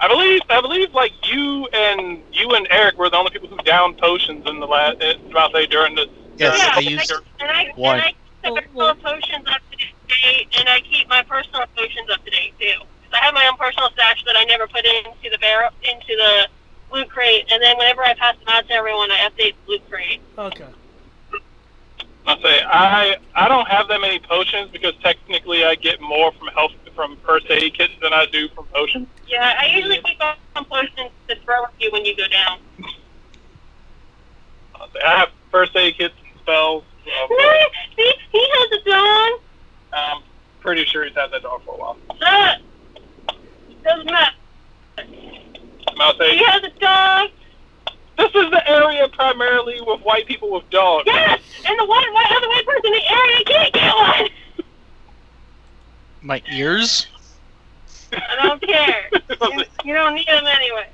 I believe, like you and Eric were the only people who downed potions in the last. About say during the. Yes, Yeah, I used one. I keep the personal potions up to date, and I keep my personal potions up to date too. I have my own personal stash that I never put into the loot crate, and then whenever I pass them out to everyone, I update the loot crate. Okay. I don't have that many potions because technically I get more from first aid kits than I do from potions. Yeah, I usually keep some potions to throw at you when you go down. I have first aid kits and spells. See, he has a dog. I'm pretty sure he's had that dog for a while. Doesn't matter. He has a dog. This is the area primarily with white people with dogs. Yes, and the other white person in the area can't get one. My ears? I don't care. You don't need them anyway.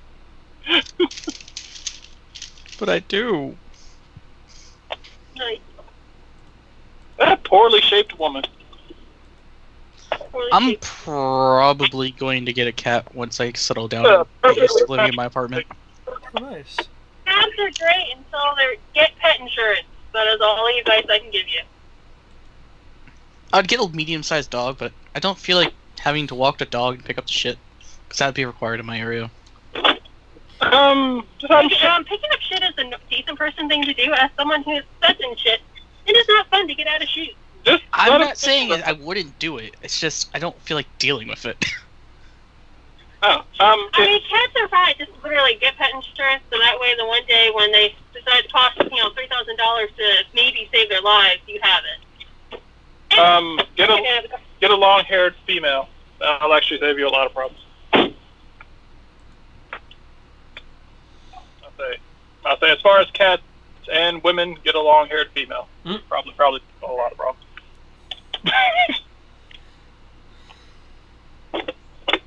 But I do. Nice. That poorly shaped woman. I'm probably going to get a cat once I settle down and get used to living in my apartment. Oh, nice. Cats are great until they get pet insurance. That is all the advice I can give you. I'd get a medium-sized dog, but I don't feel like having to walk the dog and pick up the shit, because that would be required in my area. Picking up shit is a decent person thing to do as someone who's pets and shit. It is not fun to get out of shoes. I'm not saying I wouldn't do it. It's just I don't feel like dealing with it. I mean, cats are fine. Just literally get pet insurance, so that way, the one day when they decide to cost $3,000 to maybe save their lives, you have it. Get a long-haired female. That'll actually save you a lot of problems. I'll say as far as cats and women, get a long-haired female. Probably a lot of problems.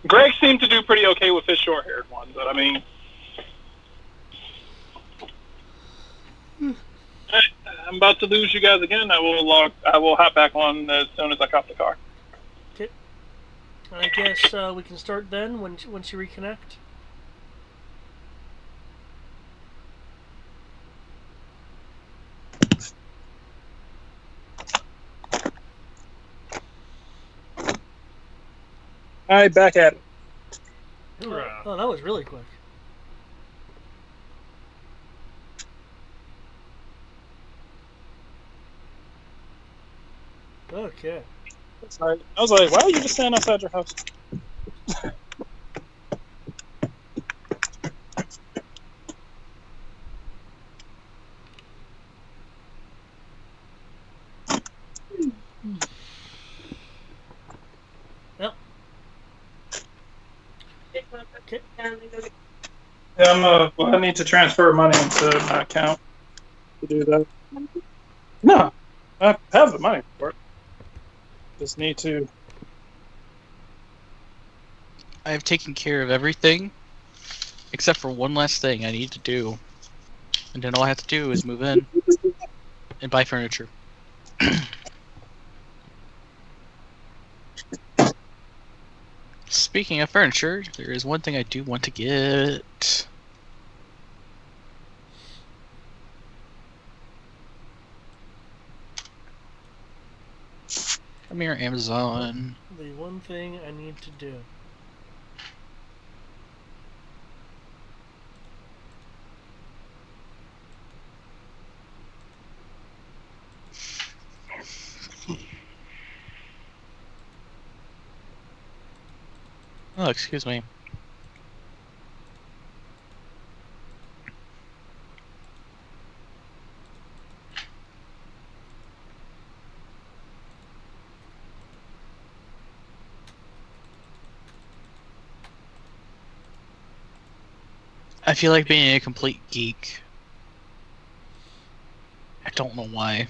Greg seemed to do pretty okay with his short-haired one, but I mean, I'm about to lose you guys again. I will hop back on as soon as I cop the car. Okay. I guess we can start then once you reconnect. All right, back at it. Oh, that was really quick. Okay. I was like, why are you just standing outside your house? Yep. Okay. Yeah, I need to transfer money into my account to do that. No, I have the money for it. Just need to. I've taken care of everything except for one last thing I need to do, and then all I have to do is move in and buy furniture. Speaking of furniture, there is one thing I do want to get. Come here, Amazon. The one thing I need to do. Oh, excuse me. I feel like being a complete geek. I don't know why.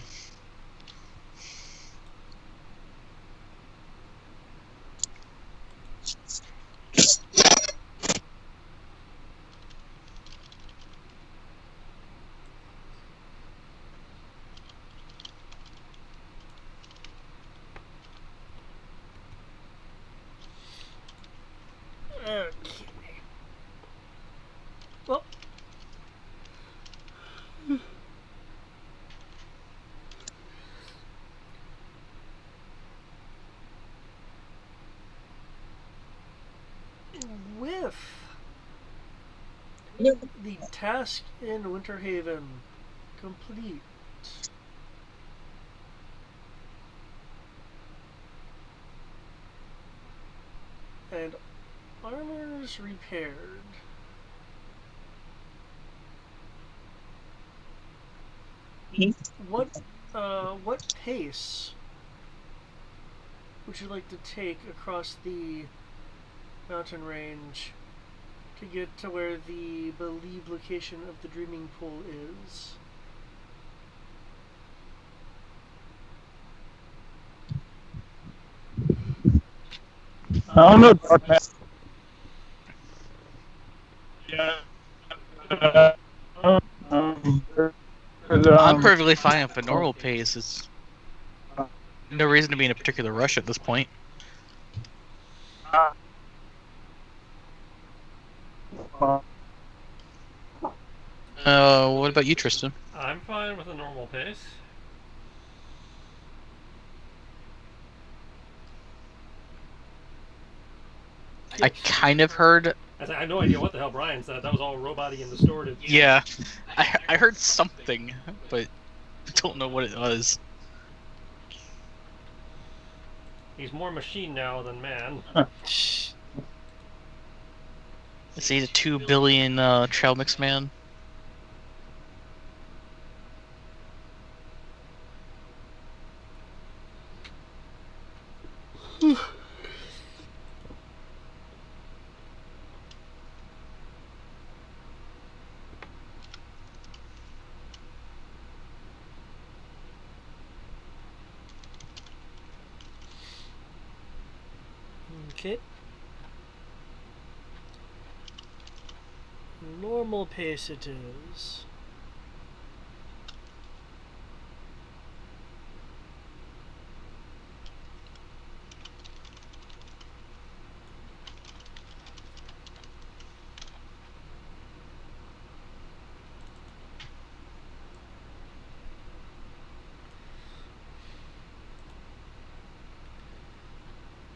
Okay. The task in Winterhaven complete. And armor's repaired. What pace would you like to take across the mountain range to get to where the believed location of the dreaming pool is? I don't know, Dark Man. Yeah. I'm perfectly fine if a normal pace. It's no reason to be in a particular rush at this point. What about you, Tristan? I'm fine with a normal pace. I kind of heard. I have no idea what the hell Brian said. That was all robot-y and distorted. Yeah, I heard something, but I don't know what it was. He's more machine now than man. Is he the 2 billion trail mix man? Okay. Normal pace it is.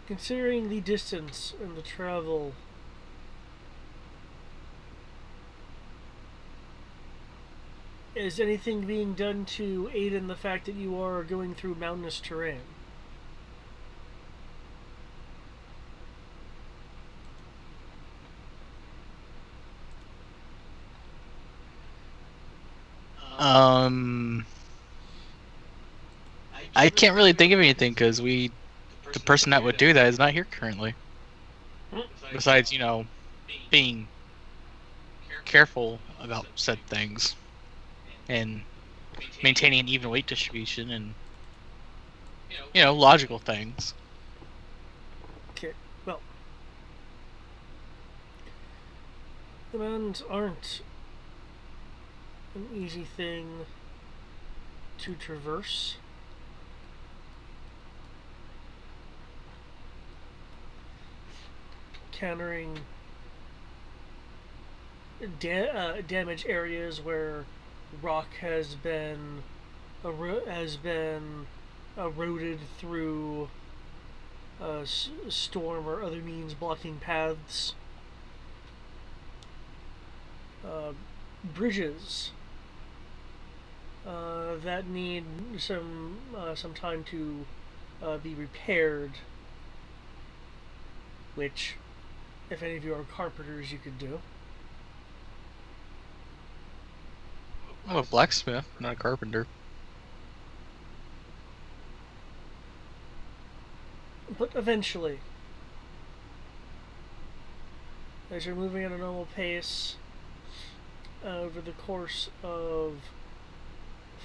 Considering the distance and the travel, is anything being done to aid in the fact that you are going through mountainous terrain? I can't really think of anything because the person that would do that is not here currently. Besides, being careful about said things and maintaining an even weight distribution and logical things. Okay, well, the mountains aren't an easy thing to traverse. Countering damage areas where rock has been eroded through storm or other means blocking paths. Bridges that need some time to be repaired, which, if any of you are carpenters, you could do. I'm a blacksmith, not a carpenter. But eventually, as you're moving at a normal pace, over the course of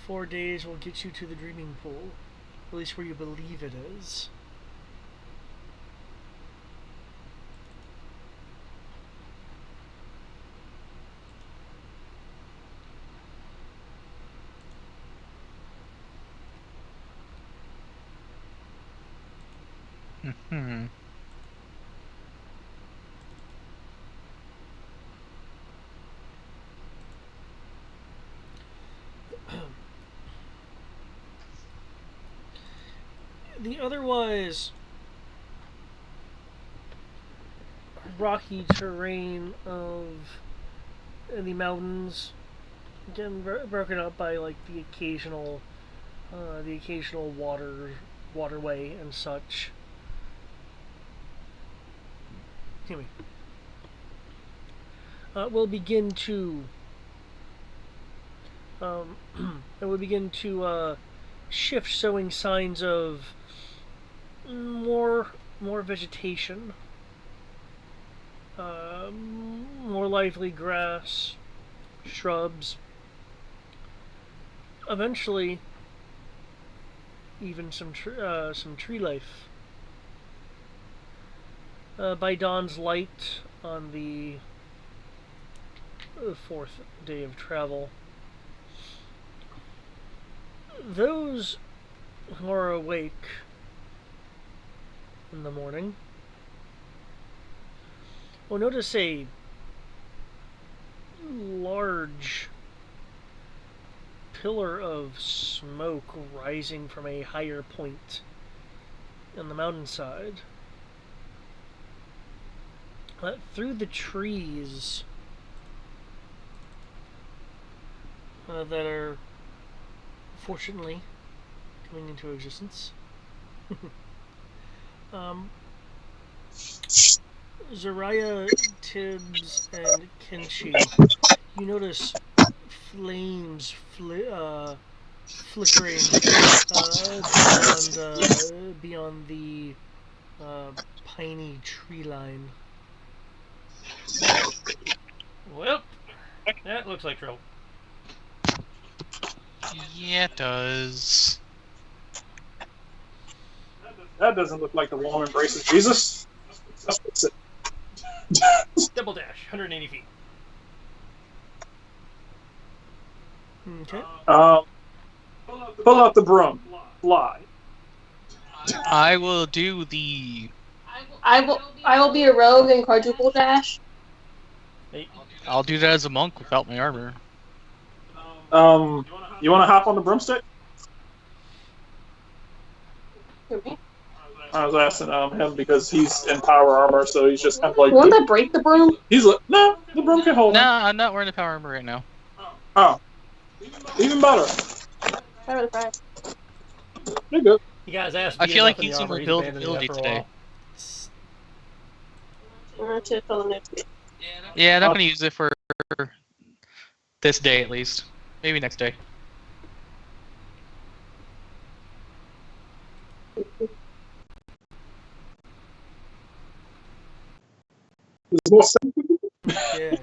4 days will get you to the dreaming pool, at least where you believe it is. Hmm. The otherwise rocky terrain of the mountains, again broken up by like the occasional waterway and such. Anyway, we'll begin to shift, showing signs of more vegetation, more lively grass, shrubs. Eventually, even some tree life. By dawn's light on the fourth day of travel, those who are awake in the morning will notice a large pillar of smoke rising from a higher point on the mountainside. Through the trees that are fortunately coming into existence. Zariah, Tibbs, and Kenshi, you notice flames flickering beyond the piney tree line. Well, that looks like trouble. Yeah, it does. That doesn't look like the woman embraces Jesus. That's it. Double dash, 180 feet. Okay. Pull out the broom. Fly. I will do the. I will be a rogue and quadruple dash. Hey, I'll do that as a monk without my armor. You want to hop on the broomstick? I was asking him because he's in power armor, so he's just kind of like. Won't that break the broom? He's like, no, the broom can hold him. Nah, I'm not wearing the power armor right now. Oh, even better. You're good. you guys asked. I feel like he's some mobility today. Yeah, not gonna use it for this day at least. Maybe next day. There's more sense. Yeah.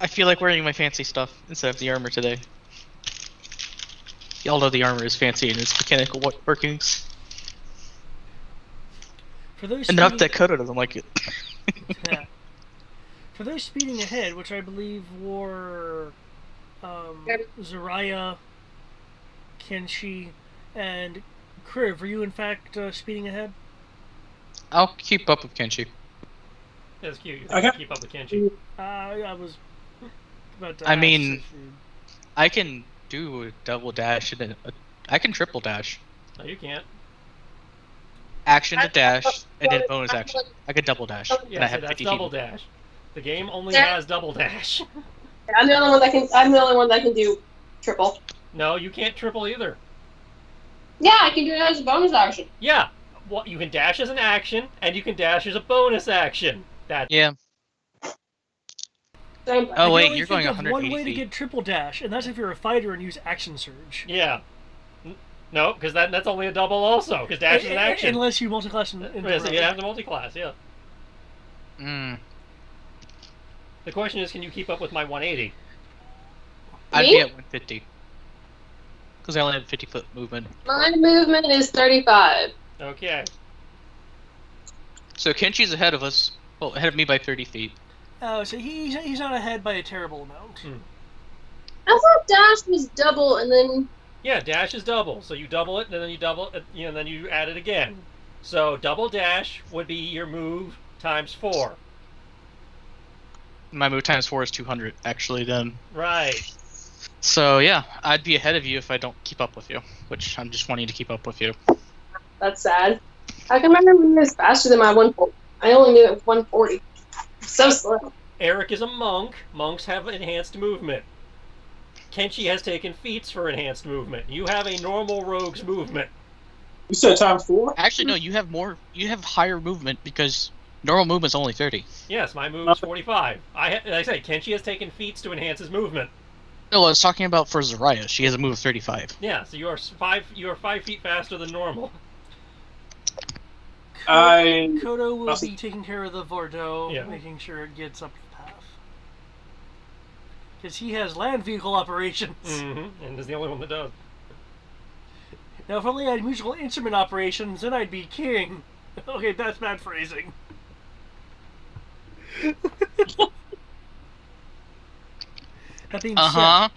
I feel like wearing my fancy stuff instead of the armor today. Although the armor is fancy in its mechanical workings. For those Enough speeding, that Kodo doesn't like it. yeah. For those speeding ahead, which I believe were Zariah, Kenshi, and Kriv, were you in fact speeding ahead? I'll keep up with Kenshi. That's cute. You I can got- keep up with Kenshi. I was about to I ask mean- if you- I can do a double dash and then I can triple dash. No, you can't. Action to dash and then bonus action. I can double dash. And I Yeah, so have that's 50 double feet. dash. The game only Yeah. has double dash. I'm the only one that can. I'm the only one that can do triple. No, you can't triple either. Yeah, I can do it as a bonus action. Yeah, well, you can dash as an action, and you can dash as a bonus action. That Yeah. So Oh I can wait, only you're think going of 180 one way to feet. get triple dash, and that's if you're a fighter and use action surge. yeah. No, because that's only a double also. Because dash is an action. Unless you multi-class in Yeah, so you have the multi-class. Yeah. Mm. The question is, can you keep up with my 180? I'd Me? be at 150. Because I only have 50-foot movement. my movement is 35. Okay. So Kenshi's ahead of us. Well, ahead of me by 30 feet. So he's not ahead by a terrible amount. I thought dash was double, and then Yeah, dash is double. So you double it, and then you double it, and then you add it again. So double dash would be your move times 4. My move times 4 is 200, actually, then. Right. So, yeah, I'd be ahead of you if I don't keep up with you. Which I'm just wanting to keep up with you. that's sad. How come I remember it was faster than my 140? I only knew it was 140. So slow. Eric is a monk. Monks have enhanced movement. Kenshi has taken feats for enhanced movement. You have a normal rogue's movement. You said times 4? Actually, no. You have more. You have higher movement because normal movement's only 30. Yes, my move is 45. Like I say, Kenshi has taken feats to enhance his movement. No, I was talking about for Zarya. She has a move of 35. Yeah, so you are 5 feet faster than normal. Kodo will be taking care of the Vordeaux, Yeah. making sure it gets up the path. Because he has land vehicle operations. Mm-hmm. And is the only one that does. Now, if only I had musical instrument operations, then I'd be king. Okay, that's bad phrasing. That being said,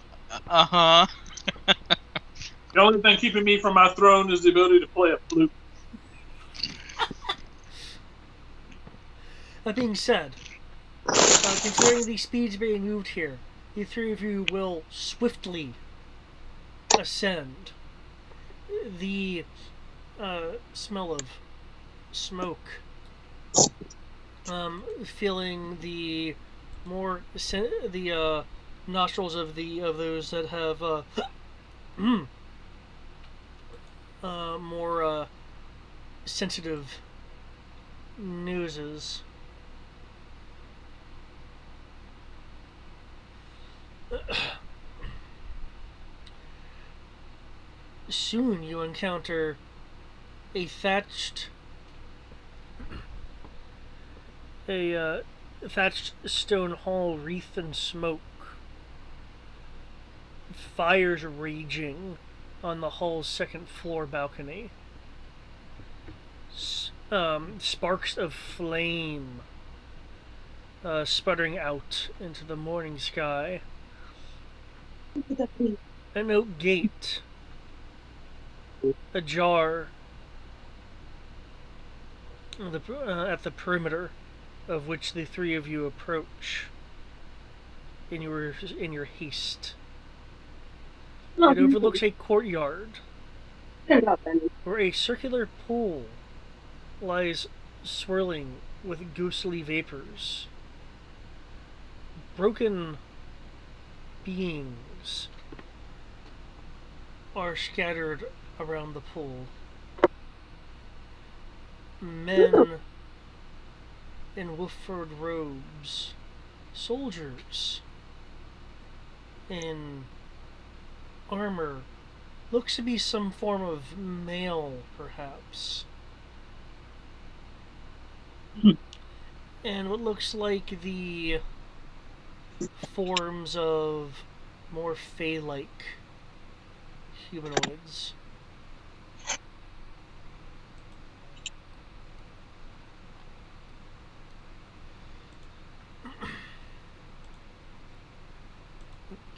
The only thing keeping me from my throne is the ability to play a flute. that being said, considering the speeds being moved here, the three of you will swiftly ascend. The smell of smoke, filling the more the nostrils of those that have more sensitive noses. Soon you encounter a thatched stone hall wreathed in smoke. Fires raging on the hall's second floor balcony. Sparks of flame sputtering out into the morning sky. An oak gate ajar at the perimeter of which the three of you approach in your haste. It overlooks a courtyard where a circular pool lies swirling with ghostly vapors. Broken beings are scattered around the pool. Men in wolf-furred robes, soldiers in armor, looks to be some form of mail, perhaps. And what looks like the forms of more fey-like humanoids.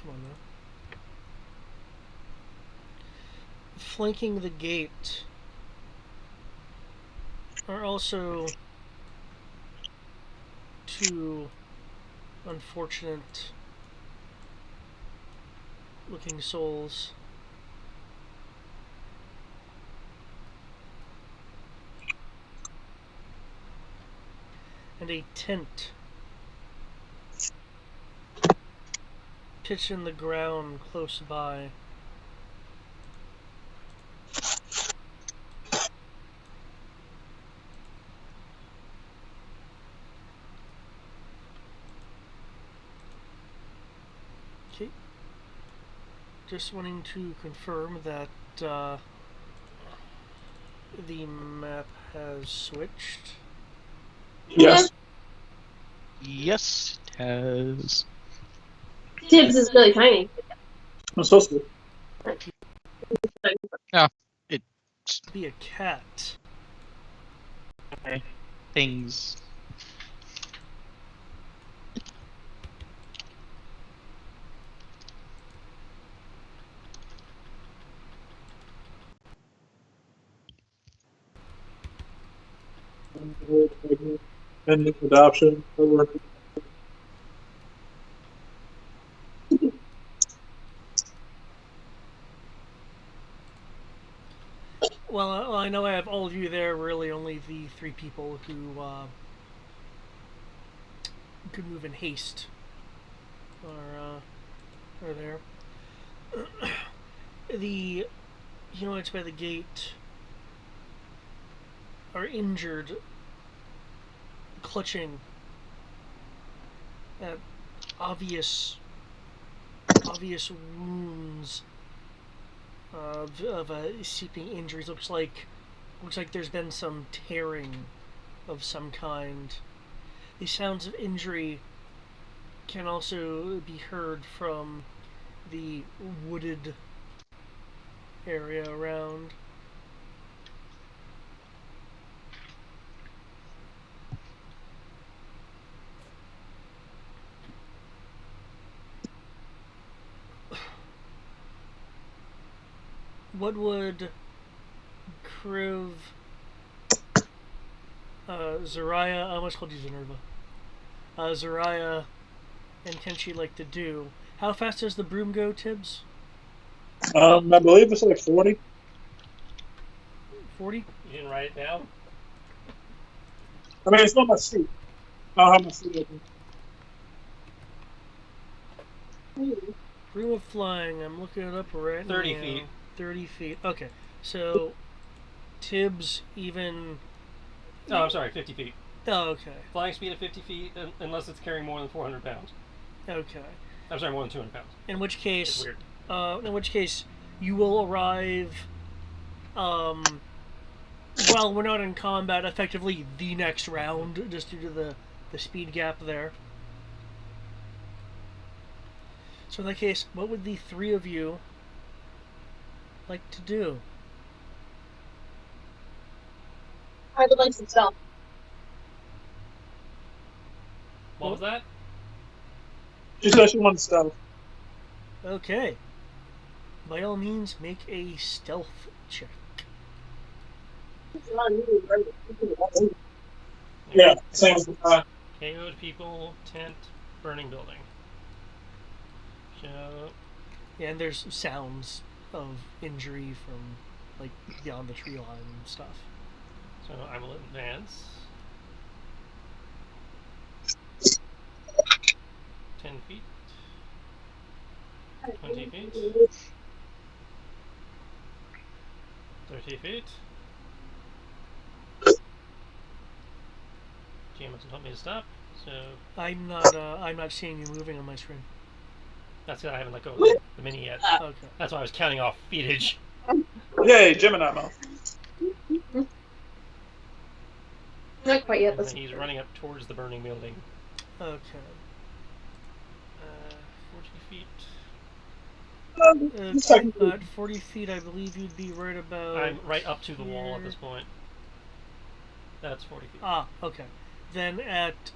Come on now. Flanking the gate are also two unfortunate looking souls. And a tent pitched in the ground close by. Okay. Just wanting to confirm that the map has switched. Yes. Yes, it has. Tibbs is really tiny. I'm supposed to. Be a cat. Things. And adoption. Well, I know I have all of you there. Really, only the three people who could move in haste are there. The humanoids by the gate are injured, clutching at obvious wounds of seeping injuries. Looks like there's been some tearing of some kind. The sounds of injury can also be heard from the wooded area around. What would Kriv, Zariah, I almost called you Zenerva, Zariah, and Kenshi like to do? How fast does the broom go, Tibbs? I believe it's like 40. 40? You didn't write it down? I mean, it's not my seat. I don't have my seat open. Broom of flying, I'm looking it up right 30 now. feet. 30 feet. Okay, so Tibbs even... Oh, I'm sorry, 50 feet. Oh, okay. Flying speed of 50 feet, unless it's carrying more than 400 pounds. Okay. I'm sorry, more than 200 pounds. In which It's case, weird. You will arrive, well, we're not in combat, effectively the next round, just due to the speed gap there. So in that case, what would the three of you like to do? I would like some stealth. What was that? She said she wanted stealth. Okay. By all means, make a stealth check. Yeah, same as the time. KO'd people, tent, burning building. So, Yeah, and there's sounds of injury from, like, beyond the tree line and stuff. so I will advance. 10 feet. 20 feet. 30 feet. GM hasn't told me to stop, so I'm not seeing you moving on my screen. that's it. I haven't let go of the mini yet. Okay. That's why I was counting off feetage. Yay, Gemini mouth. Not quite yet. And then he's running up towards the burning building. Okay. 40 feet. At 40 feet, I believe you'd be right about... I'm right up to the wall at here. this point. That's 40 feet. Ah, okay. Then at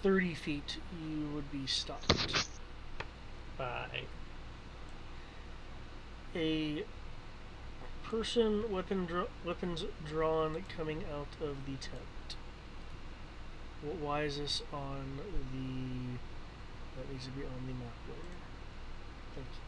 30 feet, you would be stopped. By A person, weapons drawn, coming out of the tent. Why is this on the... That needs to be on the map later. Thank you.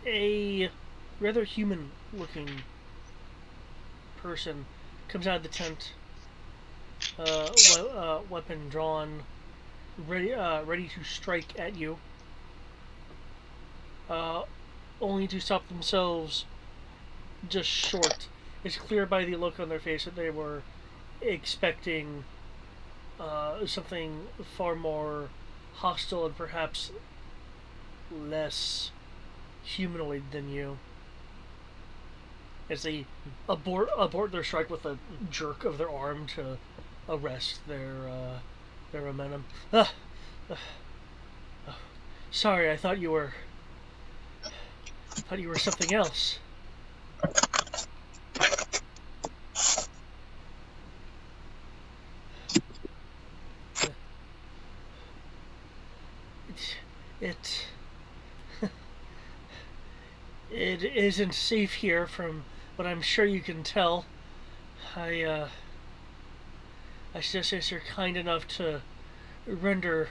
A rather human-looking person comes out of the tent, weapon drawn, ready to strike at you, only to stop themselves just short. It's clear by the look on their face that they were expecting something far more hostile and perhaps less humanoid than you, as they abort their strike with a jerk of their arm to arrest their momentum. Sorry, I thought you were something else. It isn't safe here, from what I'm sure you can tell. I suggest you're kind enough to render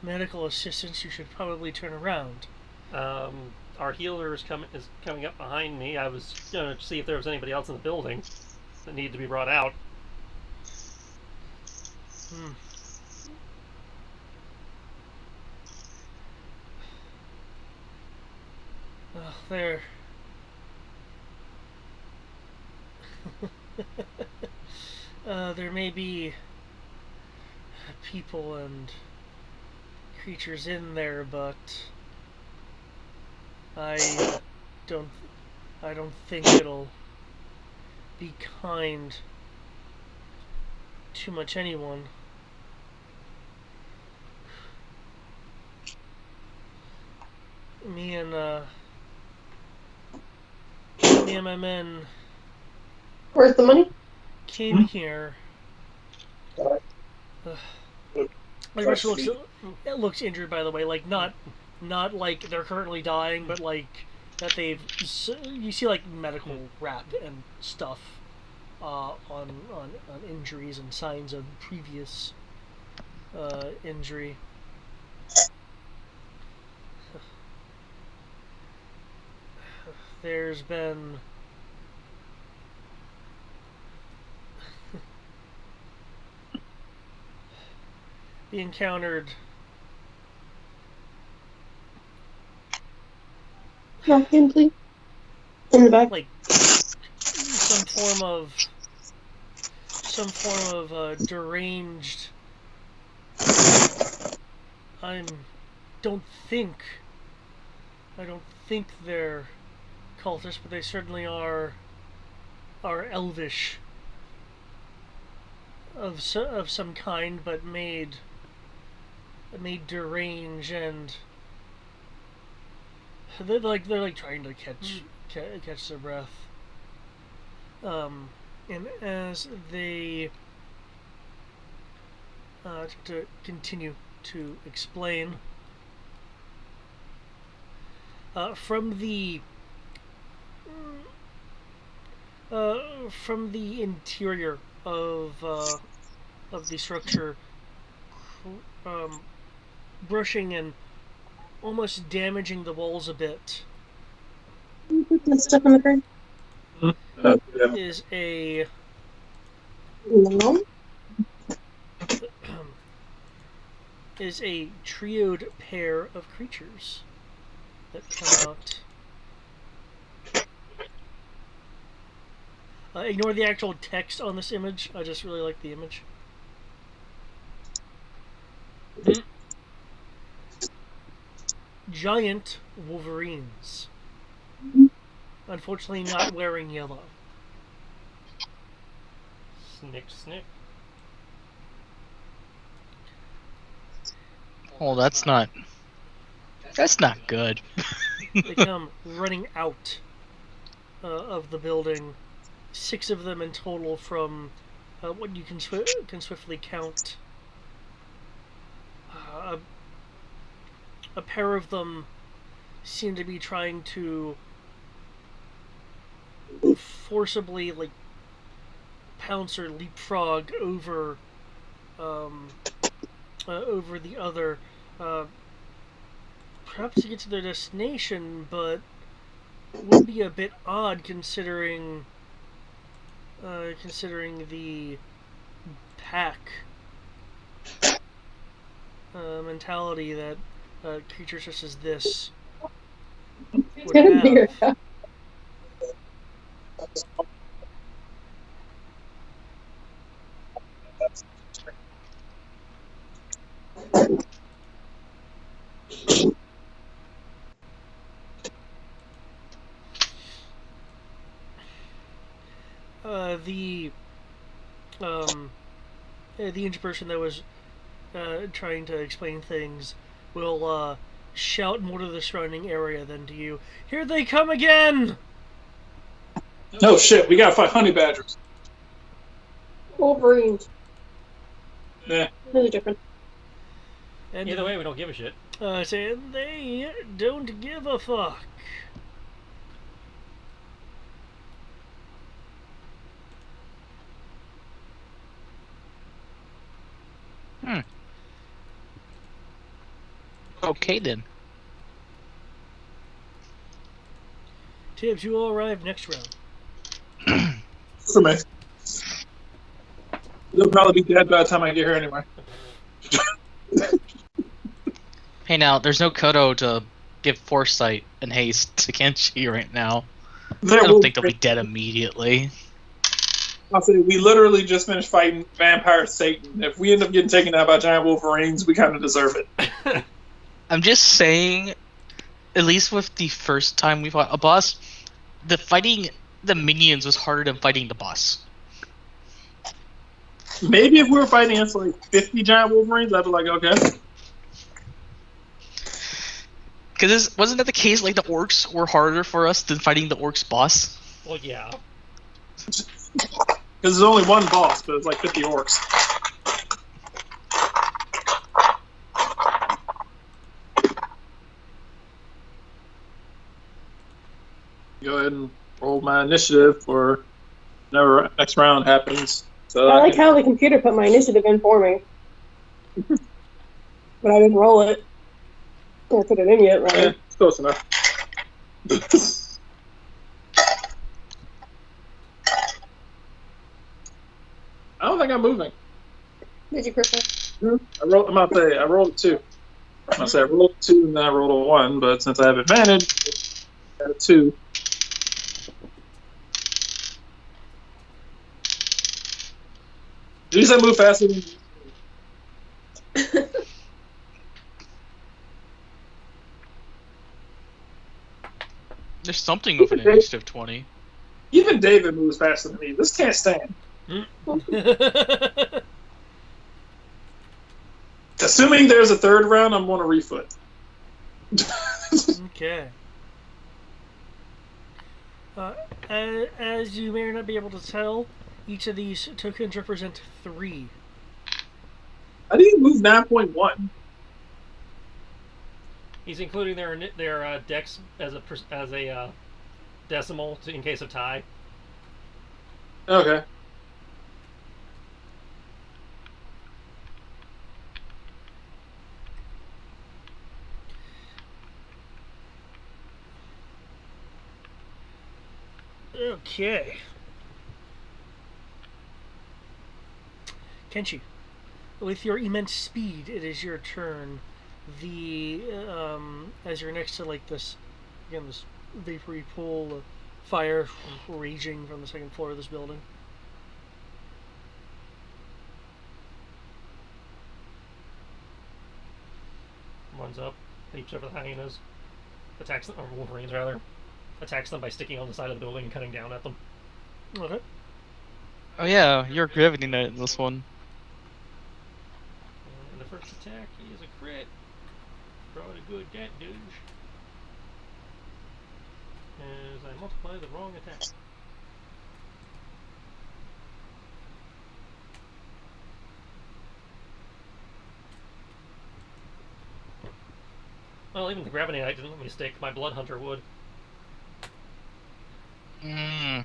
medical assistance, you should probably turn around. Our healer is coming up behind me. I was going to see if there was anybody else in the building that needed to be brought out. There. There may be people and creatures in there, but I don't think it'll be kind to much anyone. Me and my men Where's the money? came here. Like, it looks injured, by the way. Like, not like they're currently dying, but like that they've. You see like medical wrap and stuff on injuries and signs of previous injury. There's been we encountered Knock in, please. In the back. like some form of deranged. I don't think they're cultists, but they certainly are elvish of some kind, but made deranged, and they're like trying to catch their breath. And as they to continue to explain, from the interior of the structure, brushing and almost damaging the walls a bit, That stuff in the crate. is a No. is a trioed pair of creatures that come out. Ignore the actual text on this image. I just really like the image. Giant wolverines. Unfortunately not wearing yellow. Snick, snick. Oh, that's not good. They come running out of the building. 6 of them in total from what you can swiftly count. A pair of them seem to be trying to forcibly like pounce or leapfrog over the other, perhaps to get to their destination, but would be a bit odd considering the pack mentality that creatures such as this would have. The injured person that was trying to explain things will shout more to the surrounding area than to you. Here they come again! No shit, we gotta fight honey badgers. Wolverines. Yeah. Really different. And Either way, we don't give a shit. saying they don't give a fuck. Okay then. Tibbs, you will arrive next round. For me. They'll probably be dead by the time I get here anyway. Hey, now there's no Kodo to give foresight and haste to Kenshi right now. I don't think they'll be dead immediately. I'll say we literally just finished fighting Vampire Satan. If we end up getting taken out by giant wolverines, we kind of deserve it. I'm just saying, at least with the first time we fought a boss, the fighting the minions was harder than fighting the boss. Maybe if we were fighting against like 50 giant wolverines, I'd be like, okay. Because wasn't that the case? Like the orcs were harder for us than fighting the orcs boss. Well, yeah. Because there's only one boss, but it's like 50 orcs. Go ahead and roll my initiative for whenever next round happens. So I like how the computer put my initiative in for me. But I didn't roll it. Can't put it in yet, right? Yeah, it's close enough. I don't think I'm moving. Did you, Crystal? I rolled a 2. I said I rolled a 2 and then I rolled a 1, but since I have advantage, I got a 2. At least I move faster than you. There's something with an initiative 20. Even David moves faster than me. This can't stand. Assuming there's a third round, I'm going to refoot. Okay. As you may or not be able to tell, each of these tokens represent 3. I didn't move 9.1. He's including their dex as a decimal in case of tie. Okay. Okay. Kenshi, with your immense speed, it is your turn. As you're next to like this vapory pool of fire raging from the second floor of this building. Runs up, leaps over the hyenas, attacks them, or wolverines rather, attacks them by sticking on the side of the building and cutting down at them. Okay. Oh yeah, you're gravity knight in this one. And the first attack is a crit. Brought a good that douche. As I multiply the wrong attack. Well, even the gravity knight didn't let me stick. My blood hunter would. Mm. And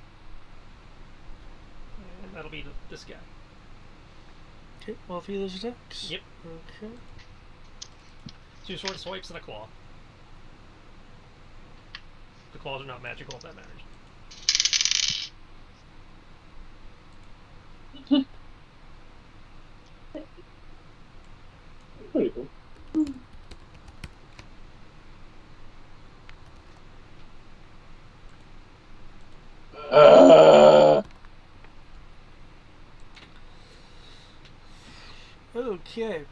that'll be this guy. Okay, all 3 of those attacks? Yep. Okay. 2 sword swipes and a claw. The claws are not magical if that matters. Pretty cool. Okay.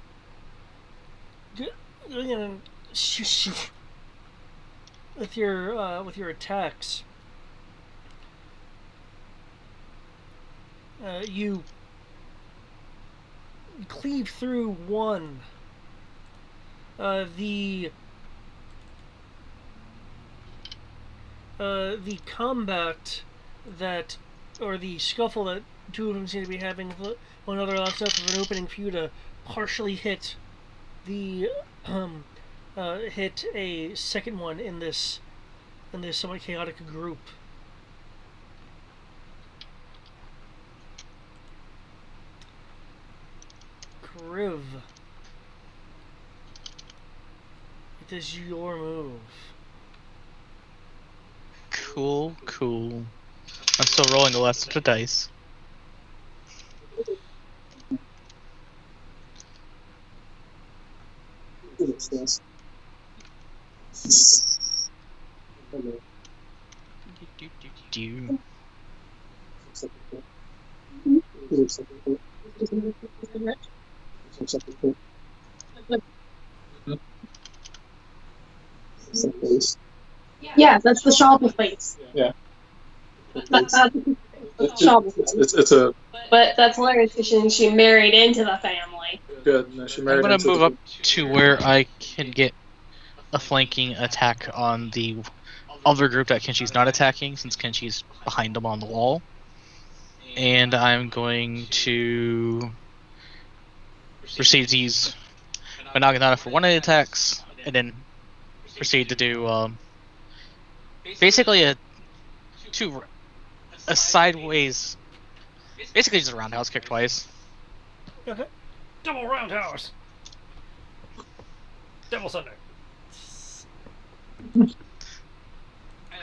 With your attacks, you cleave through one. The combat that, or the scuffle that 2 of them seem to be having with one another allows enough of an opening for you to partially hit the hit a second one in this somewhat chaotic group. Kriv. It is your move. Cool. I'm still rolling the last of the dice. Do. Yeah, that's the shovel face. Yeah. That's the shovel face. It's a But that's hilarious because she married into the family. good. No, she I'm married gonna into move the, up to where I can get a flanking attack on the other group that Kenshi's not attacking, since Kenshi's behind them on the wall. And I'm going to proceed to use my Naginata for one of the attacks, and then proceed to do basically a sideways, basically just a roundhouse kick twice. Okay. Double roundhouse. Devil Sunday.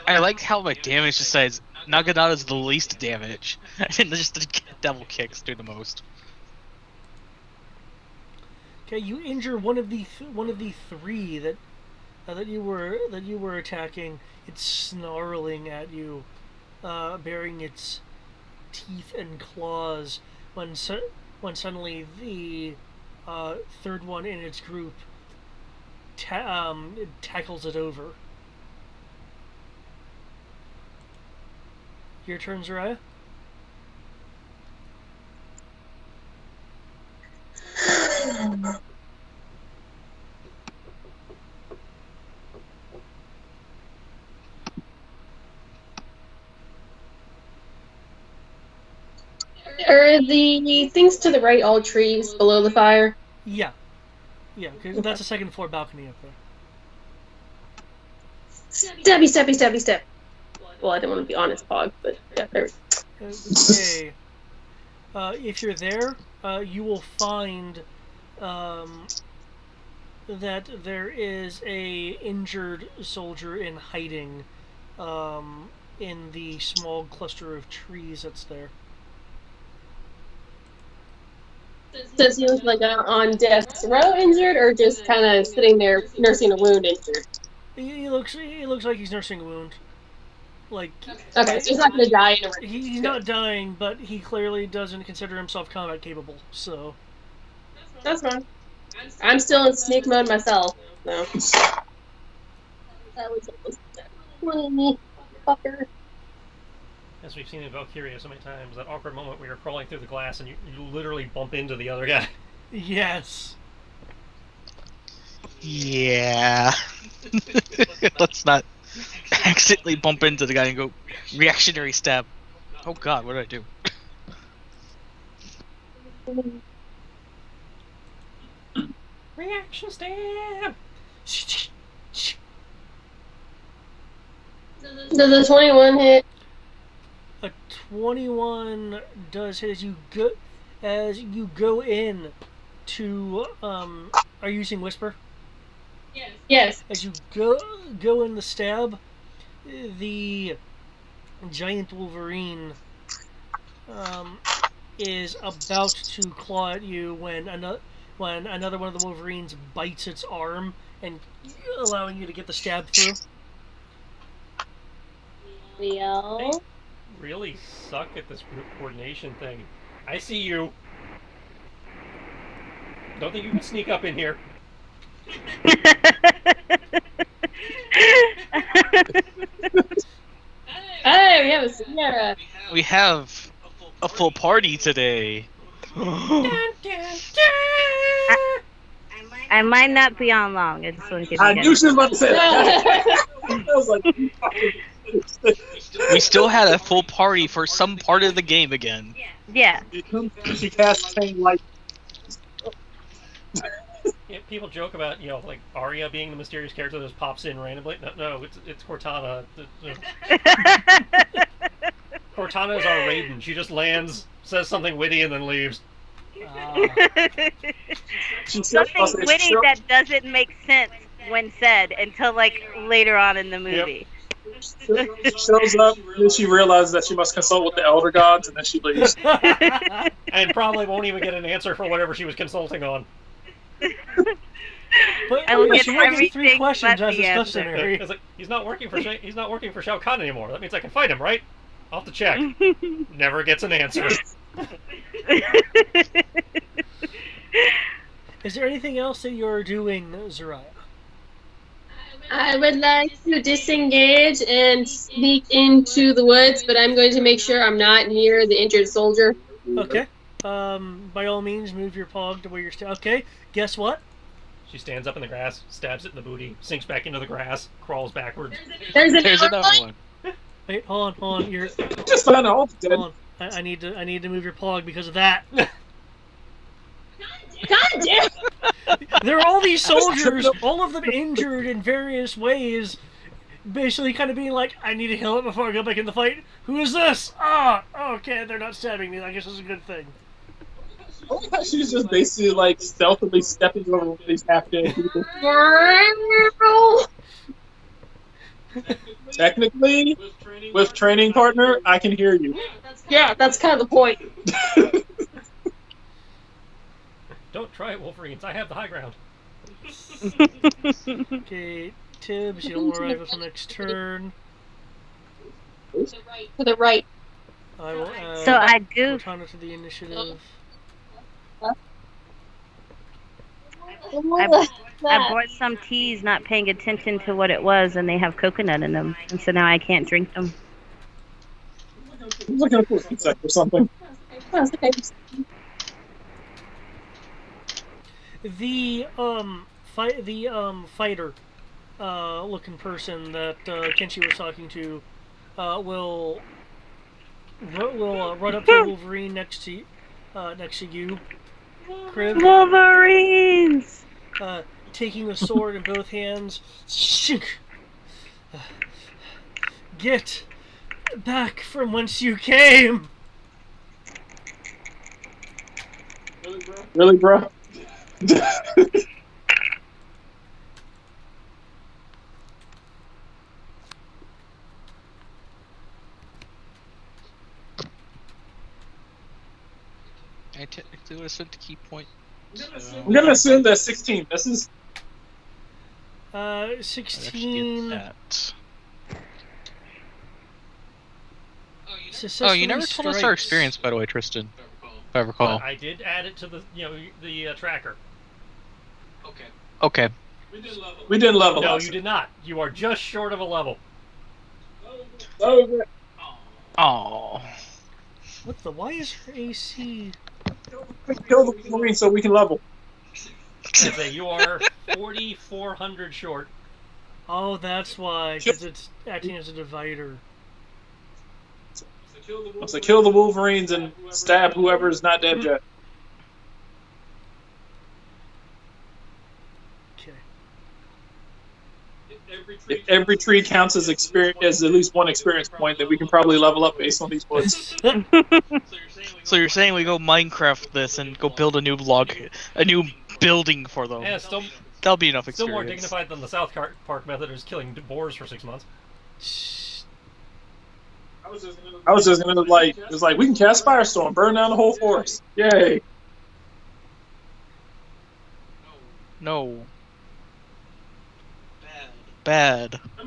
I like how my damage just says Naginata's the least damage, and just the devil kicks do the most. Okay, you injure one of the three that you were attacking. It's snarling at you, baring its teeth and claws. When suddenly the third one in its group tackles it over. Your turn, Zariah. Are the things to the right all trees below the fire? Yeah, because that's a second floor balcony up there. Steppy. Well, I didn't want to be honest, Pog, but yeah, there. Okay. If you're there, you will find that there is a injured soldier in hiding in the small cluster of trees that's there. Does he look like on death's row injured, or just kind of sitting there nursing a wound injured? He looks like he's nursing a wound. Like, Okay, so he's not going to die in a race. he's not dying, but he clearly doesn't consider himself combat capable. So That's fine. I'm still in sneak mode myself, so. That was almost that 20 fucker. As we've seen in Valkyria so many times, that awkward moment where you're crawling through the glass and you literally bump into the other guy. yes. Yeah. Let's not accidentally bump into the guy and go reactionary stab. Oh god, what did I do? Reaction stab! Does the 21 hit? A 21 does hit as you go in to are you using whisper? Yes. As you go in the stab, the giant wolverine is about to claw at you when another one of the wolverines bites its arm and allowing you to get the stab through. Leo. Really suck at this group coordination thing. I see you. Don't think you can sneak up in here. Hey, we have a Sierra. We have a full party today. I might not be on long. I just want to I knew she was about to say that. I was like, We still had a full party for some part of the game again. Yeah. she cast chain light. Yeah, people joke about, like Arya being the mysterious character that just pops in randomly. No, it's Cortana. Cortana is our Raiden. She just lands, says something witty, and then leaves. Something witty that doesn't make sense when said until like later on in the movie. Shows up, then she realizes that she must consult with the elder gods, and then she leaves. And probably won't even get an answer for whatever she was consulting on. But I will yeah, get she won't get 3 everything questions but as the discussed answer. in It's like he's not working for Shao Kahn anymore. That means I can fight him, right? I'll have to check. Never gets an answer. Is there anything else that you're doing, Zariah? I would like to disengage and sneak into the woods, but I'm going to make sure I'm not near the injured soldier. Okay. By all means, move your pog to where you're okay, guess what? She stands up in the grass, stabs it in the booty, sinks back into the grass, crawls backwards. There's Another one. Wait, hold on. You're Just found out. hold on. I need to move your pog because of that. God damn! There are all these soldiers, all of them injured in various ways, basically kind of being like, I need to heal up before I go back in the fight. Who is this? Ah, okay, they're not stabbing me. I guess it's a good thing. She's just basically like stealthily stepping over these half-dead people. Technically, with training partner, I can hear you. Yeah, that's kind of the point. Don't try it, Wolverines. I have the high ground. Okay, Tibbs, you'll arrive until next turn. To the right. I will So I goofed. Cortana to the initiative. I bought some teas, not paying attention to what it was, and they have coconut in them, and so now I can't drink them. I'm looking for a pizza or something. The fighter looking person that Kenshi was talking to will run up to Wolverine next to you, Crib. Wolverines! Taking the sword in both hands. Get back from whence you came! Really, bro? I technically would have sent a key point. I'm gonna assume that 16 misses. 16. That. Oh, you successfully never told us our strikes. experience, by the way, Tristan. If I recall. I did add it to the tracker. Okay. We didn't level No, up. you did not. You are just short of a level. Oh. What the? Why is her AC? Kill the Wolverine so we can level. You are 4,400 short. Oh, that's why. Because it's acting as a divider. So kill the Wolverines and stab whoever's not dead yet. Okay. If every tree counts as experience as at least one experience point, then we can probably level up based on these woods. So you're saying we go Minecraft this and go build a new building for them? Yeah, still That'll be enough still experience. more dignified than the South Park method of killing boars for 6 months. I was just gonna like, it's like we can cast Firestorm, burn down the whole forest. Yay! No. Bad. I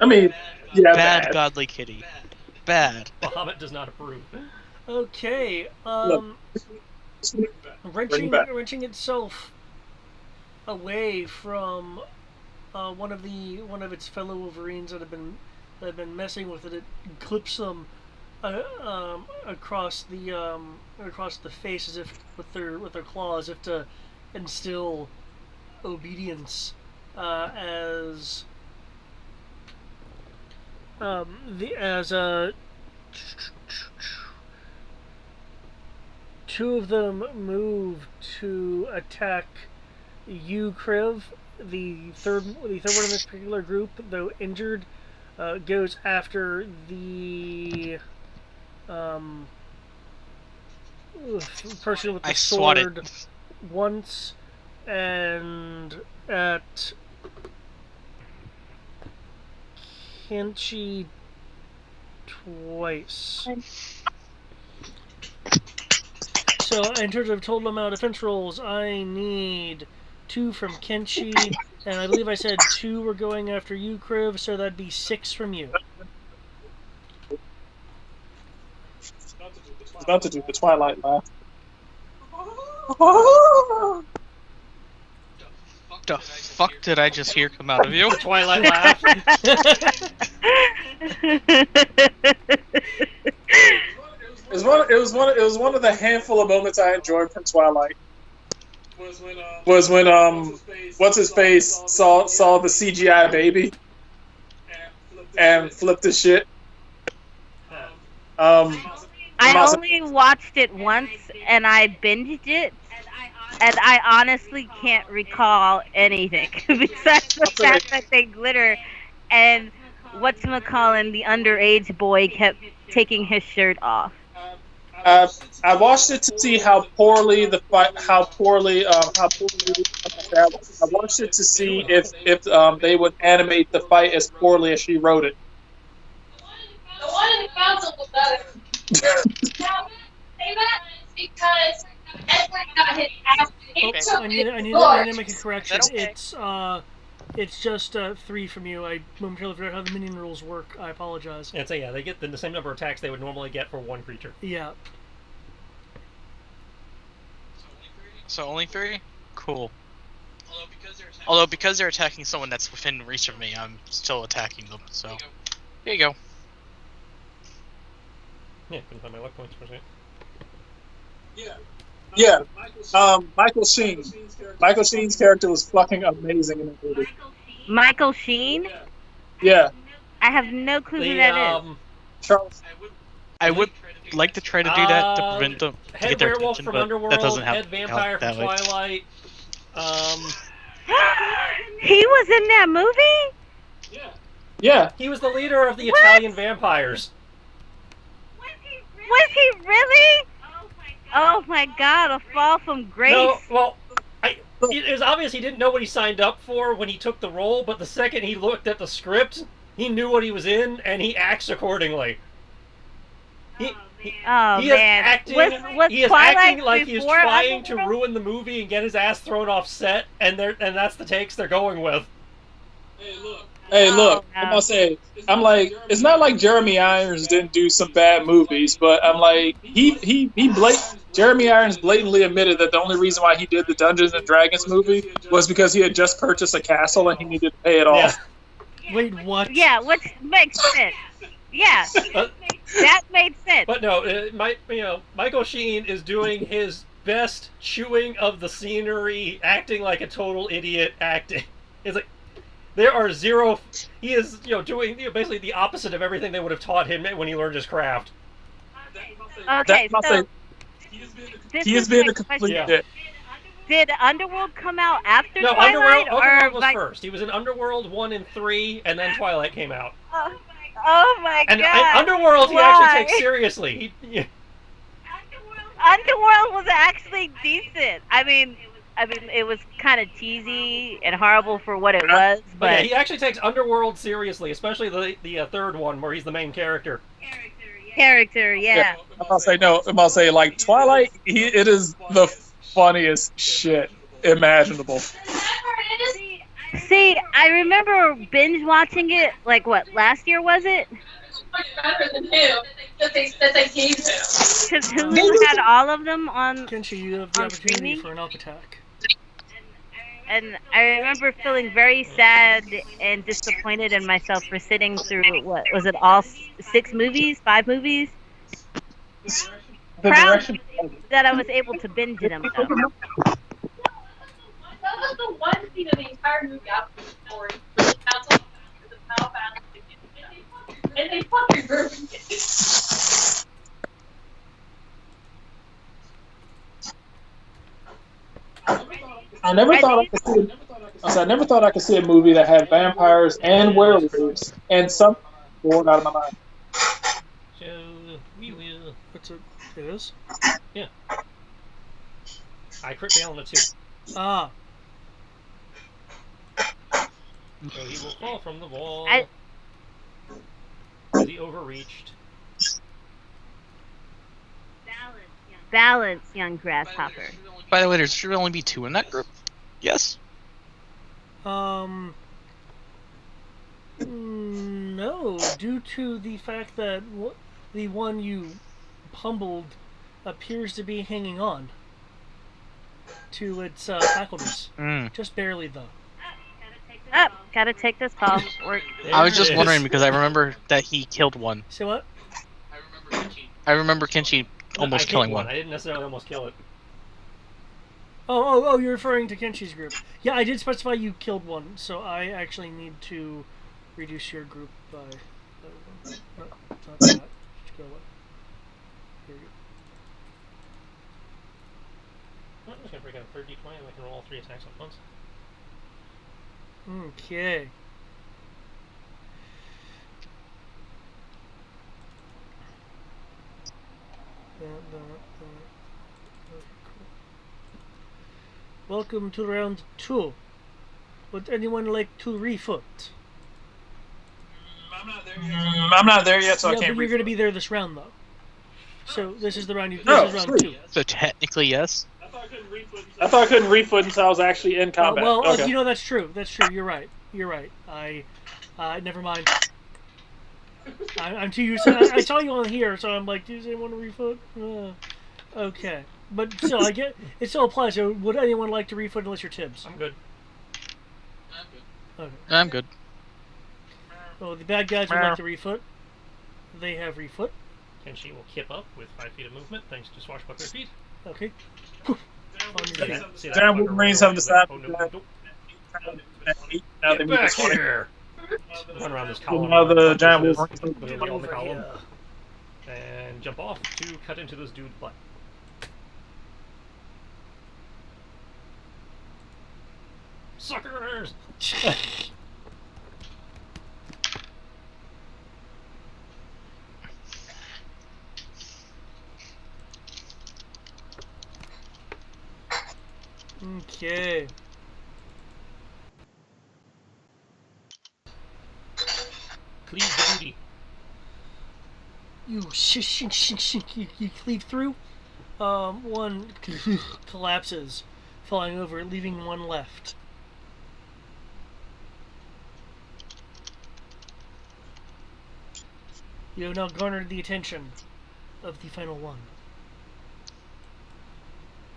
mean, yeah, Bad godly kitty. Bad. Bahamut does not approve. Okay. Bring back. Wrenching itself away from one of its fellow Wolverines that have been messing with it. It clips them across the face as if with their claws, as if to instill obedience as two of them move to attack you, Kriv. The third one in this particular group, though injured, goes after the person with the swat sword it. once, and at Kenshi twice. So, in terms of total amount of defense rolls, I need 2 from Kenshi, and I believe I said 2 were going after you, Kriv, so that'd be 6 from you. About to do the Twilight laugh. The fuck did I just hear come out of you? Twilight laugh. It was one of the handful of moments I enjoyed from Twilight. Was when what's his face saw the CGI baby and flipped his shit. I only watched it once, and I binged it, and I honestly can't recall anything besides the fact that they glitter, and whatchamacallin, the underage boy kept taking his shirt off. I watched it to see how poorly I watched it to see if they would animate the fight as poorly as she wrote it. The one in the council was better. Now, say that because Edward got his ass kicked. I need to make a correction. It's just 3 from you. I momentarily forgot how the minion rules work. I apologize. And so yeah, they get the same number of attacks they would normally get for one creature. Yeah. So only 3? Cool. Although because they're attacking someone that's within reach of me, I'm still attacking them. So here you go. Yeah, couldn't find my luck points for a second. Yeah. Michael Sheen. Michael Sheen's character was fucking amazing in the movie. Michael Sheen? Yeah. I have no clue who that is. Charles. I would like to try to do that to prevent them to Head get their werewolf attention, from but Underworld, that doesn't head vampire help from that way. Twilight. He was in that movie? Yeah. He was the leader of the Italian vampires. Was he really? Oh my god, a fall from grace. No, well, it was obvious he didn't know what he signed up for when he took the role, but the second he looked at the script, he knew what he was in, and he acts accordingly. He is acting like he's trying to ruin the movie and get his ass thrown off set, and that's the takes they're going with. Hey, look, I'm gonna say, it's not like Jeremy Irons didn't do some bad movies, but I'm like, Jeremy Irons blatantly admitted that the only reason why he did the Dungeons and Dragons movie was because he had just purchased a castle and he needed to pay it off. Wait, what? Yeah, which makes sense. Yeah, that made sense. But no, Michael Sheen is doing his best chewing of the scenery, acting like a total idiot acting. It's like, there are zero. He is, doing basically the opposite of everything they would have taught him when he learned his craft. Okay, so he has been a complete dick. Did Underworld come out after No, Twilight? Underworld was first. He was in Underworld 1 and 3, and then Twilight came out. Oh my god! And Underworld, he actually takes seriously. Underworld was actually decent. I mean, it was kind of cheesy and horrible for what it was, but yeah, he actually takes Underworld seriously, especially the third one where he's the main character. Character, yeah. I'm gonna say like Twilight. It is the funniest shit imaginable. See, I remember binge watching it. Like what? Last year was it? Much better than him that they gave him. Because Hulu had all of them on. Kenshi, you have the opportunity streaming? for an up attack. And I remember feeling very sad and disappointed in myself for sitting through, what was it, all 5 movies? Proud that I was able to binge them, though. That was the one scene of the entire movie I was for. The council, the power balance, and they fucking ruined it. I never thought I could see a movie that had vampires and werewolves and some going out of my mind. So we will. It is? Yeah. I crit fail on it too. Ah. So he will fall from the wall. the overreached. Balance, young grasshopper. By the way, there should only be 2 in that group. Yes. No, due to the fact that the one you pummeled appears to be hanging on to its faculties. Just barely, though. Gotta take this call. Work. I was just wondering because I remember that he killed one. Say what? I remember Kenshi almost killing one. I didn't necessarily almost kill it. Oh, you're referring to Kenshi's group. Yeah, I did specify you killed one, so I actually need to reduce your group by... No, not that. Just go away. Here we go. I'm just going to break out a third d20 and I can roll all 3 attacks at once. Okay. Welcome to round 2. Would anyone like to refoot? I'm not there yet, so I Yeah, can't but you're read. going to be there this round, though. So this is the round. This Oh, is round sweet. 2. So technically, yes. I thought I couldn't refoot until I was actually in combat. Well, okay. you know that's true. That's true. You're right. I never mind. I'm too used to. I saw you on here, so I'm like, does anyone refoot? Okay, but still, I get it. Still applies. So, would anyone like to refoot unless you're Tibbs? I'm good. Okay. I'm good. Well, the bad guys would like to refoot. They have refoot. And she will kip up with 5 feet of movement thanks to swashbuckler feet. Okay. See Giant Wolverines have decided Oh, no, that- don't. Now they Get move back to 20. here! Run around this column. Now the punches giant this, Wolverines. literally on the column, and jump off to cut into this dude's butt. Suckers! Okay. Cleave the booty. You you cleave through. One collapses, falling over, leaving one left. You have now garnered the attention of the final one.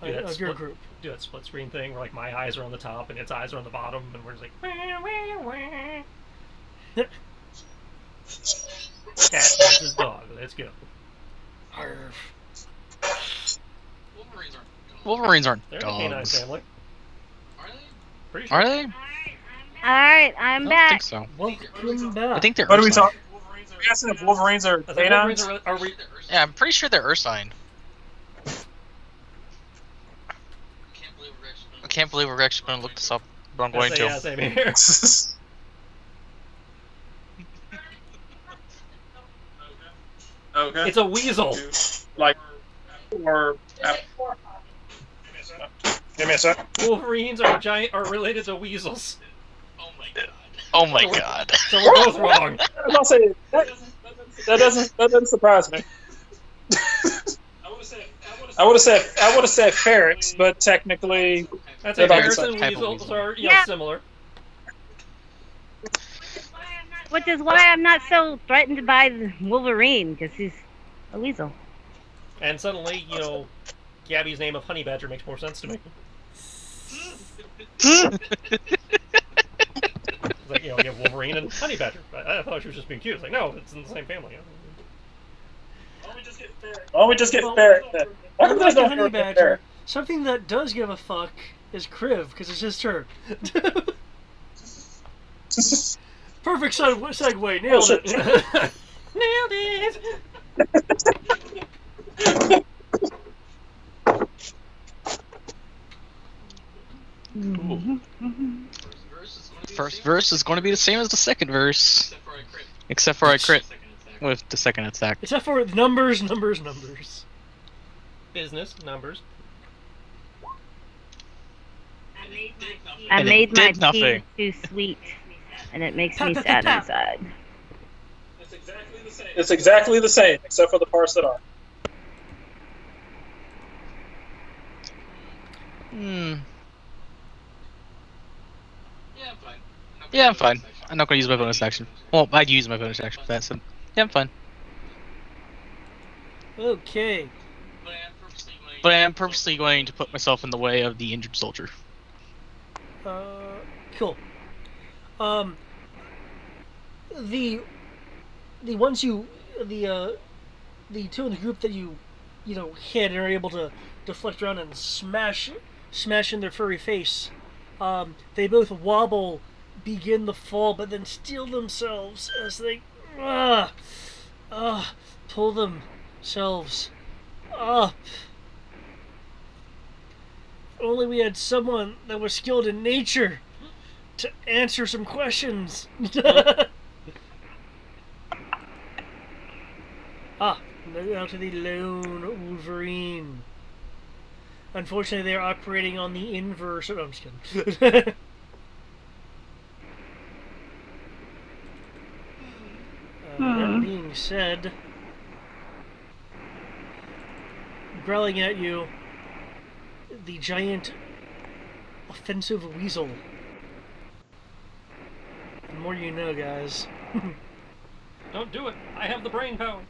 Do that Of your split- group. Do that split screen thing where like my eyes are on the top and its eyes are on the bottom, and we're just like. Cat versus dog. Let's go. Arf. Wolverines aren't They're a canine dogs. family. Pretty sure. Are they? Alright, I'm I don't back. think so. Welcome back. I think they're What are we Ursine. talking? Are we asking if Wolverines are I think Wolverines canines? are we? Yeah, I'm pretty sure they're Ursine. I can't believe we're actually going to look this up, but I'm going to. Yeah, same here. Okay. It's a weasel. Like, or. Give me a sec. Wolverines are related to weasels. Oh my god. So we're both wrong. I was gonna say that doesn't surprise me. I would have said ferrets, but technically, That's They're it. about Ferrets the and same type of weasels weasel. are Yeah. similar. Which is why I'm not so threatened by the Wolverine, because he's a weasel. And suddenly, Gabby's name of Honey Badger makes more sense to me. It's like, you have Wolverine and Honey Badger. I thought she was just being cute. It's like, no, it's in the same family. why don't we just get ferret? How come there's Unlike no a honey ferret badger, there? something that does give a fuck is Kriv, because it's just her. Perfect segue. Nailed shit. it. Nailed it! First verse is going to be the same as the second verse. Except for I crit with the second attack. Except for numbers. Business, numbers. I And it made my did nothing. tea too sweet, and it makes Pa, me pa, pa, sad pa. inside. It's exactly the same, except for the parts that are. Yeah, I'm fine. I'm not going to use my bonus action. Well, I'd use my bonus action for that, so yeah, I'm fine. Okay. But I am purposely going to put myself in the way of the injured soldier. Cool. The ones you the two in the group that you hit and are able to deflect around and smash in their furry face. They both wobble, begin the fall, but then steel themselves as they pull themselves up. Only we had someone that was skilled in nature to answer some questions. Now to the lone Wolverine. Unfortunately, they're operating on the inverse. Oh, I'm just kidding. That being said, growling at you, the giant offensive weasel. The more you know, guys. Don't do it. I have the brain power.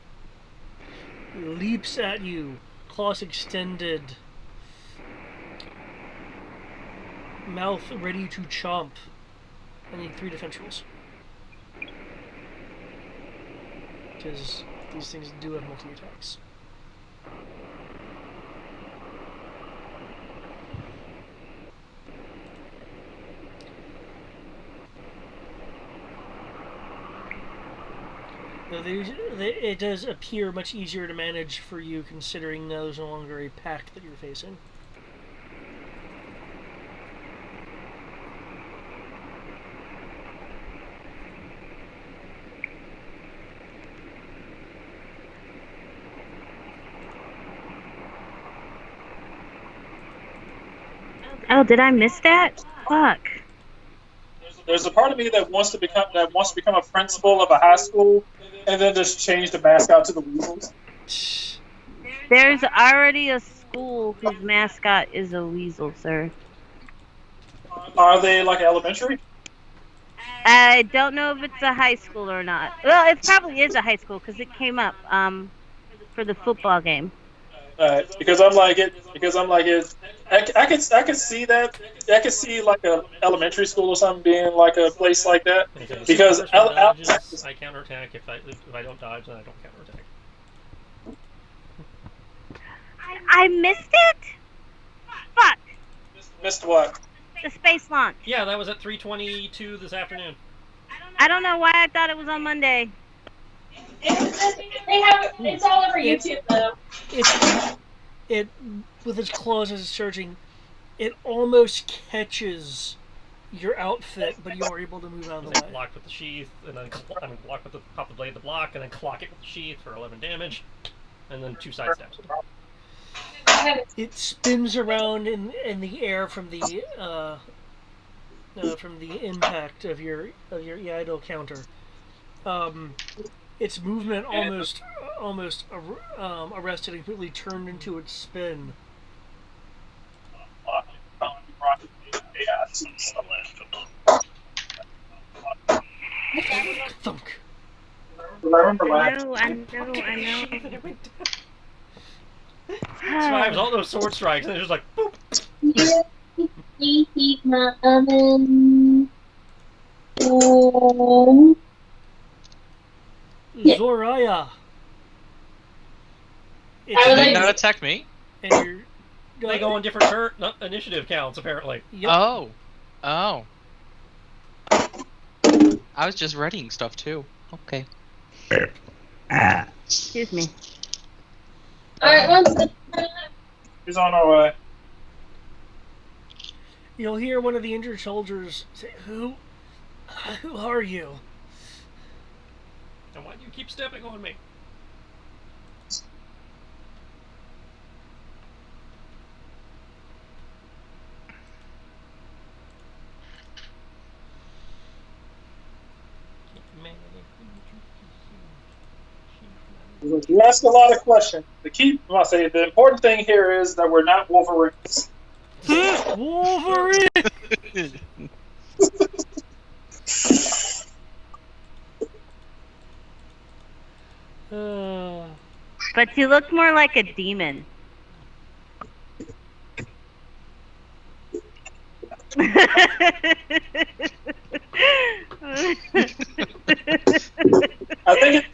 Leaps at you, claws extended, mouth ready to chomp. I need 3 defense rolls. Because these things do have multi-attacks. It does appear much easier to manage for you, considering now there's no longer a pack that you're facing. Oh, did I miss that? Fuck. There's a part of me that wants to become a principal of a high school, and then just change the mascot to the Weasels. There's already a school whose mascot is a weasel, sir. Are they like elementary? I don't know if it's a high school or not. Well, it probably is a high school because it came up for the football game. Because I'm like it. I could see that. I could see like a elementary school or something being like a place like that. Because I counterattack. If I don't dodge, then I don't counterattack. I missed it. Fuck. Missed what? The space launch. Yeah, that was at 3:22 this afternoon. I don't know why I thought it was on Monday. It's all over YouTube though. It with its claws as it's surging, it almost catches your outfit, but you are able to move out of the way. Block with the sheath, and then block with pop the blade to block, and then clock it with the sheath for 11 damage, and then 2 side steps. It spins around in the air from the impact of your idle counter. Its movement almost arrested and completely turned into its spin. Thunk. I know. Survives all those sword strikes, and it's just like boop. Heat my oven. Zoraya. Did not attack me? And they go on different initiative counts, apparently. Yep. Oh. I was just readying stuff, too. Okay. Excuse me. Alright, He's on our way. You'll hear one of the injured soldiers say, Who are you? And why do you keep stepping on me? You ask a lot of questions. The important thing here is that we're not Wolverines. Wolverine! But you look more like a demon. I think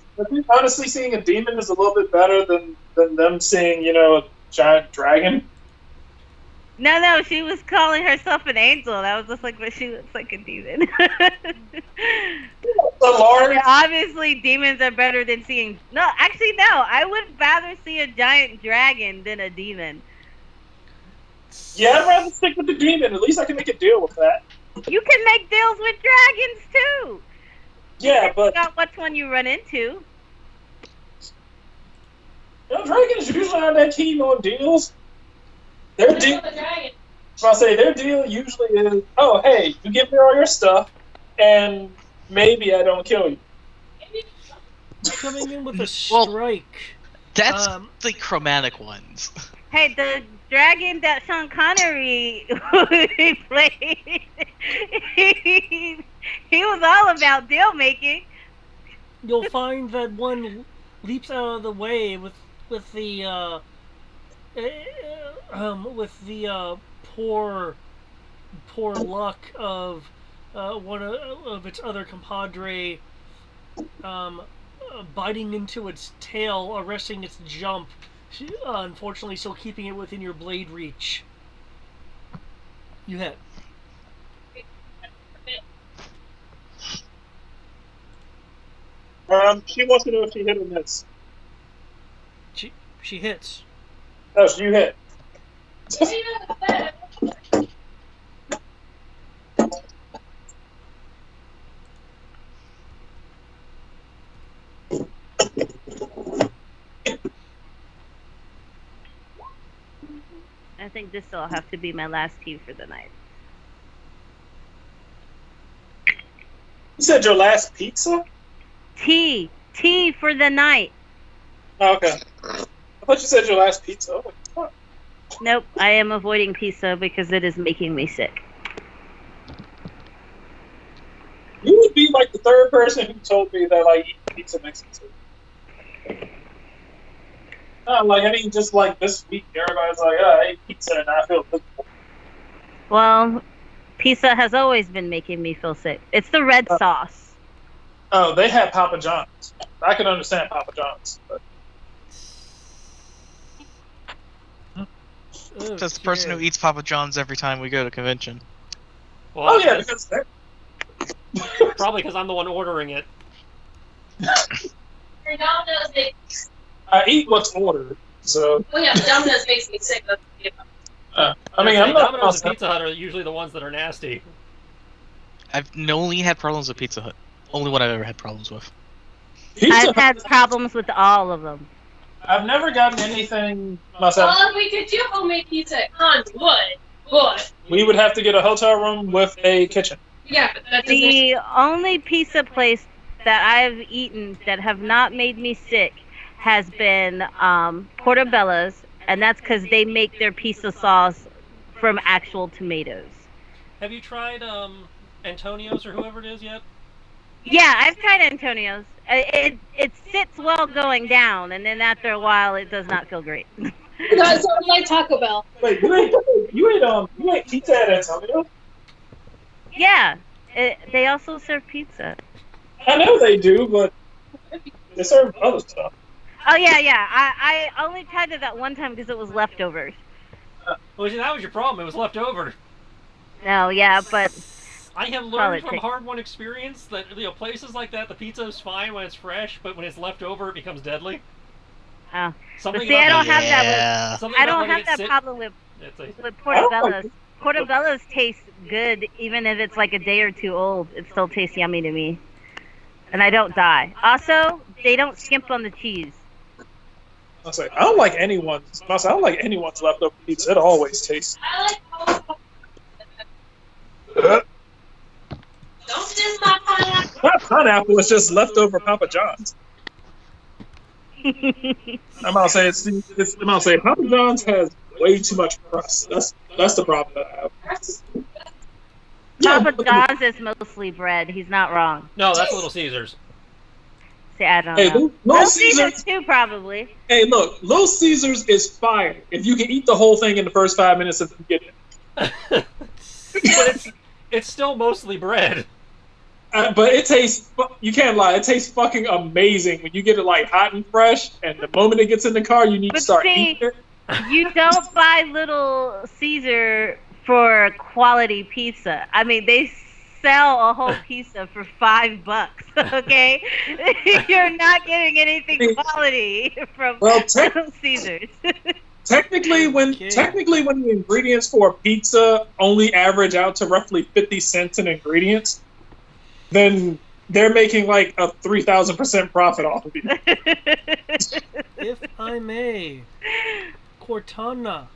honestly seeing a demon is a little bit better than them seeing, a giant dragon. No, she was calling herself an angel. And I was just like, but she looks like a demon. Obviously, demons are better than seeing. No, actually, no. I would rather see a giant dragon than a demon. Yeah, I'd rather stick with the demon. At least I can make a deal with that. You can make deals with dragons too. Yeah, but not which one you run into. Dragons usually aren't that keen on deals. Their deal usually is, oh hey, you give me all your stuff, and maybe I don't kill you. Coming in with a strike. That's the chromatic ones. Hey, the dragon that Sean Connery played, he was all about deal making. You'll find that one leaps out of the way with the poor luck of one of its other compadre biting into its tail, arresting its jump. Unfortunately, still keeping it within your blade reach. You hit. She wants to know if she hit or miss. She hits. Oh, so you hit. I think this will have to be my last tea for the night. You said your last pizza? Tea for the night. Oh, okay. I thought you said your last pizza. Oh, what? Nope, I am avoiding pizza because it is making me sick. You would be like the third person who told me that eating pizza makes me sick. Just like this week, everybody's like, I ate pizza and I feel miserable. Well, pizza has always been making me feel sick. It's the red sauce. Oh, they had Papa John's. I can understand Papa John's. But... That's the person who eats Papa John's every time we go to convention. Well, because probably because I'm the one ordering it. I eat what's ordered, so... Oh yeah, Domino's makes me sick. I'm not... Domino's and Pizza Hut are usually the ones that are nasty. I've only had problems with Pizza Hut. Only one I've ever had problems with. I've had problems with all of them. I've never gotten anything myself. Well, if we could do homemade pizza at Cons, but... We would have to get a hotel room with a kitchen. Yeah, but that doesn't... The only pizza place that I've eaten that have not made me sick has been Portobello's, and that's because they make their pizza sauce from actual tomatoes. Have you tried Antonio's or whoever it is yet? Yeah, I've tried Antonio's. It sits well going down, and then after a while, it does not feel great. That's like Taco Bell. Wait, you ate pizza at Antonio? Yeah, they also serve pizza. I know they do, but they serve other stuff. Oh yeah. I only tried it that one time because it was leftovers. Well, that was your problem. It was left over. No, yeah, but I have learned from hard-won experience that places like that, the pizza is fine when it's fresh, but when it's left over, it becomes deadly. Oh, Something but see, I don't have that. Something I don't about have that sit- problem with Portobello's. Portobello's taste good, even if it's like a day or two old. It still tastes yummy to me, and I don't die. Also, they don't skimp on the cheese. I was like, I don't like anyone's leftover pizza. It always tastes. I like Don't diss my pineapple. Not pineapple. It's just leftover Papa John's. I'm about to say I'm about to say Papa John's has way too much crust. That's the problem that I have. Yeah, Papa but John's is mostly bread. He's not wrong. No, that's Little Caesars. See, I don't hey, know. Little Little Caesars. Caesars too, probably. Hey, look, Little Caesars is fire if you can eat the whole thing in the first 5 minutes of the beginning. But it's still mostly bread. But it tastes, you can't lie, it tastes fucking amazing when you get it like hot and fresh, and the moment it gets in the car, you need to start eating it. You don't buy Little Caesar for quality pizza. I mean, they sell a whole pizza for $5, okay? You're not getting anything quality from Little Caesars. Technically, when the ingredients for a pizza only average out to roughly 50 cents in ingredients, then they're making like a 3,000% profit off of it. If I may, Cortana.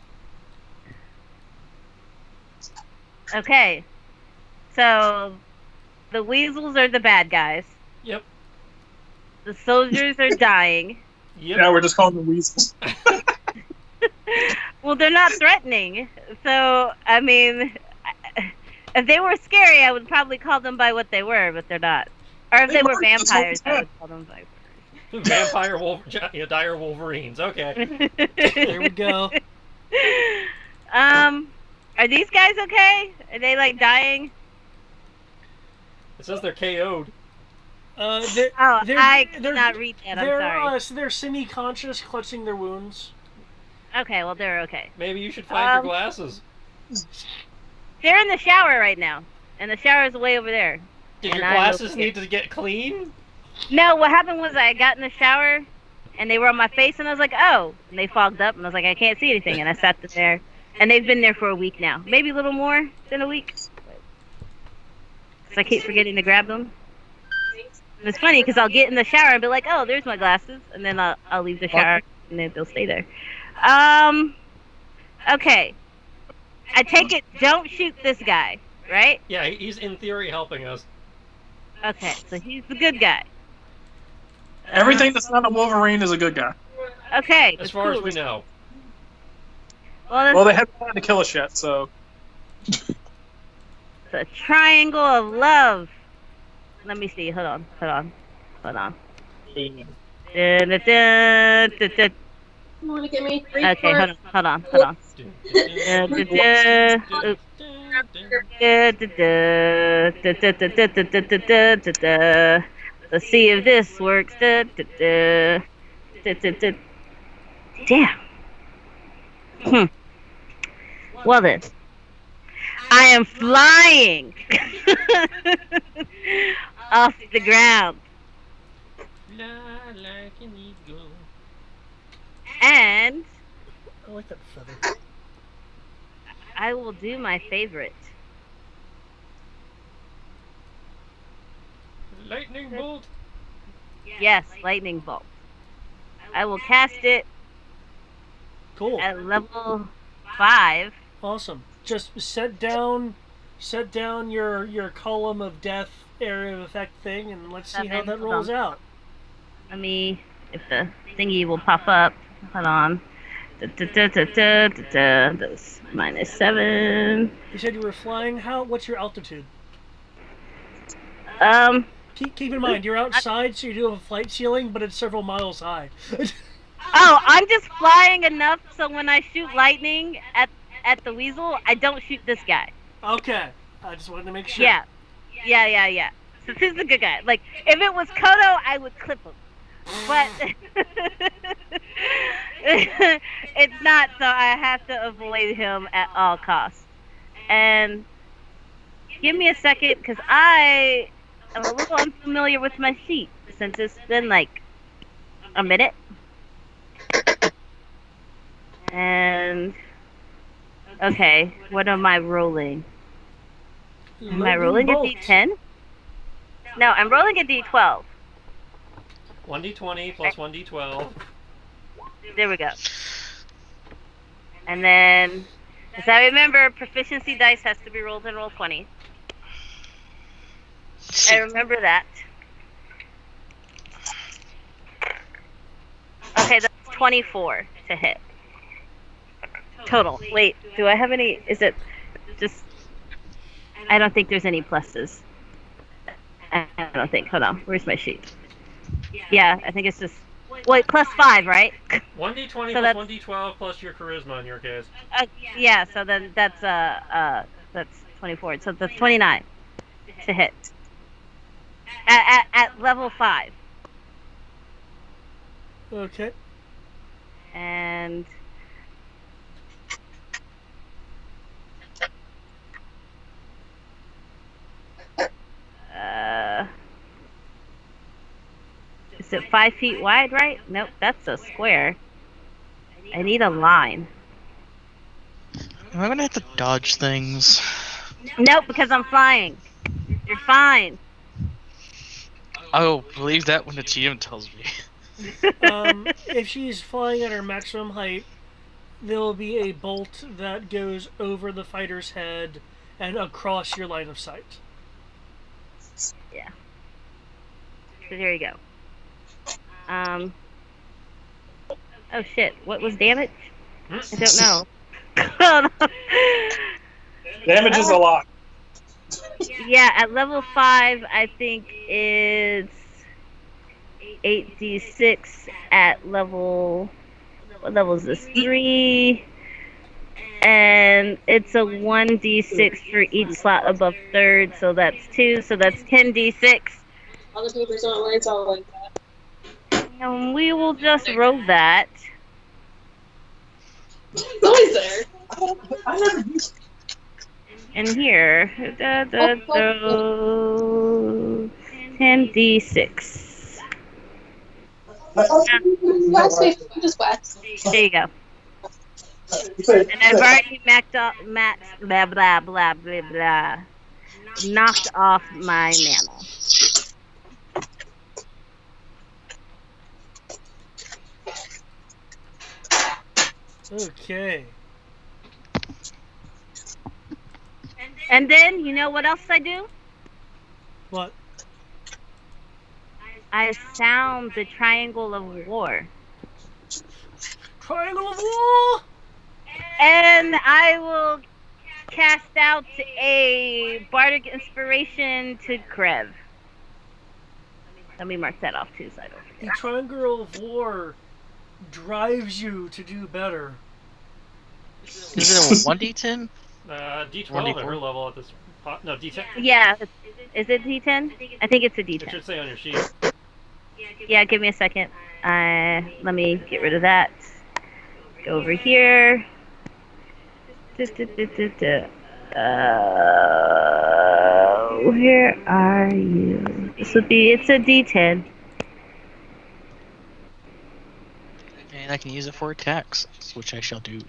Okay, so the weasels are the bad guys. Yep. The soldiers are dying. Yep. Now we're just calling them weasels. Well, they're not threatening. So, I mean, if they were scary, I would probably call them by what they were, but they're not. Or if they were vampires, I would call them by. Vampire dire Wolverines. Okay. There we go. Are these guys okay? Are they like dying? It says they're KO'd. I did not read that. I'm sorry. So they're semi-conscious, clutching their wounds. Okay, well they're okay. Maybe you should find your glasses. They're in the shower right now, and the shower is way over there. Did your glasses need to get clean? No, what happened was I got in the shower, and they were on my face, and I was like, oh. And they fogged up, and I was like, I can't see anything. And I sat there, and they've been there for a week now. Maybe a little more than a week. So I keep forgetting to grab them. And it's funny, because I'll get in the shower and be like, oh, there's my glasses. And then I'll leave the shower, and then they'll stay there. Okay. I take it, don't shoot this guy, right? Yeah, he's in theory helping us. Okay, so he's the good guy. Everything that's not a Wolverine is a good guy. Okay. As far as we know. Well, they haven't tried to kill us yet, so. The triangle of love. Let me see. Hold on. You want to give me 3 Okay, hold on. Let's see if this works. Damn. Well then, I am flying off the ground. Like an eagle. And I like that feather. I will do my favorite. Lightning bolt. Yes, lightning bolt. I will cast it. Cool. At level 5. Awesome. Just set down your column of death area of effect thing, and let's see how that rolls out. Let me, if the thingy will pop up. Hold on. That's -7. You said you were flying. What's your altitude? Keep in mind, you're outside, so you do have a flight ceiling, but it's several miles high. Oh, I'm just flying enough so when I shoot lightning at the weasel, I don't shoot this guy. Okay. I just wanted to make sure. Yeah. So this is a good guy. Like, if it was Kodo, I would clip him. But it's not, so I have to avoid him at all costs. And give me a second, because I am a little unfamiliar with my sheet since it's been like a minute. And okay, what am I rolling? Am I rolling a d10? No, I'm rolling a d12. 1d20 plus 1d12. There we go. And then, as I remember, proficiency dice has to be rolled in Roll20. I remember that. 24 to hit. Total. Wait, do I have any? Is it just? I don't think there's any pluses. I don't think. Hold on. Where's my sheet? Yeah, I think it's just. Wait, +5, right? 1d20 So plus that's- 1d12 plus your charisma in your case. Yeah. So then that's 24. So that's 29 to hit. At level 5. Okay. And is it 5 feet wide, right? Nope, that's a square. I need a line. Am I gonna have to dodge things? Nope, because I'm flying. You're fine. I will believe that when the GM tells me. If she's flying at her maximum height, there will be a bolt that goes over the fighter's head and across your line of sight. Yeah. So there you go. Oh shit! What was damage? I don't know. Damage is a lot. Yeah, at level 5, I think it's 8d6 at level. What level is this? 3. And it's a 1d6 for each slot above 3rd, so that's 2, so that's 10d6. All the papers aren't lights all like that. And we will just roll that. It's always there. I never used And here, 10d6. Wax paper, just wax. There you go. And I've already blah blah blah blah blah, knocked off my mana. Okay. And then, you know what else I do? What? I sound the Triangle of War. Triangle of War! And I will cast out a Bardic Inspiration to Krev. Let me mark that off too, so I don't The forget. Triangle of War drives you to do better. Is it a 1d10? D12 at her level at this. No, D10. Yeah, is it D10? I think it's a It D10. should say on your sheet. Yeah, give me a second. Let me get rid of that. Go over here. Where are you? This would be, it's a D10. And I can use it for attacks, which I shall do.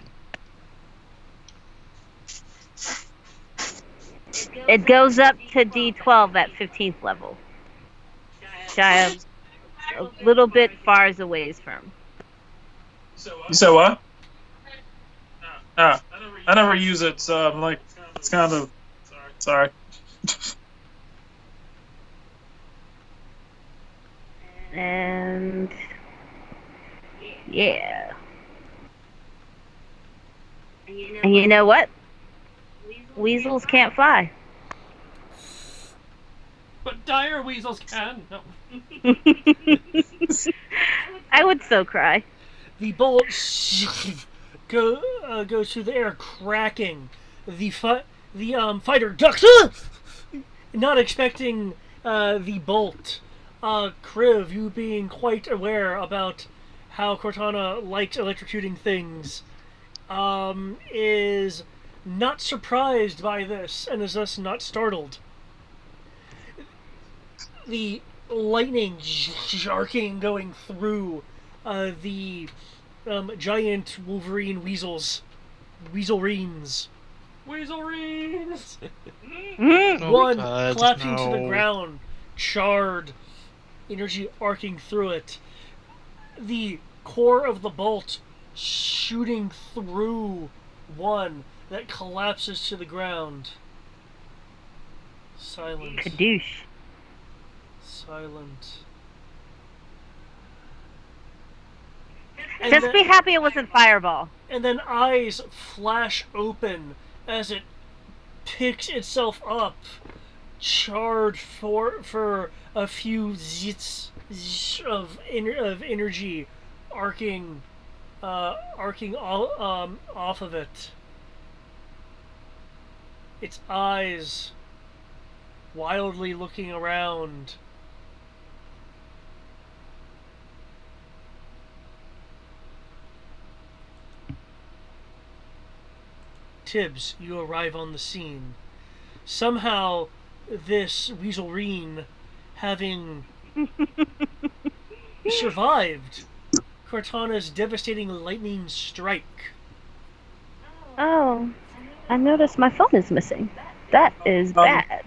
It goes up to D12 at 15th level. Which I am a little bit far as a ways from. You said what? I never use it, so I'm like, it's kind of. Sorry. And yeah. And you know what? Weasels can't fly. But dire weasels can. No. I would so cry. The bolt goes through the air, cracking. The fighter ducks, not expecting the bolt. Kriv, you being quite aware about how Cortana likes electrocuting things, is not surprised by this and is thus not startled. The lightning jarking going through the giant Wolverine weasels. Weaselreens. Weaselreens! Mm. One God, collapsing to the no. ground, charred, energy arcing through it. The core of the bolt shooting through one that collapses to the ground. Silent. Kadoosh. Silent. Just be happy it wasn't Fireball. And then eyes flash open as it picks itself up, charred for a few zits of energy, arcing all, off of it. Its eyes wildly looking around. Tibbs, you arrive on the scene. Somehow, this Weaselreen, having survived Cortana's devastating lightning strike. Oh, I noticed my phone is missing. That is bad.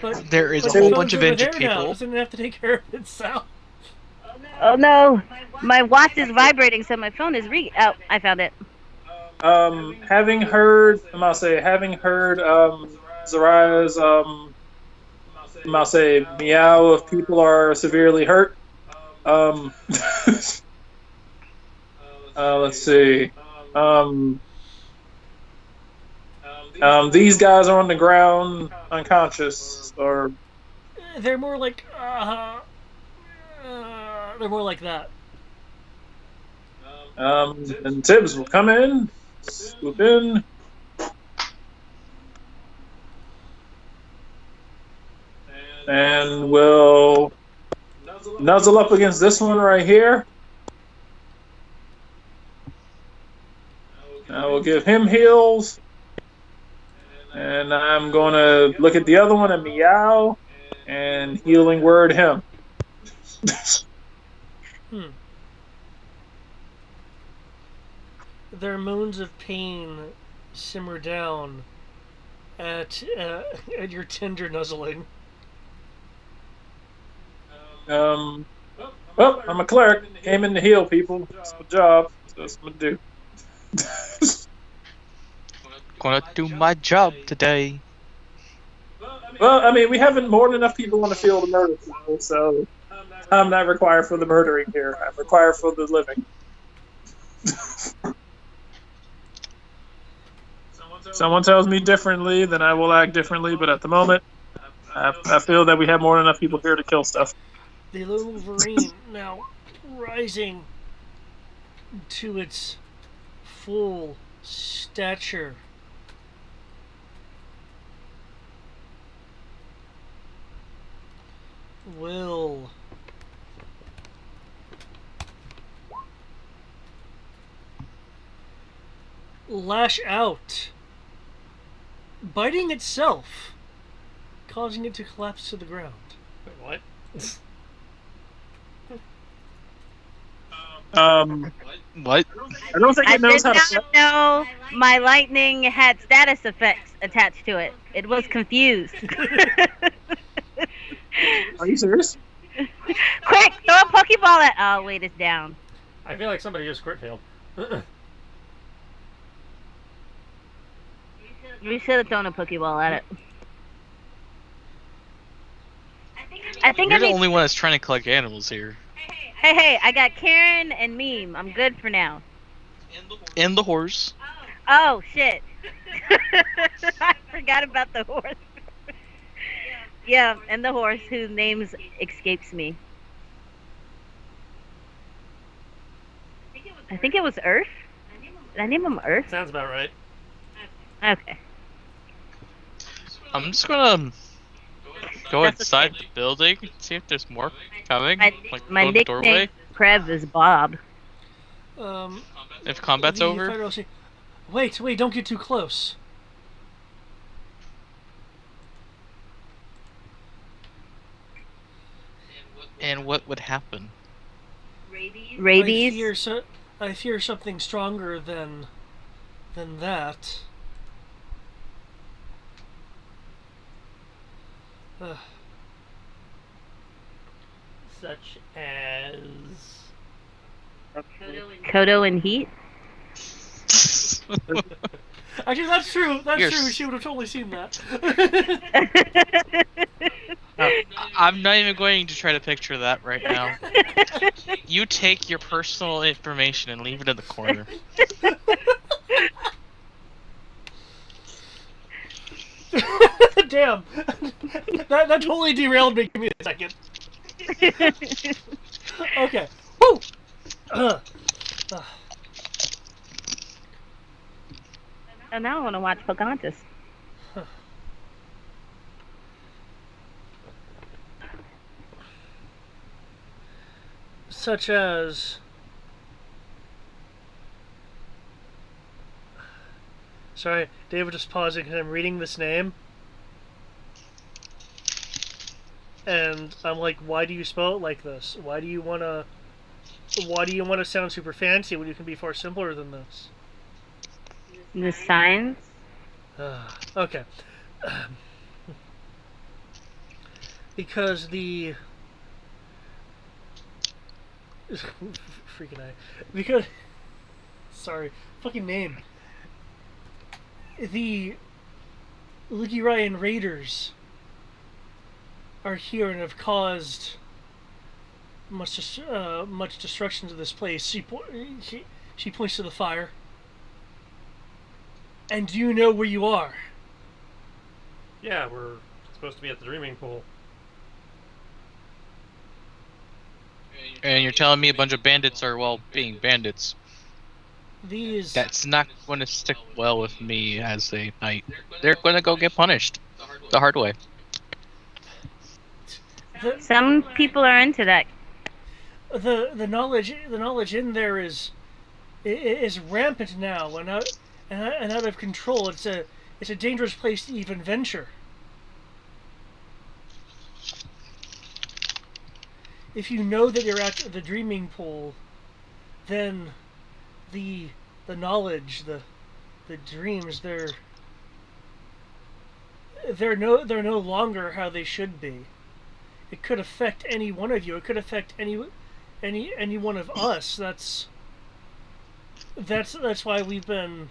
But There is but a the whole phone's bunch of over injured there now. people. Doesn't it have to take care of itself? Oh no, my watch is vibrating, so my phone is Oh, I found it. Having heard Zaraya's meow of people are severely hurt. Let's see. These guys are on the ground, unconscious, or They're more like that. and Tibbs will come in, swoop in. And we'll nuzzle up against this one right here. I will give him heals. And I'm going to look at the other one and meow and healing word him. Their moans of pain simmer down at your tender nuzzling. Well, I'm a cleric. Came in to heal people. That's my job. That's what I'm going to do. Gonna do my job today. Well, I mean, we haven't more than enough people on the field to murder people, so I'm not required for the murdering here. I'm required for the living. Someone tells me differently, then I will act differently, but at the moment, I feel that we have more than enough people here to kill stuff. The little Wolverine now rising to its full stature. Will lash out, biting itself, causing it to collapse to the ground. Wait, what? What? I don't think I it knows did how to. not know my lightning had status effects attached to it. It was confused. Are you serious? Quick, throw a Pokeball at. Oh wait, it's down. I feel like somebody just crit failed. We should have thrown a Pokeball at it. I think You're I the need. only one that's trying to collect animals here. Hey, I got Karen and Meme. I'm good for now. And the horse. Oh shit! I forgot about the horse. Yeah, and the horse whose names escapes me. I think it was Earth. Did I name him Earth? Sounds about right. Okay. I'm just gonna go That's inside okay. the building, see if there's more coming. My Go in the doorway. nickname Prev is Bob. If combat's The over. fighter will say, wait, don't get too close. And what would happen? Rabies. I fear something stronger than that. Such as... Kodo and Heat. Actually, that's true. That's Yes. true. She would have totally seen that. I'm not even going to try to picture that right now. You take your personal information and leave it in the corner. Damn. That totally derailed me. Give me a second. Okay. Woo! And now I want to watch Pocahontas. Such as... Sorry, David, just pausing because I'm reading this name. And I'm like, why do you spell it like this? Why do you want to sound super fancy when you can be far simpler than this? The signs. Okay. Because the... Freaking I. Because... Sorry. Fucking name. The Ligurian Raiders are here and have caused much destruction to this place. She points to the fire. And do you know where you are? Yeah, we're supposed to be at the Dreaming Pool. And you're telling me a bunch of bandits are, well, being bandits. That's not going to stick well with me as a knight. They're going to go get punished the hard way. Some people are into that. The knowledge in there is rampant now and out of control. It's a dangerous place to even venture. If you know that you're at the Dreaming Pool, then the knowledge, the dreams, they're no longer how they should be. It could affect any one of you. It could affect any one of us. That's why we've been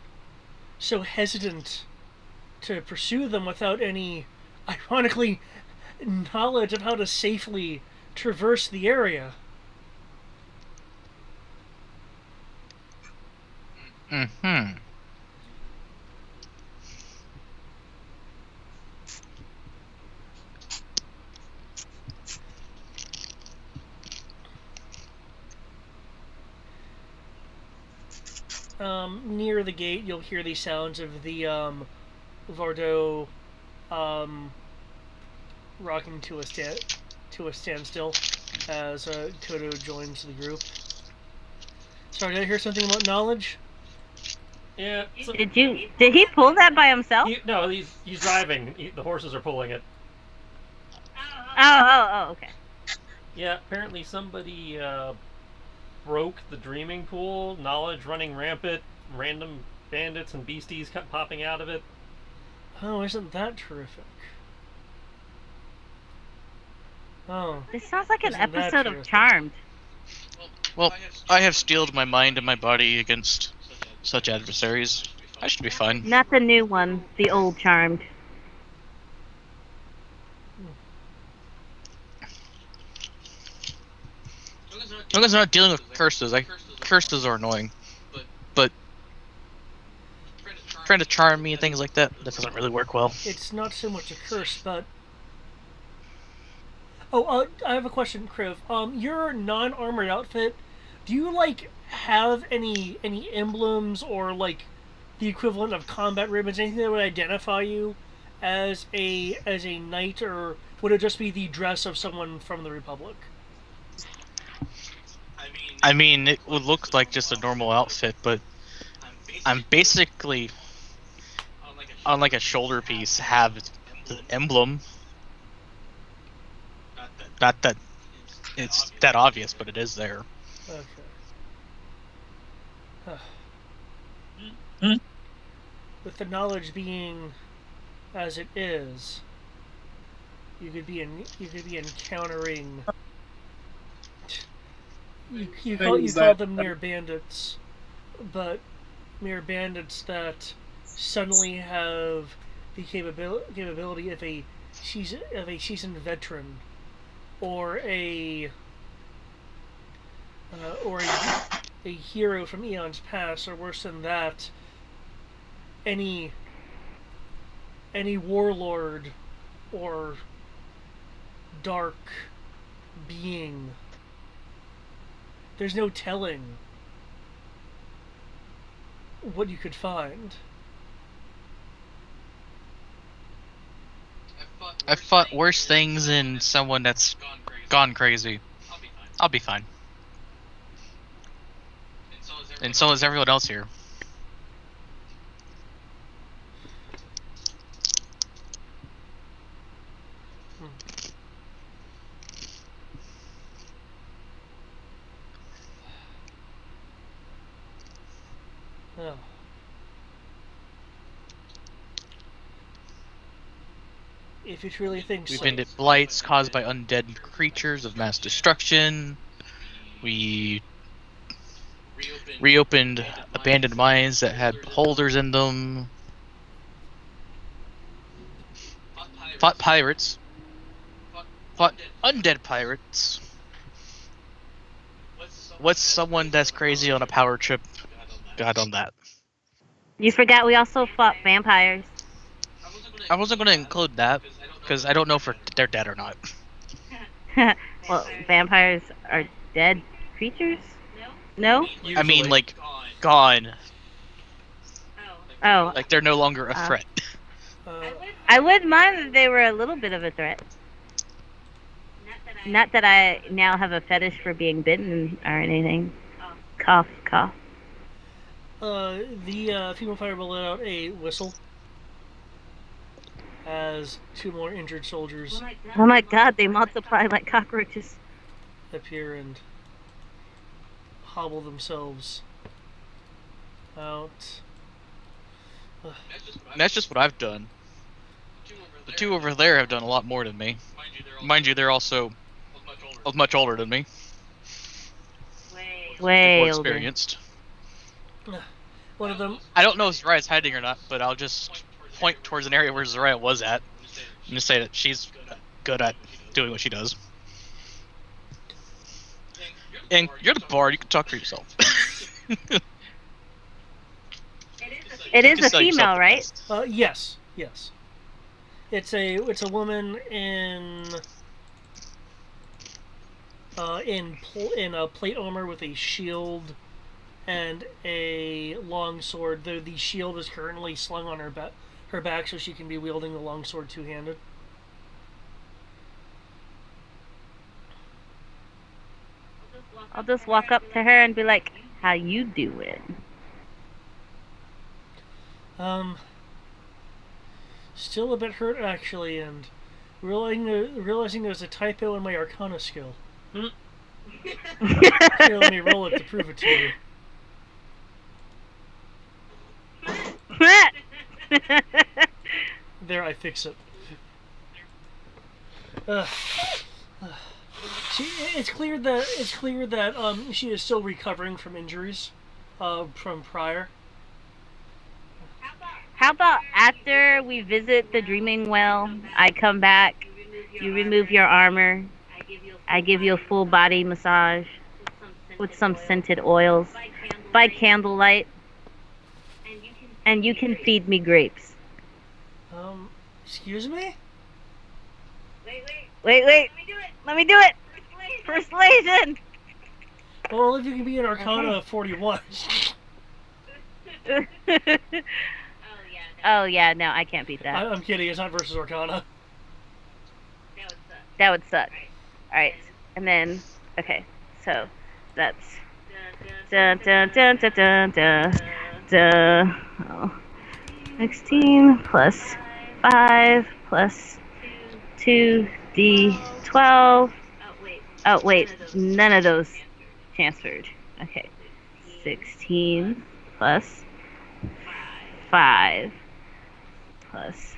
so hesitant to pursue them without any, ironically, knowledge of how to safely traverse the area. Mm-hmm. Near the gate, you'll hear the sounds of the Vardo rocking to a standstill as Kodo joins the group. Sorry, did I hear something about knowledge? Yeah. Did he pull that by himself? No, he's driving. The horses are pulling it. Oh, okay. Yeah, apparently somebody broke the Dreaming Pool. Knowledge running rampant. Random bandits and beasties kept popping out of it. Oh, isn't that terrific? Oh. This sounds like an episode of Charmed. Well, I have steeled my mind and my body against such adversaries. I should be fine. Not the new one, the old Charmed. As long as I'm not dealing with curses, curses are annoying. But trying to charm me and things like that doesn't really work well. It's not so much a curse, but... Oh, I have a question, Kriv. Your non-armored outfit, do you, like, have any emblems or, like, the equivalent of combat ribbons, anything that would identify you as a knight, or would it just be the dress of someone from the Republic? I mean, it would look like just a normal outfit, but I'm basically, on like a shoulder piece, have the emblem. Not that it's that obvious, but it is there. Okay. Hmm? With the knowledge being as it is, you could be encountering. You call them mere bandits, but mere bandits that suddenly have the capability of a seasoned veteran, or a hero from eons past, or worse than that, any warlord or dark being. There's no telling what you could find. I've fought worse things than someone that's gone crazy. I'll be fine. And so is everyone else here. Oh. If you truly think We've so. ended blights caused by undead creatures of mass destruction. We reopened abandoned mines that had holders in them. Fought pirates. Fought undead pirates. What's someone that's crazy on a power trip got on that? You forgot we also fought vampires. I wasn't going to include that because I don't know if they're dead or not. Well, vampires are dead creatures? No? Usually. I mean, like, gone. Oh. Like, they're no longer a threat. I wouldn't mind if they were a little bit of a threat. Not that I now have a fetish for being bitten or anything. Cough, cough. The female fireball let out a whistle as two more injured soldiers Oh my god, they multiply like cockroaches. appear and hobble themselves out. And that's just what I've done. The two over there have done a lot more than me. Mind you, they're also much older than me. Way More older. experienced. One of them. I don't know if Zariah's hiding or not, but I'll just point towards an area where Zariah was at and just say that she's good at doing what she does. And you're the bard, you can talk for yourself. It is a Just sell yourself female, the right? best. Yes. It's a woman in a plate armor with a shield and a long sword. The shield is currently slung on her back, so she can be wielding the long sword two-handed. I'll just walk up to her and be like, "How you doing?" Still a bit hurt actually, and realizing there's a typo in my Arcana skill. Here, let me roll it to prove it to you. There, I fix it. It's clear that she is still recovering from injuries from prior. How about after we visit the Dreaming Well, I come back, you remove your armor, I give you a full body massage with some scented oils by candlelight, and you can feed me grapes. Excuse me? Wait. Let me do it. Persuasion. Well, if you can be an Arcana 41. Oh yeah, no, I can't beat that. I'm kidding. It's not versus Arcana. That would suck. Alright, and then, okay, so that's dun dun dun dun dun dun dun. Oh. 16 plus 5 plus 2d12. Oh wait, none of those transferred. Okay, 16 plus 5 plus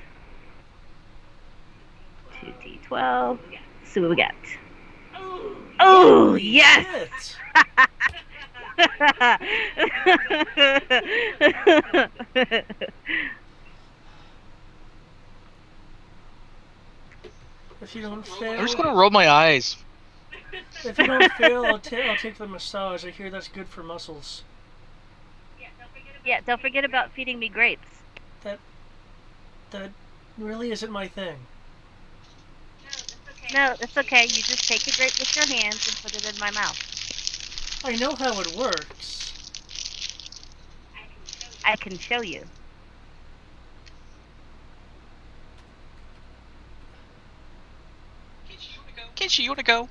2d12. See what we got. Oh, yes! If you don't fail, I'm just gonna roll my eyes. if you don't fail, I'll take the massage. I hear that's good for muscles. Yeah, don't forget about feeding me grapes. That really isn't my thing. No, it's okay. You just take a grape with your hands and put it in my mouth. I know how it works. I can show you. Kenshi, you wanna go?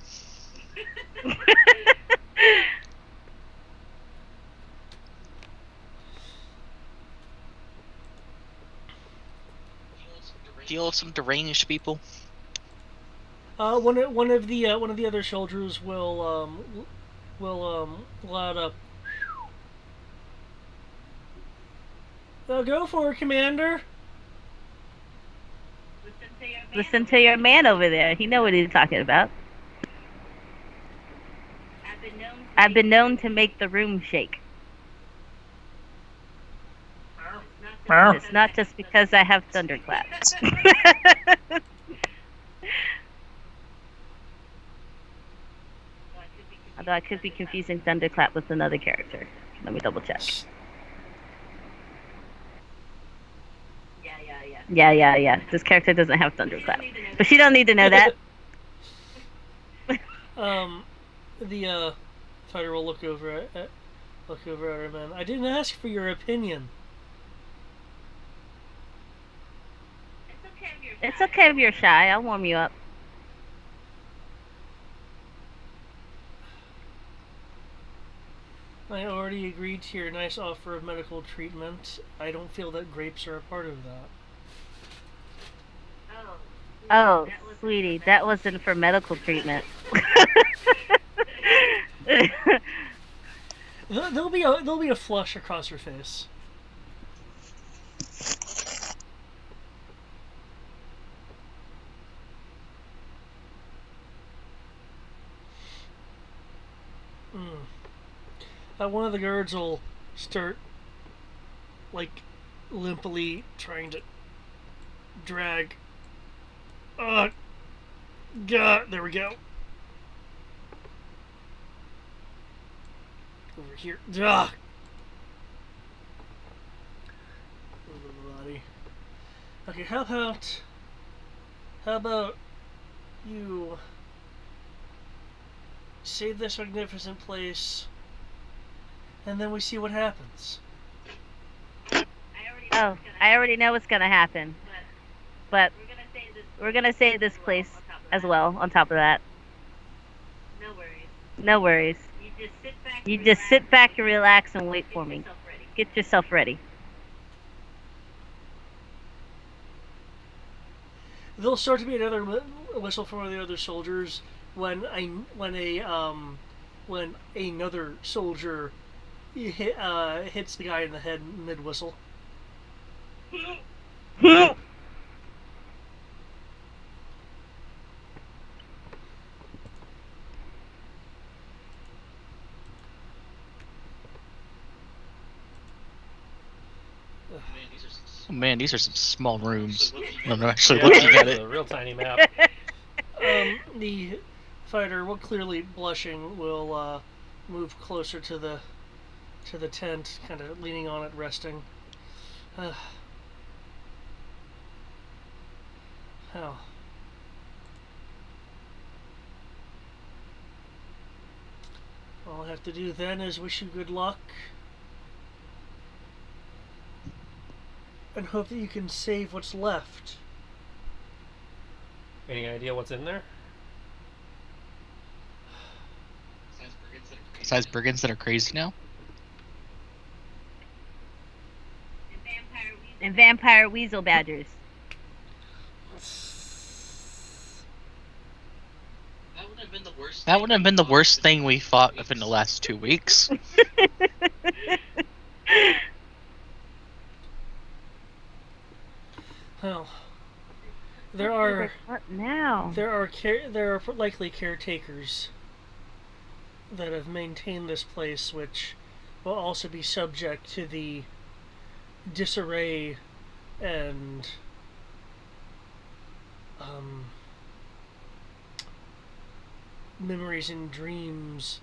Deal with some deranged people. One of the other soldiers will loud up. Go for it, Commander. Listen to your man over there. He know what he's talking about. I've been known to make the room shake. It's not just because I have thunderclaps. Although I could be confusing thunderclap with another character. Let me double check. Yeah. This character doesn't have thunderclap, but she don't need to know that. The fighter will look over at her man. I didn't ask for your opinion. It's okay if you're shy. I'll warm you up. I already agreed to your nice offer of medical treatment. I don't feel that grapes are a part of that. Oh, sweetie, that wasn't for medical treatment. There'll be a flush across her face. One of the guards will start, like, limply trying to drag. God, there we go. Over here. Over the body. Okay, how about you save this magnificent place, and then we see what happens. Oh, I already know what's gonna happen. But we're gonna save this place as well, on top of that. No worries. You just sit back and relax and wait for me. Get yourself ready. There'll start to be another whistle from one of the other soldiers when another soldier hits the guy in the head mid whistle. Oh man, these are some small rooms. I'm actually looking at it. A real tiny map. The fighter, well, clearly blushing, will move closer to the tent, kind of leaning on it, resting. How? All I have to do then is wish you good luck and hope that you can save what's left. Any idea what's in there? Besides brigands that are crazy now? And vampire weasel badgers. That wouldn't have been the worst thing we fought within the last 2 weeks. Well, there are what now? There are likely caretakers that have maintained this place, which will also be subject to the disarray and memories and dreams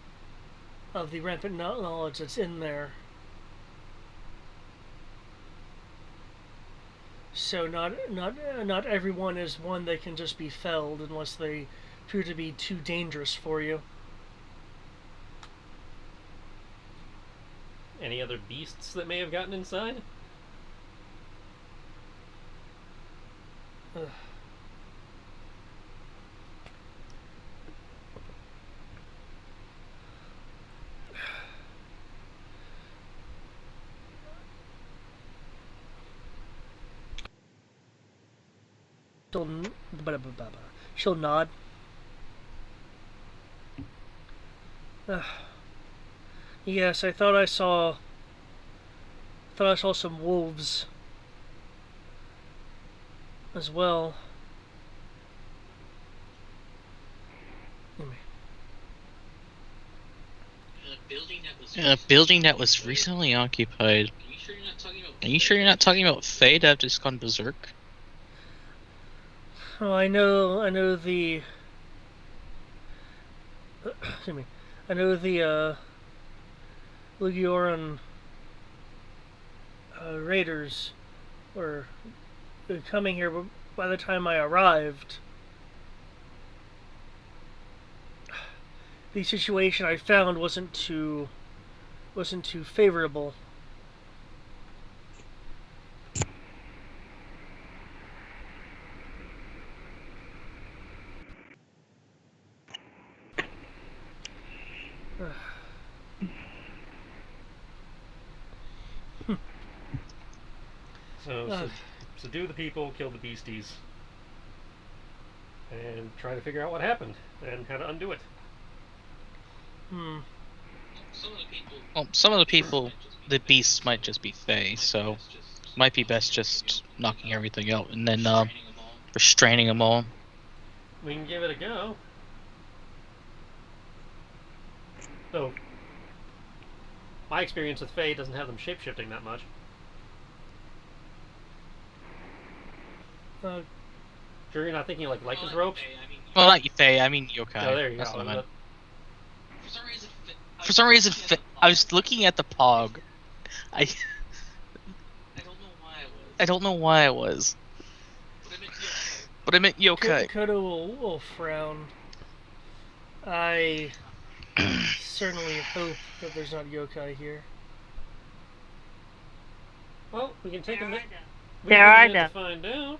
of the rampant knowledge that's in there. So not everyone is one that can just be felled unless they appear to be too dangerous for you. Any other beasts that may have gotten inside? Ugh. She'll nod. Yes, I thought I saw some wolves as well. A building that was recently occupied. Are you sure you're not talking about Faye that have just gone berserk? Oh, I know the. Excuse me. I know the Lugioran raiders were coming here, but by the time I arrived, the situation I found wasn't too favorable. So subdue the people, kill the beasties, and try to figure out what happened and how to undo it. Well, some of the people, the beasts might just be Fae, so it might be best just knocking everything out and then restraining them all. We can give it a go. So, my experience with Fae doesn't have them shapeshifting that much. Sure you're not thinking like lycanthropes? Well, not Fae, I mean yokai. Oh, there you That's go. what I meant. For some reason, I was looking at the Pog. I don't know why I was. But I meant yokai. Kodo will frown. I certainly hope that there's not yokai here. Well, we can take a minute. There are to find out.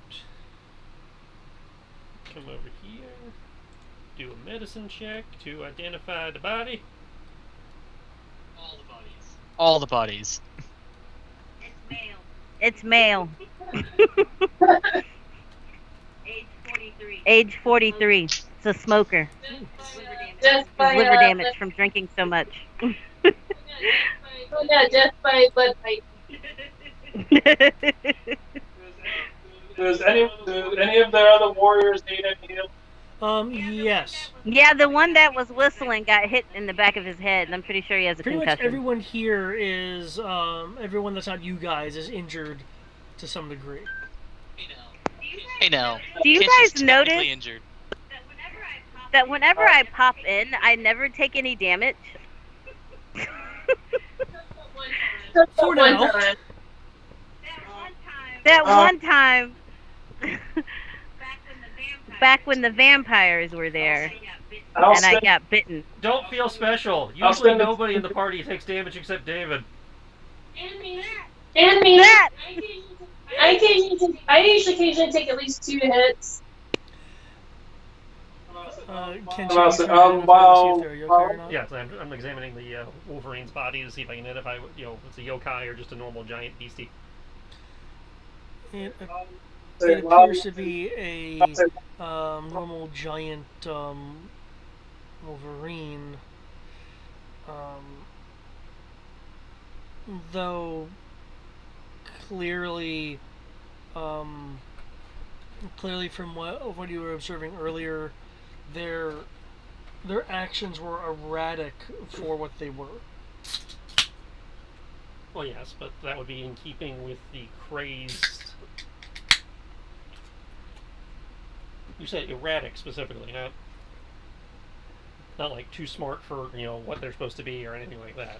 Come over here. Do a medicine check to identify the body. All the bodies. It's male. Age 43. It's a smoker. Just by Liver damage from drinking so much. Oh yeah, just by blood pipe. Do any of their other warriors need any heal? Yes. Yeah, the one that was whistling got hit in the back of his head, and I'm pretty sure he has a Pretty concussion. much everyone here is, everyone that's not you guys is injured to some degree. Hey now. Do you Kiss is guys notice technically injured. that whenever I pop in, I never take any damage? For now. That one time, back when the vampires were there, and I got bitten. Don't feel special. Usually nobody in the party takes damage except David. And me. That. I usually occasionally take at least 2 hits. Yes, I'm examining the Wolverine's body to see if I can identify, if it's a yokai or just a normal giant beastie. It appears to be a normal giant Wolverine, though clearly from what you were observing earlier, their actions were erratic for what they were. Well, yes, but that would be in keeping with the crazed. You said erratic specifically, huh? Not like too smart for what they're supposed to be or anything like that.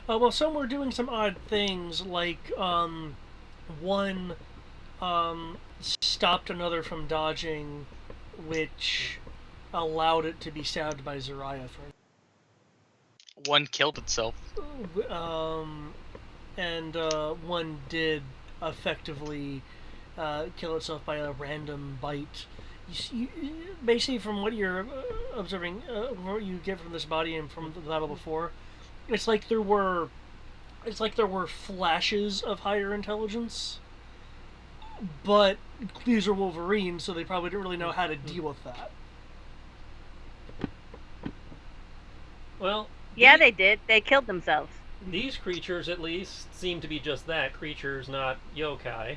Well, some were doing some odd things, like one stopped another from dodging, which allowed it to be stabbed by Zariah. One killed itself. And one did effectively kill itself by a random bite. Basically, from what you're observing, what you get from this body and from the battle before, it's like there were flashes of higher intelligence, but these are Wolverines, so they probably didn't really know how to deal with that. Well, Yeah, they did. They killed themselves. these creatures, at least, seem to be just that, creatures, not yokai.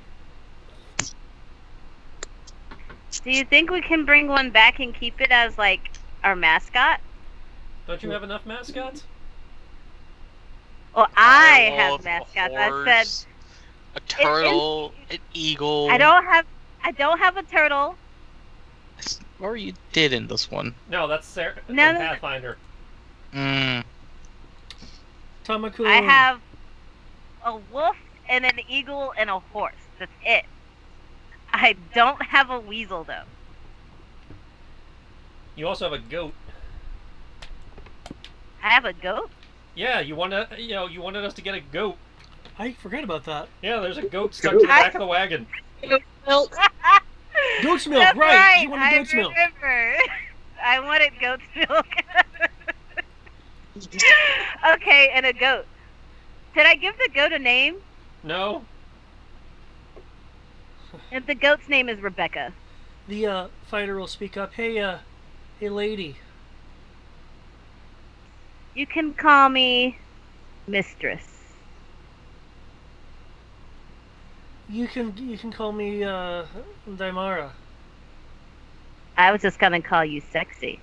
Do you think we can bring one back and keep it as, like, our mascot? Don't you have enough mascots? Well, I Werewolf, have a mascots. horse, I said a turtle, an eagle. I don't have a turtle. Or you did in this one. No, that's Sarah No, no. Pathfinder. Tamaku. I have a wolf and an eagle and a horse. That's it. I don't have a weasel though. You also have a goat. I have a goat. Yeah, you wanted us to get a goat. I forgot about that. Yeah, there's a goat stuck to the back of the wagon. Milk. Goat's milk, That's right? You wanted goat's I milk. remember. I wanted goat's milk. Okay, and a goat. Did I give the goat a name? No? And the goat's name is Rebecca. The fighter will speak up. Hey, lady. You can call me Mistress. You can call me Daimara. I was just gonna call you sexy.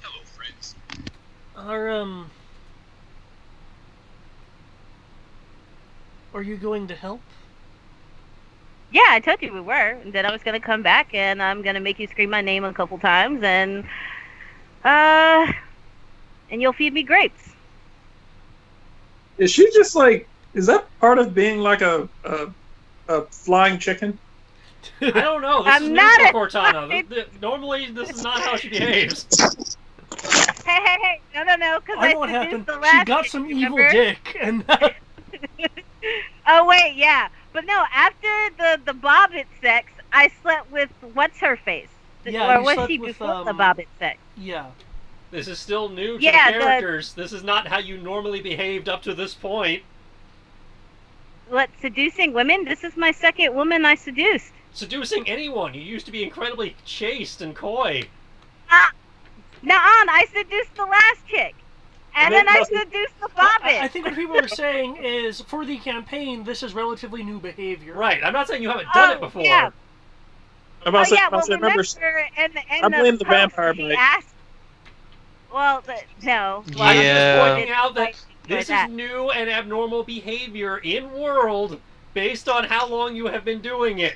Hello, friends. Are you going to help? Yeah, I told you we were. And then I was gonna come back and I'm gonna make you scream my name a couple times and you'll feed me grapes. Is she just like? Is that part of being like a flying chicken? I don't know. This I'm is new not for a Cortana. Normally, this is not how she behaves. Hey, no, because I know what happened. She got some evil dick, and Oh wait, yeah, but no. After the Bobbit sex, I slept with what's her face, Yeah, or you was slept she with, before the Bobbit sex? yeah. This is still new to Yeah, the characters. This is not how you normally behaved up to this point. What, seducing women? This is my second woman I seduced. Seducing anyone. You used to be incredibly chaste and coy. I seduced the last chick. And then I seduced the Bobbit. I think what people are saying is, for the campaign, this is relatively new behavior. Right. I'm not saying you haven't done it before. Yeah. Remember, Remember, in I blame the vampire she bite. asked. Well, no. Yeah. I'm just pointing out that this that. is new and abnormal behavior in world based on how long you have been doing it.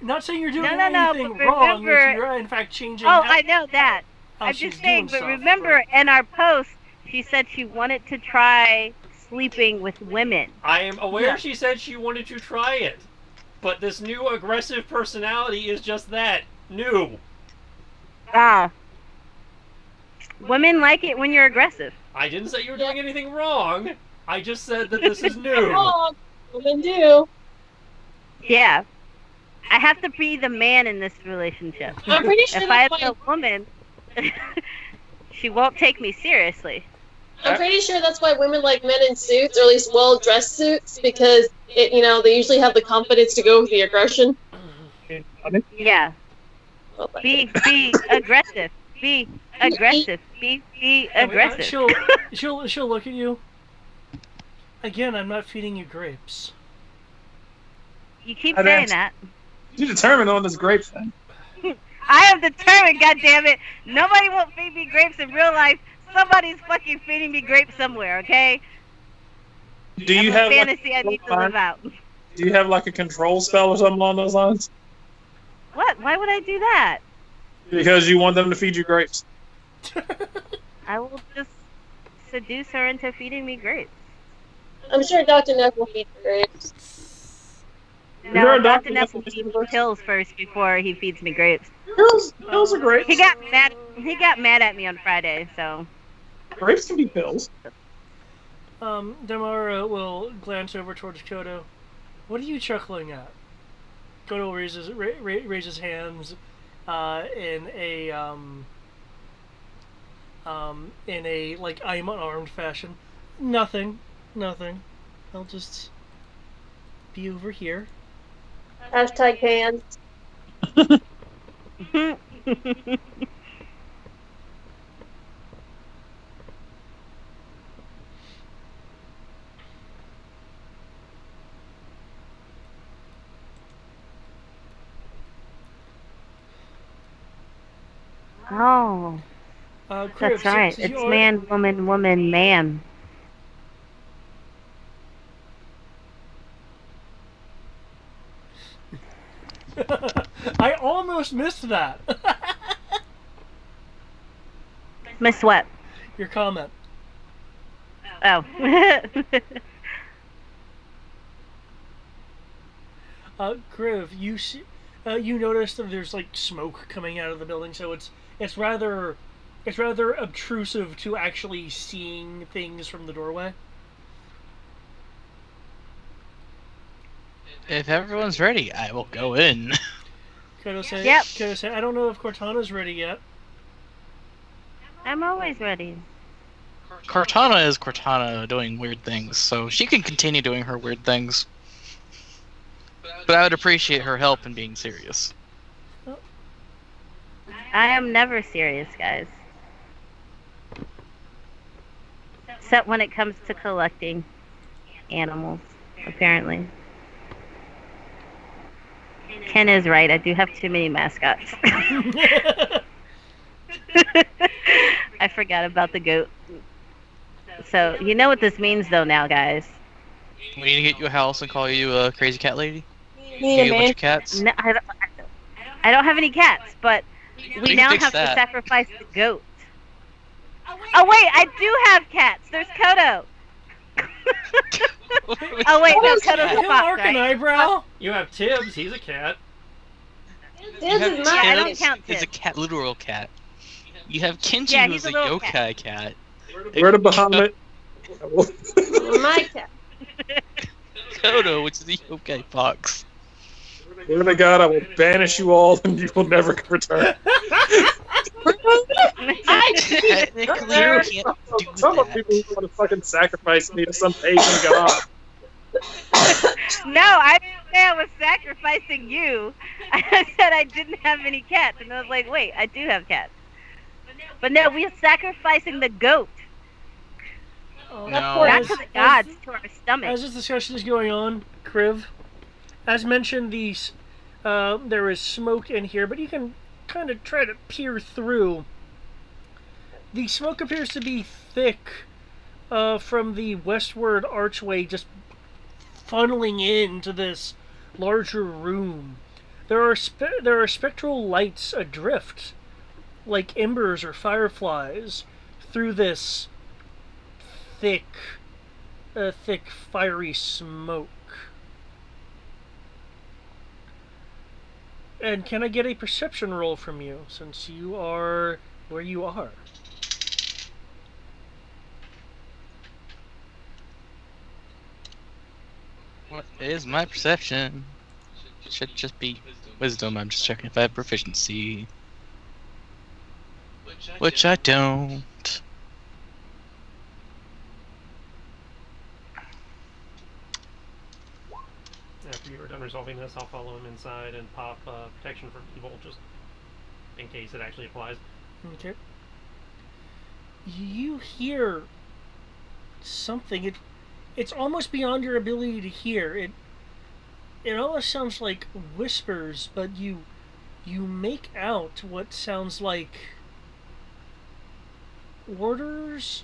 Not saying you're doing No, anything but wrong remember- if you're in fact changing. Oh, I know that. how I'm she's just saying, doing but stuff, remember, in our post, she said she wanted to try sleeping with women. I am aware Yeah. she said she wanted to try it. But this new aggressive personality is just that. New. Women like it when you're aggressive. I didn't say you were doing anything wrong. I just said that this is new. Oh, women do. Yeah. I have to be the man in this relationship. I'm pretty sure If I that's have why. a woman, she won't take me seriously. I'm pretty sure that's why women like men in suits, or at least well-dressed suits, because they usually have the confidence to go with the aggression. Yeah. Well, Be aggressive. Be aggressive. Be aggressive. She'll look at you. Again, I'm not feeding you grapes. You keep I'd saying ask- that. You determined on this grape thing. I am determined, goddammit. Nobody will feed me grapes in real life. Somebody's fucking feeding me grapes somewhere, okay? Do you That's have a like, fantasy I need to live out. do Do you have like a control spell or something along those lines? What? Why would I do that? Because you want them to feed you grapes. I will just seduce her into feeding me grapes. I'm sure Dr. Neff will feed the grapes. Is there No, a Dr. doctor Neff left in will this feed me universe? pills first before he feeds me grapes. Pills are grapes. He got mad. He got mad at me on Friday, so. Grapes can be pills. Damara will glance over towards Kodo. What are you chuckling at? Kodo raises hands in a like I'm unarmed fashion. Nothing. I'll just be over here. Hashtag hands. Oh, Crib, that's right. since It's man, woman, woman, man. I almost missed that. Miss what? Your comment. Oh. Griv, you notice that there's like smoke coming out of the building, so it's rather obtrusive to actually seeing things from the doorway. If everyone's ready, I will go in. Kodo say, Yep. Kodo say, I don't know if Cortana's ready yet. I'm always ready. Cortana is Cortana doing weird things, so she can continue doing her weird things. But I would appreciate her help in being serious. I am never serious, guys. Except when it comes to collecting animals, apparently. Ken is right. I do have too many mascots. I forgot about the goat. So, you know what this means, though, now, guys. We need to get you a house and call you a crazy cat lady? Me Get and you a bunch man. of cats? No, I don't have any cats, but we can now fix have that. to sacrifice the goat. Oh, wait, I do have cats. There's Kodo. Oh, wait, no, Kodo's a He'll fox, arc an right? eyebrow. You have Tibbs. He's a cat. This You is have my. I don't Tibbs count is a Tibbs. cat, literal cat. You have Kenji, Yeah, who's he's a a little yokai cat. Where the Bahamut? My cat. Kodo, which is a yokai fox. Where to God, I will banish you all, and you will never return. Technically, you can't do Some of that. people who want to fucking sacrifice me to some pagan god. No, I didn't say I was sacrificing you. I said I didn't have any cats, and I was like, wait, I do have cats. But no, we're sacrificing the goat, No. not to the gods, to our stomach. As this discussion is going on, Kriv, as mentioned, there is smoke in here, but you can kind of try to peer through. The smoke appears to be thick from the westward archway, just funneling into this larger room. There are spectral lights adrift, like embers or fireflies, through this thick fiery smoke. And can I get a perception roll from you, since you are where you are? What is my perception? Should just be wisdom. I'm just checking if I have proficiency. Which I don't. After you are done resolving this, I'll follow him inside and pop protection from evil, just in case it actually applies. Okay. You hear something. It's almost beyond your ability to hear. It almost sounds like whispers, but you make out what sounds like orders,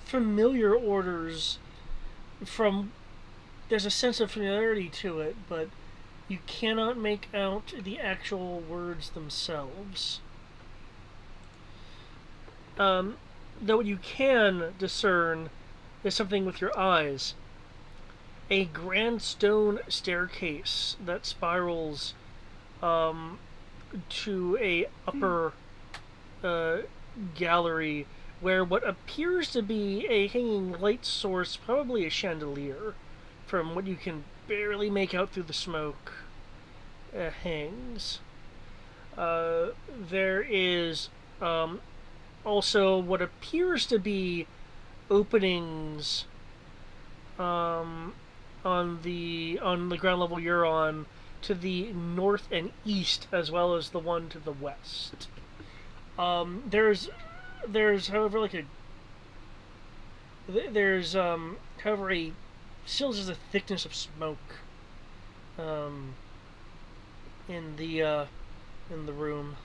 familiar orders from there's a sense of familiarity to it, but you cannot make out the actual words themselves. Though what you can discern is something with your eyes. A grand stone staircase that spirals to a upper gallery where what appears to be a hanging light source, probably a chandelier, from what you can barely make out through the smoke, hangs. There is also what appears to be openings on the ground level you're on to the north and east, as well as the one to the west. There's however still just a thickness of smoke in the room.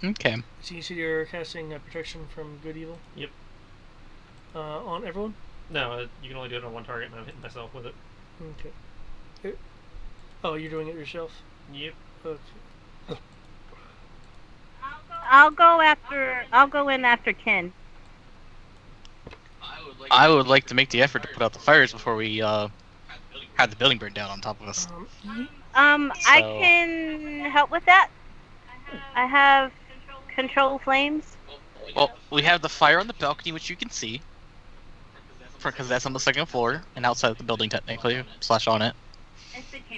Okay. So you said you're casting protection from good evil? Yep. On everyone? No, you can only do it on one target, and I'm hitting myself with it. Okay. Oh, you're doing it yourself? Yep. Okay. I'll go in after Ken. I would like to make the effort to put out the fires before we have the building burn down on top of us. I can help with that. I have control flames. Well, we have the fire on the balcony, which you can see, because that's on the second floor and outside of the building technically, / on it.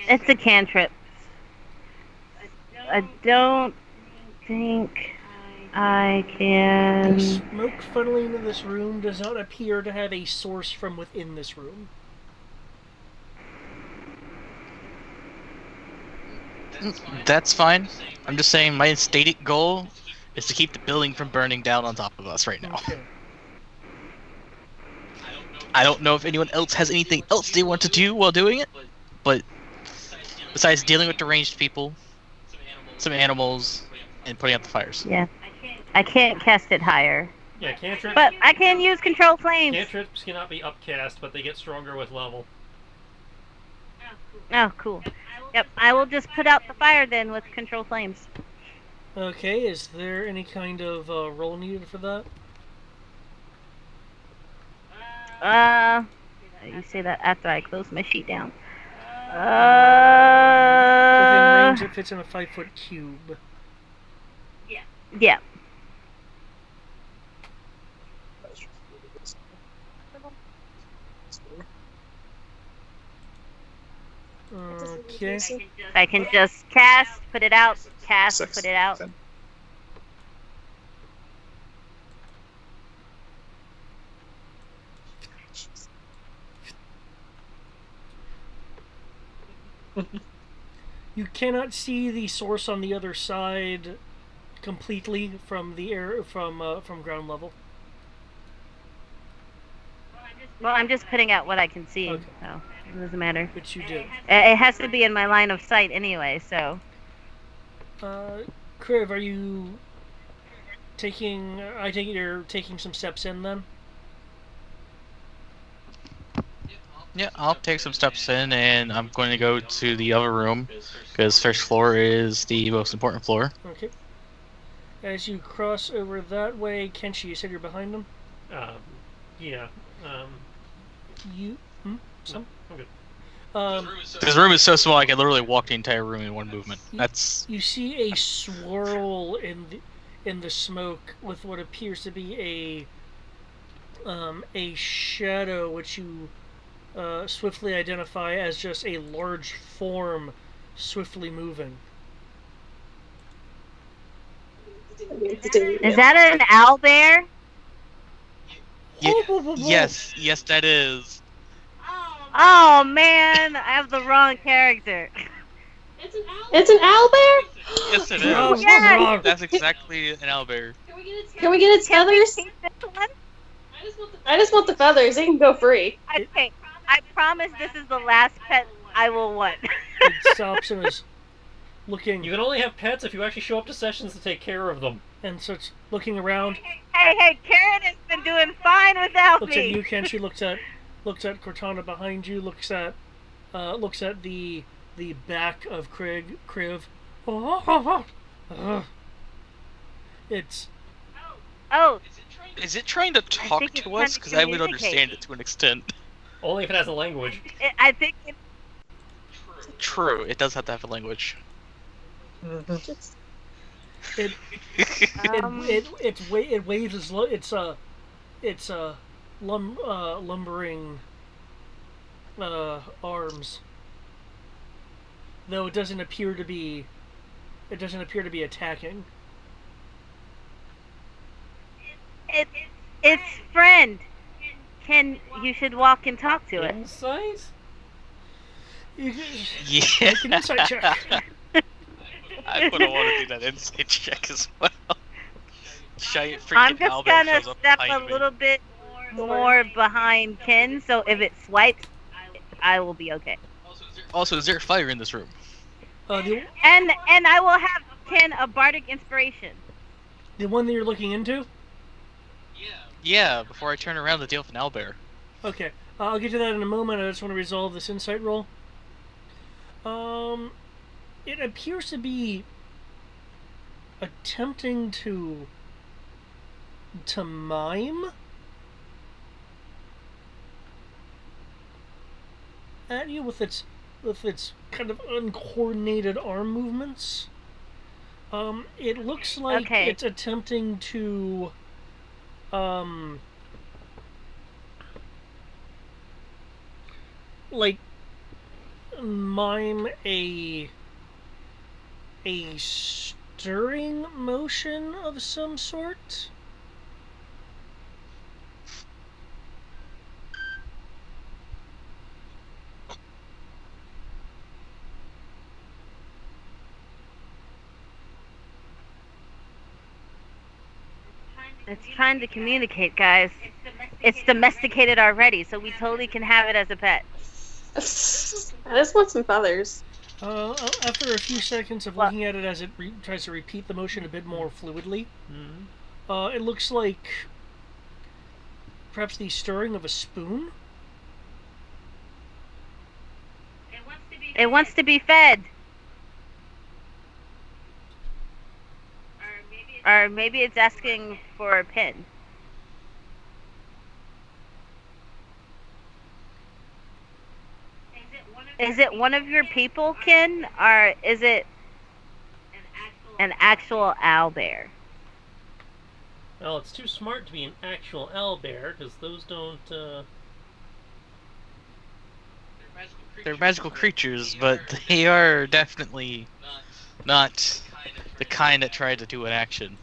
It's a cantrip. I don't think I can. The smoke funneling into this room does not appear to have a source from within this room. That's fine. I'm just saying my stated goal is to keep the building from burning down on top of us right now. Okay. I don't know if anyone else has anything else they want to do while doing it, but besides dealing with deranged people, some animals, and putting out the fires. Yeah. I can't cast it higher. Yeah, cantrips. But I can use control flames. Cantrips cannot be upcast, but they get stronger with level. Oh, cool. Yep, I will just put out the fire then with control flames. Okay, is there any kind of roll needed for that? You say that after I close my sheet down. Within range, it fits in a 5-foot cube. Yeah. Okay. I can just cast, put it out, cast, put it out. You cannot see the source on the other side completely from the air from ground level. Well, I'm just putting out what I can see, Okay. so it doesn't matter. Which you do. It has to be in my line of sight anyway, so. Kriv, are you taking? I take it you're taking some steps in then. Yeah, I'll take some steps in, and I'm going to go to the other room, because first floor is the most important floor. Okay. As you cross over that way, Kenshi, you said you're behind him? Yeah. You... Some? I'm good. This room is so small I can literally walk the entire room in one movement. You see a swirl in the smoke with what appears to be a shadow, which you swiftly identify as just a large form swiftly moving. Is that an owlbear? Yes, that is. Oh man, I have the wrong character. It's an owlbear? Yes, it Oh, is. yes. That's exactly an owlbear. Can we get its feathers? Keep this one? I just want the feathers. They can go free. Okay, I promise this is the last pet I will want. It stops and is looking. You can only have pets if you actually show up to sessions to take care of them. and starts looking around. Hey, Karen has been doing fine without Looks me. at you, Ken. She looks at Cortana behind you. Looks at the back of Kriv. It's. Oh. Is it trying to talk to us? Because I would understand it to an extent. Only if it has a language. I think it's... True, it does have to have a language. It waves as it's lumbering arms, though it doesn't appear to be attacking. It's friend. Ken, you should walk and talk to it. Insight? Yeah. Make an insight check. I would want to do that insight check as well. Giant freaking I'm just Albert gonna shows up step behind a me. little bit more behind Ken, so if it swipes, I will be okay. Also, is there fire in this room? And I will have Ken a bardic inspiration. The one that you're looking into? Yeah, before I turn around to deal with an owlbear. Okay, I'll get to that in a moment. I just want to resolve this insight roll. It appears to be attempting to mime at you with its kind of uncoordinated arm movements. It looks like it's attempting to like mime a stirring motion of some sort. It's trying to communicate, guys. It's domesticated already, so we totally can have it as a pet. I just want some feathers. After a few seconds of looking at it as it tries to repeat the motion a bit more fluidly, it looks like perhaps the stirring of a spoon. It wants to be fed. Or maybe it's asking for a pin. Is it one of your people, Ken? Or is it an actual owlbear? Well, it's too smart to be an actual owlbear, because those don't, They're magical creatures, but they are definitely not the kind that try to do an action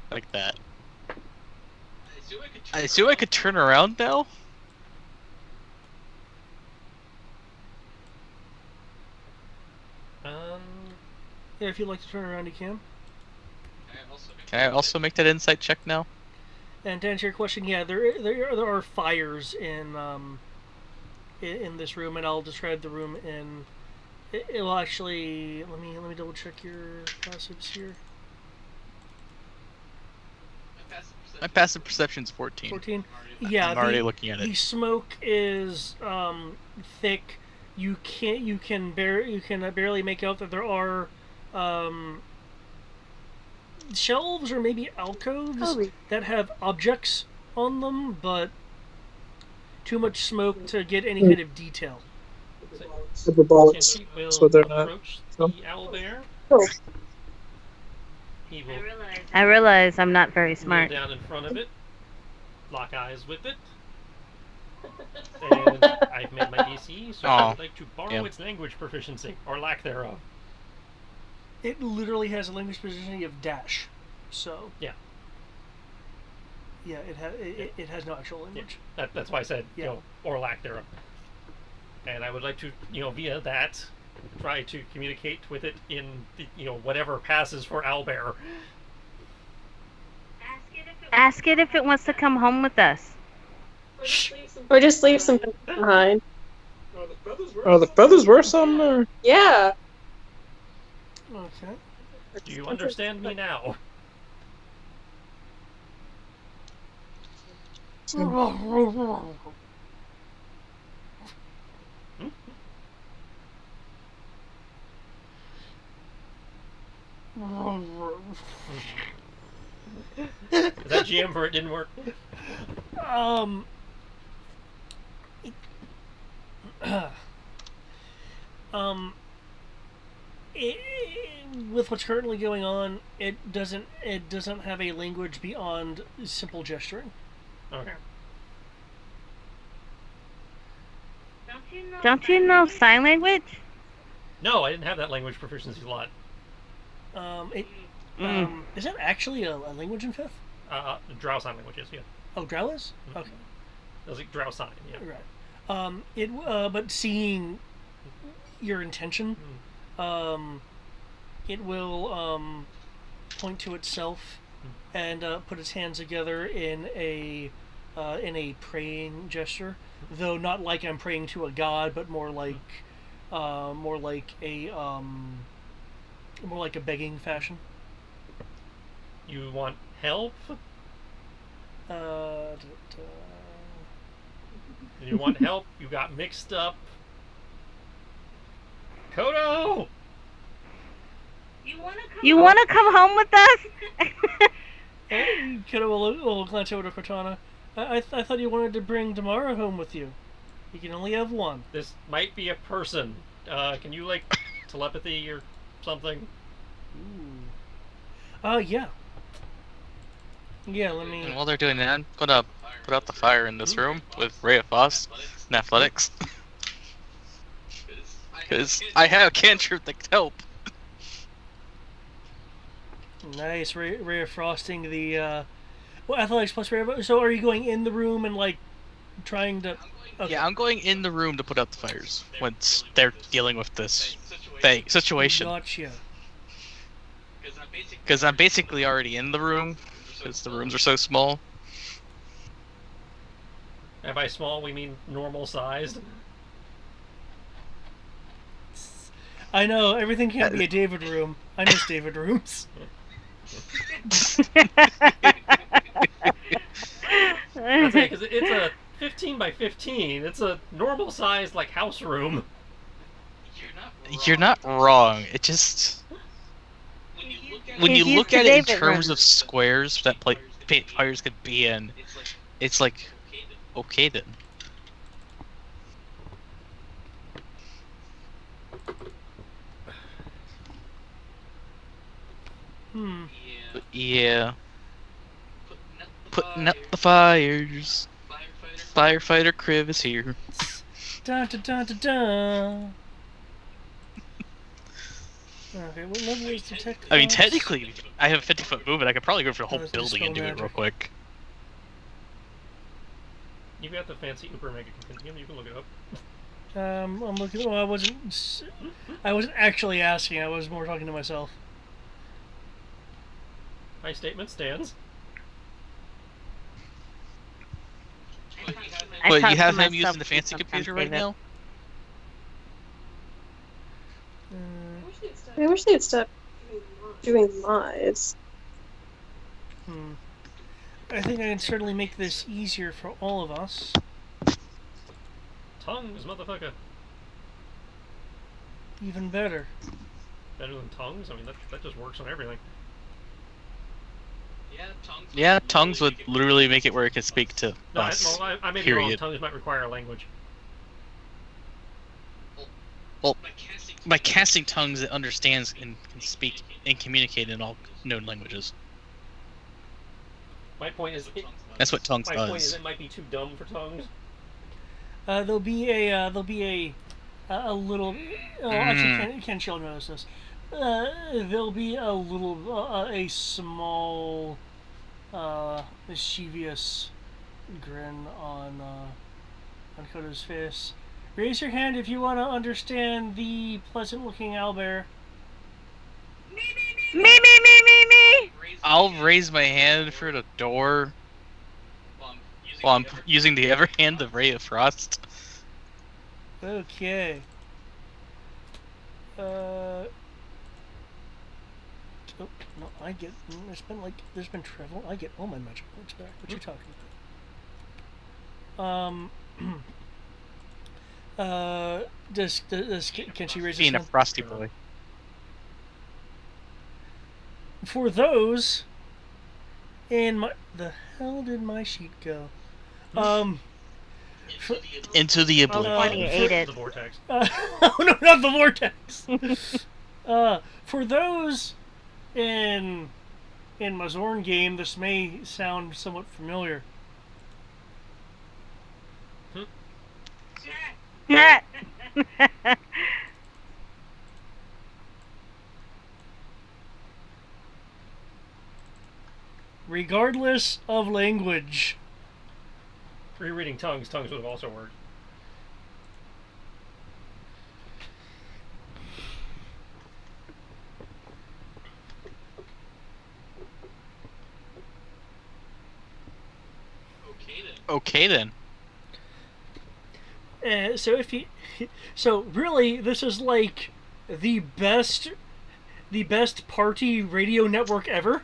like that. I assume I could turn around now? Yeah, if you'd like to turn around, you can. Can I also make that insight check now? And to answer your question, yeah, there are fires in this room, and I'll describe the room in. It will actually let me double check your passives here. My passive perception's 14. 14. Yeah, I'm already looking at it. The smoke is thick. You can barely make out that there are shelves or maybe alcoves that have objects on them, but too much smoke to get any kind of detail. Hyperbolics. That's what they're not. Approach the owlbear. He will I realize I'm not very smart. kneel down in front of it, lock eyes with it, and I've made my DC, so I would like to borrow its language proficiency, or lack thereof. It literally has a language proficiency of dash, so yeah, it has no actual language. Yeah, that's why I said or lack thereof. And I would like to via that try to communicate with it in whatever passes for owlbear. Ask it if it wants to come home with us. Or just leave some behind. Are the feathers worth something? Or? Yeah. Okay. Do you understand me now? Is that GM for it didn't work? With what's currently going on, it doesn't have a language beyond simple gesturing. Okay. Don't you know sign language? No, I didn't have that language proficiency slot. Is that actually a language in 5th? Drow sign languages, yeah. Oh, Drow is? Mm-hmm. Okay. It was like Drow sign, yeah. Right. But seeing your intention, it will point to itself and put its hands together in a praying gesture, though not like I'm praying to a god, but more like a begging fashion. You want help? You want help? You got mixed up. Kodo! You want to come home with us? Kodo will glance over to Cortana. I thought you wanted to bring Damara home with you. You can only have one. This might be a person. Can you, like, telepathy or something? Ooh. Yeah. Yeah, let me... And while they're doing that, put out the fire in this room with Ray of Frost and Athletics. Because I have a cantrip that can help. Nice. Ray of Frosting the... Well, Athletics plus Ray of... So are you going in the room and, like, trying to... Okay. Yeah, I'm going in the room to put out the fires once they're dealing with this situation. Gotcha. Because I'm basically already in the room, because the rooms are so small. And by small, we mean normal sized. I know, everything can't be a David room. I miss David rooms. That's right, because it's a 15 by 15. It's a normal sized, like, house room. You're not wrong. It just... When you look at it in terms of squares that fires could be in, it's like, okay then. But yeah. Putting out the fires. Firefighter Kriv is here. Dun dun dun dun dun. Okay, what level is detect? I mean, technically, I have a 50-foot movement. I could probably go for the whole building and do it real quick. You've got the fancy Uber Mega Compendium. You can look it up. I'm looking. Well, I wasn't actually asking. I was more talking to myself. My statement stands. But you have him using the fancy computer right now? I wish they'd stop doing lies. I think I can certainly make this easier for all of us. Tongues, motherfucker. Even better. Better than tongues? I mean, that just works on everything. Yeah, tongues would literally make it where it could speak to us. I may be wrong. Tongues might require a language. Well, by casting tongues, it understands and can speak and communicate in all known languages. My point is... That's what tongues does. My point is it might be too dumb for tongues. There'll be a little... Actually, Ken Shell knows this. There'll be a little... a small... mischievous grin on Kodo's face. Raise your hand if you want to understand the pleasant-looking owlbear. Me. I'll raise my hand for the door while I'm using the other hand of Ray of Frost. Okay. Oh, no, I get... There's been travel. I get all my magic points back. What you talking Um, can she raise Being her a hand? frosty boy. For those in my... The hell did my sheet go? Into the Well, oblivion. funny, you ate it. The vortex. Oh no, not the vortex. For those in Mazorn game, this may sound somewhat familiar. Regardless of language. Rereading tongues would have also worked. Okay then. So really, this is like the best party radio network ever,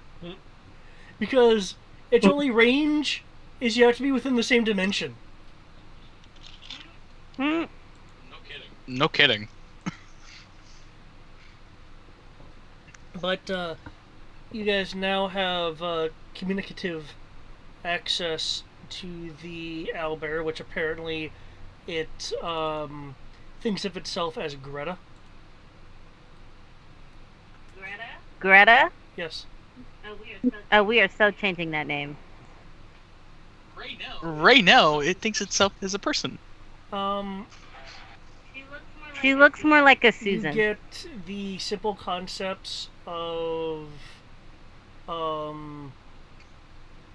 because its only range is you have to be within the same dimension. No kidding. But you guys now have communicative access to the owlbear, which apparently it thinks of itself as Greta. Greta? Yes. Oh, we are so changing that name. Right now, it thinks itself as a person. She looks more like a You Susan. get the simple concepts of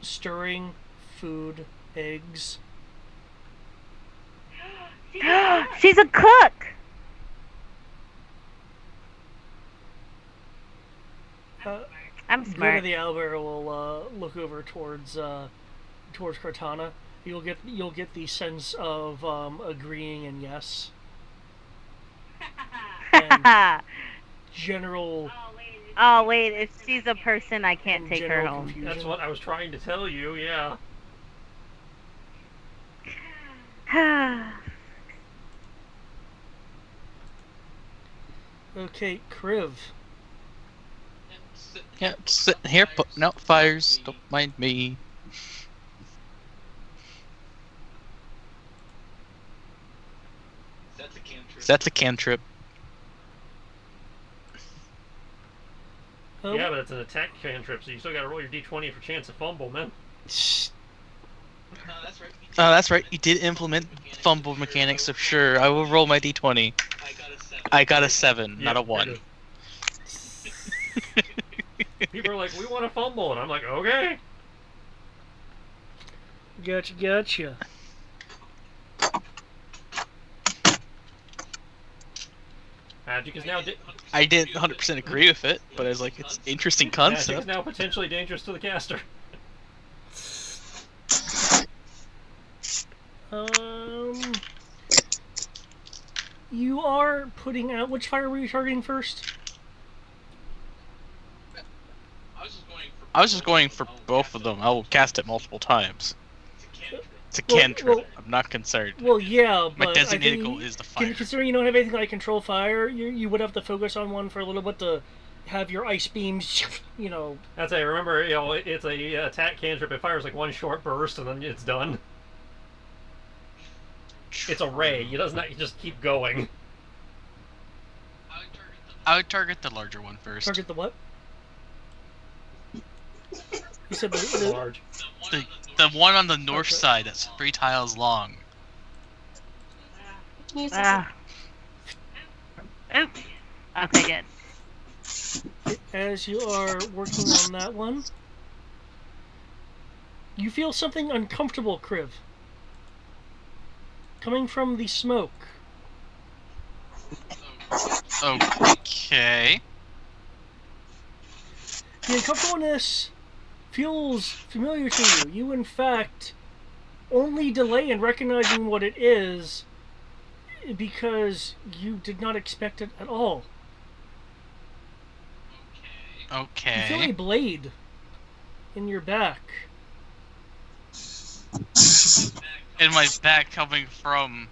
stirring food, eggs. She's a cook. I'm Greta smart. the owlbear will look over towards Cortana. You'll get the sense of agreeing and yes. And general. Oh wait, if she's a person, I can't take her general home. confusion. That's what I was trying to tell you, yeah. Okay, Kriv. Yeah, sitting here putting out fires. Don't mind me. That's a cantrip. Oh, Yeah, but it's an attack cantrip, so you still gotta roll your d20 for chance of fumble, man. Oh, that's right. You did implement fumble mechanics, so sure, I will roll my d20. I got a 7, not a 1. People are like, we want to fumble, and I'm like, okay. Gotcha. Magic is now I didn't 100% agree with it, but I was like, it's an interesting magic concept. is now potentially dangerous to the caster. You are putting out. Which fire were you targeting first? I was just going for both of them. I will cast it multiple times. It's a cantrip. I'm not concerned. Well, yeah, but My designated goal is the fire. Considering you don't have anything like control fire, you would have to focus on one for a little bit to have your ice beams, you know. That's a remember, it's a attack cantrip. It fires like one short burst and then it's done. It's a ray. It does not just keep going. I would target the larger one first. Target the what? You said The large. The one on the north side that's 3 tiles long. Oops. Okay, good. As you are working on that one, you feel something uncomfortable, Kriv. Coming from the smoke. Okay. The uncomfortableness feels familiar to you. You, in fact, only delay in recognizing what it is because you did not expect it at all. Okay. You feel a blade in your back. in my back coming from?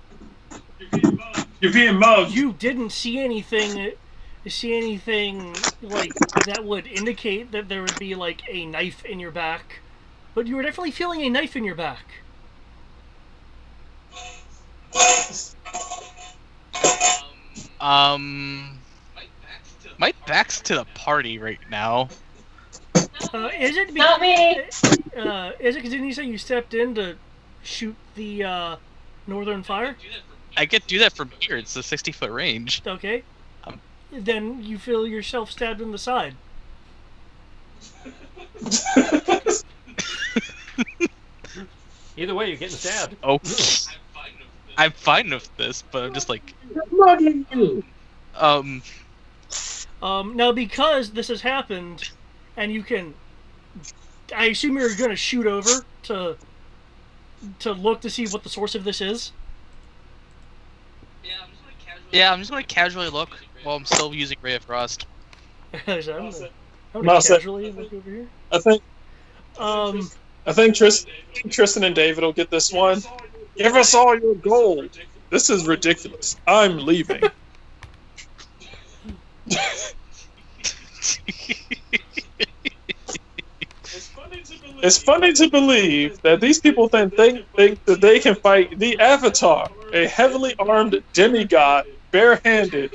You're being mugged. You didn't see anything like that would indicate that there would be like a knife in your back, but you were definitely feeling a knife in your back. My back's to the party right now. Is it? Not me. Is it because didn't you say you stepped in to shoot the northern fire? I could do that from here. It's a 60-foot range. Okay. Then you feel yourself stabbed in the side. Either way, you're getting stabbed. Okay. I'm fine with this, but I'm just like, Now because this has happened, and you can, I assume you're gonna shoot over to look to see what the source of this is. yeah, I'm just gonna casually look while I'm still using Ray of Frost. I'm gonna casually look over here. I think Tristan and David will get this one. Give us all your gold. This is ridiculous. I'm leaving. It's funny to believe that these people think that they can fight the Avatar, a heavily armed demigod, barehanded.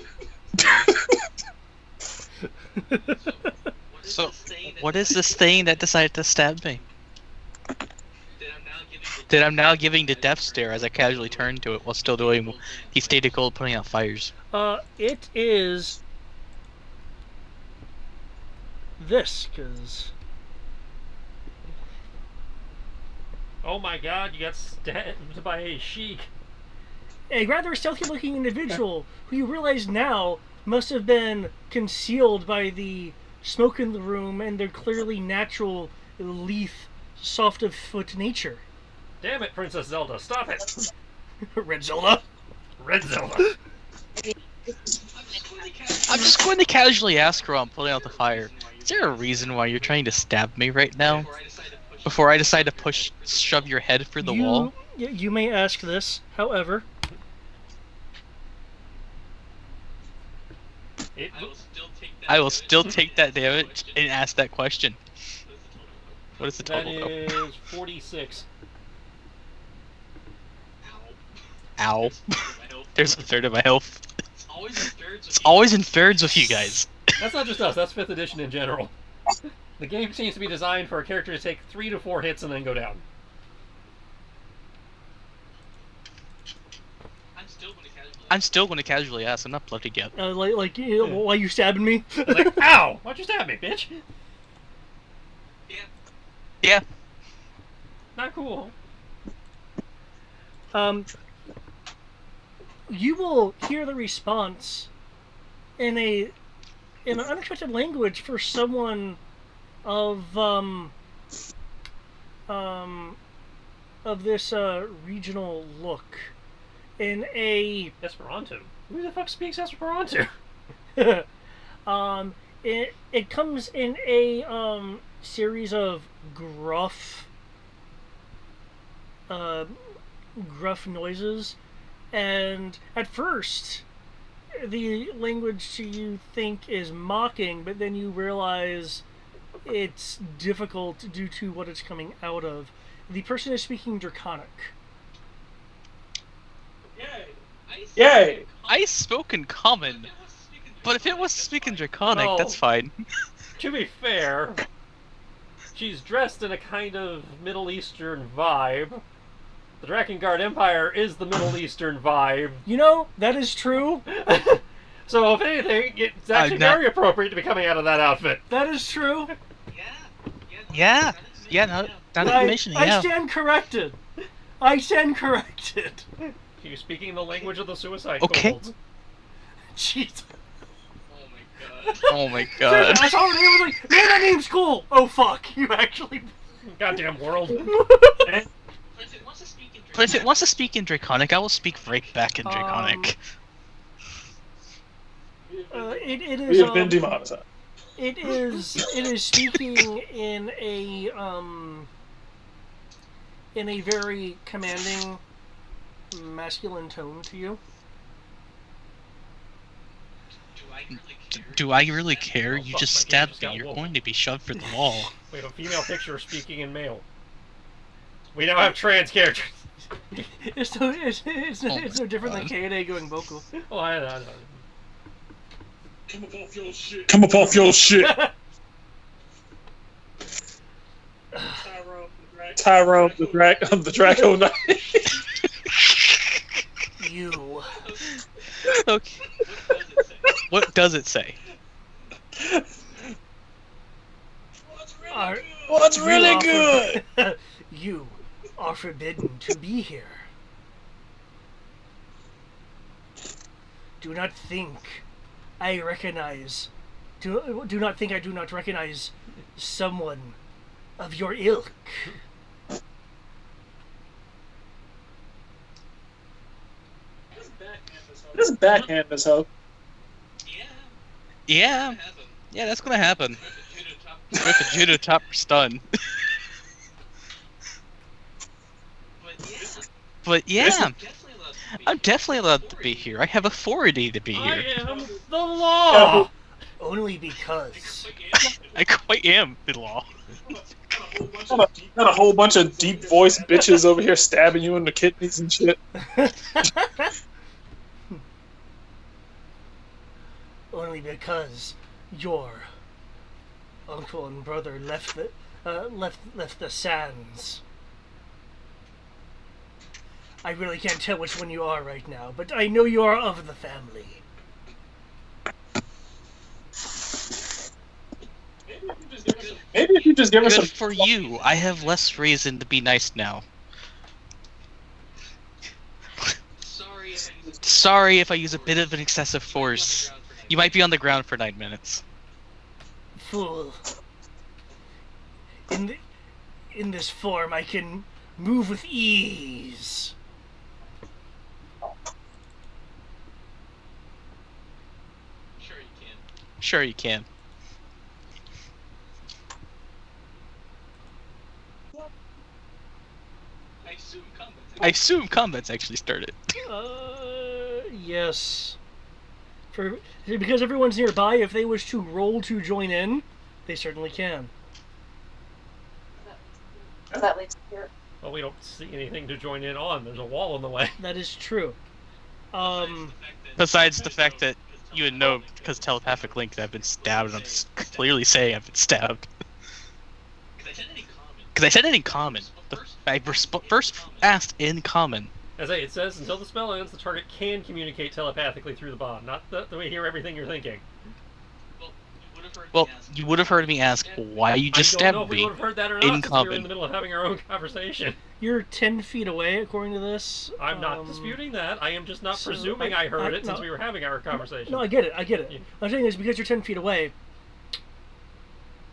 So, what is this thing that decided to stab me? That I'm now giving the death stare as I casually turn to it while still doing the stated goal of putting out fires. It is this, because... Oh my god, you got stabbed by a sheik. A rather stealthy-looking individual who you realize now must have been concealed by the smoke in the room and their clearly natural, lithe, soft-of-foot nature. Damn it, Princess Zelda, stop it! Red Zelda? Red Zelda. I'm just going to casually ask her while I'm putting out the fire. Is there a reason why you're trying to stab me right now? Before I decide to shove your head through the wall? You may ask this, however. I will still take that damage and ask that question. What is the total? That is 46. Ow. There's a third of my health. It's always in thirds with you guys. That's not just us, that's 5th edition in general. The game seems to be designed for a character to take 3 to 4 hits and then go down. I'm still going to casually ask. I'm not blooded yet. Why you stabbing me? Like, ow! Why'd you stab me, bitch? Yeah. Not cool. You will hear the response in an unexpected language for someone of this regional look. In a Esperanto. Who the fuck speaks Esperanto? it comes in a series of gruff noises, and at first the language you think is mocking, but then you realize it's difficult due to what it's coming out of. The person is speaking Draconic. Yay! I spoke in common, but if it was speaking Draconic, Well, that's fine. To be fair, she's dressed in a kind of Middle Eastern vibe. The Drakengard Empire is the Middle Eastern vibe. You know, that is true. So if anything, it's actually very appropriate to be coming out of that outfit. That is true. Yeah. Now that you mention it, yeah. I stand corrected. I stand corrected. You're speaking the language of the suicide Okay. kobolds. Jeez. Oh my god. I saw her name, I was like, man, that name's cool. Oh fuck, you actually... Goddamn world. But if it wants to speak in Draconic, I will speak right back in Draconic. It is... We have been demonetized. It is speaking in a in a very commanding, masculine tone to you. Do I really care? You just my game stabbed just me. got You're woke. going to be shoved for the wall. We have a female picture speaking in male. We now have trans characters. It's no different than K&A going vocal. Oh, I know. Come up off your shit. Come up off your shit. Tyrone the Draco Knight. You. Okay. What does it say? What's really good? You are forbidden to be here. Do not think I recognize. Do not think I do not recognize someone of your ilk. Just backhand this hoe. Yeah, that's gonna happen. With a judo top stun. But yeah, I'm definitely allowed to be here. I have authority to be I here. am the law! Only because. I quite am the law. Got a whole bunch of deep voiced bitches over here stabbing you in the kidneys and shit. Only because your uncle and brother left the sands. I really can't tell which one you are right now, but I know you are of the family. Maybe if you just give us Good some. for you. I have less reason to be nice now. Sorry if I use a bit of an excessive force. You might be on the ground for 9 minutes. Fool. In this form, I can move with ease. Sure you can. I assume combat's actually started. Yes. Because everyone's nearby, if they wish to roll to join in, they certainly can. That leads here. Well, we don't see anything to join in on. There's a wall in the way. That is true. Besides the fact that you would know, because telepathic link, that I've been stabbed, and I'm clearly saying I've been stabbed. Because I said it in common. I first asked in common. As it says, until the spell ends, the target can communicate telepathically through the bond. Not that we hear everything you're thinking. Well, you would have heard me ask why you just I don't know stabbed if we me would have heard that or not, in since we were in common. the middle of having our own conversation. You're 10 feet away, according to this. I'm not disputing that. I am just not so presuming I heard it since no. we were having our conversation. No, I get it. Yeah. I'm saying is because you're 10 feet away,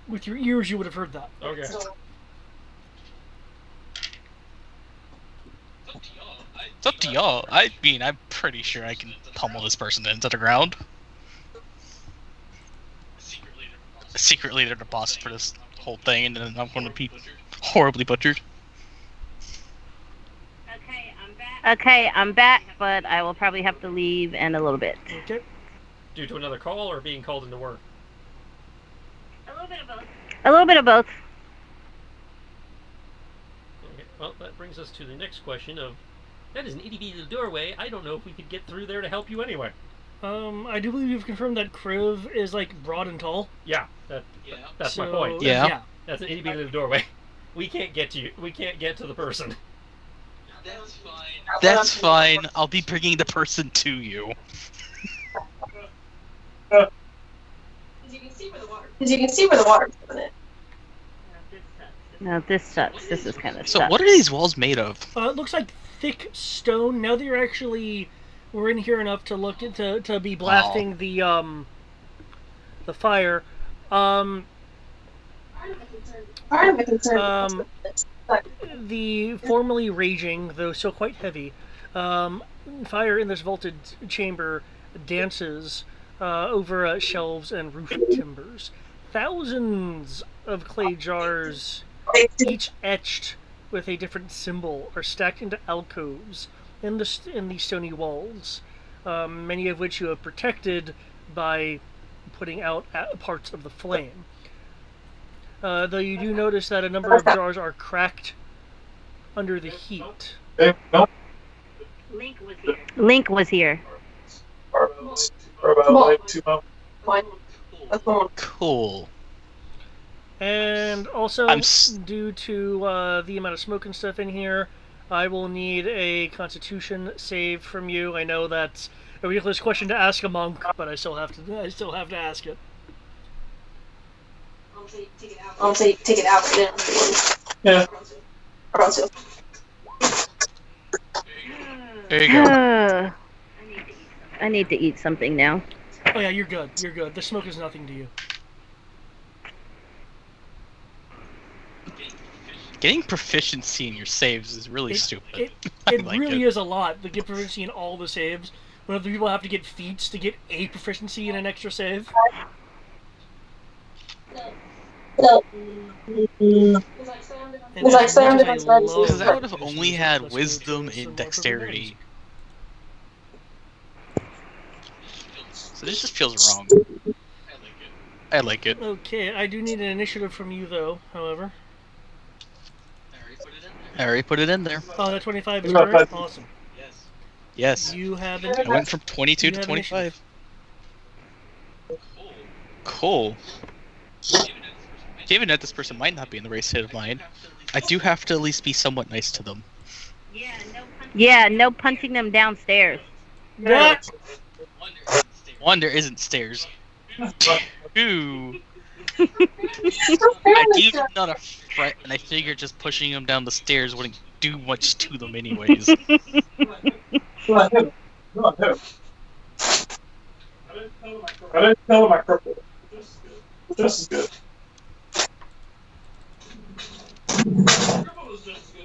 with your ears, you would have heard that. Okay. It's up to y'all. I mean, I'm pretty sure I can pummel this person into the ground. Secret leader, the boss for this whole thing, and then I'm going to be horribly butchered. Okay, I'm back, but I will probably have to leave in a little bit. Okay. Due to another call or being called into work? A little bit of both. Okay. Well, that brings us to the next question of, that is an itty-bitty little doorway. I don't know if we could get through there to help you anyway. I do believe you've confirmed that Kriv is, like, broad and tall. Yeah, that's my So, point. Yeah. That's an itty-bitty little doorway. We can't get to you. We can't get to the person. That's fine. I'll be bringing the person to you. Because you can see where the water's going in. No, this sucks. This is kind of So what are these walls made of? It looks like thick stone. Now that we're in here enough to look to be blasting the fire. Part of the concern The formerly raging, though still quite heavy, fire in this vaulted chamber dances over shelves and roof timbers. Thousands of clay jars, each etched with a different symbol are stacked into alcoves in the stony walls, many of which you have protected by putting out parts of the flame. Though you do notice that a number of jars are cracked under the heat. Link was here. For about like 2 months. Cool. And also, due to the amount of smoke and stuff in here, I will need a Constitution save from you. I know that's a ridiculous question to ask a monk, but I still have to ask it. I'll say take it out then. Yeah. There you go. I need to eat something now. Oh yeah, you're good. You're good. The smoke is nothing to you. Getting proficiency in your saves is really stupid. It like really is a lot to get proficiency in all the saves. When other people have to get feats to get a proficiency in an extra save. Because I would have only had wisdom and dexterity. So this just feels wrong. I like it. Okay, I do need an initiative from you though, however. I already put it in there. Oh, that 25 is current? Awesome. Yes. You have I went from 22 to 25. Cool. Given that this person might not be in the right state of mind, I do have to at least be somewhat nice to them. Yeah, no punching them downstairs. What? One, there isn't stairs. Two, I gave them not a threat, and I figured just pushing them down the stairs wouldn't do much to them anyways. I didn't tell him my purple. Just as good.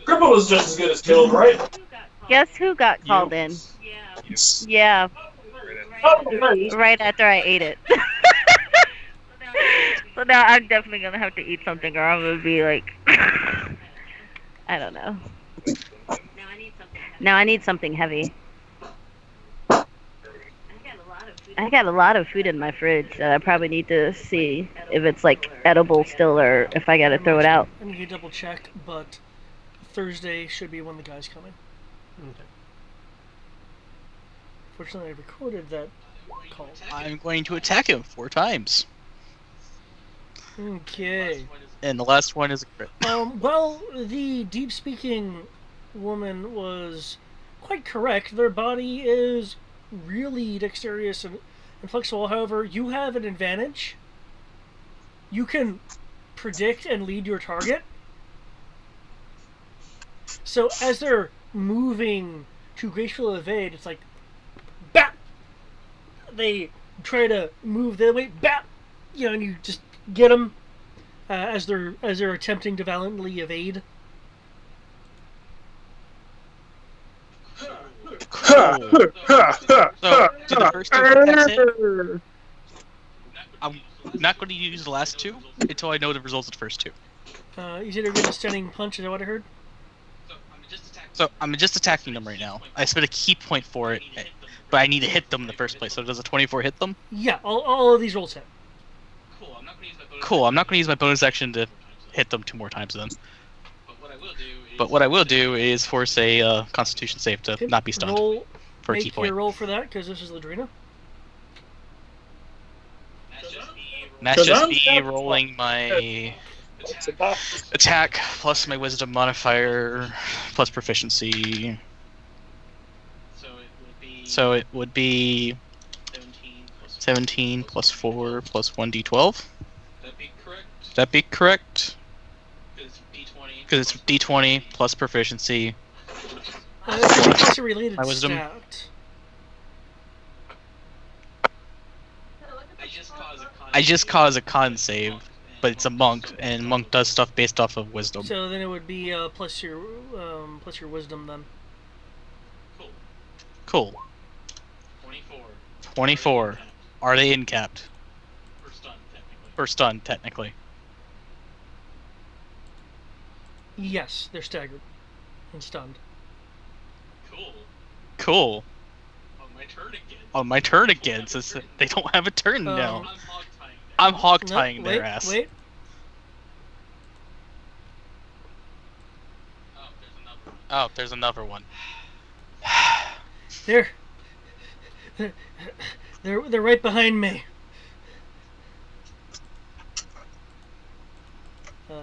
Cripple was just as good as killed, right? Guess who got called in? Yeah. Right after I ate it. So now I'm definitely gonna have to eat something, or I'm gonna be like, I don't know. Now I need something heavy. I got a lot of food in my fridge that I probably need to see if it's like edible still, or if I gotta throw it out. I need to double check, but Thursday should be when the guy's coming. Okay. Fortunately, I recorded that call. I'm going to attack him 4 times. Okay. And the last one is a crit. Well, the deep-speaking woman was quite correct. Their body is really dexterous and flexible. However, you have an advantage. You can predict and lead your target. So as they're moving to gracefully evade, it's like, BAP! They try to move the other way, BAP! You know, and you just get them as they're attempting to valiantly evade. Cool. So, do the first 2 attacks hit? I'm not going to use the last 2 until I know the results of the first 2. You said they're getting a stunning punch, is that what I heard? So, I'm just attacking them right now. I spent a key point for it, but I need to hit them in the first place. So, does a 24 hit them? Yeah, all of these rolls hit. Cool, I'm not going to use my bonus action to hit them 2 more times then. But what I will do is force a Constitution save to not be stunned for a key point. Make your roll for that, because this is Ladrina. And that's just me rolling my attack plus my wisdom modifier plus proficiency. So it would be 17 plus 4 plus 1d12. Would that be correct? Because it's D20 plus proficiency. It's a related My wisdom. stat. I just cause a con save, but it's a monk, and monk does stuff based off of wisdom. So then it would be plus your wisdom then. Cool. 24. Are they incapped? Or stunned, technically. Yes, they're staggered and stunned. Cool. On my turn again, since they don't have a turn now. I'm hog tying their ass. Wait. Oh, there's another one. They're right behind me.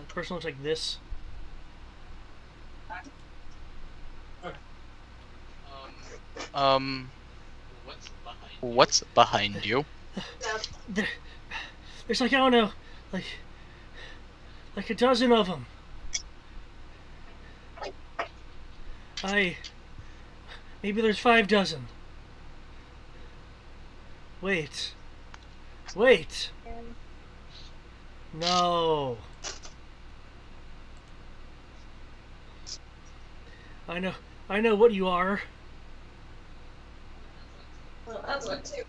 Person looks like this. What's behind you? There's like, I don't know, like a dozen of them. Maybe there's 5 dozen. Wait. No. I know what you are. Well, that's one too.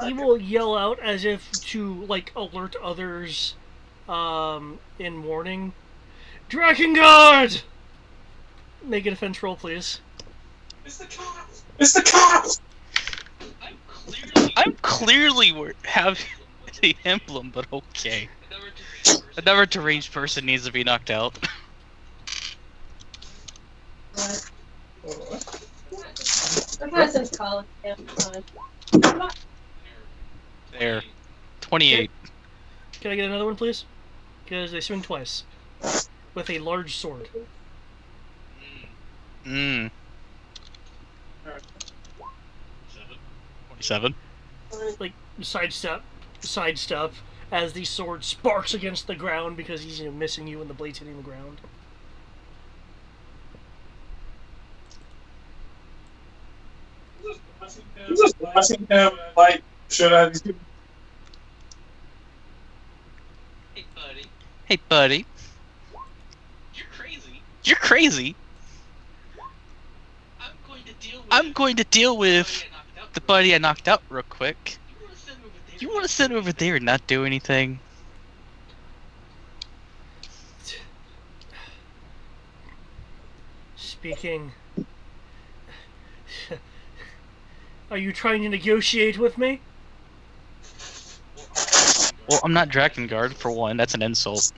He will yell out as if to like alert others in warning. Drakengard! Make a defense roll, please. It's the cops! I'm clearly have the emblem, but okay. Another deranged person needs to be knocked out. Since college. Yeah, There. 28. Can I get another one, please? Because they swing twice. With a large sword. 27. Like, sidestep, as the sword sparks against the ground because he's missing you and the blade's hitting the ground. I'm just watching him, like, should I... Hey, buddy. You're crazy. I'm going to deal with the buddy I knocked out real quick. You want to sit over there and not do anything? Speaking... Are you trying to negotiate with me? Well, I'm not Drakengard, for one. That's an insult.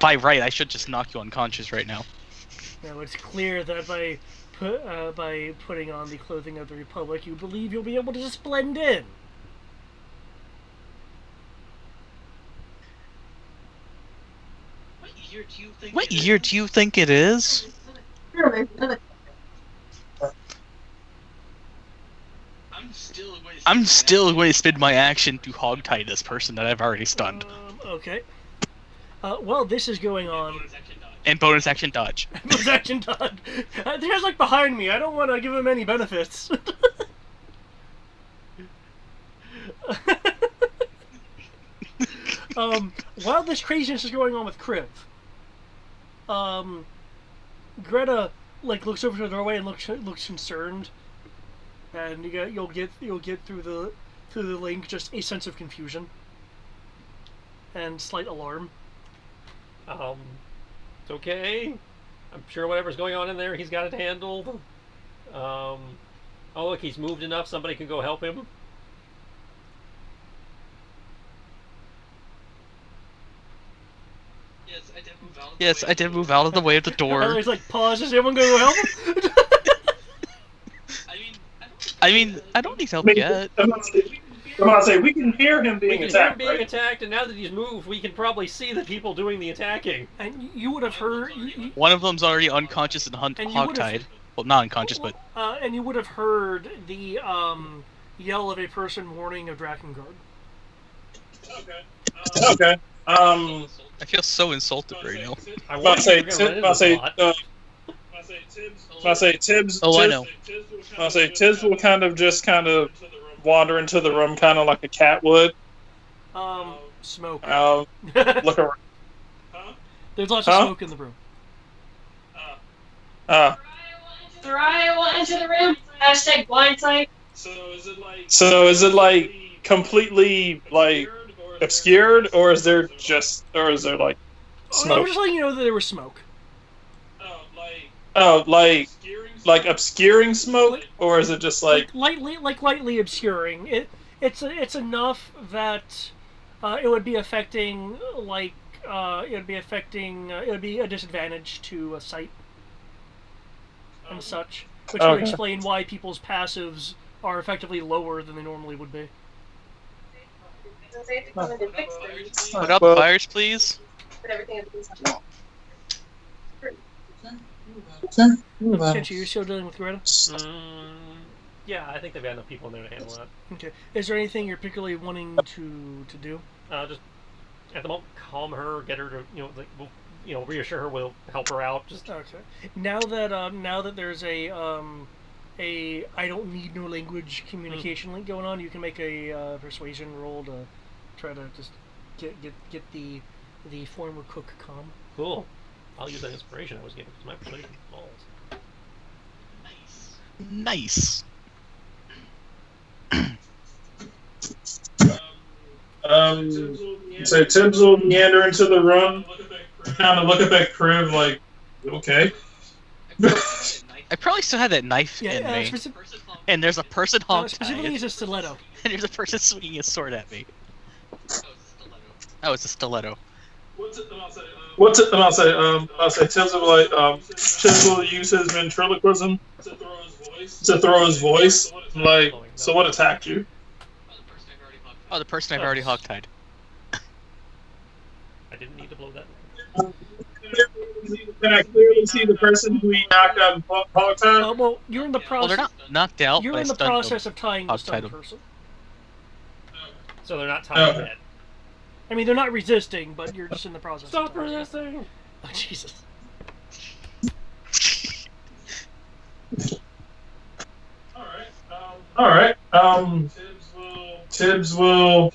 By right, I should just knock you unconscious right now. Now, it's clear that by putting on the clothing of the Republic, you believe you'll be able to just blend in. What year do you think it is? I'm still going to spend my action to hogtie this person that I've already stunned. Okay. Well, this is going on. And bonus action dodge. Bonus action dodge. The guy's like behind me. I don't want to give him any benefits. While this craziness is going on with Kriv, Greta looks over to the doorway and looks concerned, and you'll get through the link just a sense of confusion and slight alarm. It's okay. I'm sure whatever's going on in there, he's got it handled. Oh look, he's moved enough. Somebody can go help him. Yes, I did move out of the way of the door. He's like, pause. Is anyone going to go help him? I mean, I don't need help yet. I'm going to say, we can hear him being attacked, being attacked, and now that he's moved, we can probably see the people doing the attacking. And you would have heard... One of them's already unconscious and hogtied. Well, not unconscious, but... and you would have heard the yell of a person warning of Drakengard. Okay. I feel so insulted right now. I say Tibbs. Oh, I know. I say Tibbs will kind of wander into the room, kind of like a cat would. Smoke. Look around. There's lots of smoke in the room. Soraya will enter the room. #blindside. So is it like completely like obscured, or is there like smoke? I'm just letting you know that there was smoke. Oh, like obscuring smoke, or is it just like lightly obscuring? It's enough that it would be affecting it would be a disadvantage to a sight and such, which would explain why people's passives are effectively lower than they normally would be. Put out the fires, please. Kenshi, you're still dealing with Greta? Yeah, I think they've got enough people in there to handle that. Okay. Is there anything you're particularly wanting to do? Just at the moment, calm her, get her to reassure her, we'll help her out. Just okay. Now that there's a I don't need no language communication link going on, you can make a persuasion roll to try to just get the former cook calm. Cool. I'll use that inspiration I was given because my persuasion falls. Nice. So Tibbs will meander into the room, kind of look at that crib like, okay. I probably still have that knife in me. And there's a person hog-tied. Specifically, it's a stiletto. And there's a person swinging a sword at me. Oh, it's a stiletto. I'll say Tibbs will use his ventriloquism to throw his voice. Like, so what attacked you? Oh, the person I've already hog-tied. I didn't need to blow that. Can I clearly see the person who he knocked out and hog-tied? Well, you're in the process. Well, they're not knocked out. You're in the process of tying the stunned person. So they're not tied yet. I mean, they're not resisting, but you're just in the process. Stop resisting! Oh, Jesus. All right. Tibbs will.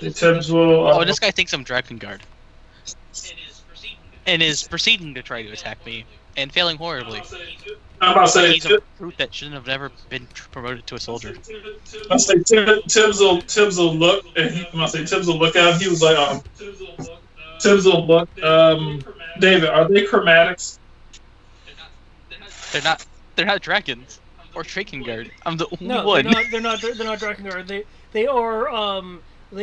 Oh, this guy thinks I'm Drakengard. And is proceeding to try to attack me, and failing horribly. I'm about to say he's a recruit that shouldn't have never been promoted to a soldier. I say Tibbs will look, and Tibbs will look at him. He was like, Tibbs will look. David, are they chromatics? They're not dragons or Drakengard. I'm the only one. No, they're not Drakengard. They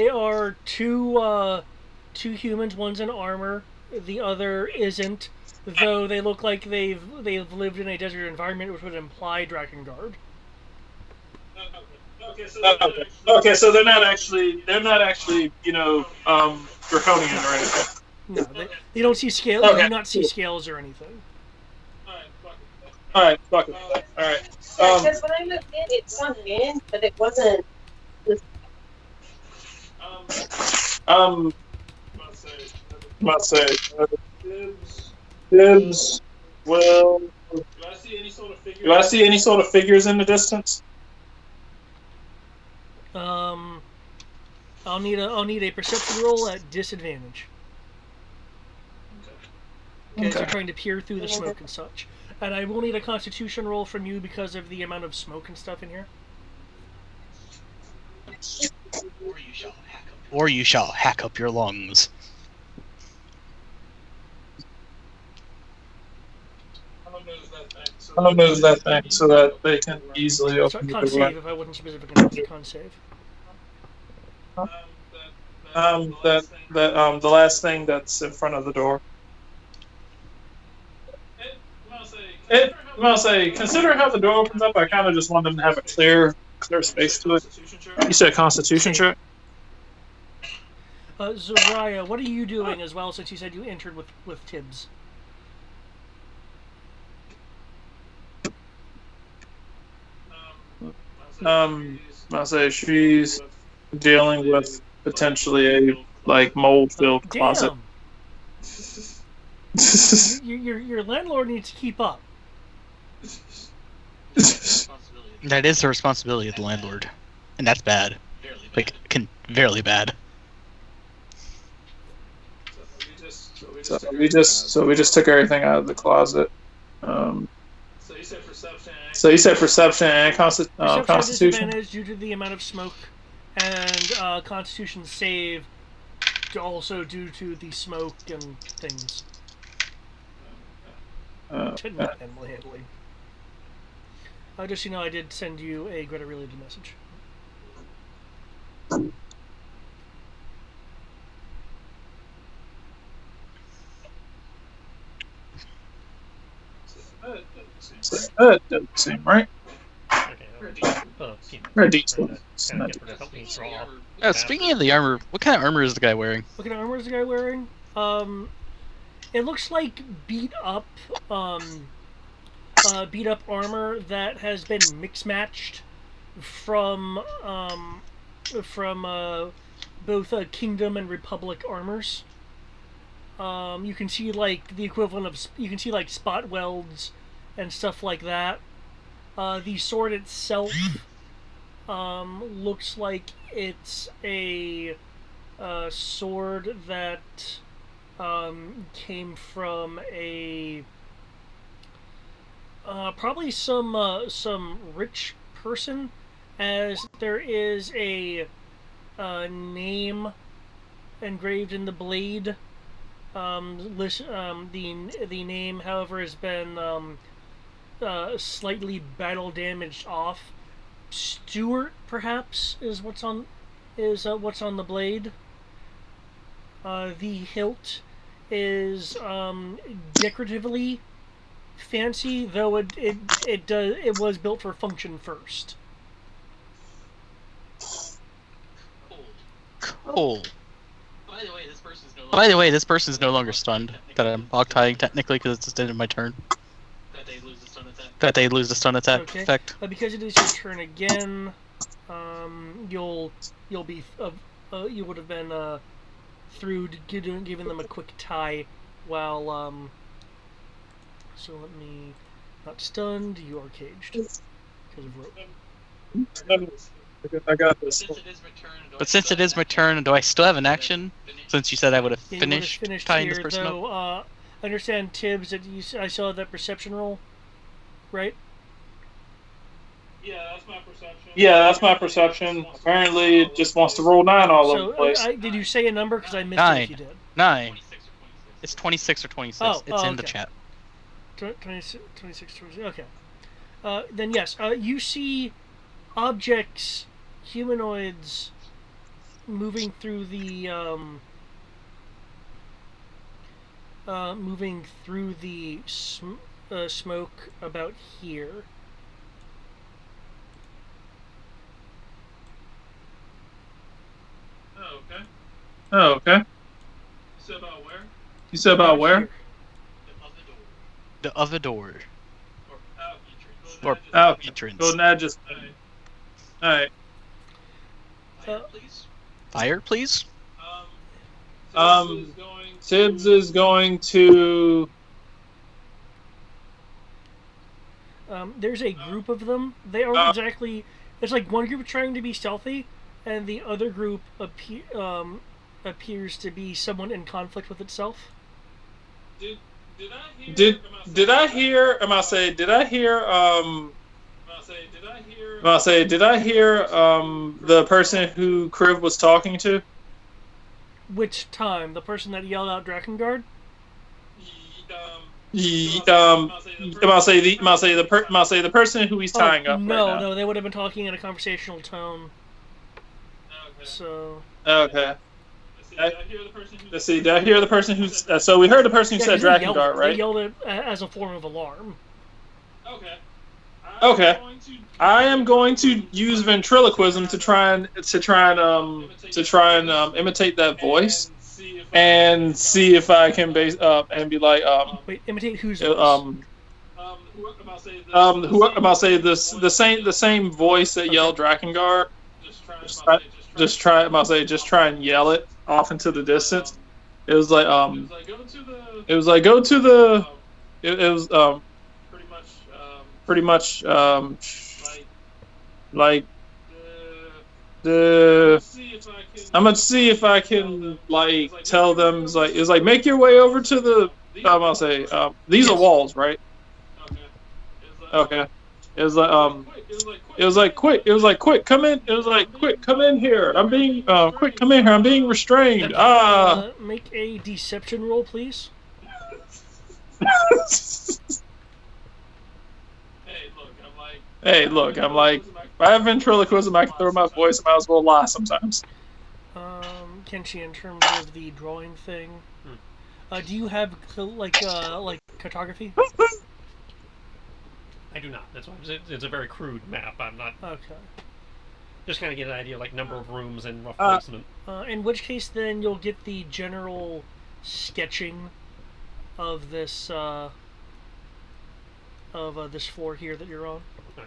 are two humans. One's in armor. The other isn't, though they look like they've lived in a desert environment, which would imply Drakengard. Okay, so they're not actually, draconian or anything. No, they don't see scales. Okay. They do not see scales or anything. All right, fuck it. All right. Because when I moved in, it sunk in, but it wasn't. Tibbs will. Do I see any sort of figures in the distance? I'll need a perception roll at disadvantage. Okay. You're trying to peer through the smoke and such. And I will need a constitution roll from you because of the amount of smoke and stuff in here. Or you shall hack up your lungs. I'm gonna move that thing so that they can easily open the Con door. save if I wasn't specifically enough to con save. The last thing that's in front of the door. I'm gonna say, considering how the door opens up, I kind of just want them to have a clear space to it. You said Constitution check? Zariah, what are you doing as well, since you said you entered with Tibbs? I'll say she's dealing with potentially a mold-filled closet. Your landlord needs to keep up. That is the responsibility of the landlord, and that's bad. Very bad. So we just took everything out of the closet. So you said perception and Perception Constitution. disadvantage due to the amount of smoke and Constitution save also due to the smoke and things. Not handling. Just so you know, I did send you a Greta related message. That doesn't seem right. Okay. Help me draw. Speaking of the armor, what kind of armor is the guy wearing? What kind of armor is the guy wearing? It looks like beat up armor that has been mix matched from both Kingdom and Republic armors. You can see like the equivalent of like spot welds and stuff like that. The sword itself looks like it's a sword that came from a probably some rich person, as there is a name engraved in the blade. The name, however, has been slightly battle damaged off. Stewart, perhaps, is what's on the blade. The hilt is decoratively fancy, though it was built for function first. Cool. By the way, this person's no longer stunned. That I'm hog-tying technically because it's the end of my turn. That they lose the stun attack effect. Because it is your turn again, you would have been through giving them a quick tie while so let me not stunned. You are caged because of rope. I got this. But since it is my turn, do I still have an action? Since you said I would have finished tying here, this person though, up. Understand, Tibbs, that I saw that perception roll, right? Yeah, that's my perception. Apparently, it just wants to roll 9 all over the place. Did you say a number? Because I missed it if you did. 9. It's 26 or 26. It's in the okay. chat. 26, okay. Then yes, you see objects, humanoids, moving through the smoke about here. Oh, okay. You said about where? The other door. Or out entrance. So now just. Alright. Fire, please? Tibbs is going to. There's a group of them. They aren't exactly. It's like one group trying to be stealthy, and the other group appears to be someone in conflict with itself. Did I hear the person who Kriv was talking to? Which time? The person that yelled out Drakengard? The person who he's tying up. No, right now. no, they would have been talking in a conversational tone. So. Okay. Let's see. Did I hear the person who's? So we heard the person who said Drakengard, right? They yelled it as a form of alarm. Okay. I am going to use ventriloquism to try and imitate that voice and see if I can base and be like Wait, imitate whose voice? The same voice that yelled Drakengard. Just try and yell it off into the distance. It was like go to the pretty much like the I'm gonna see if I can like tell them it's like make your way over to the these are walls, right? Okay. It was like quick. It was like quick, come in. It was like quick, come in here. I'm being quick, come in here. I'm being restrained. Make a deception roll, please. Hey, look, I'm like, if I have ventriloquism, I can throw my voice. I might as well lie sometimes. Kenshi, in terms of the drawing thing, do you have like cartography? I do not. That's why it's a very crude map. I'm not. Okay. Just kind of get an idea, like number of rooms and rough placement. In which case, then you'll get the general sketching of this this floor here that you're on. Okay.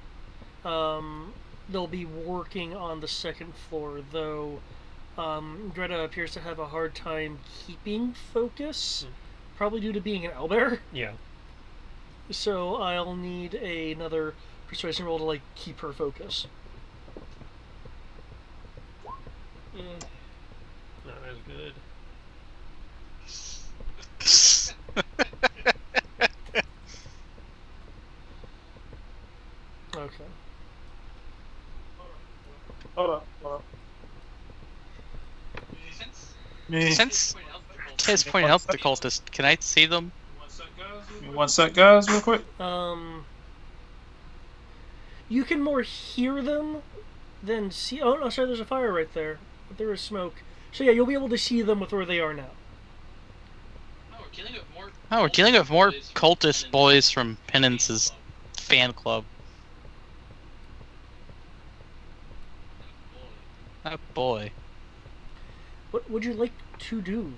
They'll be working on the second floor, though. Greta appears to have a hard time keeping focus, probably due to being an owlbear. Yeah. So I'll need another persuasion roll to like keep her focus. Not as good. Okay. Hold on. Since Tez pointed out the cultist, can I see them? One sec, guys, real quick. You can more hear them than see. Oh no, sorry, there's a fire right there. But there is smoke. So yeah, you'll be able to see them with where they are now. Oh, we're dealing with more cultist boys from Penance's fan club. Oh boy. What would you like to do?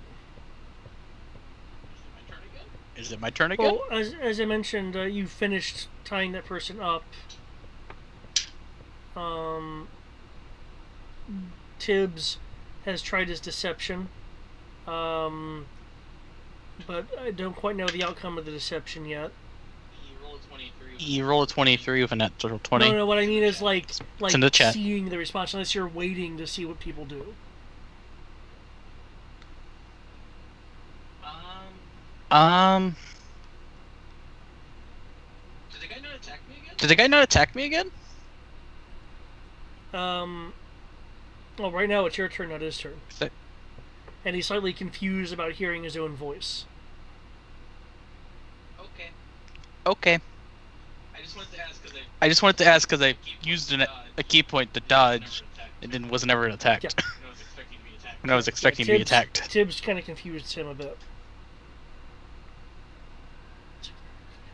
Is it my turn again? Well, as I mentioned, you finished tying that person up. Tibbs has tried his deception, but I don't quite know the outcome of the deception yet. You roll a 23 with a natural 20. No, what I mean is like in the chat. Seeing the response, unless you're waiting to see what people do. Did the guy not attack me again? Well, right now it's your turn, not his turn. And he's slightly confused about hearing his own voice. Okay. I just wanted to ask because I used a key point to dodge, and then was never attacked. Yeah. When I was expecting to be attacked. Tibbs kind of confused him a bit.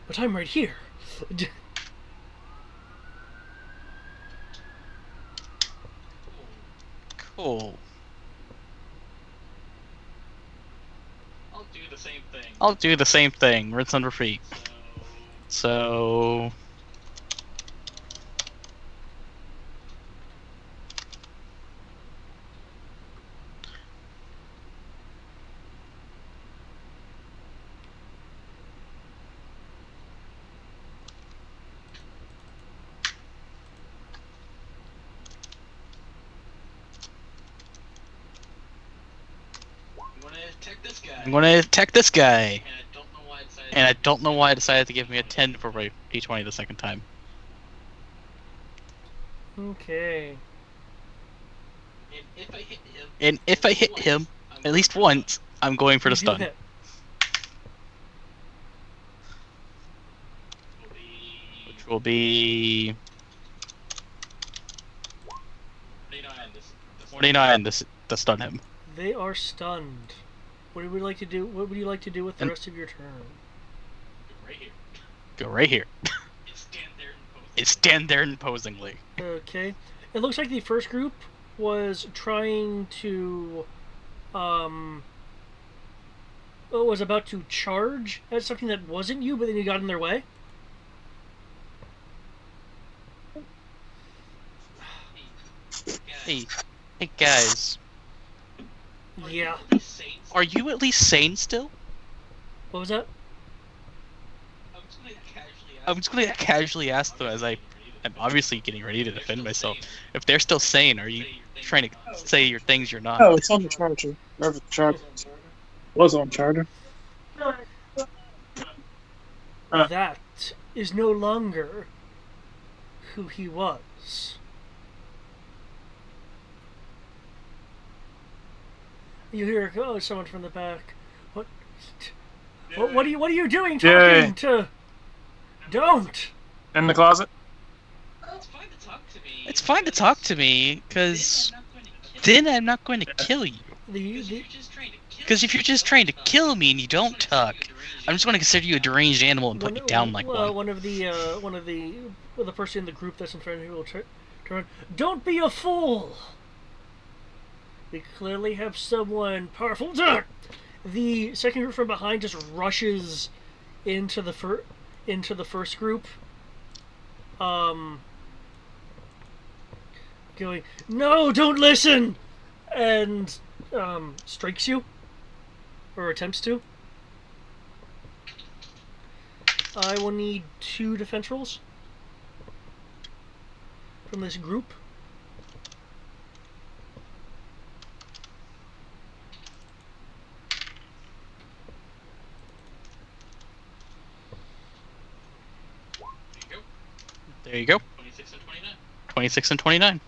But I'm right here. Cool. I'll do the same thing. Rinse and repeat. So... I'm gonna attack this guy. And I don't know why I decided to give me a 10 for my d20 the second time. Okay. And if I hit him at least once, I'm going for the stun. Hit. Which will be 49 to stun him. They are stunned. What would you like to do? What would you like to do with the rest of your turn? Go right here. It's stand there imposingly. Okay. It looks like the first group was trying to, was about to charge at something that wasn't you, but then you got in their way. Hey guys. Yeah. Are you at least sane still? What was that? I'm just gonna casually ask them as I'm obviously getting ready to defend myself. If they're still sane, are you trying to say your things you're not? Oh, it's on the charger. Wherever the charger was on charger. That is no longer who he was. You hear someone from the back. What? What are you doing talking to? Don't. In the closet. It's fine to talk to me, because then I'm not going to kill you. Because if you're just trying to kill me and you don't talk, I'm just going to consider you a deranged animal and put you down like one. The person in the group that's in front of you will turn. Don't be a fool. We clearly have someone powerful. The second group from behind just rushes into the first group. Going, no, don't listen, and strikes you, or attempts to. I will need 2 defense rolls from this group. There you go. 26 and 29.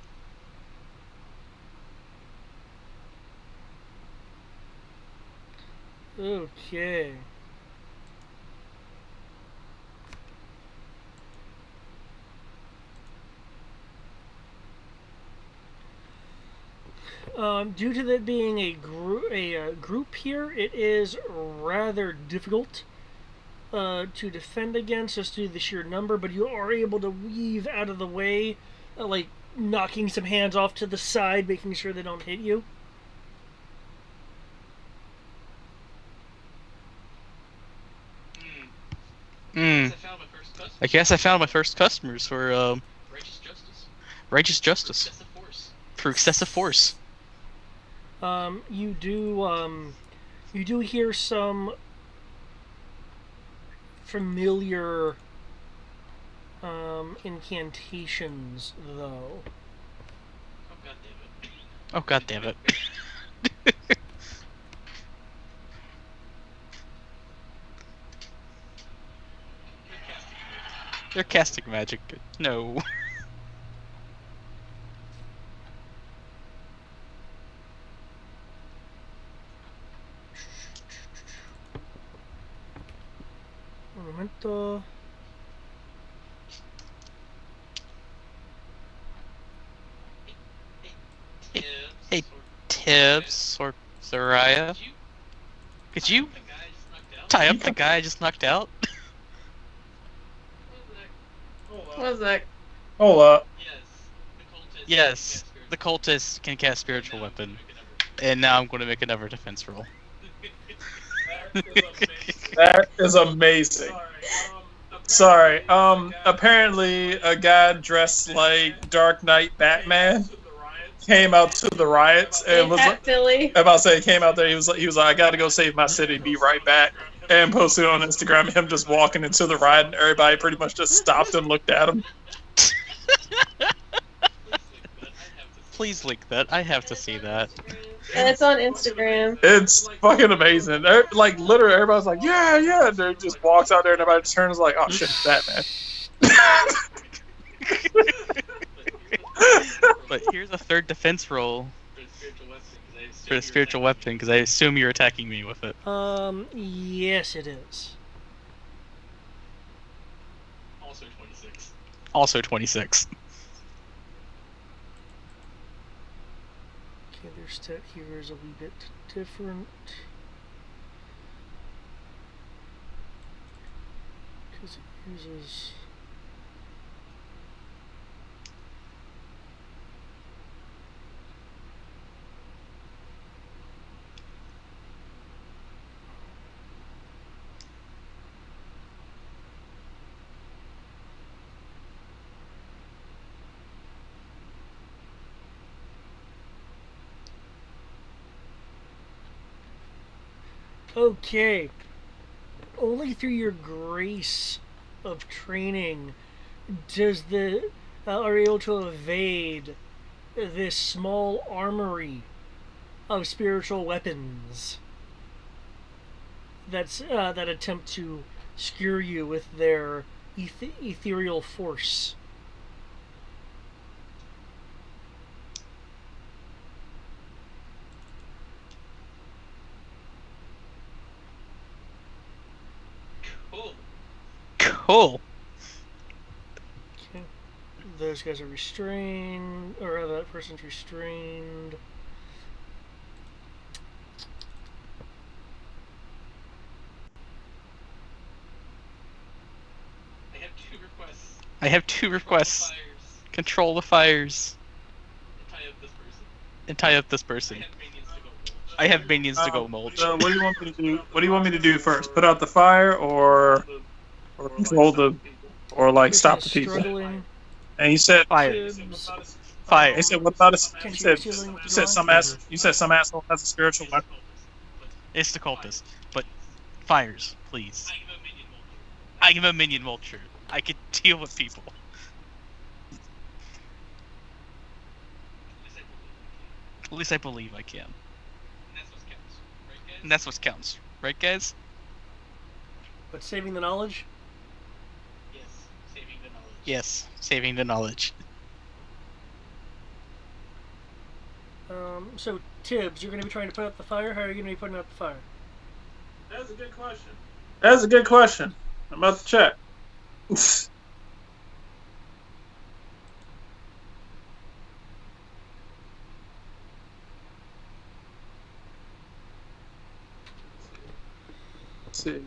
Okay. Due to that being a group here, it is rather difficult to defend against, just due to the sheer number, but you are able to weave out of the way, like knocking some hands off to the side, making sure they don't hit you. I guess I found my first customers for righteous justice. For excessive force. You do hear some familiar incantations, though. Oh, god damn it. They're casting magic. No. Un momento. Hey, Tibbs or Soraya, could you tie up the guy I just knocked out? What was that? Hold up. Yes, the cultist can cast spiritual weapon, and now I'm going to make another defense roll. That is amazing. Sorry. Apparently a guy dressed like Dark Knight Batman came out to the riots and was like, Philly. I'm about to say, came out there. He was like, I got to go save my city. Be right back. And posted on Instagram him just walking into the riot, and everybody pretty much just stopped and looked at him. Please link that. I have to see that. And it's on Instagram. It's fucking amazing. Like literally, everybody's like, yeah. And they just walks out there, and everybody just turns like, oh shit, it's Batman. But here's a third defense roll for the spiritual weapon, because I assume you're attacking me with it. Yes, it is. Also 26. Okay, their stat here is a wee bit different. Because it uses... Okay. Only through your grace of training are you able to evade this small armory of spiritual weapons that attempt to skewer you with their ethereal force. Cool. Okay. Those guys are restrained, or that person's restrained. I have two requests. Control the fires. And tie up this person. I have minions to go mulch. So what do you want me to do? What do you want me to do first? Put out the fire, or control the, or like Person stop is the people? struggling. And you said Fire. Tibbs. Fire. He said, "What about us?" Can't He you said, healing with "You the said drawing? some asshole has a spiritual weapon." It's the cultist. But fires, please. I am a minion vulture. I can deal with people. At least I believe I can. And that's what counts. Right, guys? But saving the knowledge? Yes, saving the knowledge. So, Tibbs, you're going to be trying to put out the fire? How are you going to be putting out the fire? That's a good question. That's a good question. I'm about to check. Let's see.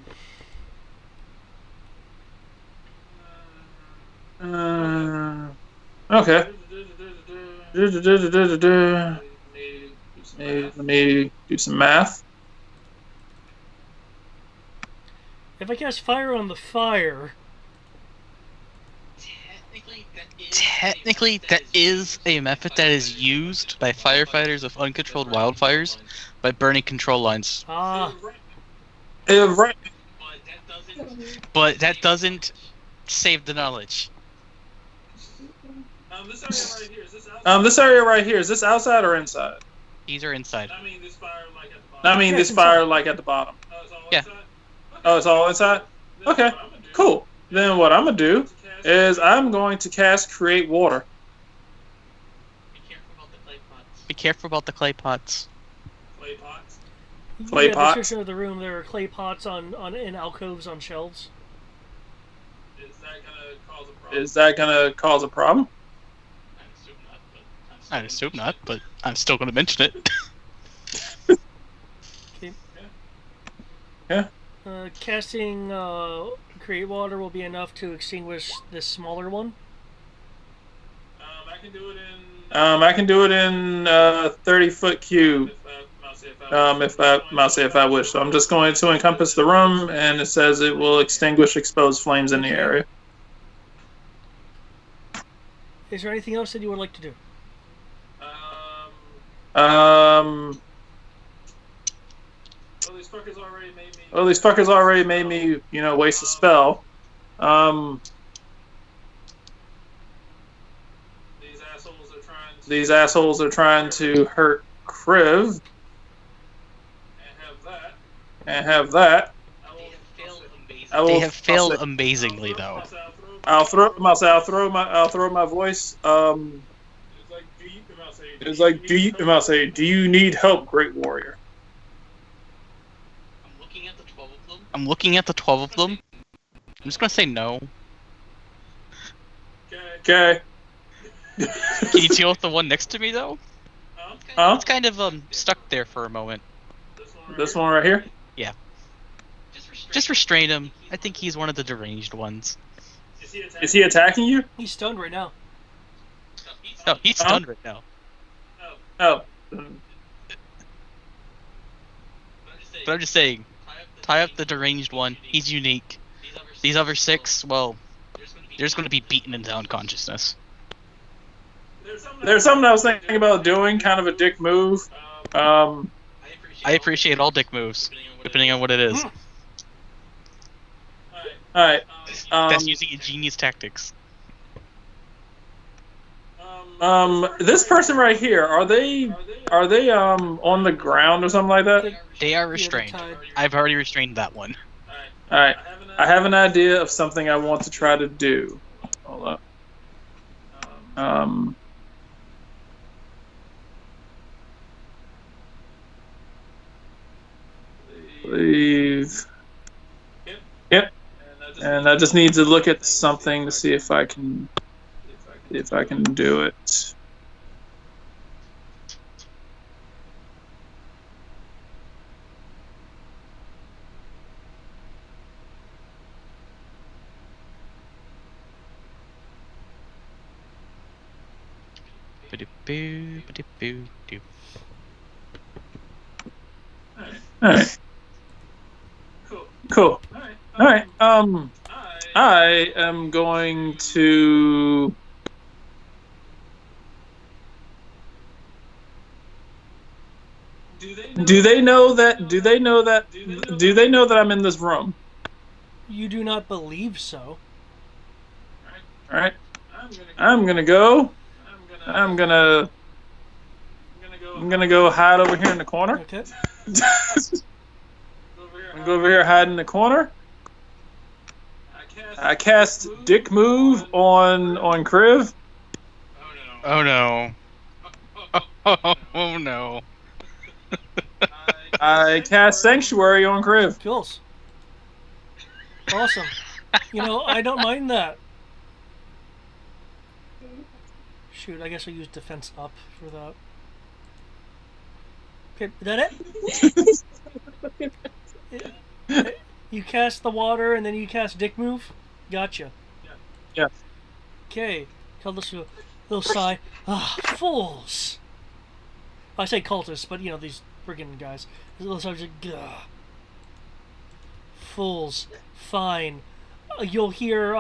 Okay. Let me do some math. If I cast fire on the fire... Technically, that is a method that is used by firefighters of uncontrolled wildfires by burning control lines. Ah. Right. But that doesn't save the knowledge. This area right here, is this outside or inside? These are inside. I mean, this fire like at the bottom. Yeah. Oh, it's all inside? Okay, cool. Then what I'm going to do is I'm going to cast Create Water. Be careful about the clay pots. Clay Yeah, pots? description of the room, there are clay pots in alcoves on shelves. Is that going to cause a problem? I'd assume not, but I'm still going to mention it. Okay. Yeah. Casting Create Water will be enough to extinguish this smaller one. I can do it in 30-foot cube. If I wish. So I'm just going to encompass the room, and it says it will extinguish exposed flames in the area. Is there anything else that you would like to do? Well, these fuckers already made me, waste a spell. These assholes are trying to hurt Kriv. And have that. They have failed amazingly, though. I'll throw my voice. It's like, do you need help, Great Warrior? I'm looking at the 12 of them. I'm just gonna say no. Okay. Can you deal with the one next to me, though? Huh? It's kind of stuck there for a moment. This one right here? Yeah. Just restrain him. I think he's one of the deranged ones. Is he attacking you? He's stunned right now. No, he's stunned right now. Oh. But I'm just saying, tie up the deranged one. He's unique. These other 6, well, they're just going to be beaten into unconsciousness. There's something I was thinking about doing, kind of a dick move. I appreciate all dick moves, depending on what it is. Alright. That's using ingenious tactics. This person right here, are they on the ground or something like that? They are restrained. I've already restrained that one. Alright. I have an idea of something I want to try to do. Hold up. Leave. Yep. And I just need to look at something to see if I can do it. All right. Cool. All right. I am going to. Do they know that? Do they know that? Do they know that I'm in this room? You do not believe so. All right. I'm gonna go. I'm gonna go hide over here in the corner. Okay. I'm gonna go over here, hide in the corner. I cast Dick Move on Kriv. Oh no. Oh no. I cast Sanctuary on Kriv. Kills. Awesome. You know, I don't mind that. Shoot, I guess I use defense up for that. Okay, is that it? You cast the water and then you cast Dick Move? Gotcha. Yeah. Okay. Tell this a little sigh. Ah, fools! I say cultists, but you know, these friggin' guys. This little sigh, like, fools. Fine. You'll hear,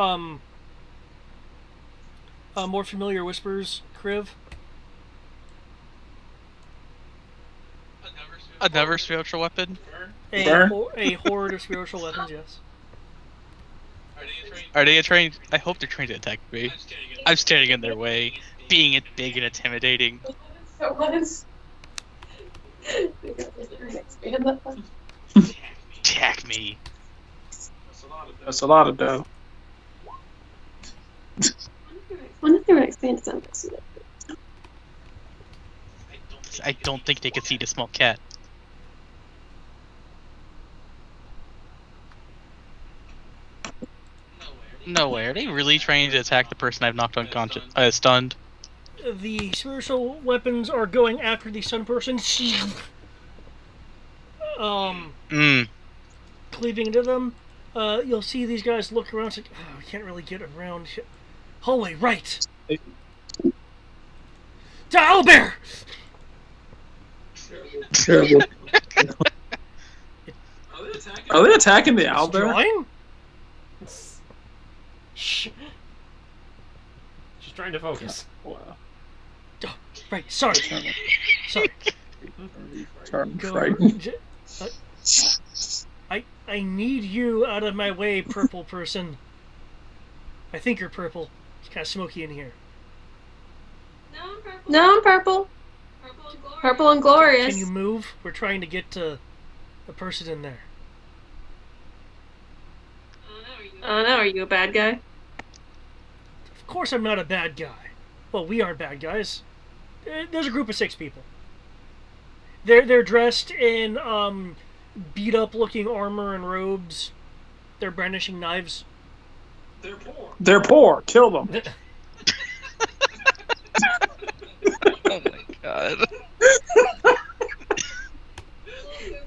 more familiar whispers, Kriv. Another spiritual weapon? A horde of spiritual weapons, yes. Are they trained? I hope they're trained to attack me. I'm standing in their way, being big and intimidating. It was. Attack me. That's a lot of dough. I wonder if they would expand to something. I don't think they could see the small cat. No way. Are they really trying to attack the person I've knocked unconscious, stunned? The spiritual weapons are going after the stun person. Cleaving into them. You'll see these guys look around. It's like, oh, we can't really get around. Hallway, right. To Owlbear! Terrible. Are they attacking the owlbear? Drawing? Shh. She's trying to focus. Wow. Oh, right, sorry. Sorry. Turn frightened. I need you out of my way, purple person. I think you're purple. It's kind of smoky in here. No, I'm purple. Purple and glorious. Can you move? We're trying to get to a person in there. I don't know, are you a bad guy? Of course I'm not a bad guy. Well, we aren't bad guys. There's a group of 6 people. They're dressed in beat up looking armor and robes. They're brandishing knives. They're poor. Kill them. Oh my god.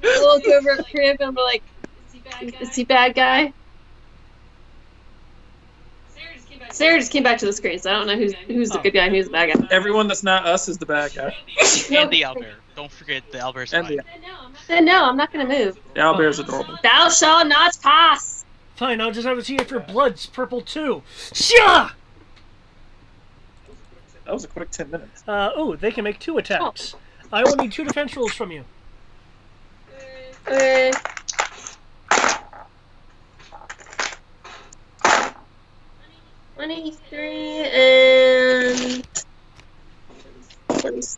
We'll look over at Crib and we're like, is he bad guy? Sarah just came back to the screen, so I don't know who's the good guy and who's the bad guy. Everyone that's not us is the bad guy. And the owlbear. Don't forget the owlbear's fine. Then no, I'm not gonna move. The owlbear's adorable. Thou shalt not pass! Fine, I'll just have to see if your blood's purple too. Shia! That was a quick 10 minutes. They can make 2 attacks. I will need 2 defense rolls from you. Okay. 23 and 26.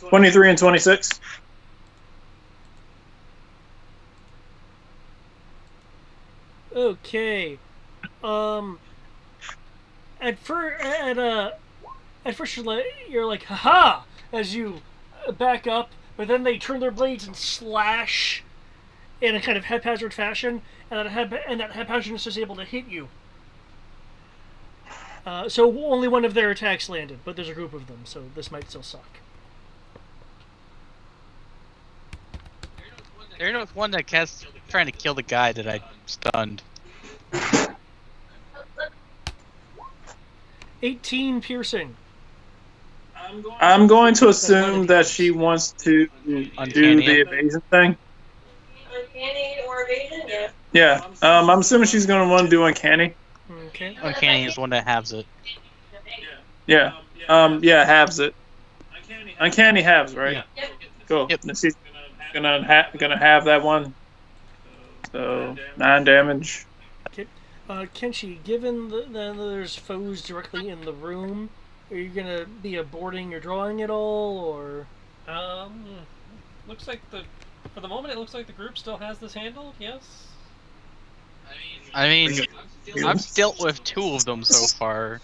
23 and 26. Okay. At first you're like, haha, as you back up, but then they turn their blades and slash in a kind of haphazard fashion, and that haphazardness is able to hit you. So only one of their attacks landed, but there's a group of them, so this might still suck. There was one that kept trying to kill the guy that I stunned. 18 piercing. I'm going to assume that she wants to do the evasion thing. Uncanny or evasion? Yeah. Yeah. I'm assuming she's going to want to do uncanny. Okay. Uncanny is one that halves it. Yeah. Yeah, halves it. Uncanny halves, right? Yeah. Cool. Yep. She's gonna have that one. So 9 damage. Okay. Kenshi, given that there's foes directly in the room, are you gonna be aborting your drawing at all, or? Looks like for the moment, it looks like the group still has this handled. Yes. I mean, I've dealt with 2 of them so far.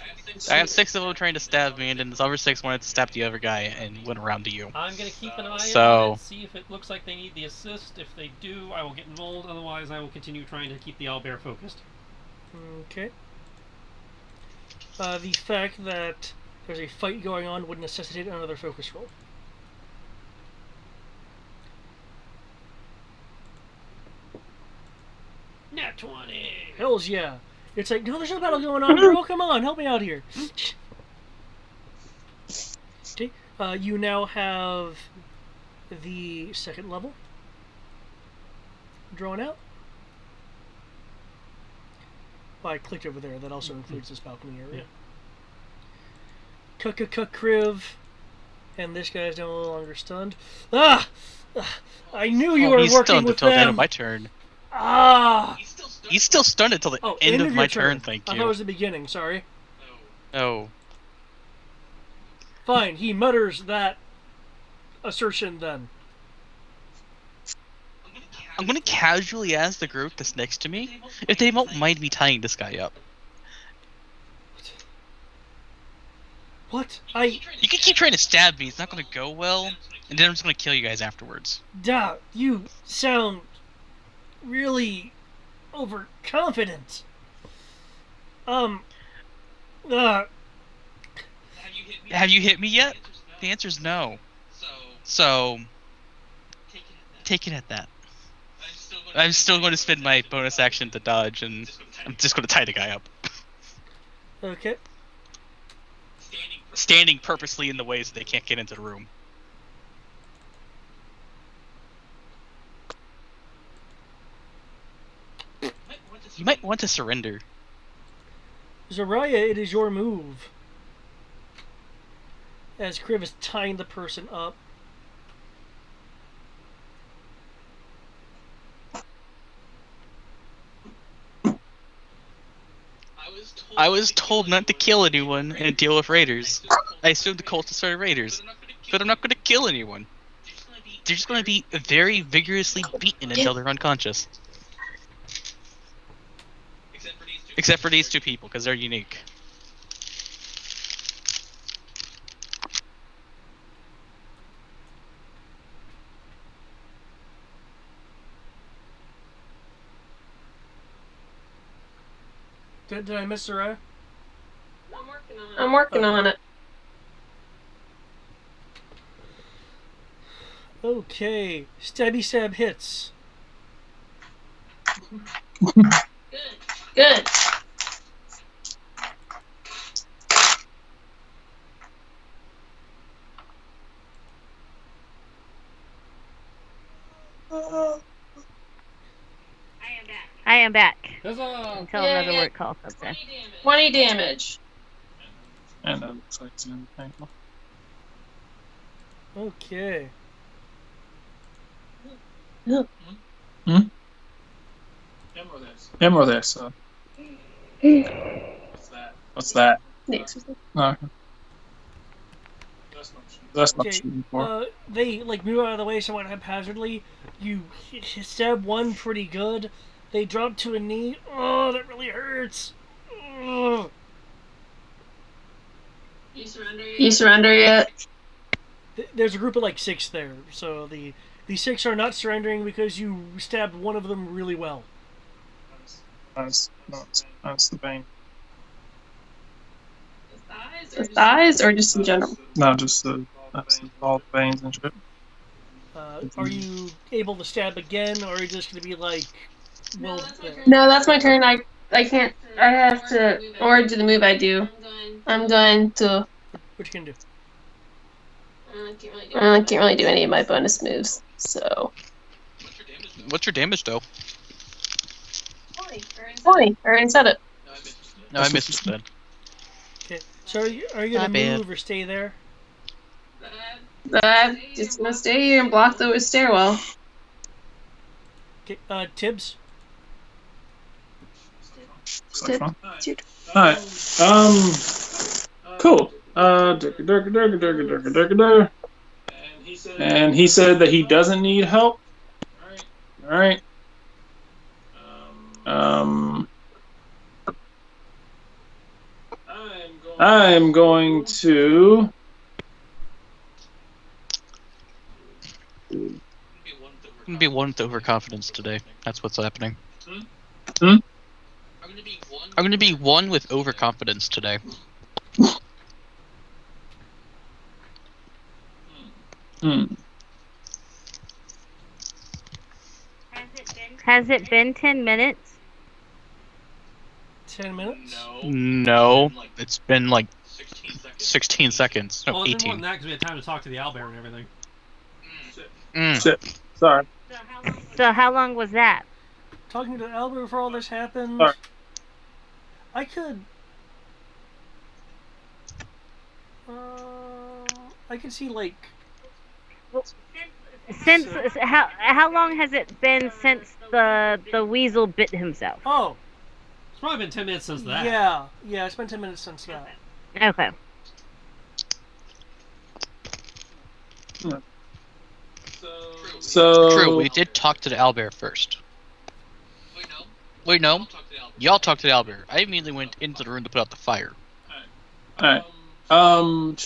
I have 6 of them trying to stab me, and then the other 6 wanted to stab the other guy and went around to you. I'm gonna keep an eye So- on it, see if it looks like they need the assist. If they do, I will get involved. Otherwise, I will continue trying to keep the owlbear focused. Okay. The fact that there's a fight going on would necessitate another focus roll. Nat 20! Hells yeah. It's like, no, there's no battle going on, girl. Come on, help me out here. Okay. You now have the 2nd level drawn out. Oh, I clicked over there. That also includes this balcony area. Kriv. And this guy's now no longer stunned. Ah! I knew you were he's working stunned with until the end of them. my turn. Ah! He's still stunned until the end of your my turn, thank I thought you. it was the beginning, sorry. Oh. Fine, he mutters that assertion then. I'm gonna casually ask the group that's next to me if they won't mind me tying this guy up. What? You can keep trying to stab me, it's not gonna go well, and then I'm just gonna kill you guys afterwards. You sound really overconfident. Have you hit me yet? The answer's no. So, take it at that. I'm still going to spend my bonus action to dodge, and I'm just going to tie the guy up. Okay. Standing purposely in the way so they can't get into the room. You might want to surrender. Zaraya, it is your move. As Kriv is tying the person up. I was told not to kill anyone and deal with raiders. I assumed the cultists are raiders, but I'm not going to kill anyone. They're just going to be very vigorously beaten until they're unconscious. Except for these 2 people, because they're unique. Did I miss Zaraya? I'm working on it. Okay. Stabby stab hits. Good. I am back. Huzzah! Until Yay. another word calls up there. 20 damage. And that looks like it's in the ankle. Okay. Him or this? What's that? Next. Okay. That's not Okay. shooting for. They move out of the way somewhat haphazardly. You stab one pretty good. They drop to a knee. Oh, that really hurts. Oh. You surrender yet? There's a group of 6 there, so the The 6 are not surrendering because you stabbed one of them really well. That's the Bane. The thighs or just in general? No, just all the veins and shit. Are you able to stab again, or are you just going to be like, well, No, that's my turn. I can't. I have to or do the move I do. I'm going to. what you can do? I can't really do any of my bonus moves. So. What's your damage though? 20. I already said it. No, I missed it then. Okay. So are you going to move or stay there? I'm just gonna stay here and block the stairwell. Okay. Tibbs. Alright. Cool. And he said that he doesn't need help. Alright. I am going to. I'm gonna be one with overconfidence today. That's what's happening. Hmm? I'm gonna be one with overconfidence today. Has it been 10 minutes? 10 minutes? No, it's been like 16 seconds. No, Well, it's been more 18. than that because we had time to talk to the owlbear and everything. Shit. Sorry. So how long was that? Talking to Albert before all this happened. Sorry. I could. I could see like. Since how long has it been since the weasel bit himself? Oh. It's probably been 10 minutes since that. Yeah. It's been 10 minutes since that. Okay. So True, we did talk to the owlbear first. Wait, no. Y'all talked to the owlbear. I immediately went into the room to put out the fire. Alright. Alright.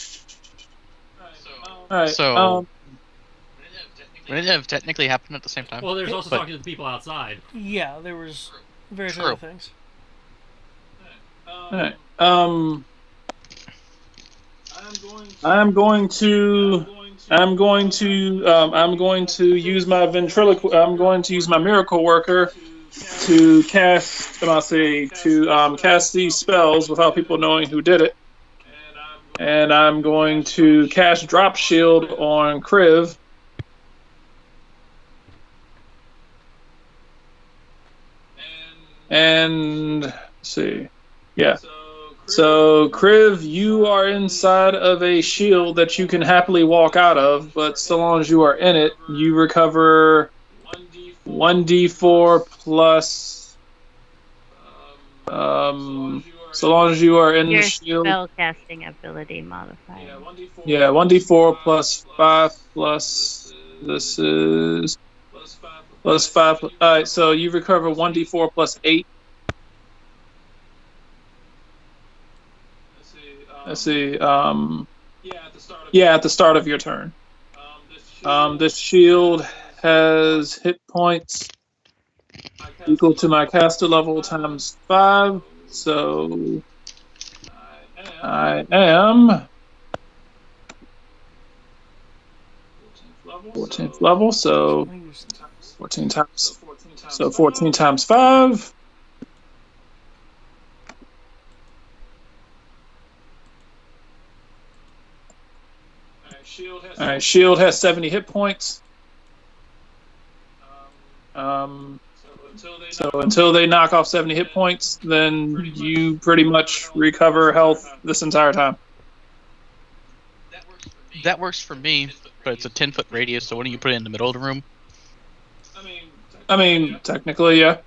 So would it have technically happened at the same time? Well, there's also But- talking to the people outside. Yeah, there was various True. other things. Alright. I'm going to use my ventriloquy. I'm going to use my miracle worker to cast. Cast these spells without people knowing who did it. And I'm going to cast Drop Shield on Kriv. And let's see, yeah. So, Kriv, you are inside of a shield that you can happily walk out of, but so long as you are in it, you recover 1d4 plus. So long as you are in Your the shield. spell casting ability modifier. Yeah, 1d4 plus 5 plus. This is. Plus 5. Alright, so you recover 1d4 plus 8. Let's see. Yeah, at the start of your turn. This shield has hit points equal to my caster level times 5. So I am 14th level. So 14 times. So 14 times 5. Alright, shield has 70 hit points. So until they knock off 70 hit points, then you pretty much recover health this entire time. That works for me, but it's a 10-foot radius, so why don't you put it in the middle of the room? I mean, technically, yeah.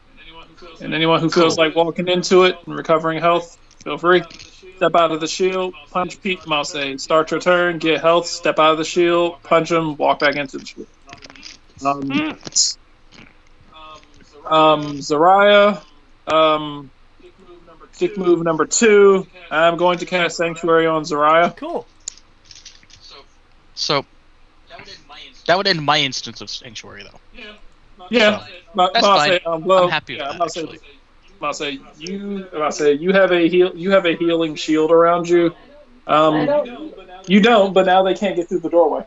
And anyone who feels like walking into it and recovering health, feel free. Step out of the shield, punch Pete. I'll say, start your turn, get health, step out of the shield, punch him, walk back into the shield. Zariah, kick move number 2. I'm going to cast Sanctuary on Zariah. Cool. So That would end my instance of Sanctuary, though. Yeah, So, but that's I'll fine. say, I'm happy with that, actually. I'll say you have a healing shield around you. I Um, don't. you don't, but now they can't get through the doorway.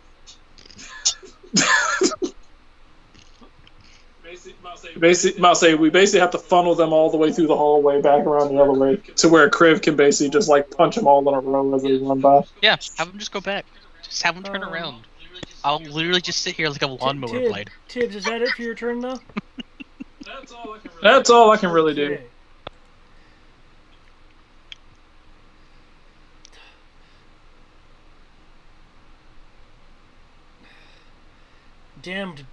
We basically have to funnel them all the way through the hallway back around the other way to where Kriv can basically just like punch them all in a row as they run by. Yeah, have them just go back. Just have them turn around. I'll literally just sit here like a lawnmower blade. Tibbs, is that it for your turn, though? That's all I can really do. Okay. Damned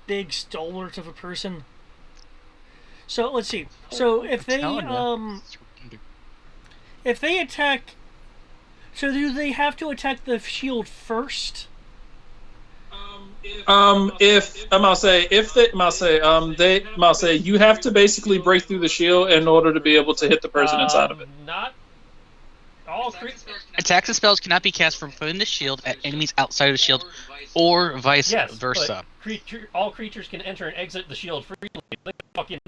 big stalwart of a person. So let's see. So if they attack, so do they have to attack the shield first? You have to basically break through the shield in order to be able to hit the person inside of it. Not all attacks and spells cannot be cast from within the shield at enemies outside of the shield, or vice versa. But all creatures can enter and exit the shield freely. Like fucking.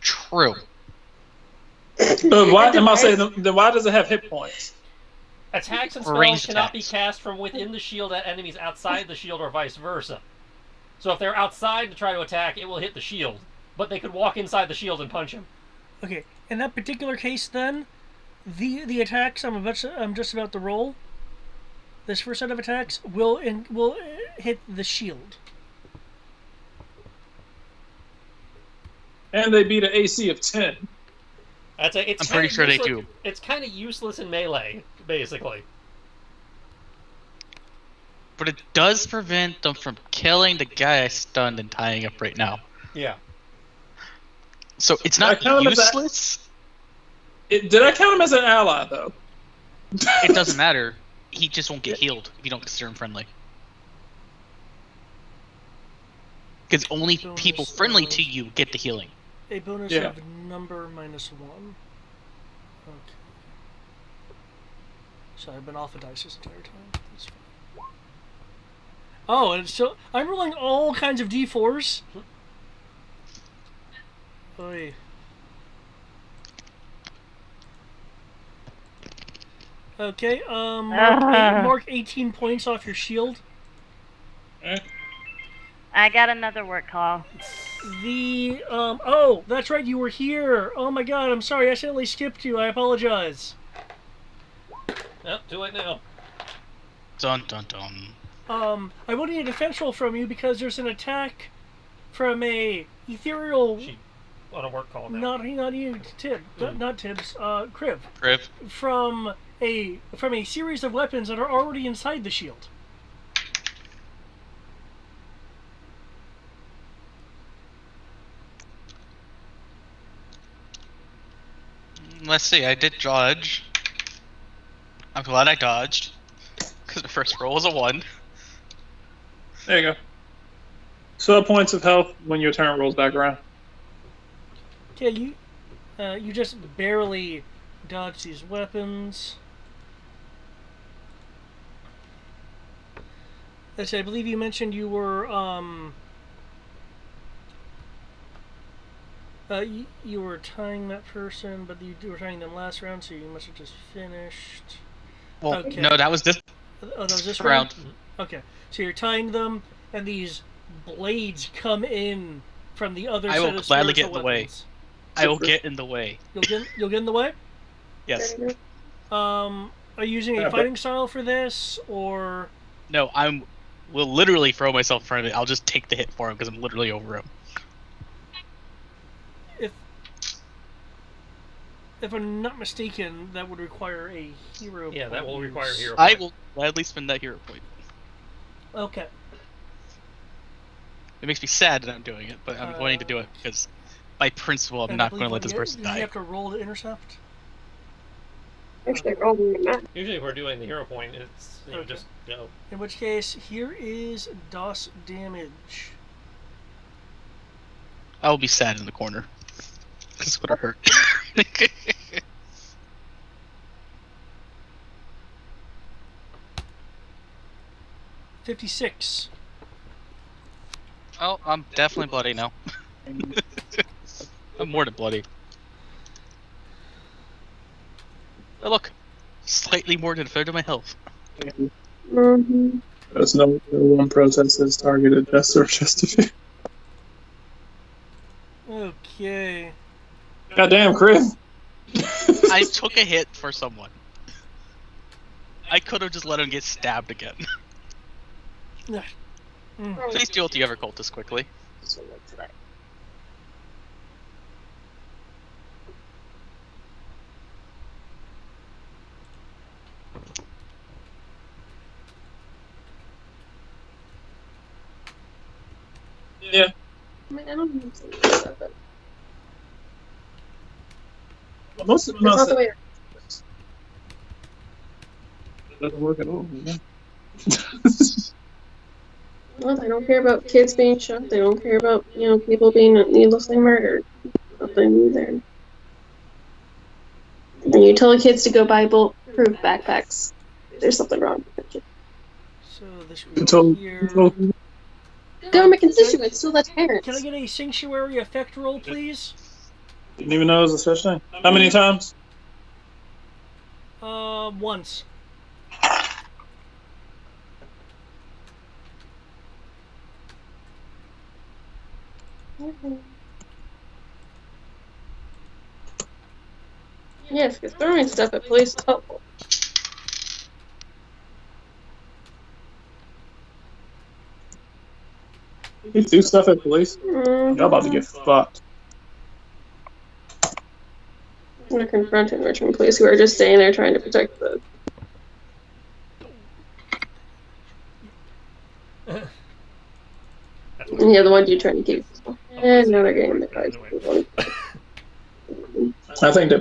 True. Then why does it have hit points? Attacks and spells cannot be cast from within the shield at enemies outside the shield, or vice versa. So if they're outside to try to attack, it will hit the shield. But they could walk inside the shield and punch him. Okay, in that particular case, then, the attacks I'm just about to roll, this first set of attacks will hit the shield. And they beat an AC of 10. I'm pretty sure they do. It's kind of useless in melee, basically. But it does prevent them from killing the guy I stunned and tying up right now. Yeah. So it's not useless. Did I count him as an ally, though? It doesn't matter. He just won't get healed if you don't consider him friendly. Because only people friendly to you get the healing. A bonus of number -1. Okay. So I've been off the dice this entire time. That's fine. Oh, and so I'm rolling all kinds of d4s. Oy. Okay, mark 18 points off your shield. I got another work call. Oh, that's right, you were here. Oh my god, I'm sorry, I accidentally skipped you. I apologize. Yep, too late now. Dun dun dun. I will need a defense roll from you because there's an attack from a ethereal... On a work call now. Not you, Tib. Not Tibbs, Kriv. Kriv. From a series of weapons that are already inside the shield. Let's see, I did dodge. I'm glad I dodged. Because the first roll was a 1. There you go. So points of health when your turn rolls back around. Okay, you just barely dodge these weapons. Let's see, I believe you mentioned you were, you were tying that person, but you were tying them last round, so you must have just finished. Well, okay. No, that was this. Oh, that was this round. Okay, so you're tying them, and these blades come in from the other side of I will gladly get in the way. weapons. I will get in the way. You'll get in the way? Yes. Are you using a fighting style for this, or...? No, will literally throw myself in front of it. I'll just take the hit for him because I'm literally over him. If I'm not mistaken, that would require a hero point. Yeah, that will require a hero point. I will gladly spend that hero point. Okay. It makes me sad that I'm doing it, but I'm going to do it because by principle I'm not going to let this person die. You have to roll to intercept? Actually, rolling the map. Usually if we're doing the hero point, it's just go. In which case, here is DOS damage. I will be sad in the corner. This would have hurt. 56. Oh, I'm definitely bloody now. I'm more than bloody. Oh, look. Slightly more than a third of my health. Mm-hmm. There's no one protest is targeted just or justified. Okay. Goddamn, Chris. I took a hit for someone. I could have just let him get stabbed again. Please deal with the other cultist quickly. Yeah. I mean, I don't even see this, but Most of that's not the way. doesn't work at all. Yeah. Well, they don't care about kids being shot. They don't care about people being needlessly murdered. Nothing there. And you tell the kids to go buy bulletproof backpacks. There's something wrong with it. So this Control. here. Government constituents, still that's parents. Can I get a sanctuary effect roll, please? Didn't even know it was a such thing. How many times? Once. Yes, because throwing stuff at police is helpful. You do stuff at police? Y'all about to get fucked. They're confronting Richmond police who are just staying there trying to protect the. Yeah, the one dude trying to keep. And now they're getting in the cars. I think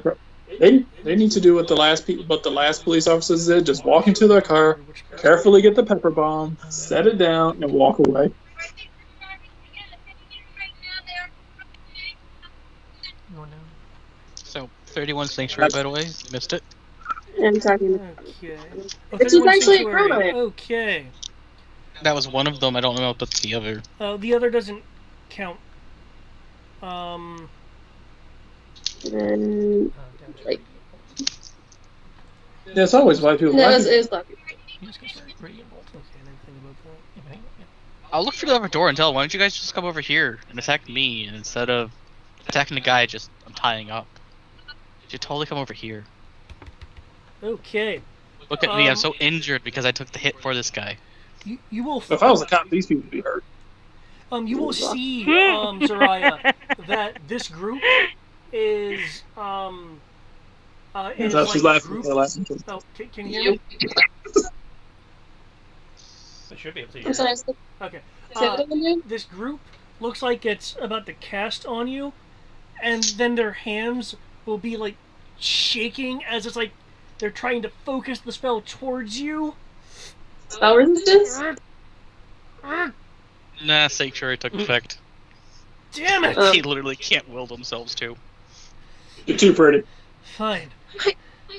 they need to do what the last police officers did: just walk into their car, carefully get the pepper bomb, set it down, and walk away. So, 31 sanctuary, by the way. You missed it. I'm talking. Okay. This is actually a Chrono. Okay. That was one of them. I don't know if that's the other. The other doesn't count. Then, like. Yeah, it's always white people. No, it's black people. I'll look for the other door and tell them, why don't you guys just come over here and attack me, and instead of attacking the guy I'm tying up. You should totally come over here. Okay. Look at me, I'm so injured because I took the hit for this guy. You will. If I was a cop, these people would be hurt. You will see, Zariah, that this group is She's laughing. Oh, can you hear me? I should be able to I'm hear. sorry. Okay. Say that again? This group looks like it's about to cast on you, and then their hands will be like shaking as it's like they're trying to focus the spell towards you. Spell resistance? Nah, sanctuary took effect. Damn it! They literally can't will themselves to. You're too pretty. Fine.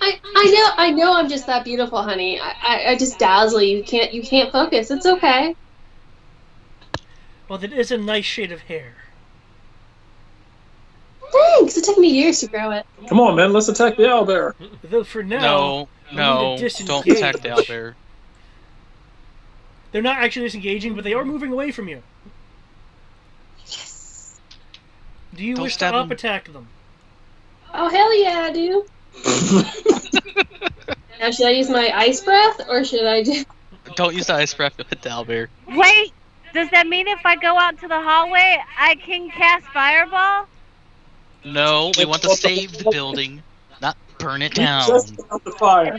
I know I'm just that beautiful, honey. I just dazzle you. You can't focus. It's okay. Well, that is a nice shade of hair. Thanks. It took me years to grow it. Come on, man. Let's attack the owlbear. Though for now, No, don't attack the owlbear. They're not actually disengaging, but they are moving away from you. Yes. Do you Don't wish to stab up them. attack them? Oh, hell yeah, I do. Now, should I use my ice breath, or should I just... Don't use the ice breath to hit the owlbear. Wait, does that mean if I go out to the hallway, I can cast Fireball? No, we want to save the building, not burn it down. Just out the fire.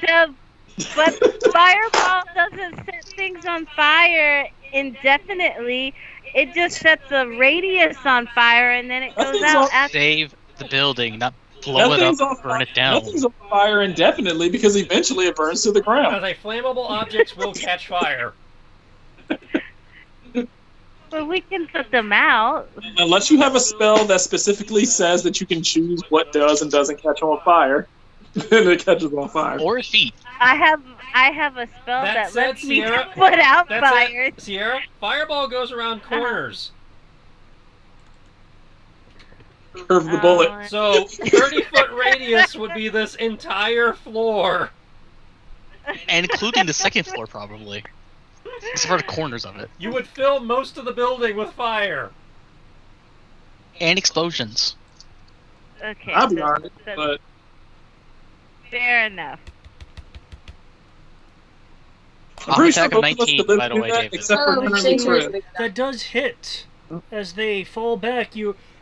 But Fireball doesn't set things on fire indefinitely. It just sets a radius on fire, and then it goes out after. Save the building, not blow it up, burn it down. Nothing's on fire indefinitely because eventually it burns to the ground. Because flammable objects will catch fire. But we can put them out. Unless you have a spell that specifically says that you can choose what does and doesn't catch on fire, then it catches on fire. Or a feat. I have a spell that said, lets me Sierra, put out that's fires. it. Sierra, fireball goes around corners. Curve the bullet. So 30-foot radius would be this entire floor. And including the second floor, probably. Except for the corners of it. You would fill most of the building with fire. And explosions. Okay. I'll be honest, but fair enough. I'm pretty sure Attack of both of us 19, could live by the through way, that, David. except for Oh, Henry shit. Fred. That does hit. As they fall back,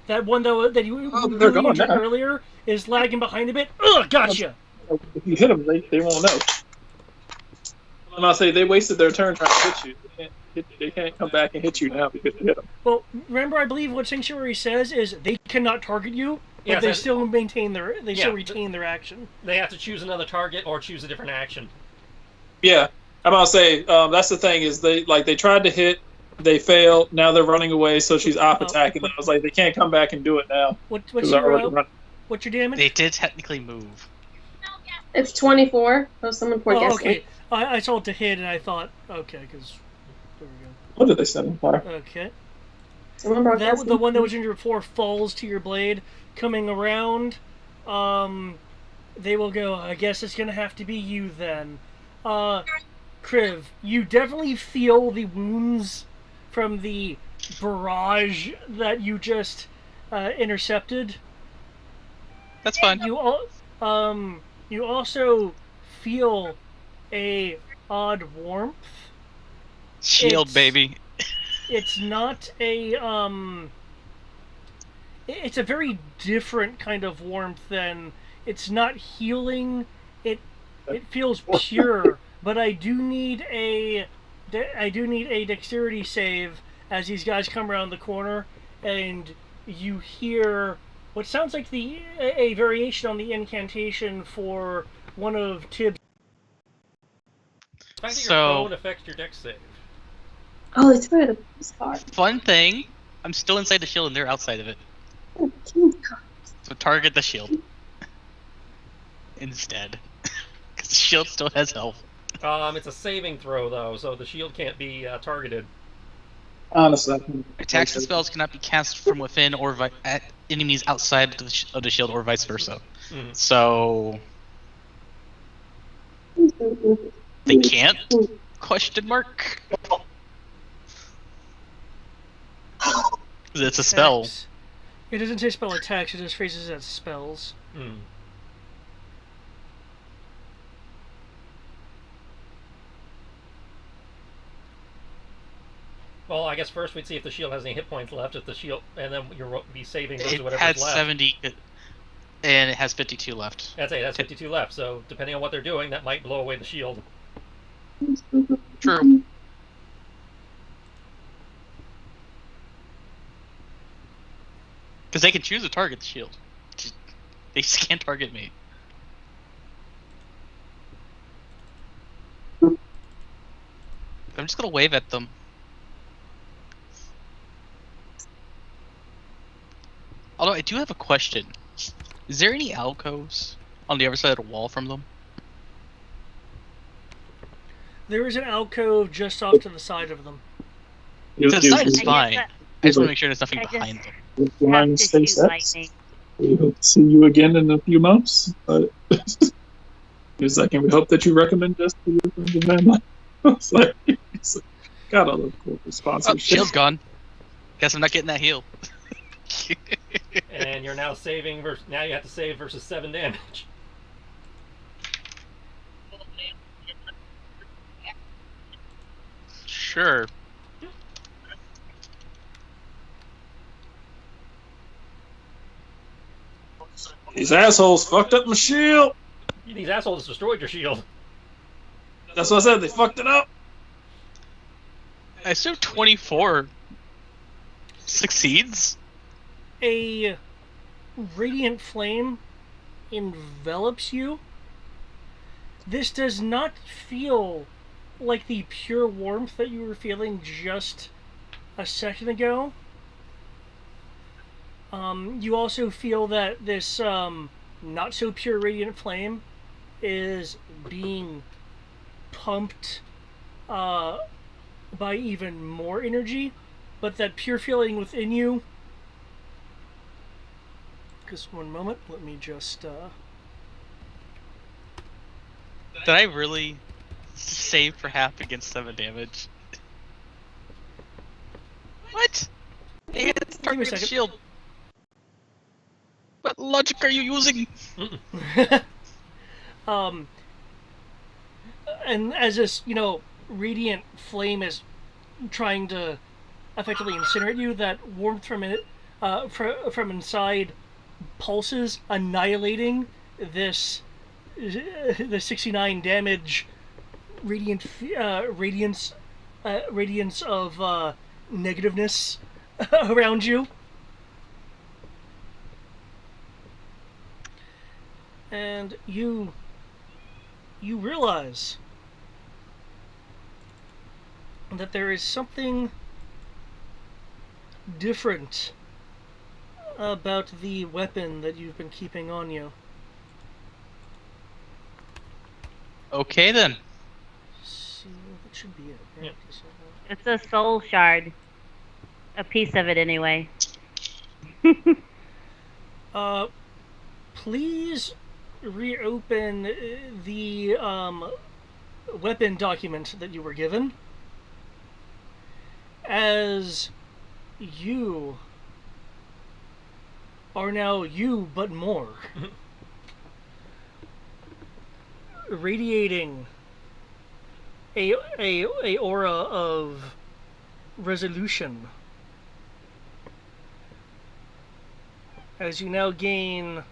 that one that you they're really going injured now. earlier is lagging behind a bit. Ugh, gotcha. If you hit them, they won't know. And I'll say they wasted their turn trying to hit you. They can't come back and hit you now because you hit them. Well, remember, I believe what Sanctuary says is they cannot target you, but Yes, they and- still still retain their action. They have to choose another target or choose a different action. Yeah, I'm about to say that's the thing is they tried to hit, they failed. Now they're running away, so she's off attacking. I was like, they can't come back and do it now. What's 'cause they're already your running. what's your damage? They did technically move. It's 24. Oh, someone poured Oh, gasoline. okay. I saw it to hit, and I thought, okay, because there we What did they send him for? go. Okay. Someone brought The gasoline. one that was injured before falls to your blade. Coming around, they will go, I guess it's going to have to be you then. Kriv, you definitely feel the wounds from the barrage that you just intercepted. That's fine. You also feel a odd warmth. Shield, baby. It's not a it's a very different kind of warmth than it's not healing. It feels pure, but I do need a dexterity save as these guys come around the corner, and you hear what sounds like a variation on the incantation for one of Tibbs. The fact that So- your phone affects your dex save. Oh, it's where the police car. Fun thing, I'm still inside the shield and they're outside of it. Oh, Jesus God. So target the shield. Instead. Because the shield still has health. It's a saving throw though, so the shield can't be targeted. Honestly, Attacks and spells cannot be cast from within or at enemies outside of the shield or vice versa. Mhm. So they can't? Question mark? It's a spell. Attacks. It doesn't say spell attacks, it just phrases it as spells. Mm. Well, I guess first we'd see if the shield has any hit points left. If the shield, and then you'll be saving versus It whatever's had left. 70 and it has 52 left. That's it. That's 52 left. So depending on what they're doing, that might blow away the shield. True. Because they can choose to target the shield. They just can't target me. I'm just gonna wave at them. Although I do have a question. Is there any alcoves on the other side of the wall from them? There is an alcove just off to the side of them. The side is I fine. guess I just want to make sure there's nothing I just- behind them. have to shoot lightning. We hope to see you again in a few months. But because I can hope that you recommend us to your friends and family. It's like, got all the cool Oh, sponsorship. shield's gone. Guess I'm not getting that heal. And you're now saving. Now you have to save versus 7 damage. Sure. These assholes fucked up my shield. These assholes destroyed your shield. That's what I said. They fucked it up. I assume 24 succeeds. A radiant flame envelops you. This does not feel like the pure warmth that you were feeling just a second ago. You also feel that this not so pure radiant flame is being pumped by even more energy, but that pure feeling within you. Just one moment, let me just. Did I really save for half against 7 damage? What? They had Give me a target second. shield. What logic are you using? And as this, radiant flame is trying to effectively incinerate you, that warmth from it, from inside, pulses, annihilating the 69 damage radiance of negativeness around you. And you realize that there is something different about the weapon that you've been keeping on you. Okay then. Let's see, that should be it. Right? Yeah. It's a soul shard. A piece of it, anyway. Please reopen the weapon document that you were given, as you are now you, but more. Radiating a aura of resolution, as you now gain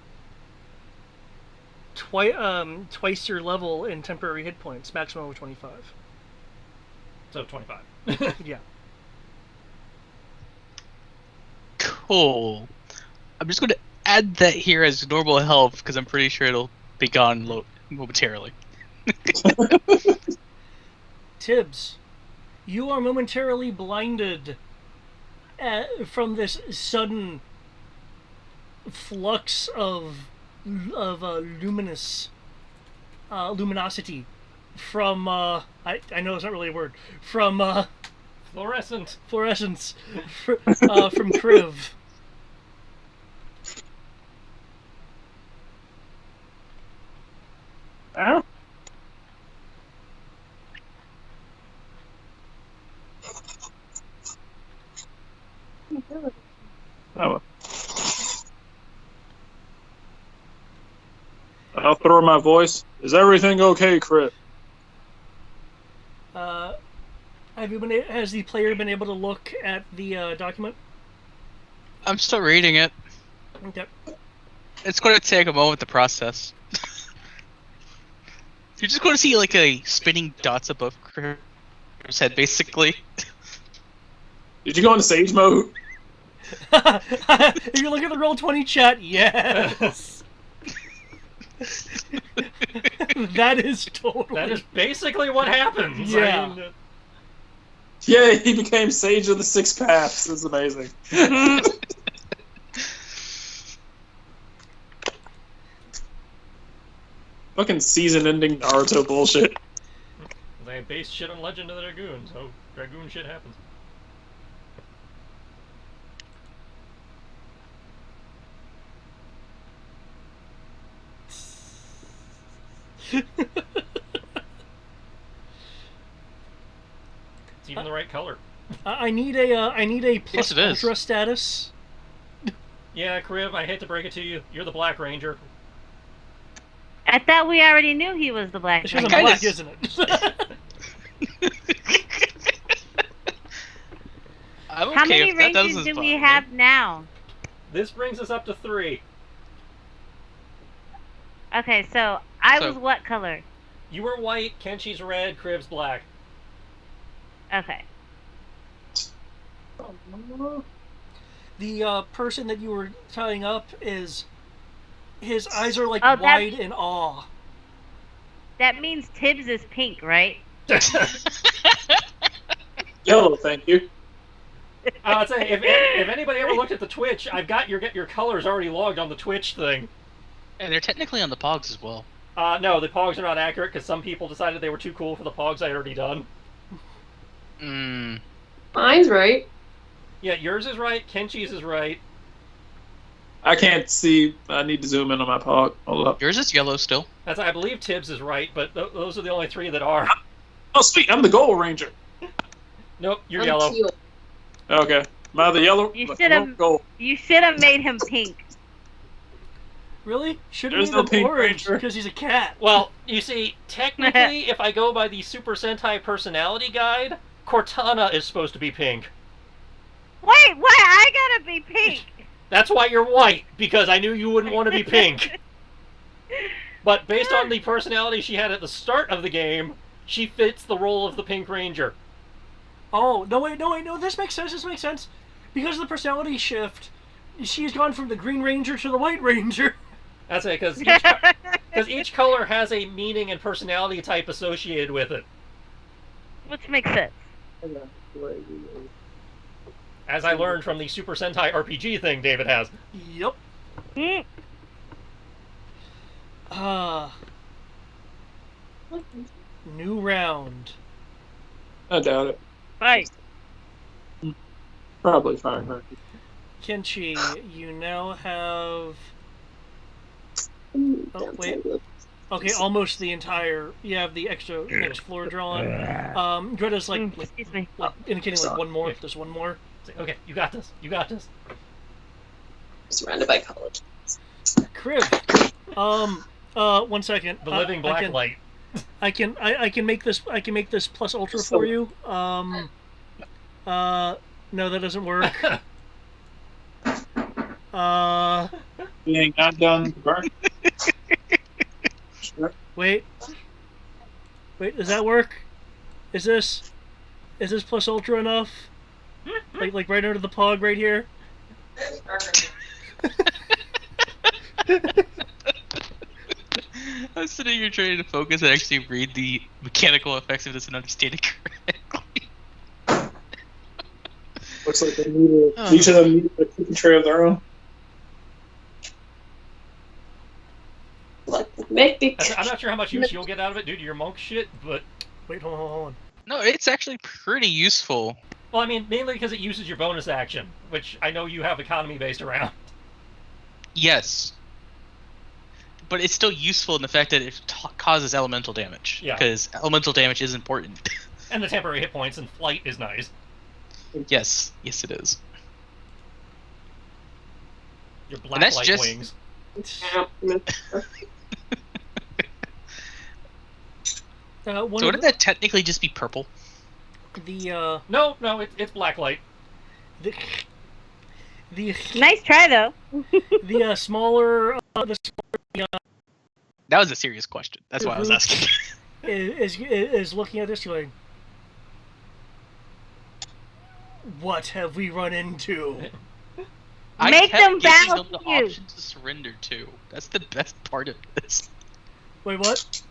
twice your level in temporary hit points, maximum of 25. So 25. Yeah. Cool. I'm just going to add that here as normal health because I'm pretty sure it'll be gone momentarily. Tibbs, you are momentarily blinded from this sudden flux of luminosity from I know it's not really a word, from Fluorescence from Kriv. Ow. Oh. I'll throw my voice. Is everything okay, Crit? Has the player been able to look at the document? I'm still reading it. Okay. It's going to take a moment to process. You're just going to see like a spinning dots above Criv's head, basically. Did you go into Sage mode? If you look at the Roll20 chat, yes. That is totally. That is basically what happens. Yeah. I mean, Yeah, he became Sage of the Six Paths. It's amazing. Fucking season-ending Naruto bullshit. they base shit on Legend of the Dragoon, so Dragoon shit happens. It's even the right color. I need a plus Yes, it is. ultra status. Yeah, Kriv, I hate to break it to you. You're the Black Ranger. I thought we already knew he was the Black It's just Ranger. a kinda black, isn't it? I'm okay How many if that. That ranges doesn't do we bother me. have now? This brings us up to 3. Okay, so I So- was what color? You were white, Kenshi's red, Kriv's black. Okay. The person that you were tying up his eyes are like Oh, wide in awe. That means Tibbs is pink, right? Yellow, thank you. I'd say if anybody ever looked at the Twitch, I've got your colors already logged on the Twitch thing. And they're technically on the Pogs as well. No, the pogs are not accurate because some people decided they were too cool for the pogs I had already done. Mine's right. Yeah, yours is right. Kenchi's is right. I can't see. I need to zoom in on my pog. Hold up. Yours is yellow still. I believe Tibbs is right, but those are the only three that are. Oh, sweet! I'm the Gold Ranger. Nope, you're I'm yellow. teal. Okay, am I the yellow? You should have. Gold. You should have made him pink. Really? Should have There's made no him Pink orange Ranger. because he's a cat. Well, you see, technically, if I go by the Super Sentai personality guide, Cortana is supposed to be pink. Wait, what? I gotta be pink. That's why you're white, because I knew you wouldn't want to be pink. But based on the personality she had at the start of the game, she fits the role of the Pink Ranger. Oh, no, wait, no, this makes sense. Because of the personality shift, she's gone from the Green Ranger to the White Ranger. That's it, because each color has a meaning and personality type associated with it. Which makes sense. As I learned from the Super Sentai RPG thing David has. Yep. Mm. New round. I doubt it. Right. Probably fine. Kenchi, you now have... Oh, wait. Okay, almost the entire... You have the extra next floor drawn. Greta's Excuse me. indicating one more. There's one more. Okay, you got this. You got this. Surrounded by college. Crib. 1 second. The living black light. I can make this plus ultra for you. No, that doesn't work. Being not done. Burn. Wait, does that work? Is this plus ultra enough? Like right under the pog right here? I was sitting here trying to focus and actually read the mechanical effects of this and understand it correctly. Looks like they need each of them need a cookie tray of their own. I'm not sure how much use you'll get out of it due to your monk shit, but... Wait, hold on. No, it's actually pretty useful. Well, I mean, mainly because it uses your bonus action, which I know you have economy based around. Yes. But it's still useful in the fact that it causes elemental damage. Yeah. Because elemental damage is important. And the temporary hit points and flight is nice. Yes. Yes, it is. Your black that's light just... wings. So wouldn't that technically just be purple? No, it's black light. The Nice try though. the smaller That was a serious question. That's why I was asking. is looking at this going, what have we run into? Make them bow the to you. option to surrender too. That's the best part of this. Wait, what?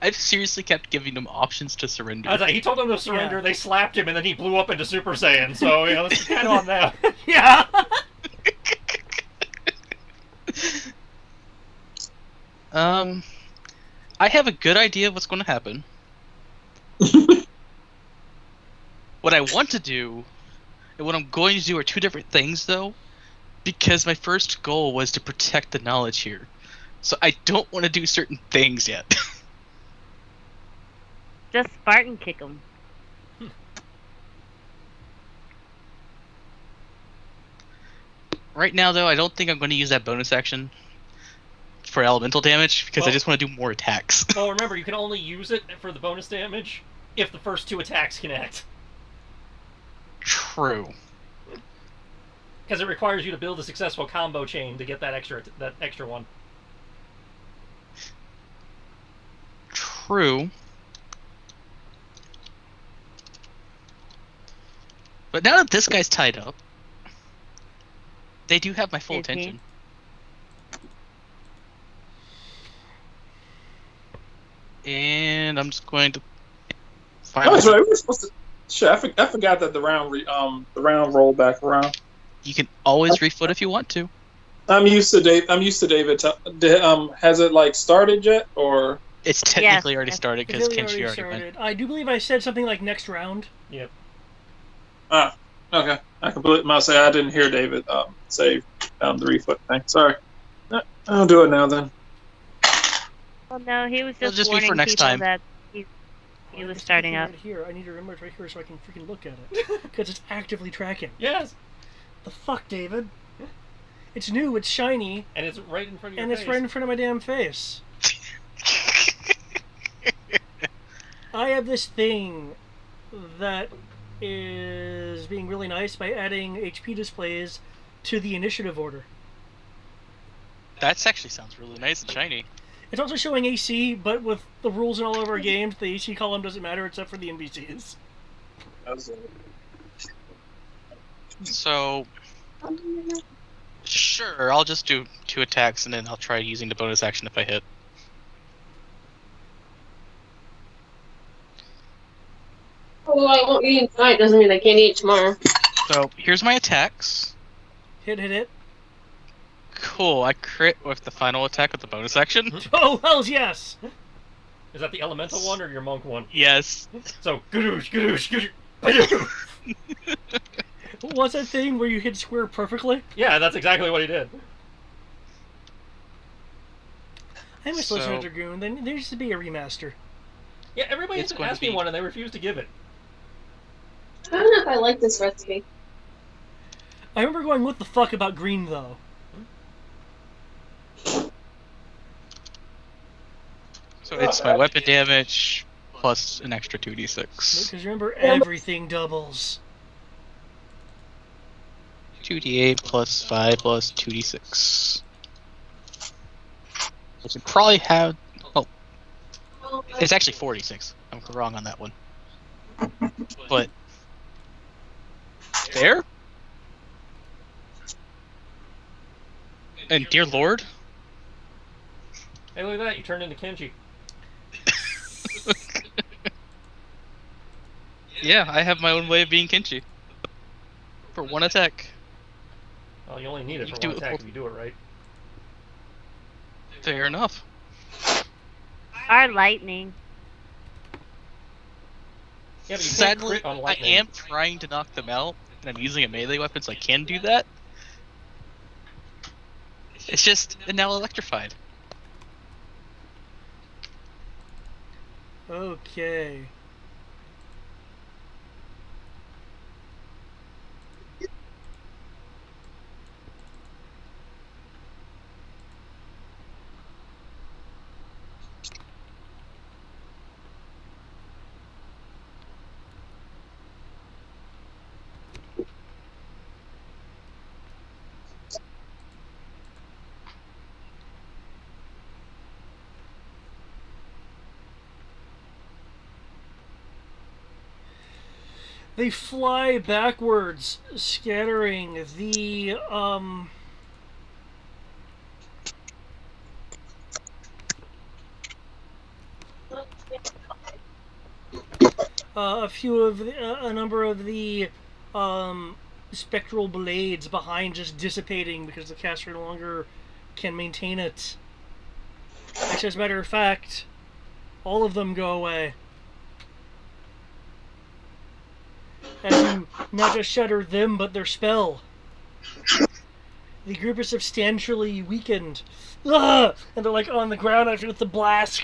I've seriously kept giving them options to surrender. I was like, he told them to surrender, Yeah. They slapped him, and then he blew up into Super Saiyan, so, you know, this is kind of on them. Yeah. I have a good idea of what's going to happen. What I want to do, and what I'm going to do are two different things, though, because my first goal was to protect the knowledge here. So I don't want to do certain things yet. Just Spartan kick them. Right now, though, I don't think I'm going to use that bonus action for elemental damage, because I just want to do more attacks. Well, remember, you can only use it for the bonus damage if the first two attacks connect. True. Because it requires you to build a successful combo chain to get that extra one. True. But now that this guy's tied up, they do have my full Is he? attention. And I'm just going to find. Oh, that's right. We were supposed to. Shit, I forgot that the round rolled back around. You can always refoot if you want to. I'm used to Dave. I'm used to David. Has it like started yet, or It's technically Yes, already yes. started It's because really Kenshi already already went. started. I do believe I said something like next round. Yep. ah, okay? I completely must say I didn't hear David say the refoot thing. Sorry. I'll do it now then. Well, no, he was It'll just just be for warning next people time. that he I was just starting click up. right here. I need to remember it's right here so I can freaking look at it because it's actively tracking. Yes. The fuck, David? It's new. It's shiny. And it's right in front of your And face. it's right in front of my damn face. I have this thing that is being really nice by adding HP displays to the initiative order. That actually sounds really nice and shiny. It's also showing AC, but with the rules in all of our games, the AC column doesn't matter except for the NPCs. So, sure, I'll just do 2 attacks and then I'll try using the bonus action if I hit. Oh, I won't eat tonight doesn't mean I can't eat tomorrow. So, here's my attacks. Hit. Cool, I crit with the final attack with the bonus action. Oh, hells yes! Is that the elemental one or your monk one? Yes. So, gadoosh. Badoosh. What's that thing where you hit square perfectly? Yeah, that's exactly what he did. I miss Listener Dragoon. There needs to be a remaster. Yeah, everybody It's has going to asked me be- one and they refuse to give it. I don't know if I like this recipe. I remember going, what the fuck about green, though? So it's my weapon damage plus an extra 2d6. Because remember, everything doubles. 2d8 plus 5 plus 2d6. I should probably have... Oh, it's actually 46. I'm wrong on that one. But... There? And dear lord? Hey, look at that, you turned into Kenji. Yeah, I have my own way of being Kenshi. For 1 attack. Well, you only need it You for do one it attack for- if you do it right. Fair enough. Our lightning. Yeah, but you can't Sadly, crit on I lightning. am trying to knock them out, and I'm using a melee weapon, so I can do that. It's just now electrified. Okay. They fly backwards, scattering the, a number of the, spectral blades behind just dissipating because the caster no longer can maintain it. Actually, as a matter of fact, all of them go away. As you not just shatter them, but their spell. The group is substantially weakened. And they're like on the ground after with the blast.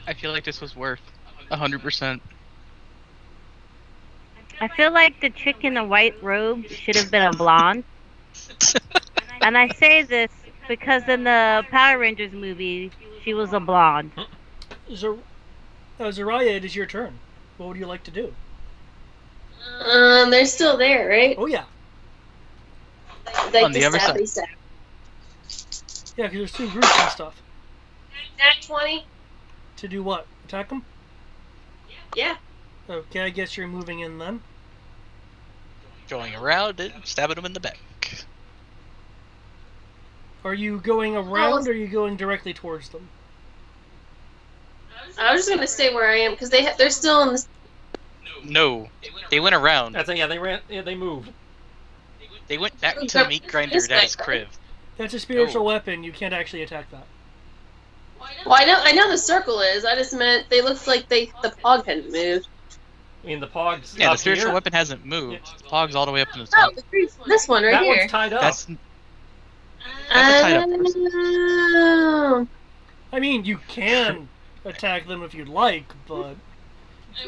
I feel like this was worth 100%. I feel like the chick in the white robe should have been a blonde. And I say this because in the Power Rangers movie, she was a blonde. Zaraya, it is your turn. What would you like to do? They're still there, right? Oh, yeah. Like On the other side. stab. Yeah, because there's 2 groups and stuff. Nat 20? To do what? Attack them? Yeah. Okay, I guess you're moving in then. Going around and stabbing them in the back. Are you going around or are you going directly towards them? I was just gonna stay where I am because they're still in the. No, they went around. That's it. Yeah, they ran. Yeah, they moved. They went back to the meat grinder This at his way, crib. That's a spiritual Oh. weapon. You can't actually attack that. Well, I know the circle is. I just meant they looked like the pog hadn't moved. I mean, the Pog's Yeah, up the spiritual here. weapon hasn't moved. Yeah. The Pog's all the way up in the Oh, top. this one right That here. one's tied up. That's a tied up person. Oh. I mean, you can attack them if you'd like, but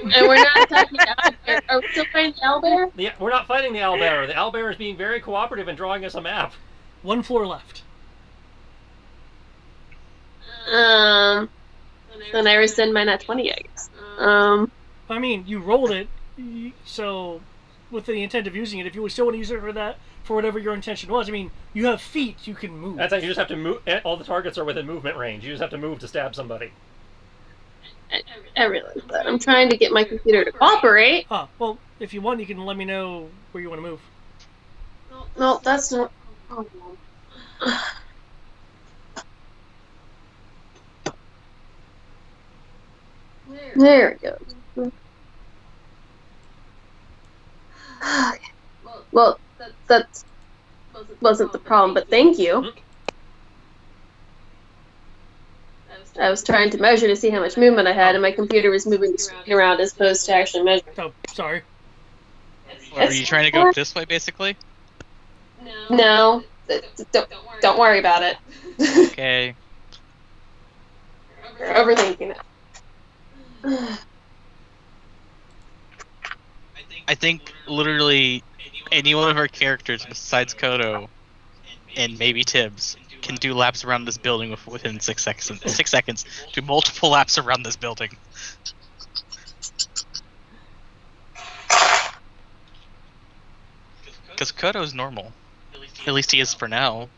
And we're not attacking the owlbear. Are we still fighting the owlbear? We're not fighting the owlbearer. The owlbearer is being very cooperative and drawing us a map. one floor left. Then I rescind my nat 20, I guess. I mean, you rolled it, so with the intent of using it, if you would still want to use it for that, for whatever your intention was, I mean, you have feet, you can move. That's it. You just have to move. All the targets are within movement range. You just have to move to stab somebody. I realize that. I'm trying to get my computer to cooperate. Ah, well, if you want, you can let me know where you want to move. No, that's not. Oh. There we go. Okay. Well, that wasn't the problem, but thank you. I was trying to measure to see how much movement I had, and my computer was moving the screen around as opposed to actually measuring. Oh, sorry. Are you trying to go this way, basically? No, don't worry about it. Okay. You're overthinking it. I think literally any one of our characters besides Kodo and maybe Tibbs can do laps around this building within 6 seconds. 6 seconds. Do multiple laps around this building. Because Kodo's normal. At least he is for now.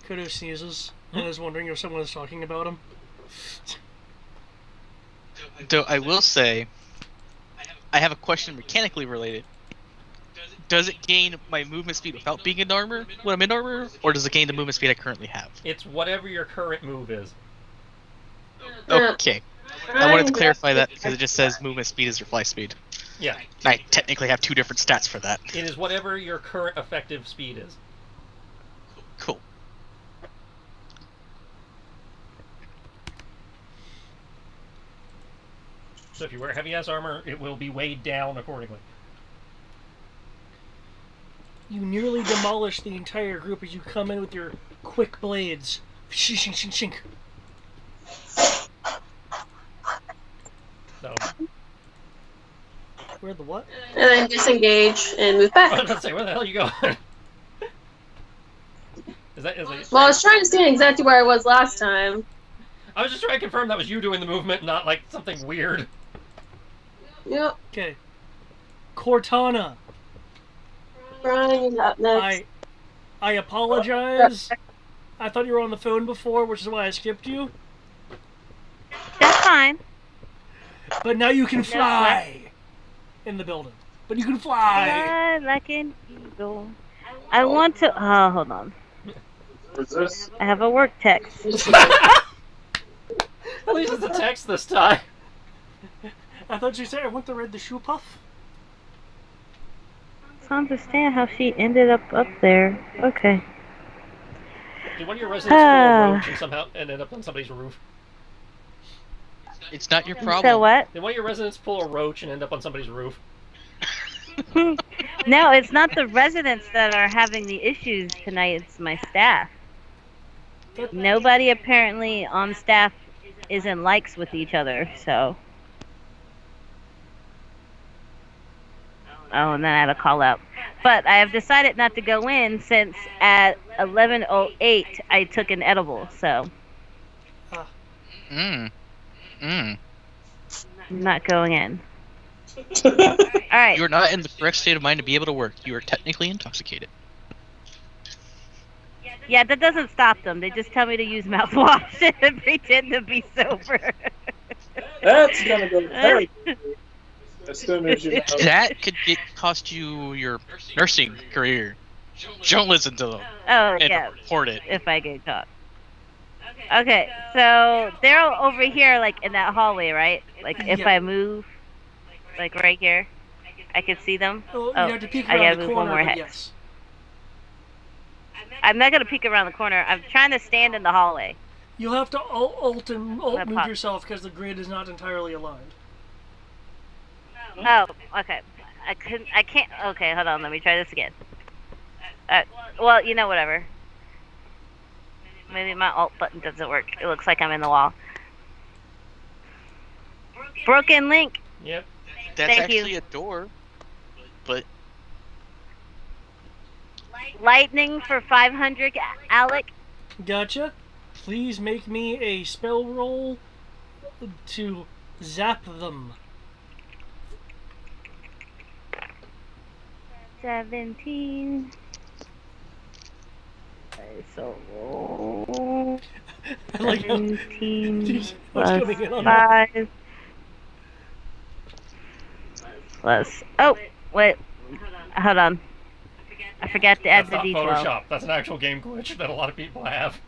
Kodo sneezes and is wondering if someone is talking about him. Though I will say, I have a question mechanically related. Does it gain my movement speed without being in armor when I'm in armor, or does it gain the movement speed I currently have? It's whatever your current move is. Okay. I wanted to clarify that because it just says movement speed is your fly speed. Yeah. I technically have 2 different stats for that. It is whatever your current effective speed is. Cool. So if you wear heavy-ass armor, it will be weighed down accordingly. You nearly demolish the entire group as you come in with your quick blades. Shink, shink, shink, shink. So, Where the what? And then disengage and move I was back. about to say, where the hell are you going? Is it? Well, I was trying to stand exactly where I was last time. I was just trying to confirm that was you doing the movement, not like something weird. Yep. Okay. Cortana. Brian is up next. I apologize. I thought you were on the phone before, which is why I skipped you. That's fine. But now you can fly in the building. But you can fly. Fly like an eagle. I want to. Oh, hold on. What's this? I have a work text. At least it's a text this time. I thought you said I want to read the shoe puff. I don't understand how she ended up there. Okay. Did one of your residents pull a roach and somehow ended up on somebody's roof? It's not your So problem. what? Did one of your residents pull a roach and end up on somebody's roof? No, it's not the residents that are having the issues tonight. It's my staff. Nobody apparently on staff is in likes with each other, so. Oh, and then I had a call out. But I have decided not to go in since at 11:08 I took an edible, so Mm. Mm. I'm not going in. Alright. You're not in the correct state of mind to be able to work. You are technically intoxicated. Yeah, that doesn't stop them. They just tell me to use mouthwash and pretend to be sober. That's gonna go very as soon as you know. That could cost you your nursing career. Don't listen to them. Oh, And yeah. report it. If I get caught. Okay, so they're over here, like, in that hallway, right? Like, if Yeah. I move, like, right here, I can see them? Oh, you have to peek I around gotta the move corner, one more but hex. yes. I'm not gonna peek around the corner. I'm trying to stand in the hallway. You'll have to alt move pop. yourself because the grid is not entirely aligned. Oh, okay. I can't. Okay, hold on. Let me try this again. Well, you know, whatever. Maybe my alt button doesn't work. It looks like I'm in the wall. Broken link. Yep. That's Thank actually you. a door. But Lightning for 500, Alec. Gotcha. Please make me a spell roll to zap them. 17. So I like how 17 what's plus coming in on that. 5 plus. Oh, wait. Hold on. I forgot to add That's the not D12. Photoshop. That's an actual game glitch that a lot of people have.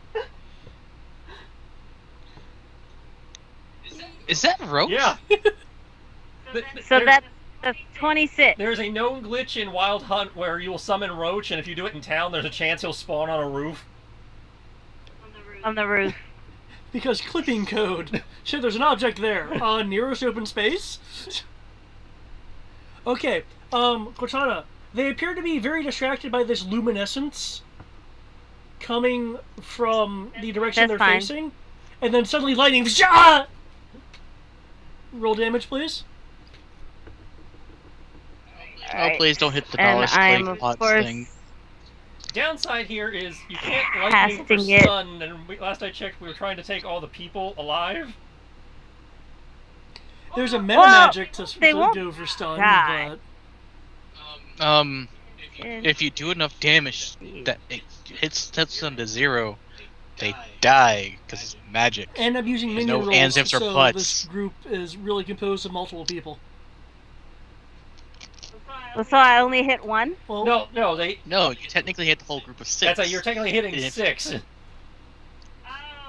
is that roach? Yeah. So that's 26. There's a known glitch in Wild Hunt where you will summon Roach, and if you do it in town, there's a chance he'll spawn on a roof. On the roof. Because clipping code. Shit, there's an object there. Nearest open space. Okay, Cortana. They appear to be very distracted by this luminescence coming from the direction That's they're fine. facing, and then suddenly lightning. Shah! Roll damage, please. Oh, Alright. please don't hit the And dollar I'm, strike of pots course, thing. Downside here is you can't lightning for Casting it. stun, and last I checked, we were trying to take all the people alive. There's a meta Well, magic to they won't go for stun, die. but If you do enough damage that it sets them to 0, they die because it's magic. and I'm using There's minion no rolls, ands, ifs, or so buts. this group is really composed of multiple people. So I only hit one? Well, No, No, you technically hit the whole group of 6. that's like you're technically hitting Yeah. 6.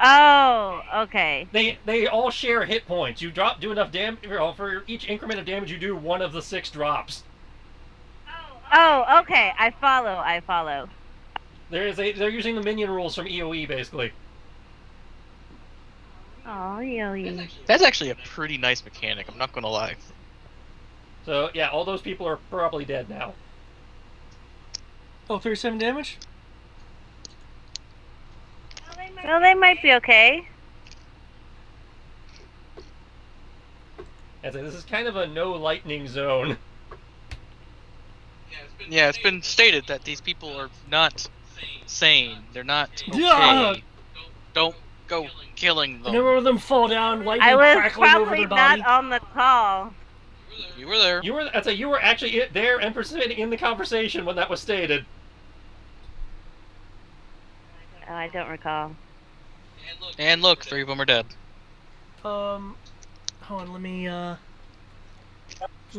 Oh, okay. They all share hit points. You do enough damage for each increment of damage you do. One of the 6 drops. Oh, okay. I follow. They're using the minion rules from EOE basically. Oh, yo. That's actually a pretty nice mechanic, I'm not gonna lie. So yeah, all those people are probably dead now. oh, 37 damage? Well, they might be okay. And so this is kind of a no lightning zone. Yeah, it's been stated that these people are not sane. They're not okay. Yeah. Don't go killing A them. number of them fall down, lightning I was crackling over probably their body. not on the call. You were there. You were actually there and participating in the conversation when that was stated. Oh, I don't recall. And look, 3 of them are dead. Hold on, let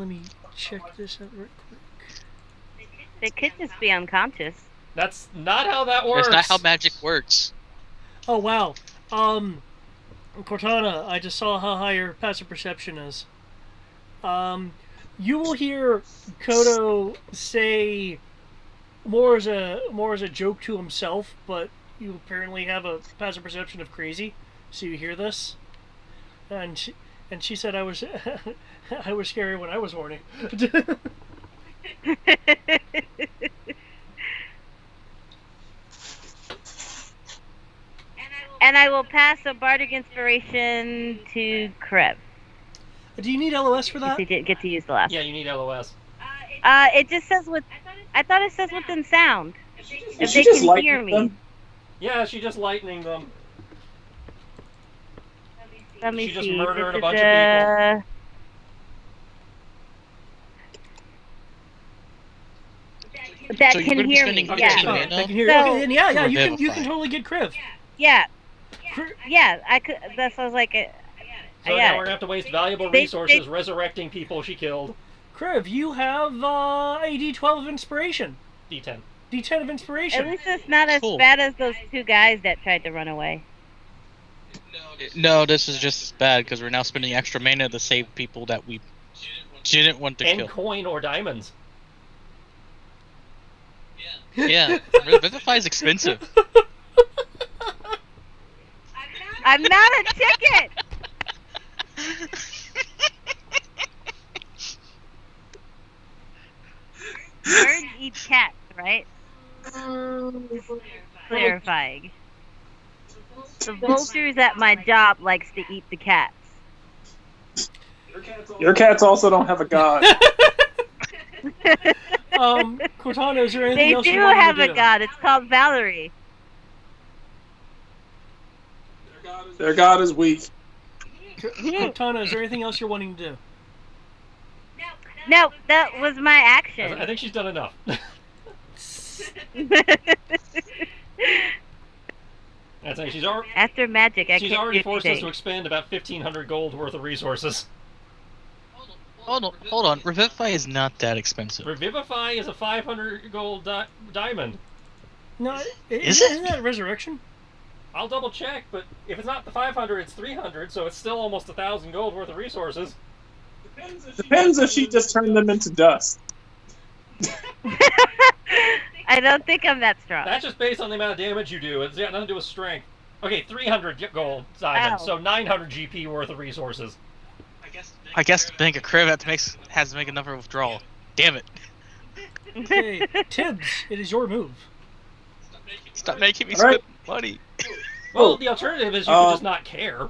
me check this out real quick. They could just be unconscious. That's not how that works. That's not how magic works. Oh, wow. Cortana, I just saw how high your passive perception is. You will hear Kodo say more as a joke to himself, but you apparently have a passive perception of crazy, so you hear this. And she said I was I was scary when I was horny. And I will pass a bardic inspiration to Kreb. Do you need LOS for that? He didn't get to use the last. Yeah, you need LOS. It just says with. I thought it says within sound. Did If she they just can lightning hear me. them? Yeah, she just lightning them. Let me She just see. murdered a bunch of That So you're can gonna be hear spending me. Okay, Yeah. so- I can hear. So- okay, then yeah, you can Revivify. totally get Kriv. Yeah. Kriv- Yeah. I could. That sounds like it. So I now got we're it. gonna have to waste valuable They- resources resurrecting people she killed. Kriv, you have a D12 of inspiration. D10. D10 of inspiration. At least it's not as Cool. bad as those 2 guys that tried to run away. No, this is just as bad because we're now spending extra mana to save people that we didn't want to And kill. coin or diamonds. Yeah, Revivify is expensive. I'm not a ticket! Birds eat cats, right? Clarifying. The vultures at my job likes to eat the cats. Your cats also don't have a god. Cortana, is there anything They else do you want have to a do? god. It's called Valerie. Their god is weak. Cortana, is there anything else you're wanting to do? No, that was my action. I think she's done enough. I think she's already. After magic, I She's can't already do forced us anything. to expend about 1,500 gold worth of resources. Hold on. Revivify is not that expensive. Revivify is a 500 gold diamond. No, Is it? isn't that resurrection? I'll double check, but if it's not the 500, it's 300, so it's still almost 1,000 gold worth of resources. Depends if she just turned them into dust. I don't think I'm that strong. That's just based on the amount of damage you do. It's got nothing to do with strength. Okay, 300 gold diamond, Ow. so 900 GP worth of resources. I guess to make a crib has to make another withdrawal. Damn it. Okay, Tibbs, it is your move. Stop making me All right. spend money. Well, the alternative is you could just not care.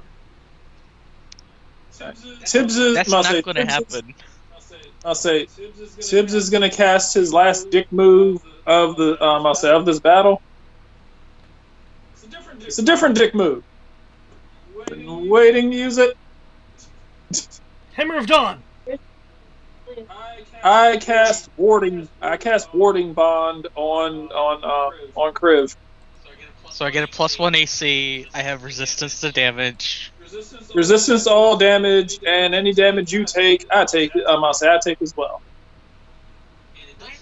Tibbs is. That's I'll not say going to Tibbs is- happen. I'll say Tibbs is gonna cast his last dick move of the of this battle. It's a different dick move. Been waiting to use it. Hammer of Dawn. I cast warding bond on Kriv. So I get a +1 AC. I have resistance to damage. Resistance to all damage, and any damage you take, I take. I take as well.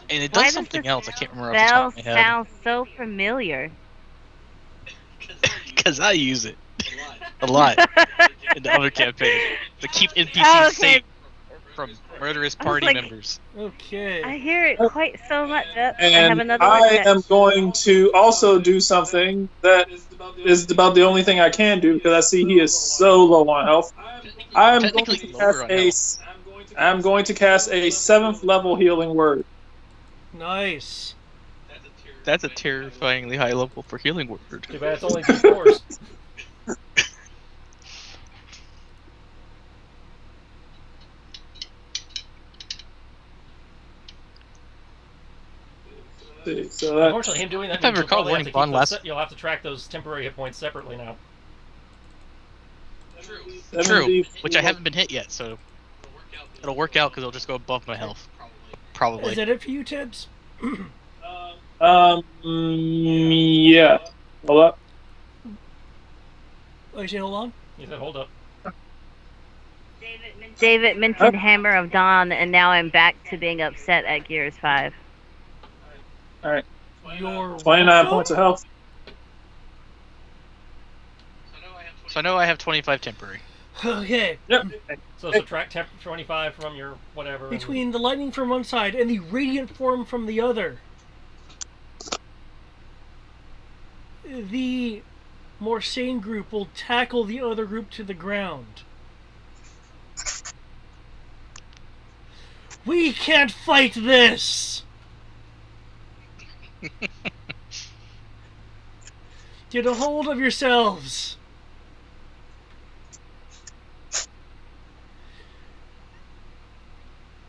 And it Why does does something this else. I can't remember off the Spell top of my head. sounds so familiar. Because I use it a lot in the other campaign to keep NPCs Oh, okay. safe from murderous party like- members. Okay. I hear it quite so much. I have And another I word am going to also do something that is about the only thing I can do because I see he is so low on health. I'm going Technically to lower cast on I'm going to cast a 7th level healing word. Nice. That's a terrifyingly high level for healing word. Too bad it's only D4s. So that's, Unfortunately, him doing that If I means you'll recall, probably have to Warning Bond keep those last- you'll have to track those temporary hit points separately now. True, 70 which I haven't been hit yet, so it'll work out because it'll just go above my health. Probably. Is that it for you, Tibbs? Yeah. Hold up. Oh, you say hold on? He said, hold up. David mentioned Hammer of Dawn, and now I'm back to being upset at Gears 5. All right. Your 29 welcome? points of health. So I know I have 25 temporary. Okay. Yep. So subtract 25 from your whatever. and- Between the lightning from one side and the radiant form from the other, the more sane group will tackle the other group to the ground. We can't fight this! Get a hold of yourselves!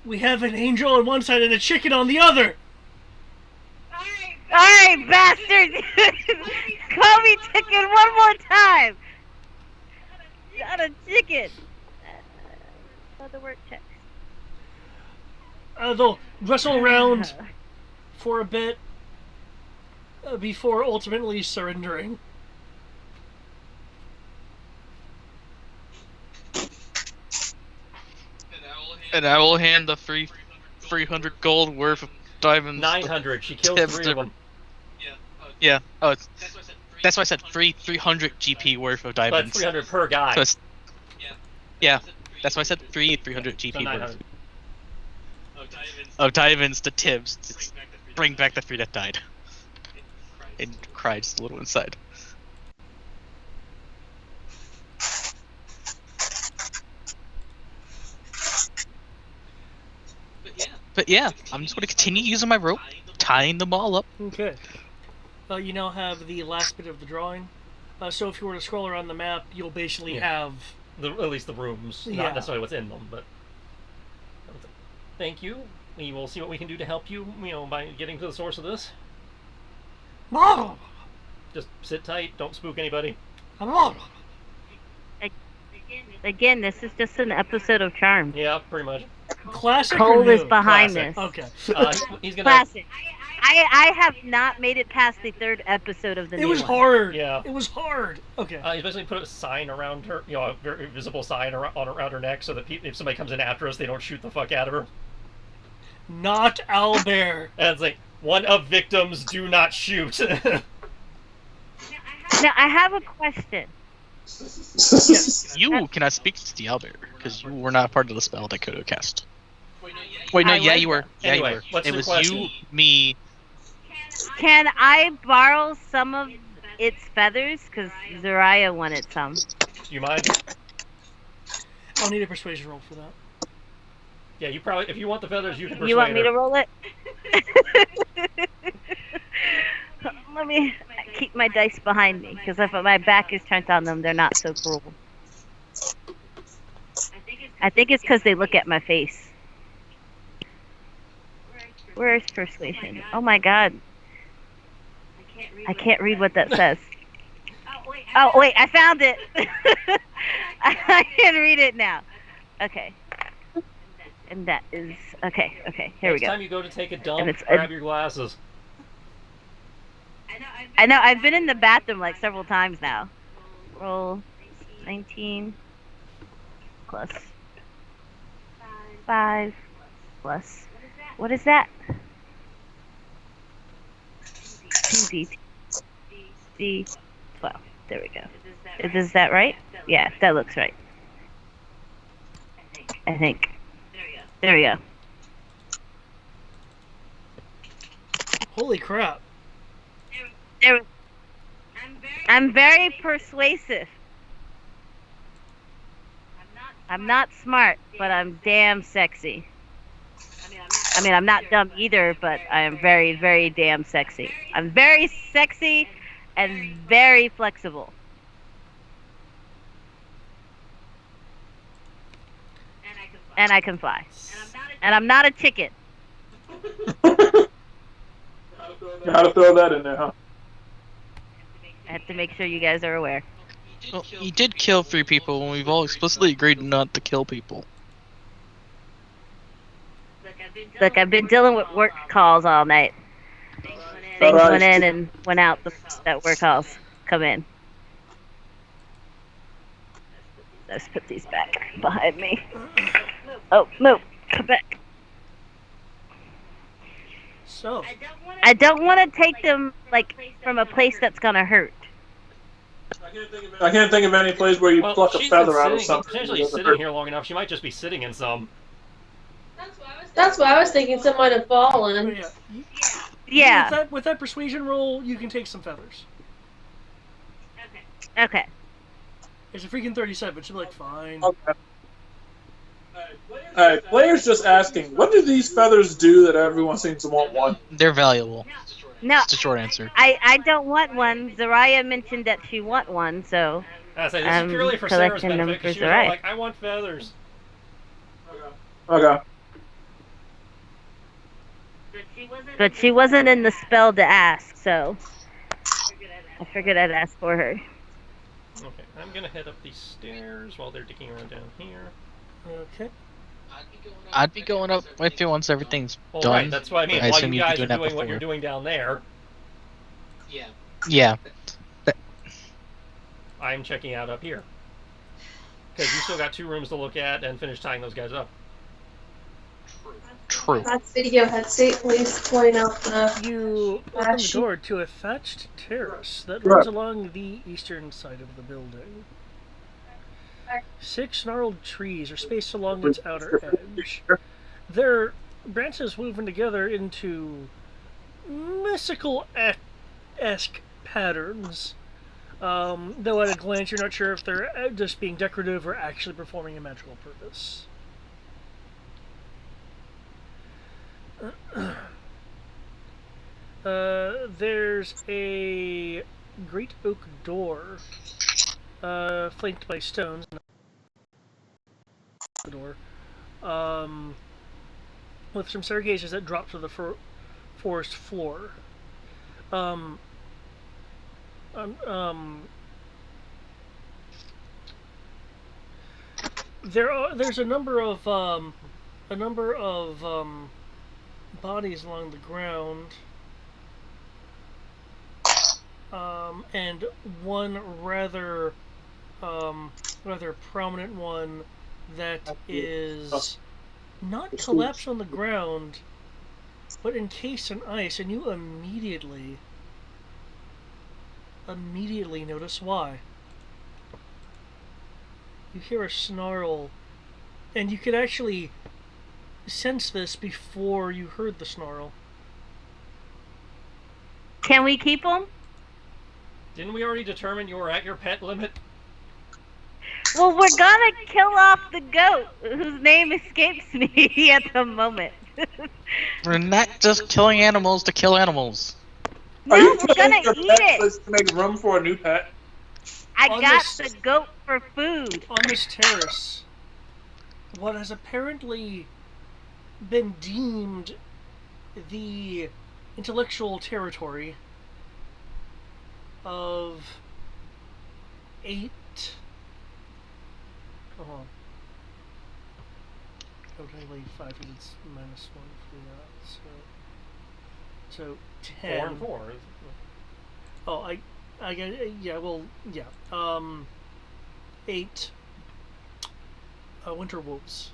We have an angel on one side and a chicken on the other! Alright, bastard! Call me chicken one more time! Got a chicken! Other work check. They'll wrestle around for a bit before ultimately surrendering. And I will hand the 300 gold worth of diamonds. 900. She killed Tibbs 3 to- of them. Yeah. Oh, that's why I said 300 GP worth of But diamonds. 300 per guy. So yeah, that's why I said 300 GP So worth of diamonds to Tibbs to bring back the 3 that died. And cried just a little inside. But yeah, I'm just going to continue using my rope, tying them all up. Okay. You now have the last bit of the drawing. So if you were to scroll around the map, you'll basically have... at least the rooms, Yeah. not necessarily what's in them, but... Thank you. We will see what we can do to help you, by getting to the source of this. Just sit tight, don't spook anybody. Again, this is just an episode of Charmed. Yeah, pretty much. Classic Cole or new? is behind Classic. this. Okay. He's gonna... Classic. I have not made it past the 3rd episode of the It new was one. hard. Yeah. It was hard. Okay. He's basically put a sign around her, a very visible sign around her neck, so that if somebody comes in after us, they don't shoot the fuck out of her. Not Albert. And it's like, one of victims, do not shoot. Now, I have a question. You cannot speak to the Albert, because you were not part of the spell that could have cast. Wait, no, yeah, you were. Yeah, Anyway, you were. what's It your was question? you, me. Can I borrow some of its feathers? Because Zariah wanted some. You mind? I'll need a persuasion roll for that. Yeah, you probably... If you want the feathers, you can persuade You want me her. to roll it? Let me keep my dice behind me, because if my back is turned on them, they're not so cruel. I think it's because they look at my face. Where is persuasion? Oh my god. I can't read what that says. Oh wait, I found it! I can read it now. Okay. And that is... Okay, here we Next go. time you go to take a dump, it's- grab your glasses. I know, I've been in the bathroom like several times now. Roll 19 plus 5 plus... What is that? 2d12. There we go. Is that right? Yeah, that looks right. I think. There we go. Holy crap. There, I'm very persuasive. I'm not smart, but I'm damn sexy. I mean, I'm not dumb either, but I am very, very damn sexy. I'm very sexy and very flexible. And I can fly. And I'm not a chicken. Gotta throw that in there, huh? I have to make sure you guys are aware. Well, you did kill 3 people, and we've all explicitly agreed not to kill people. Look, I've been dealing with work calls all night. Things went in and went out that work calls come in. Let's put these back behind me. Oh, move. Come back. So, I don't want to take them, like, from a place that's gonna hurt. I can't think of any place where you pluck a she's feather been out of sitting- something. Potentially sitting here long enough, she might just be sitting in some. That's why I was thinking someone had fallen. Yeah. With that persuasion roll, you can take some feathers. Okay. It's a freaking 37, she'll be like, fine. Okay. Alright, player's just asking, what do these feathers do that everyone seems to want one? They're valuable. No, That's the short answer. I don't want one. Zariah mentioned that she want one, so I say, this is purely for Sarah's collecting them benefit, for because she was all Zariah. like, I want feathers. Okay. But she wasn't in the spell to ask, so I figured I'd ask for her. Okay, I'm gonna head up these stairs while they're digging around down here. Okay. I'd be going up with you once everything's Well, done. right, that's what I mean. I While assume you you'd be guys are doing that doing what you're before. doing down there, Yeah. I'm checking out up here. Because you still got 2 rooms to look at and finish tying those guys up. True. That's video headset. Please point out the. You open the flashing- door to a thatched terrace that runs along the eastern side of the building. 6 gnarled trees are spaced along its outer edge. Their branches woven together into mystical-esque patterns. Though at a glance you're not sure if they're just being decorative or actually performing a magical purpose. There's a great oak door, flanked by stones. The door, with some staircases that drop to the forest floor. There's a number of bodies along the ground. And one rather prominent one that is not collapsed on the ground, but encased in ice, and you immediately notice why. You hear a snarl, and you could actually sense this before you heard the snarl. Can we keep them? Didn't we already determine you were at your pet limit? Well, we're gonna kill off the goat, whose name escapes me at the moment. We're not just killing animals to kill animals. No, we're gonna eat it. To make room for a new pet. I got the goat for food. On this terrace, what has apparently been deemed the intellectual territory of 8. Technically 5 because it's minus 1 for that. So 10. 4 and 4. Oh, I get, yeah, well, yeah. 8 winter wolves.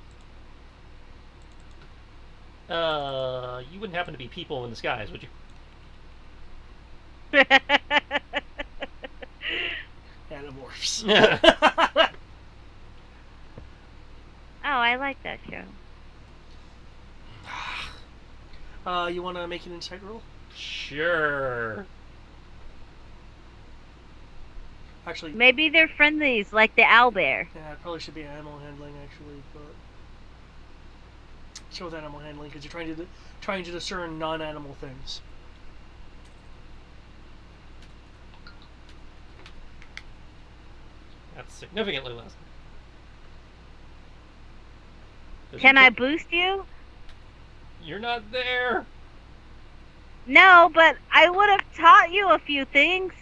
You wouldn't happen to be people in disguise, would you? Animorphs. Oh, I like that show. You want to make an insight roll? Sure. Actually, Maybe they're friendlies, like the owlbear. yeah, it probably should be animal handling actually, but let's go with animal handling because you're trying to discern non-animal things. That's significantly less. Can I boost you? You're not there. No, but I would have taught you a few things.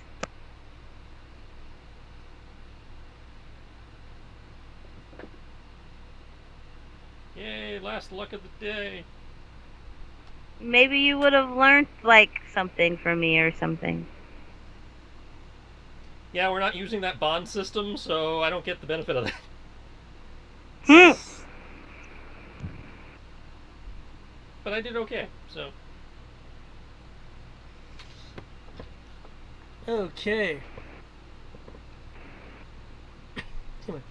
Yay, last luck of the day. Maybe you would have learned, like, something from me or something. Yeah, we're not using that bond system, so I don't get the benefit of that. But I did okay, so. Okay. Come on.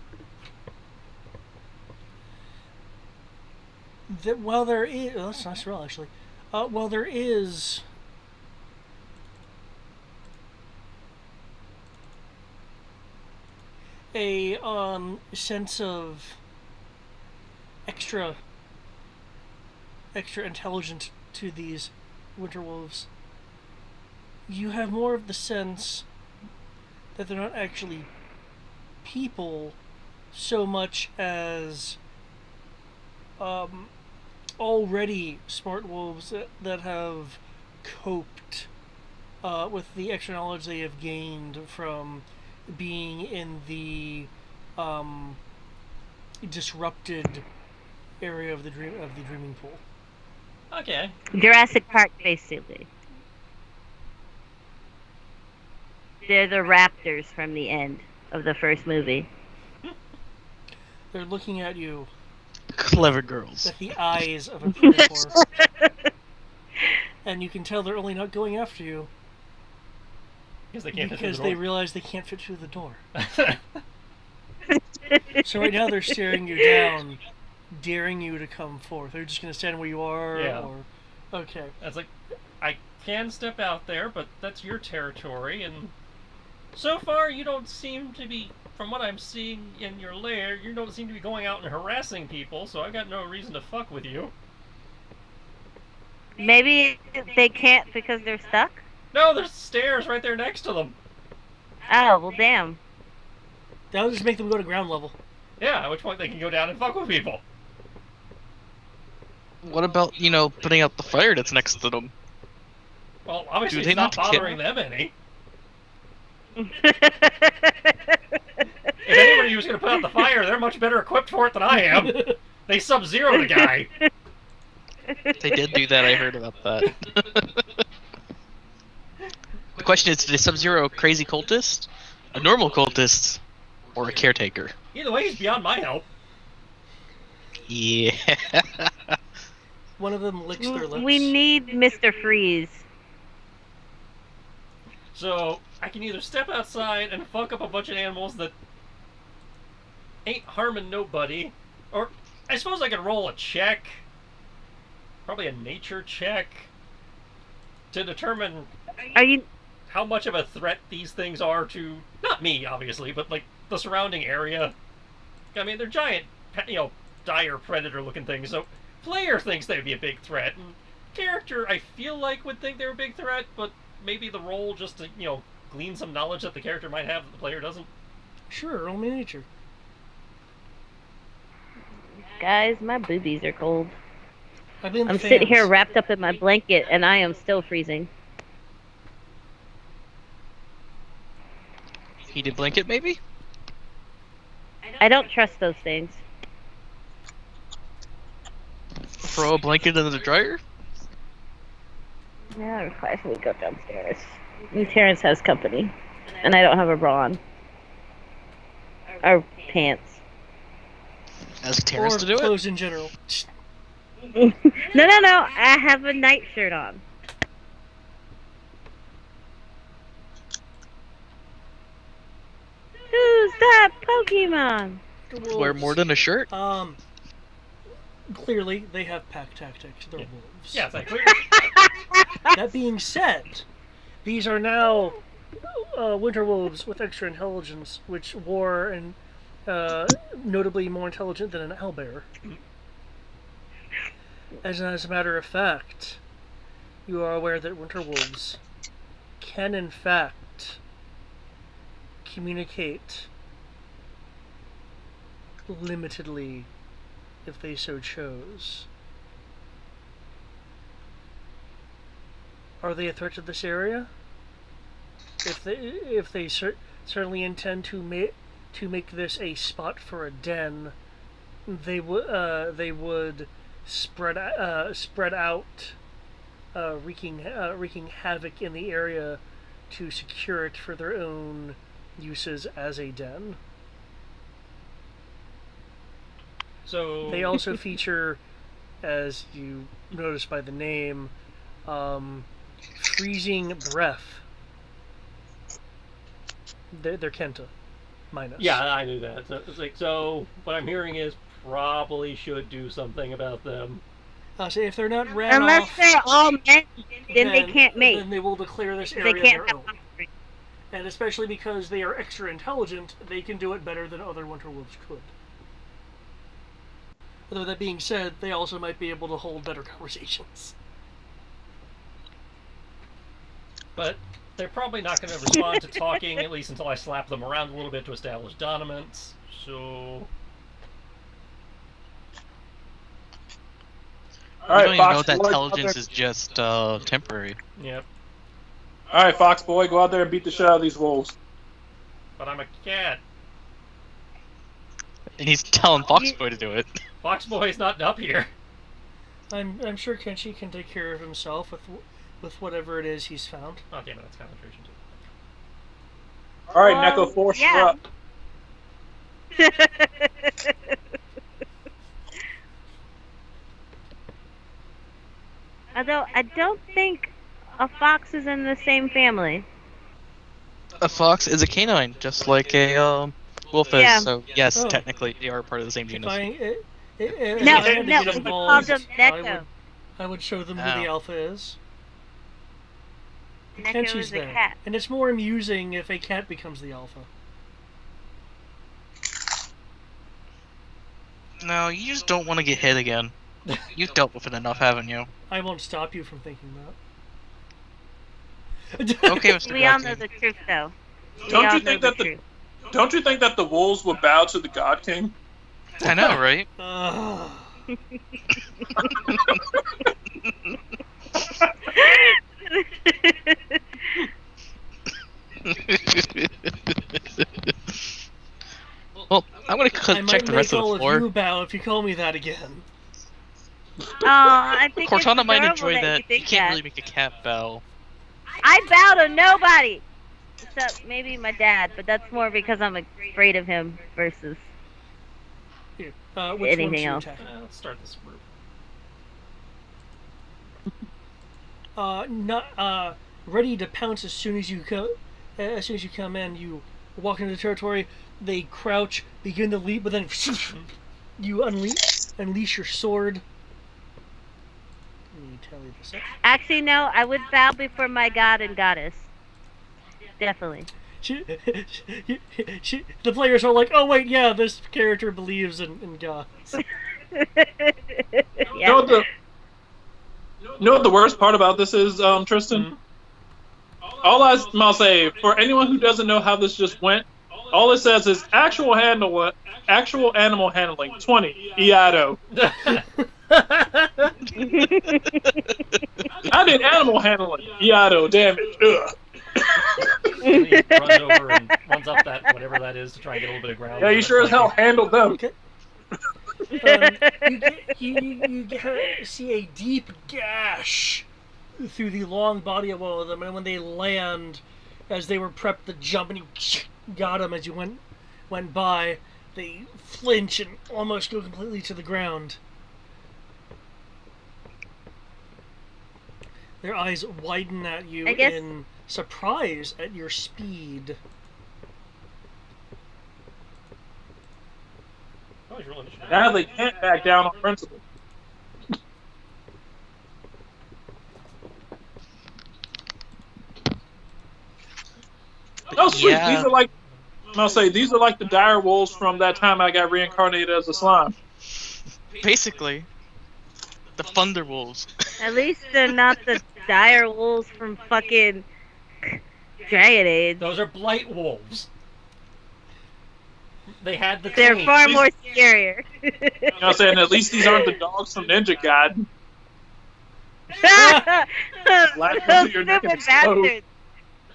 While there is, oh, that's a nice roll actually. While there is a sense of extra intelligence to these winter wolves, you have more of the sense that they're not actually people so much as already smart wolves that have coped with the extra knowledge they have gained from being in the disrupted area of the dreaming pool. Okay. Jurassic Park, basically. They're the raptors from the end of the first movie. They're looking at you. Clever girls. with the eyes of a predator. And you can tell they're only not going after you because they realize they can't fit through the door. So right now they're staring you down, daring you to come forth. They're just going to stand where you are? Yeah. Or... Okay. That's like, I can step out there, but that's your territory, and so far you don't seem to be, from what I'm seeing in your lair, you don't seem to be going out and harassing people, so I got no reason to fuck with you. Maybe they can't because they're stuck? No, there's stairs right there next to them. Oh, well, damn. That'll just make them go to ground level. Yeah, at which point they can go down and fuck with people. What about, putting out the fire that's next to them? Well, obviously Do they it's not not bothering them any. If anybody was going to put out the fire, they're much better equipped for it than I am. They sub-zeroed a guy. They did do that, I heard about that. The question is, did Sub-Zero a crazy cultist, a normal cultist, or a caretaker? Either way, he's beyond my help. Yeah. One of them licks their lips. We need Mr. Freeze. So, I can either step outside and fuck up a bunch of animals that ain't harming nobody, or I suppose I could roll a check, probably a nature check, to determine how much of a threat these things are to, not me, obviously, but, like, the surrounding area. I mean, they're giant, dire predator-looking things, so player thinks they'd be a big threat, and character, I feel like, would think they're a big threat, but maybe the roll just to, glean some knowledge that the character might have that the player doesn't. Sure, roll me nature. Guys, my boobies are cold. I'm sitting here wrapped up in my blanket, and I am still freezing. Heated blanket, maybe? I don't trust those things. Throw a blanket in the dryer? Yeah, I'm fine. We go downstairs. And Terrence has company, and I don't have a bra on. Or pants. Ask Terrence or to do clothes in general. No. I have a nightshirt on. Who's that Pokemon? it. Wear more than a shirt? Clearly, they have pack tactics. They're wolves. Yeah, thankfully. That being said, these are now winter wolves with extra intelligence, which were and notably more intelligent than an owlbear. As a matter of fact, you are aware that winter wolves can, in fact, communicate limitedly if they so chose. Are they a threat to this area? If they certainly intend to make this a spot for a den, they would spread out, wreaking havoc in the area to secure it for their own uses as a den. So they also feature, as you notice by the name, freezing breath. They're Kenta, minus. Yeah, I knew that. So, it's like, so what I'm hearing is probably should do something about them. So if they're not ran Unless off, they're all men, then they can't mate. Then they will declare this They area can't their have own. offspring. And especially because they are extra intelligent, they can do it better than other winter wolves could. Although that being said, they also might be able to hold better conversations. But they're probably not going to respond to talking, at least until I slap them around a little bit to establish dominance. So You don't even know that intelligence is just temporary. Yep. Alright, Fox Boy, go out there and beat the shit out of these wolves. But I'm a cat. And he's telling Foxboy to do it. Foxboy's not up here. I'm sure Kenshi can take care of himself with whatever it is he's found. Oh damn it, that's concentration too. Alright, Neko, force her up. Although I don't think a fox is in the same family. A fox is a canine, just like a wolf is. Yeah. So yes, Oh. technically they are part of the same If genus. if No, I had to no, get he called involved, him Neko. I would show them who the Oh. alpha is. Neko Kenshi's is a there. cat. And it's more amusing if a cat becomes the alpha. No, you just don't want to get hit again. You've dealt with it enough, haven't you? I won't stop you from thinking that. Okay, Mr. We all Blackbeard. know the truth, though. We Don't all you know think the that the truth. don't you think that the wolves would bow to the God King? I know, right? Well, I'm gonna I check might the rest make of all the of floor. you bow if you call me that again. I think it's Cortana might adorable enjoy that. You You think can't that. really make a cat bow. I bow to nobody, except maybe my dad, but that's more because I'm afraid of him versus Here, which anything one's you else. attacking? Let's start this group. Not ready to pounce as soon as you come. As soon as you come in, you walk into the territory. They crouch, begin to leap, but then you unleash your sword. Let me tally this up. Actually, no, I would bow before my god and goddess. Definitely. The players are like, oh wait, yeah, this character believes in gods. You know what the worst part about this is, Tristan? All I'll say, for anyone who doesn't know how this just went, all it says is actual animal handling 20 Iato. I did animal handling Iato damage. Ugh. He runs over and runs up that whatever that is to try and get a little bit of ground. Yeah, you sure as hell handled them. Okay. You see a deep gash through the long body of one of them, and when they land, as they were prepped to jump, and you got them as you went by, they flinch and almost go completely to the ground. Their eyes widen at you in surprise at your speed. Oh, he's rolling initiative. Now they can't back down on principle. Oh, sweet. Yeah. These are like, I'll say, these are like the dire wolves from that time I got reincarnated as a slime. Basically, the Thunder Wolves. At least they're not the dire wolves from fucking Dragon Age. Those are blight wolves. They had the They're taint. far more scarier. You know what I'm saying? At least these aren't the dogs from Ninja God. Laugh Those into your neck and stupid explode.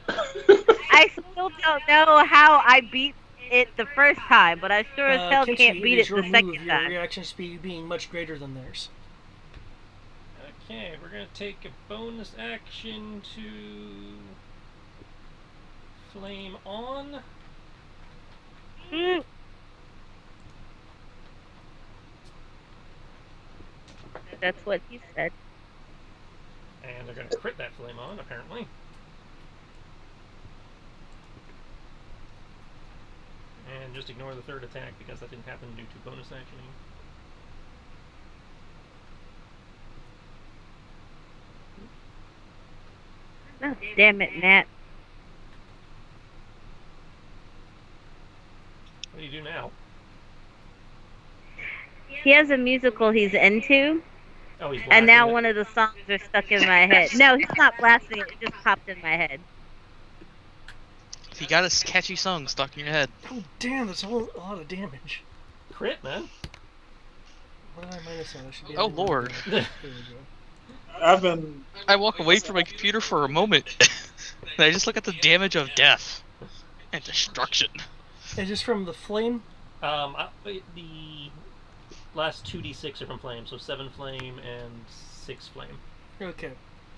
bastards. I still don't know how I beat it the first time, but I sure as hell Kenshi, can't beat it is your the second move, time. Your reaction speed being much greater than theirs. Okay, we're gonna take a bonus action to flame on. Mm. That's what he said. And they're gonna crit that flame on, apparently. And just ignore the third attack because that didn't happen due to bonus actioning. Oh, damn it, Nat. What do you do now? He has a musical he's into, Oh, he's and now blasting it. one of the songs are stuck in my head. No, he's not blasting it, it just popped in my head. You got a catchy song stuck in your head. Oh damn, that's a lot of damage. Crit, man. What did I minus on? I should be Oh, able to- Lord. There we go. I've been. I walk away from my computer for a moment, and I just look at the damage of death and destruction. Is this from the flame? The last 2d6 are from flame, so 7 flame and 6 flame. Okay.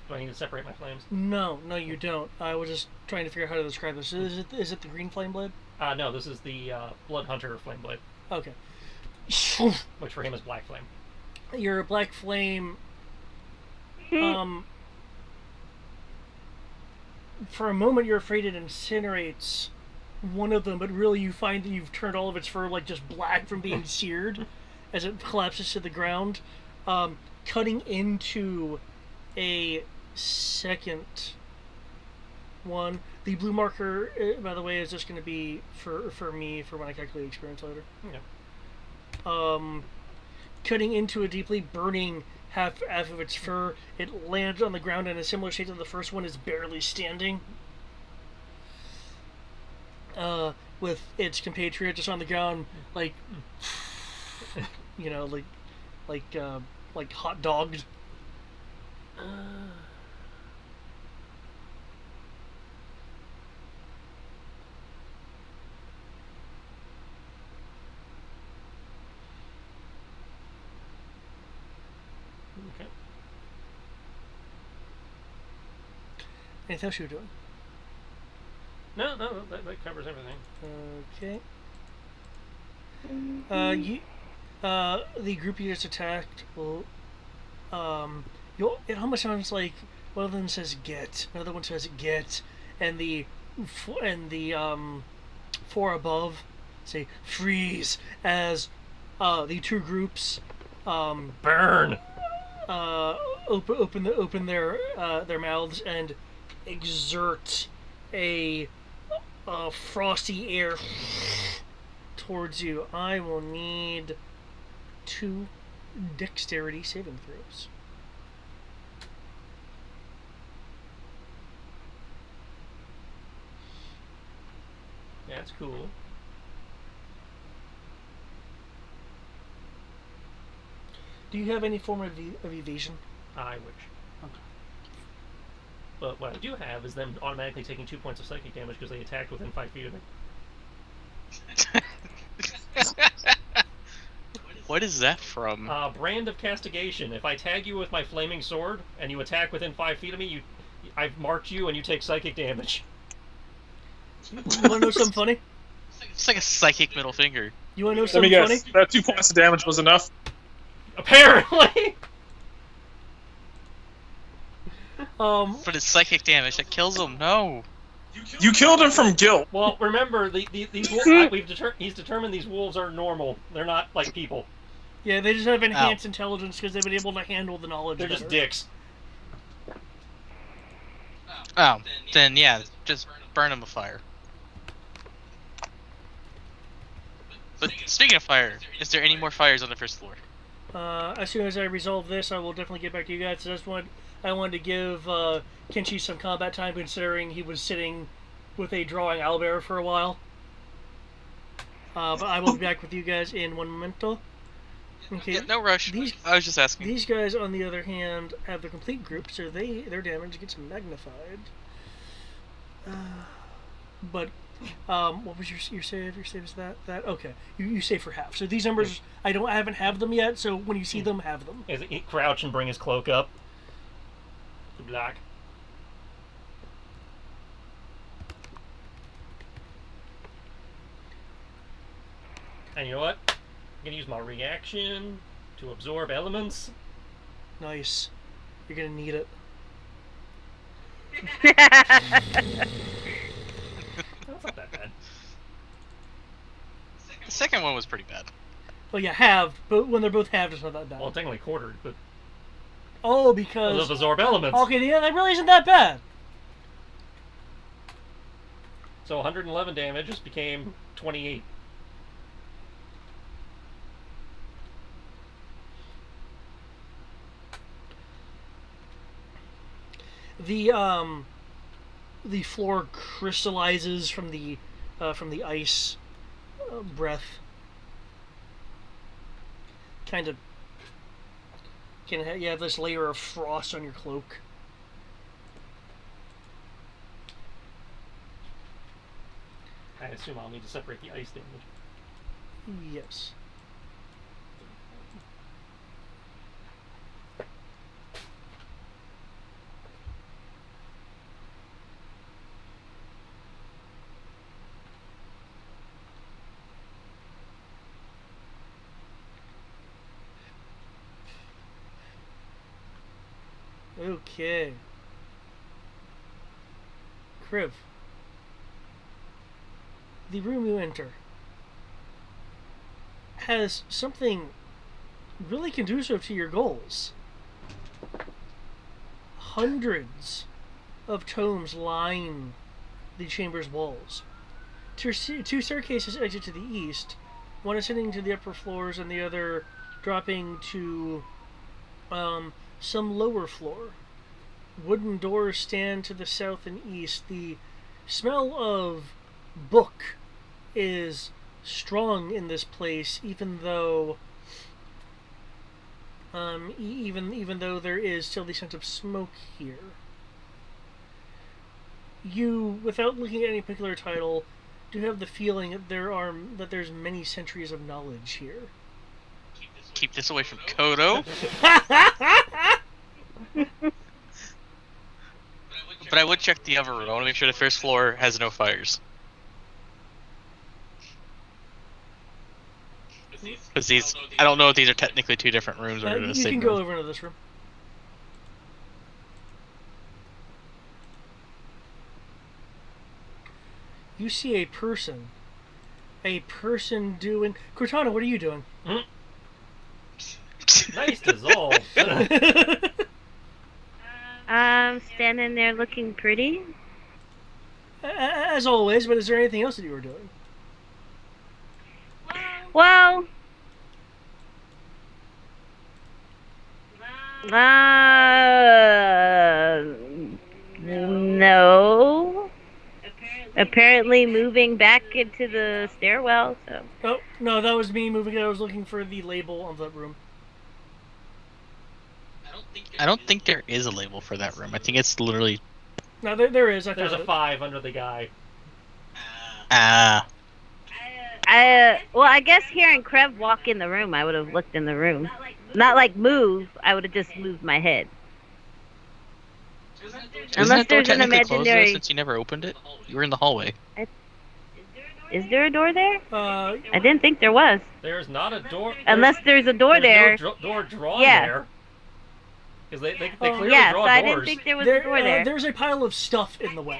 Do I need to separate my flames? No, you don't. I was just trying to figure out how to describe this. Is it the green flame blade? No, this is the Blood Hunter Flame Blade, Okay. which for him is Black Flame. Your black flame For a moment, you're afraid it incinerates one of them, but really you find that you've turned all of its fur like just black from being seared as it collapses to the ground, cutting into a second one. The blue marker, by the way, is just going to be for me for when I calculate experience later. Yeah. Cutting into a deeply burning half of its fur, it lands on the ground in a similar shape to the first one, is barely standing. With its compatriot just on the ground, like, you know, like hot dogged. Okay. Anything else you were doing? No, that covers everything. Okay. The group you just attacked will, it almost sounds like one of them says "get," another one says "get," and the four above say "freeze" as the two groups Burn. Open their mouths and exert a frosty air towards you. I will need 2 dexterity saving throws. That's cool. Do you have any form of evasion? I wish. Okay. But what I do have is them automatically taking 2 points of psychic damage because they attacked within 5 feet of me. What is that from? Brand of Castigation. If I tag you with my flaming sword and you attack within 5 feet of me, I've marked you and you take psychic damage. You want to know something funny? It's like a psychic middle finger. You want to know Let me something funny? guess. That 2 points of damage was enough. Apparently. But it's psychic damage that kills him. No. You killed him from guilt. Well, remember these wolves. He's determined these wolves are normal. They're not like people. Yeah, they just have enhanced intelligence because they've been able to handle the knowledge. They're just dicks. Oh, then yeah, just burn him with fire. But speaking of fire, is there any more fires on the first floor? As soon as I resolve this, I will definitely get back to you guys. So I wanted to give Kenshi some combat time, considering he was sitting with a drawing owlbear for a while. But I will be back with you guys in one momento. Okay. Yeah, no rush. I was just asking. These guys, on the other hand, have the complete group, so their damage gets magnified. But what was your save? Your save is that okay. You save for half. So these numbers I haven't have them yet. So when you see them, have them. He crouch and bring his cloak up. To block. And you know what? I'm gonna use my reaction to absorb elements. Nice. You're gonna need it. That's not that bad. The second one was pretty bad. Well, yeah, halved, but when they're both halved, it's not that bad. Well, technically quartered, but oh, because of absorb elements. Okay, yeah, that really isn't that bad. So 111 damage just became 28. The floor crystallizes from the ice breath. Kind of you have this layer of frost on your cloak. I assume I'll need to separate the ice damage. Yes. Okay. Kriv. The room you enter has something really conducive to your goals. Hundreds of tomes line the chamber's walls. Two staircases exit to the east, one ascending to the upper floors and the other dropping to some lower floor. Wooden doors stand to the south and east. The smell of book is strong in this place, even though even though there is still the scent of smoke here. You, without looking at any particular title, do have the feeling that there's many centuries of knowledge here. Keep this away from Kodo. But I would check the other room. I want to make sure the first floor has no fires. Because these, I don't know if these are technically two different rooms or the You same can room. go over into this room. You see a person doing... Cortana, what are you doing? Nice dissolve. Standing there looking pretty. As always, but is there anything else that you were doing? Well, no. Apparently moving back into the stairwell, so. Oh, no, that was me moving it. I was looking for the label of that room. I don't think there is a label for that room. I think it's literally... No, there is. There's a 5 under the guy. Well, I guess hearing Krev walk in the room, I would have looked in the room. Not like move, I would have just moved my head. Unless there's an imaginary... Since you never opened it? You were in the hallway. Is there a door there? I didn't think there was. There's not a door. Unless there's a door there. No door drawn Yeah. there. Because they clearly yeah, draw so I doors. didn't think there was a door there. There's a pile of stuff in the way.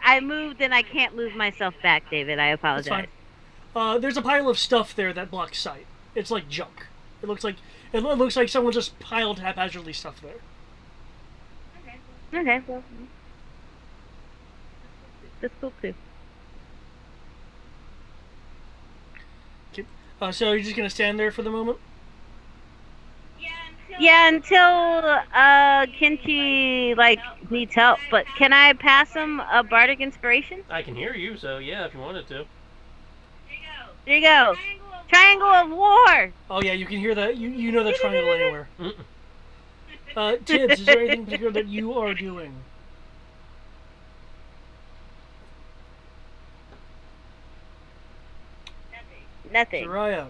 I moved and I can't move myself back, David. I apologize. There's a pile of stuff there that blocks sight. It's like junk. It looks like someone just piled haphazardly stuff there. Okay, well, that's cool too. Okay. So you're just gonna stand there for the moment? Yeah, until Kenchi needs help. But can I pass him a bardic inspiration? I can hear you, so yeah, if you wanted to. There you go. Triangle of War. Oh yeah, you can hear that. You know that triangle anywhere. Tibbs, is there anything particular that you are doing? Nothing. Soraya.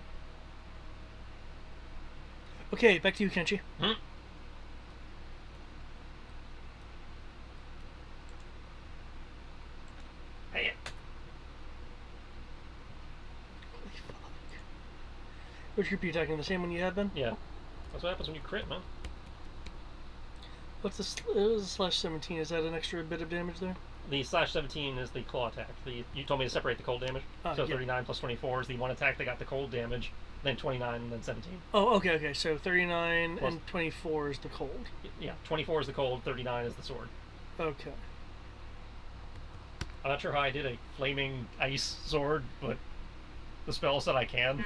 Okay, back to you, Kenchi. Hey. Which group are you attacking? The same one you had been? Yeah. That's what happens when you crit, man. What's this? It was slash 17. Is that an extra bit of damage there? The slash 17 is the claw attack. You told me to separate the cold damage. So yeah. 39 plus 24 is the one attack that got the cold damage, then 29, and then 17. Oh, okay. So 39 plus, and 24 is the cold. Yeah, 24 is the cold, 39 is the sword. Okay. I'm not sure how I did a flaming ice sword, but the spell said I can.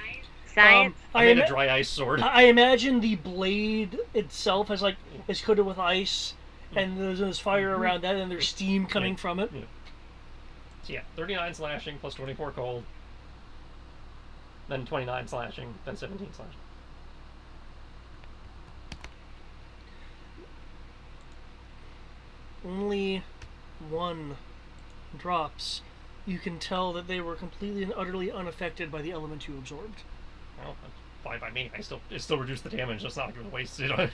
Science. I made a dry ice sword. I imagine the blade itself is coated with ice, and there's fire around that, and there's steam coming from it. Yeah. So yeah, 39 slashing plus 24 cold, then 29 slashing, then 17 slashing. Only one drops. You can tell that they were completely and utterly unaffected by the element you absorbed. Well, that's fine by me. It still reduced the damage. That's not like it was wasted on it.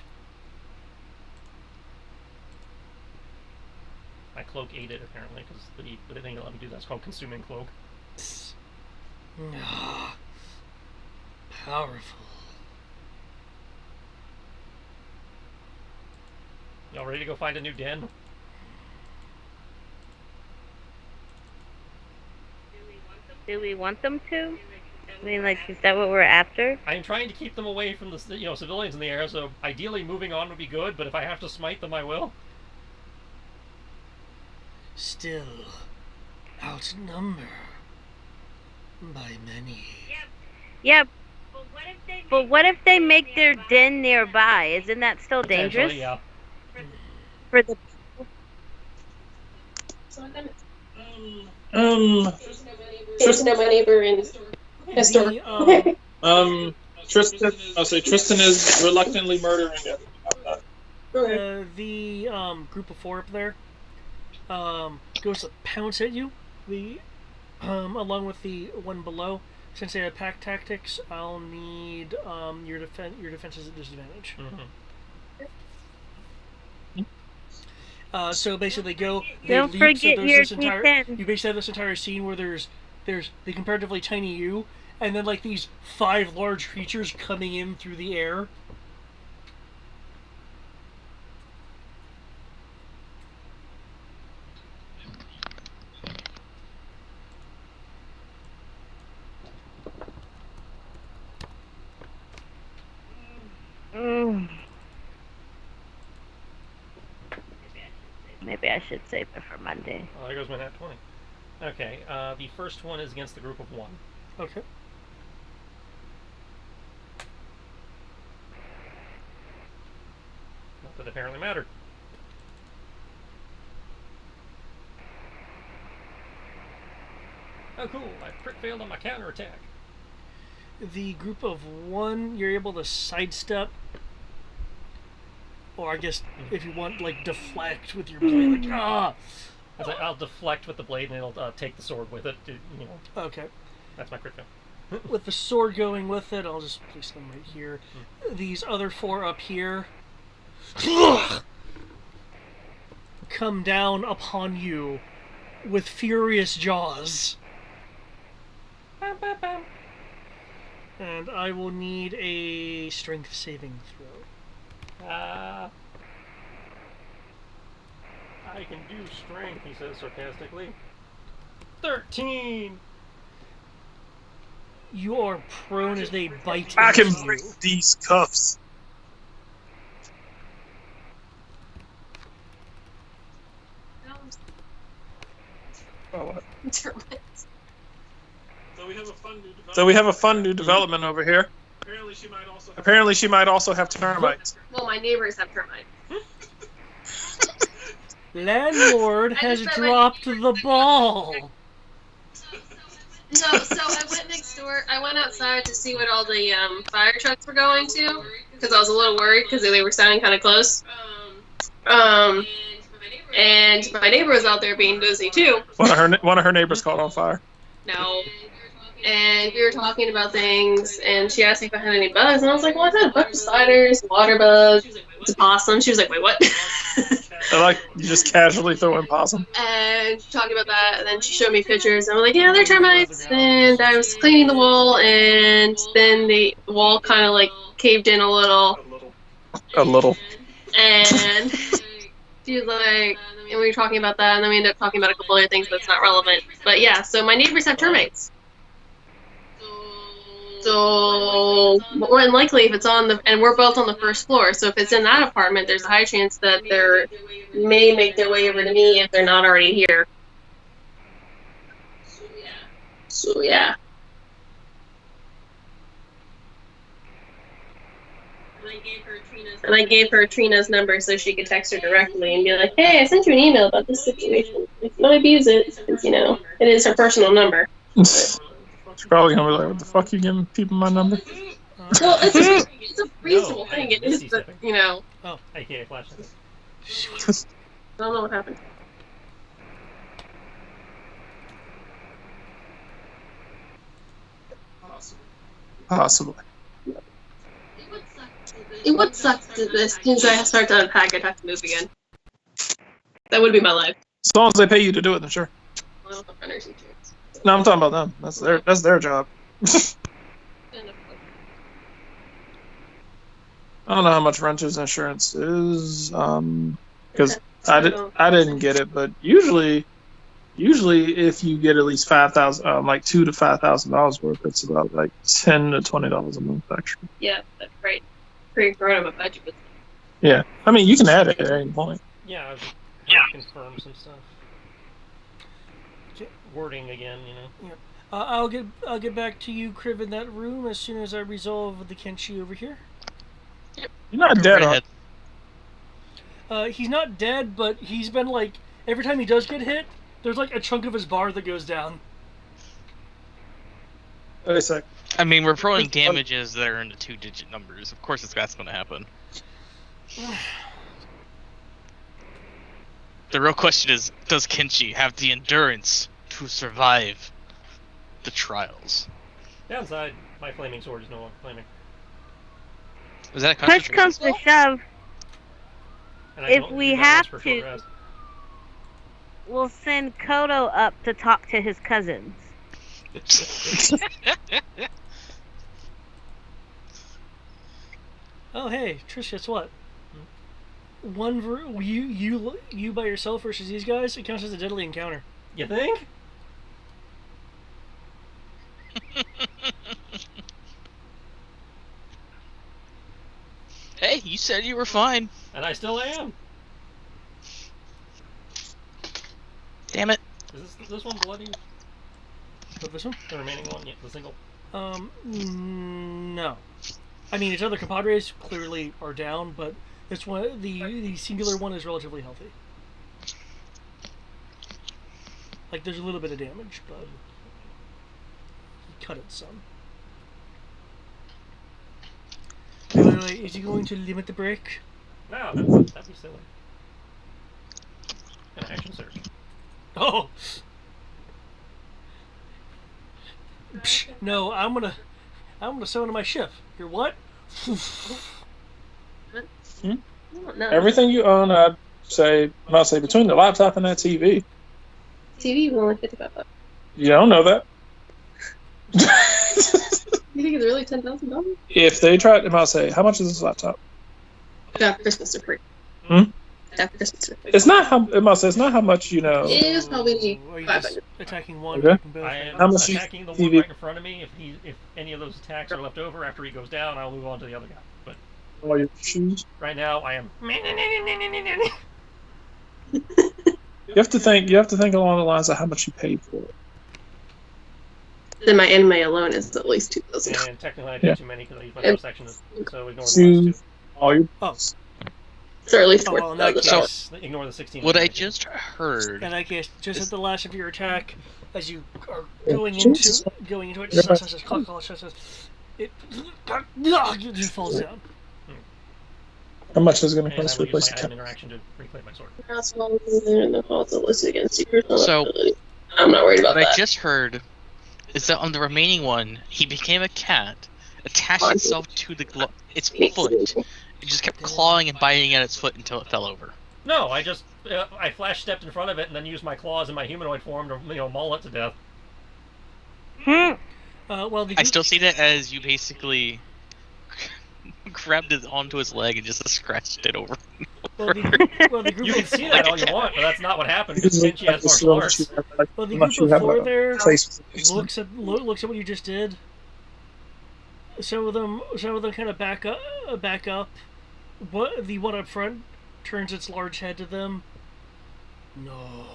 My cloak ate it apparently because the thing that let me do that's called consuming cloak. Powerful. Y'all ready to go find a new den? Do we want them to? I mean, like, is that what we're after? I am trying to keep them away from the civilians in the air, so ideally moving on would be good, but if I have to smite them, I will. Still outnumber by many. Yep. But what if they make their den nearby? Isn't that still dangerous? Yeah. For the Just know my neighbor in historic. Tristan. I'll say Tristan is reluctantly murdering everything. The group of 4 up there goes to pounce at you. Along with the one below. Since they have pack tactics, I'll need your defense is at disadvantage. So basically, don't forget your D10. You basically have this entire scene where there's the comparatively tiny you, and then like these 5 large creatures coming in through the air. Maybe I should save it for Monday. Oh, there goes my nat 20. Okay, the first one is against the group of 1. Okay. Not that it apparently mattered. Oh, cool. I crit failed on my counterattack. The group of 1, you're able to sidestep. Or I guess if you want, like, deflect with your blade. Like, I'll deflect with the blade and it'll take the sword with it. Okay. That's my crit fail. With the sword going with it, I'll just place them right here. These other 4 up here come down upon you with furious jaws. Bam, bam, bam. And I will need a strength saving throw. I can do strength, he says sarcastically. 13! You are prone as they bite I can into you. break these cuffs. So we have a fun new development over here. Apparently, she might also have termites. Well, my neighbors have termites. Landlord has dropped the ball. No, so I went next door. I went outside to see what all the fire trucks were going to, because I was a little worried because they were sounding kind of close. And my neighbor was out there being busy too. One of her neighbors caught on fire. No. And we were talking about things, and she asked me if I had any bugs, and I was like, well, I've had a bunch of spiders, water bugs, it's a possum. She was like, wait, what? I like you just casually throw in possum. And she talked about that, and then she showed me pictures, and I'm like, yeah, they're termites. And I was cleaning the wall, and then the wall kind of like caved in a little. A little. And she was like, and we were talking about that, and then we ended up talking about a couple other things, but it's not relevant. But yeah, so my neighbors have termites. So more than likely, if it's on the, and we're both on the first floor, so if it's in that apartment, there's a high chance that they may make their way over to me if they're not already here. So yeah. And I gave her Trina's number so she could text her directly and be like, hey, I sent you an email about this situation. If you want to abuse it, because, you know, it is her personal number. She's probably gonna be like, what the fuck you giving people my number? Well, it's a reasonable thing. It is, but, you know. Oh, AKA flashlight. I don't know what happened. Possibly. It would suck to this. As soon as I start to unpack, I'd have to move again. That would be my life. As long as they pay you to do it, then sure. I don't have runners insurance. No, I'm talking about them. That's their job. I don't know how much renter's insurance is. because I didn't get it, but usually if you get at least 5,000, like $2,000 to $5,000 worth, it's about like $10 to $20 a month extra. Yeah, that's right. Pre-corona, my budget was. Yeah, I mean you can add it at any point. Yeah, I've confirmed some stuff. Wording again, you know. Yeah. I'll get back to you, Kriv, in that room as soon as I resolve the Kenshi over here. Yep. You're not dead. He's not dead, but he's been like every time he does get hit, there's like a chunk of his bar that goes down. Wait a sec. I mean, we're throwing damages that are in the 2-digit numbers. Of course, that's going to happen. The real question is, does Kenshi have the endurance to survive the trials? Downside, my flaming sword is no longer flaming. Was that a Push comes to shove. If we have to, rest. we'll send Kodo up to talk to his cousins. Oh hey, Trish, guess what? You by yourself versus these guys, it counts as a deadly encounter. You think? Hey, you said you were fine. And I still am. Damn it. Is this one bloody? This one? The remaining one? Yeah, the single. No. I mean, its other compadres clearly are down, but this one, the singular one, is relatively healthy. Like, there's a little bit of damage, but he cut it some. Wait, is he going to limit the break? No, that'd be silly. An action surge. Oh! Psh, no, I'm gonna summon my ship. You're what? No. Everything you own, I'd say between the laptop and that TV. TV was only $55. You don't know that. You think it's really $10,000? If they tried, I'll say, how much is this laptop? After Christmas or free. Hmm? After Christmas or free. It's not how it's not how much you know. It is probably Are you just 500. attacking one? Okay. Attacking both? I am How much attacking the one TV? right in front of me. If any of those attacks are left over after he goes down, I'll move on to the other guy. But All your shoes. right now, I am. You have to think along the lines of how much you paid for it. Then my anime alone is at least $2,000. And technically, I did too many because I used my first section, so ignore the last Shoes, two. all your Oh, So at least in that $4,000. case, Ignore the 16. What I just heard. in that case, just at the last of your attack, as you are going Jesus. into it, it just falls down. how much is it going to And I cost to will use replace my the item cap? interaction to reclaim my sword. That's one in the calls listed against you. So- I'm not worried about What I that. just heard is that on the remaining one, he became a cat, attached itself to its foot, and just kept clawing and biting at its foot until it fell over. No, I just I flash stepped in front of it and then used my claws in my humanoid form to maul it to death. Well, I still see that as you basically grabbed it onto his leg and just scratched it over. the group You can see that all you want, but that's not what happened because Kenshi has martial arts. Well, the group of four there looks at what you just did. Some of them kind of back up. What the one up front turns its large head to them. No.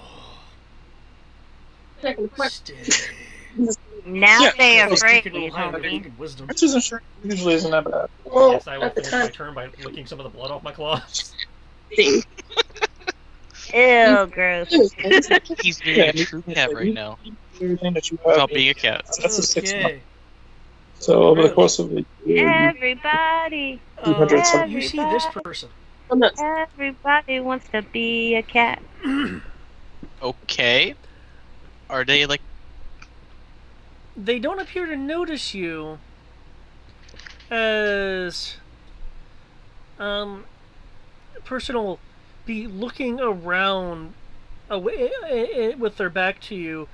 Stay. Now Yeah. they You afraid. can roll high on wisdom. Which usually isn't that bad. Well, Yes, I will at the finish my time, turn by licking some of the blood off my claws. Ew, gross. He's being a true cat right now. Everything that you Without have. being a cat. That's a 6 month. Okay. So over the course of the year, Everybody. 200 something. You see this person. I'm not. Everybody wants to be a cat. Okay. Are they like... They don't appear to notice you as a person will be looking around away, with their back to you.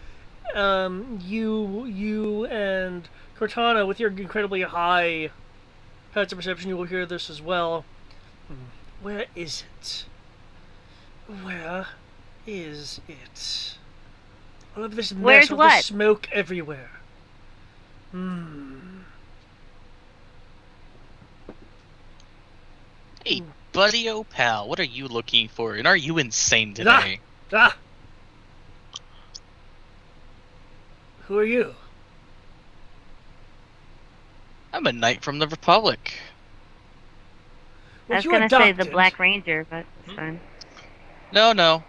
You and Cortana, with your incredibly high heights of perception, you will hear this as well. Where is it? Where is it? All of this mess, Where's all what? this smoke everywhere. Hey, buddy, oh pal, what are you looking for? And are you insane today? Ah! Who are you? I'm a knight from the Republic. I was you gonna say the adopted? Black Ranger, but it's fine. No.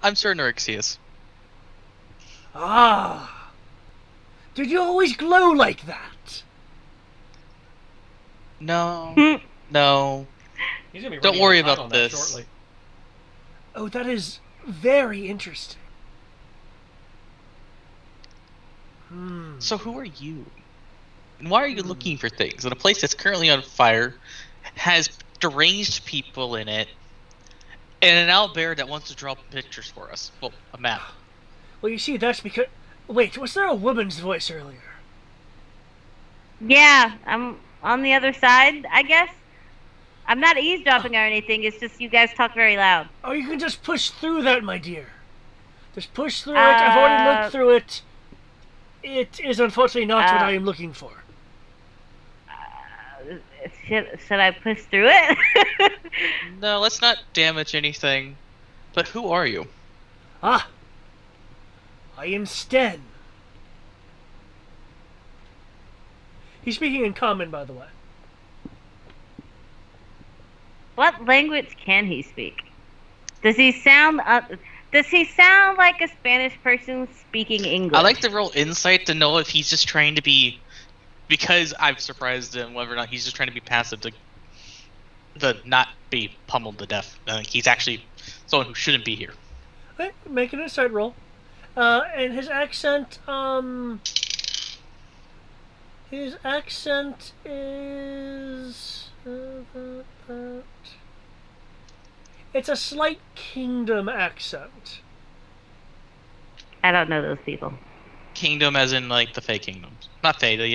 I'm Sir Nerexius. Ah! Did you always glow like that? No. No. He's gonna be Don't running worry out of time about on that this. shortly. Oh, that is very interesting. So who are you? And why are you looking for things in a place that's currently on fire, has deranged people in it, and an owlbear that wants to draw pictures for us? Well, a map. Well, you see, that's because... Wait, was there a woman's voice earlier? Yeah, I'm on the other side, I guess. I'm not eavesdropping or anything. It's just you guys talk very loud. Oh, you can just push through that, my dear. Just push through it. I've already looked through it. It is unfortunately not what I am looking for. Should I push through it? No, let's not damage anything. But who are you? Ah! I am Sten. He's speaking in common, by the way. What language can he speak? Does he sound like a Spanish person speaking English? I like to roll insight to know if he's just trying to be, because I've surprised him, whether or not he's just trying to be passive to not be pummeled to death. He's actually someone who shouldn't be here. Okay, make an insight roll. And his accent, is... It's a slight kingdom accent. I don't know those people. Kingdom as in, like, the Fey kingdoms. Not Fey, the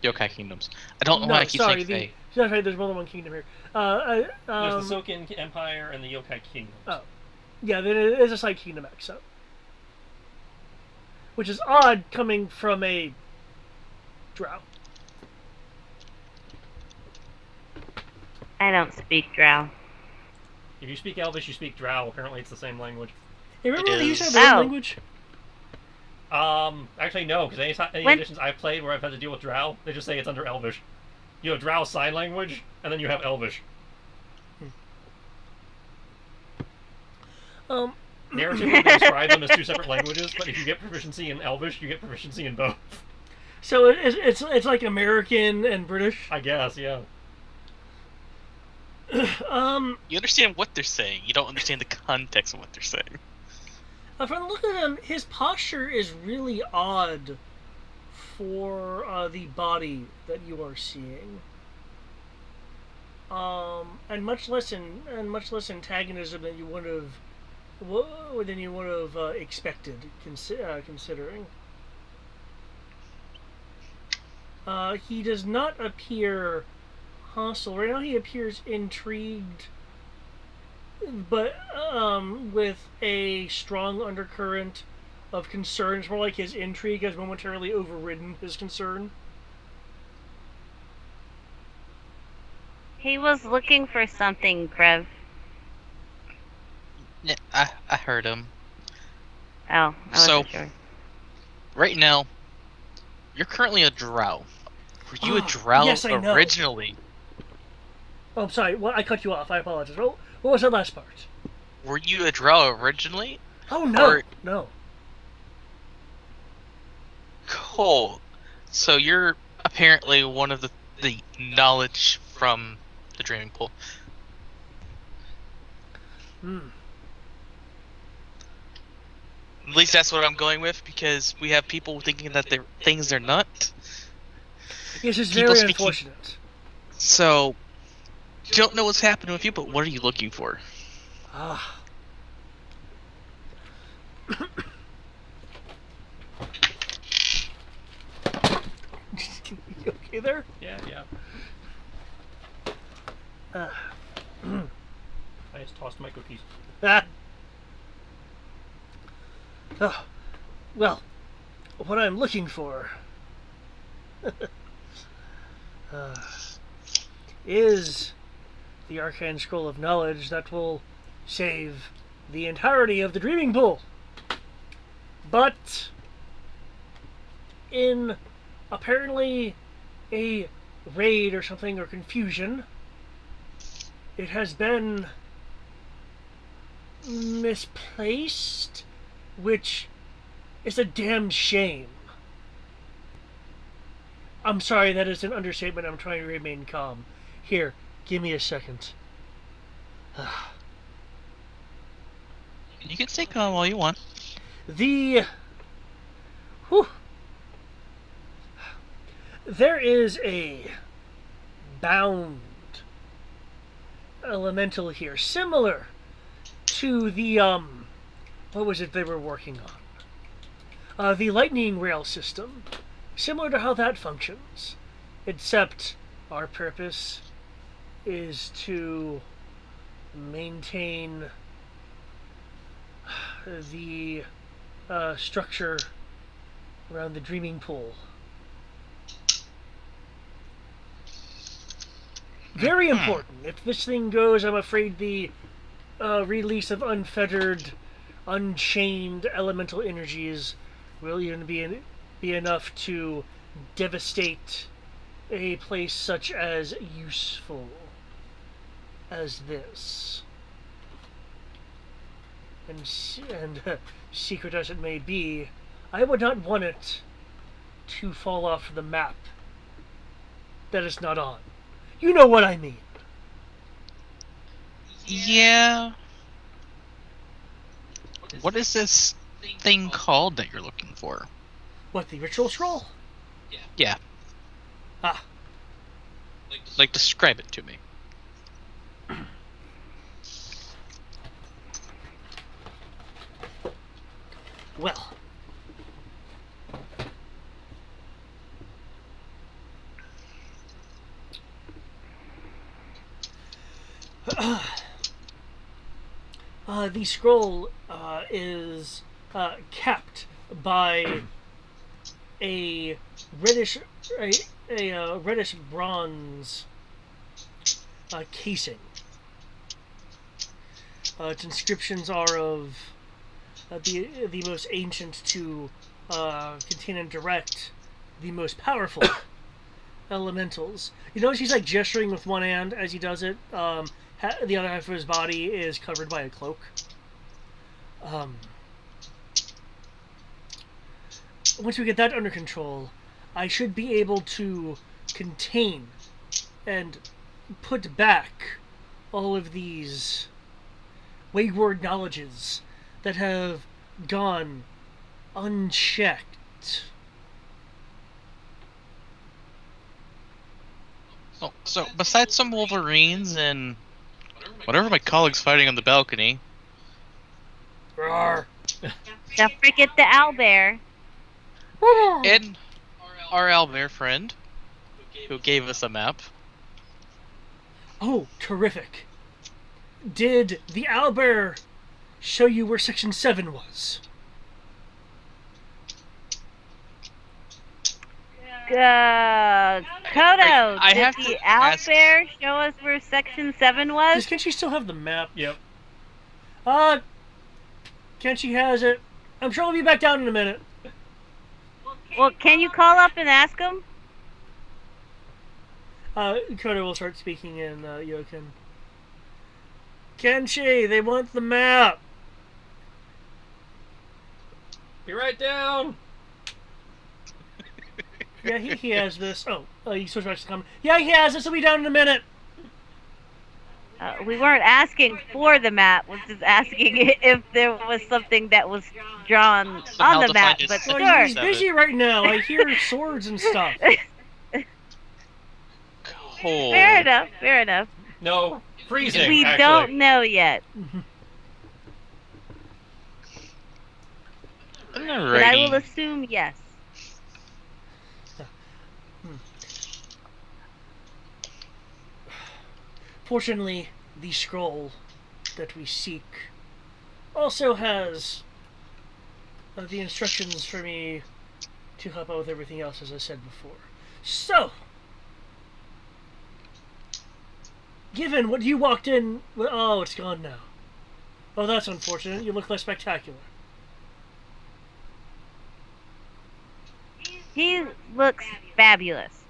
yokai kingdoms. I don't know why I keep saying Fey. Sorry, there's more than one kingdom here. There's the Soken Empire and the Yokai Kingdoms. Oh. Yeah, there is a slight kingdom accent. Which is odd coming from a drow. I don't speak Drow. If you speak Elvish, you speak Drow. Apparently, it's the same language. Hey, remember when they used to have Oh. their own language? Actually, no, because any editions I've played where I've had to deal with Drow, they just say it's under Elvish. You have Drow sign language, and then you have Elvish. Narratively, they describe them as two separate languages, but if you get proficiency in Elvish, you get proficiency in both. So it's like American and British? I guess, yeah. You understand what they're saying. You don't understand the context of what they're saying. From the look of him, his posture is really odd for the body that you are seeing. And much less antagonism than you would have expected, considering. He does not appear hostile. Right now he appears intrigued, but with a strong undercurrent of concern. It's more like his intrigue has momentarily overridden his concern. He was looking for something, Krev. Yeah, I heard him. Oh, I wasn't sure. Right now, you're currently a drow. Were you a drow yes, I know. originally? Oh, I'm sorry. Well, I cut you off. I apologize. What was that last part? Were you a drow originally? Oh, no. No. Cool. So you're apparently one of the knowledge from the Dreaming Pool. At least that's what I'm going with, because we have people thinking that they're things they're not. Yes, it's People very speaking- unfortunate. So, don't know what's happening with you, but what are you looking for? Ah. You okay there? Yeah. I I just tossed my cookies. Ah. Oh, well, what I'm looking for is the Arcane Scroll of Knowledge that will save the entirety of the Dreaming Pool. But in apparently a raid or something or confusion, it has been misplaced, which is a damn shame. I'm sorry, that is an understatement. I'm trying to remain calm. Here, give me a second. You can stay calm all you want. There is a bound elemental here, similar to the, what was it they were working on? The lightning rail system. Similar to how that functions. Except our purpose is to maintain the structure around the Dreaming Pool. Very important. If this thing goes, I'm afraid the release of unfettered, unchained elemental energies will even be enough to devastate a place such as useful as this. And secret as it may be, I would not want it to fall off the map that it's not on. You know what I mean. Yeah. What is this thing called that you're looking for? What, the ritual scroll? Yeah. Ah. Like, describe it to me. Well. The scroll is capped by a reddish reddish bronze casing. Its inscriptions are of the most ancient to contain and direct the most powerful elementals. You notice he's like gesturing with one hand as he does it. The other half of his body is covered by a cloak. Once we get that under control, I should be able to contain and put back all of these wayward knowledges that have gone unchecked. Oh, so besides some wolverines and whatever my colleague's fighting on the balcony. Roar. Don't forget the owlbear. And our owlbear friend, who gave us a map. Oh, terrific. Did the owlbear show you where Section 7 was? Kodo, I did have the to ask- owlbear show us where Section 7 was? Can she still have the map? Yep. Kenshi has it. I'm sure we'll be back down in a minute. Well, can you call up and ask him? Kodo will start speaking in Yokin. Kenshi, they want the map. Be right down. Yeah, he has this. Oh, he switched back to comment. Yeah, he has this. He'll be down in a minute. We weren't asking for the map. We're just asking if there was something that was drawn Somehow on the map. defined But as Well, sure. he's busy right now. I hear swords and stuff. Cold. Fair enough. Fair enough. No, freezing. We actually. don't know yet. But I will Alrighty. assume yes. Fortunately, the scroll that we seek also has the instructions for me to help out with everything else, as I said before. So, given what you walked in... Oh, it's gone now. Oh, that's unfortunate. You look less spectacular. He looks fabulous.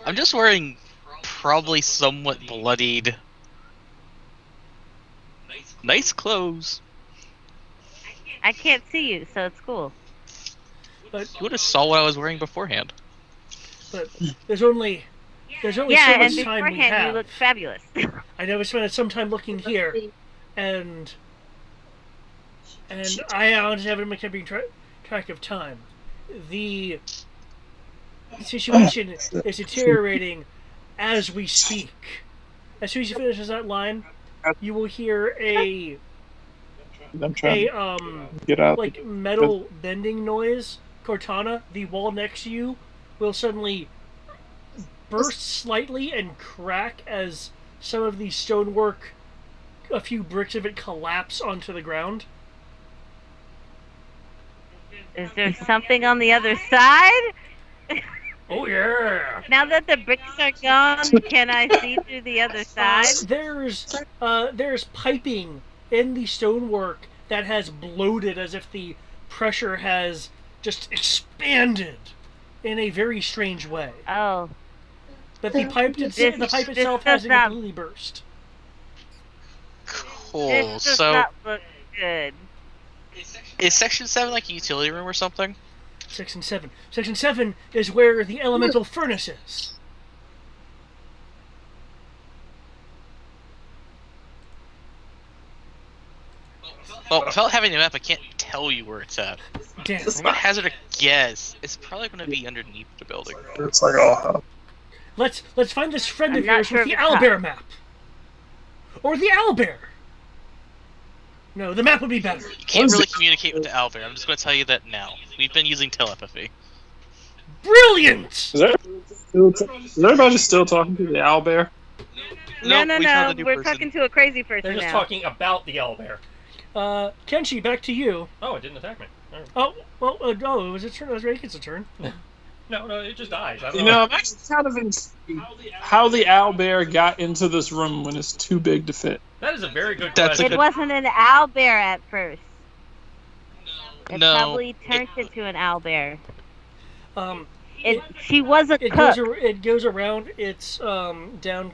I'm just wearing probably somewhat bloodied. Nice clothes. I can't see you, so it's cool. But You would have saw what I was wearing beforehand. But there's only so Yeah, much and time we beforehand have. you look fabulous. I know we spent some time looking here, and I honestly haven't kept track of time. The situation is deteriorating as we speak. As soon as you finish that line, you will hear a get out. like metal bending noise. Cortana, the wall next to you, will suddenly burst slightly and crack as some of the stonework, a few bricks of it, collapse onto the ground. Is there something on the other side? Oh yeah. Now that the bricks are gone, can I see through the other side? There's piping in the stonework that has bloated as if the pressure has just expanded in a very strange way. Oh. But the pipe itself does hasn't not- completely burst. Cool. This does So, not look good. is Section 7 like a utility room or something? Section 7. Section 7 is where the elemental furnace is. Well, without having the map, I can't tell you where it's at. Damn. I'm gonna hazard a guess. It's probably gonna be underneath the building. It's like, oh, Let's find this friend of I'm not yours sure with the if it's owlbear map. Or the owlbear. No, the map would be better. You can't really communicate with the owlbear. I'm just gonna tell you that now. We've been using telepathy. Brilliant! is everybody still talking to the owlbear? No, we found a new we're person. talking to a crazy person They're just now. talking about the owlbear. Kenshi, back to you. Oh, it didn't attack me. Alright. Oh, well, no, it was its turn. It was Raiken's turn. No, it just dies. I don't You know, I'm actually kind of intrigued how the owlbear got into this room when it's too big to fit. That is a very good That's a question. It wasn't an owlbear at first. It No, probably turned into an owlbear. She was a It cook. goes around its down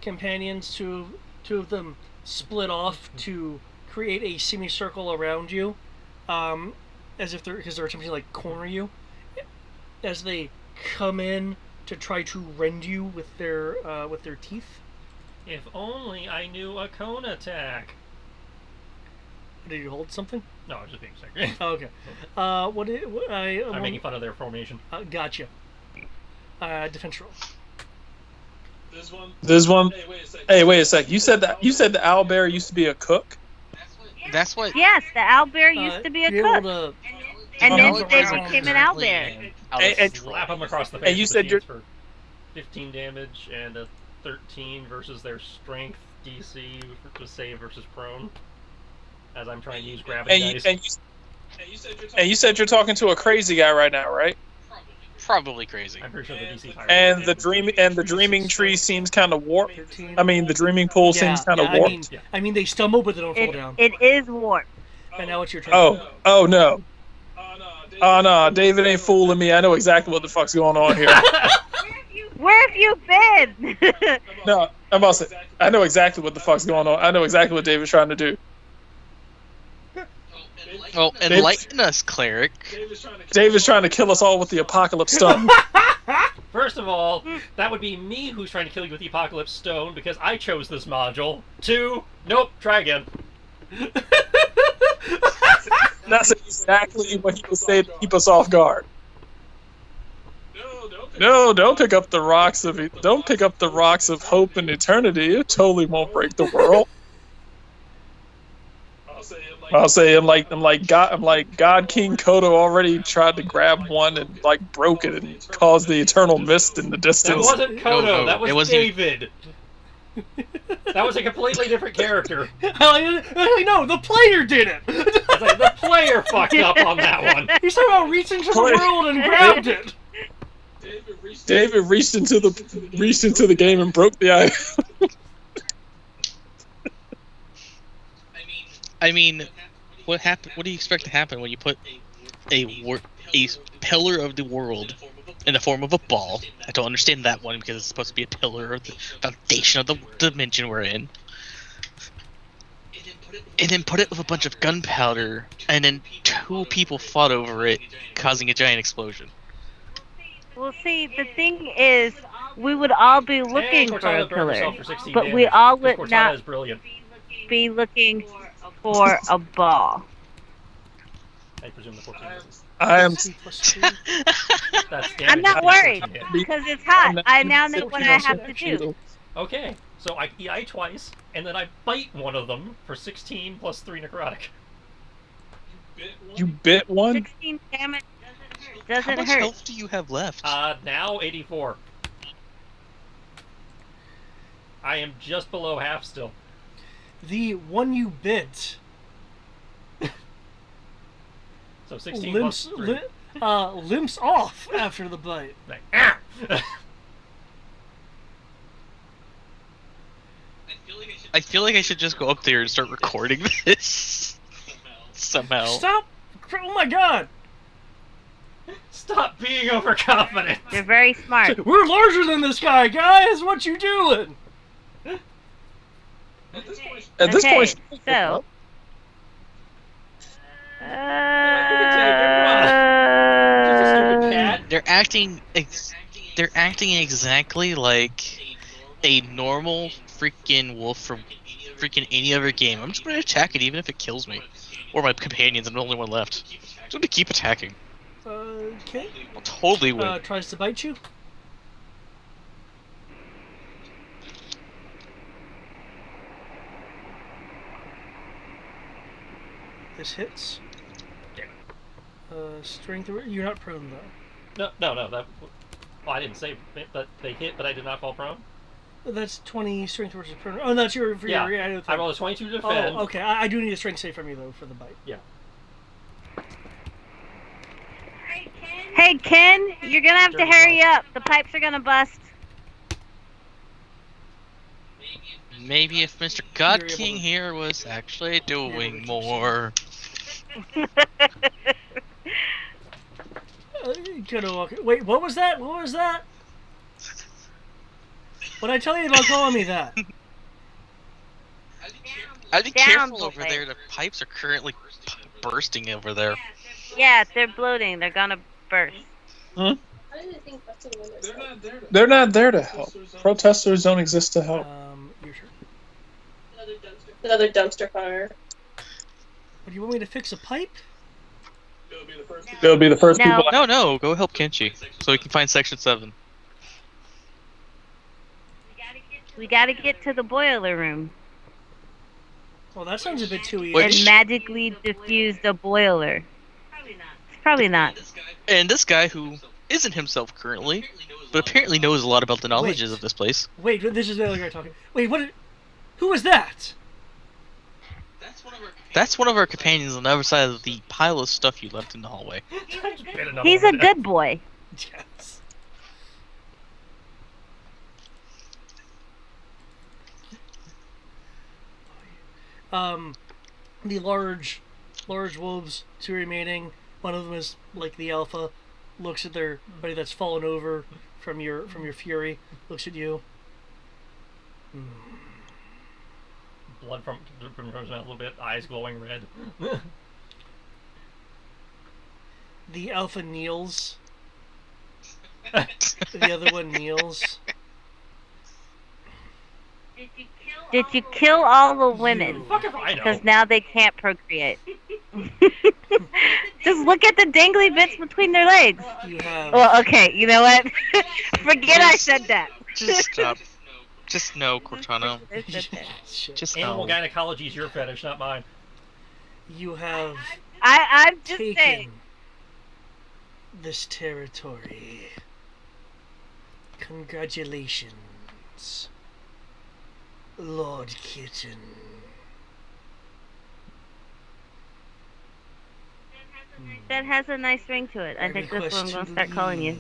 companions. Two of them split off to create a semicircle around you, as if they're attempting to like corner you. As they come in to try to rend you with their teeth. If only I knew a cone attack. Did you hold something? No, I'm just being sick. Oh, okay. I'm making fun of their formation. Gotcha. Defense roll. There's one. Hey, wait a sec. You said the owlbear used to be a cook? That's what. Yes, the owlbear used to be a Be able cook. to And then bump they around became an currently owlbear. out And- of and- Slap them across the face. And you with said the you're- shields for 15 damage and a 13 versus their strength DC to save versus prone. As I'm trying to use gravity dice. And you said you're talking to a crazy guy right now, right? Probably crazy. I'm pretty sure the DC is higher. And the dreaming tree seems kind of warped. I mean, the dreaming pool seems kind of warped. I mean, they stumble, but they don't fall down. It is warped. And now it's your turn. Oh no. Oh no, David ain't fooling me. I know exactly what the fuck's going on here. Where have you been? No, I'm about to say, I know exactly what the fuck's going on. I know exactly what David's trying to do. Well, enlighten us, cleric. David's trying to kill us all with the apocalypse stone. First of all, that would be me who's trying to kill you with the Apocalypse Stone because I chose this module. 2, nope, try again. That's exactly what he would say to keep us off guard. No, don't pick up the rocks of hope and eternity. It totally won't break the world. I'll say I'm like God King Kodo already tried to grab one and like broke it and caused the eternal mist in the That distance. wasn't Kodo, No, that was it wasn't David. That was a completely different character. No, the player did it. It's like the player fucked up on that one. He somehow reached into the world and grabbed it. David reached into the game and broke the eye. I mean, what happened? What do you expect to happen when you put a pillar of the world in the form of a ball? I don't understand that one because it's supposed to be a pillar of the foundation of the dimension we're in. And then put it with a bunch of gunpowder, and then 2 people fought over it, causing a giant explosion. Well, see, the thing is, we would all be looking for Cortana a burned pillar, herself for 16 but we damage, all because would Cortana not is brilliant. be looking for a ball. I presume the 14 is. I am. That's I'm not worried because it's hot. I now know what I have to do. Okay, so I EI twice, and then I bite one of them for 16 plus 3 necrotic. You bit one? 16 damage How doesn't much hurt. health do you have left? Now 84. I am just below half still. The one you bit So 16 limps, plus 3. limps off after the bite. Like, ah! I feel like I should just go up there and start recording this somehow. Stop! Oh my god! Stop being overconfident. You're very smart. We're larger than this guy, guys! What you doing? At this Okay, point, so. Just a stupid cat. They're acting exactly like a normal freaking wolf from freaking any other game. I'm just gonna attack it even if it kills me. Or my companions, I'm the only one left. I'm just gonna keep attacking. Okay. I'll totally win. Tries to bite you. This hits. Strength. You're not prone though. No. That. Well, I didn't say that they hit, but I did not fall prone. That's 20 strength versus prone. Oh, that's your. For Yeah. your I rolled a 22 to defend. Oh, okay. I do need a strength save from you though for the bite. Yeah. Hey, Ken, you're gonna have to hurry up. The pipes are gonna bust. Maybe if Mr. God King here was actually doing more. Wait, what was that? What was that? What'd I tell you about calling me that? I'd be Down, careful over boy. there. The pipes are currently bursting over there. Yeah, they're bloating. They're gonna burst. Hmm? They're not there to help. Protesters don't exist to help. Your turn. Another dumpster fire. What, do you want me to fix a pipe? They'll be the first No. people. No, go help Kenshi so we can find Section 7. We gotta get to the boiler room Well, that sounds a bit too easy. Wait. and magically diffuse the boiler. It's probably not. And this guy who isn't himself currently, but apparently knows a lot about the knowledges of this place. Wait, this is the other guy talking. Wait, who was that? That's one of our companions on the other side of the pile of stuff you left in the hallway. He's a good boy. Yes. The large wolves, 2 remaining. One of them is like the alpha. Looks at their buddy that's fallen over from your fury. Looks at you. Blood from his mouth a little bit, eyes glowing red. The alpha kneels. The other one kneels. Did you kill all the women? Fuck if I know. Because now they can't procreate. Just look at the dangly bits between their legs. You have. Well, okay, you know what? Forget I said that. Just stop. Just no, Cortana. Shit. Just Animal no. gynecology is your fetish, not mine. You have I'm just taken saying. this territory. Congratulations. Lord Kitten. That has a nice ring to it. I think that's what I'm going to start calling you.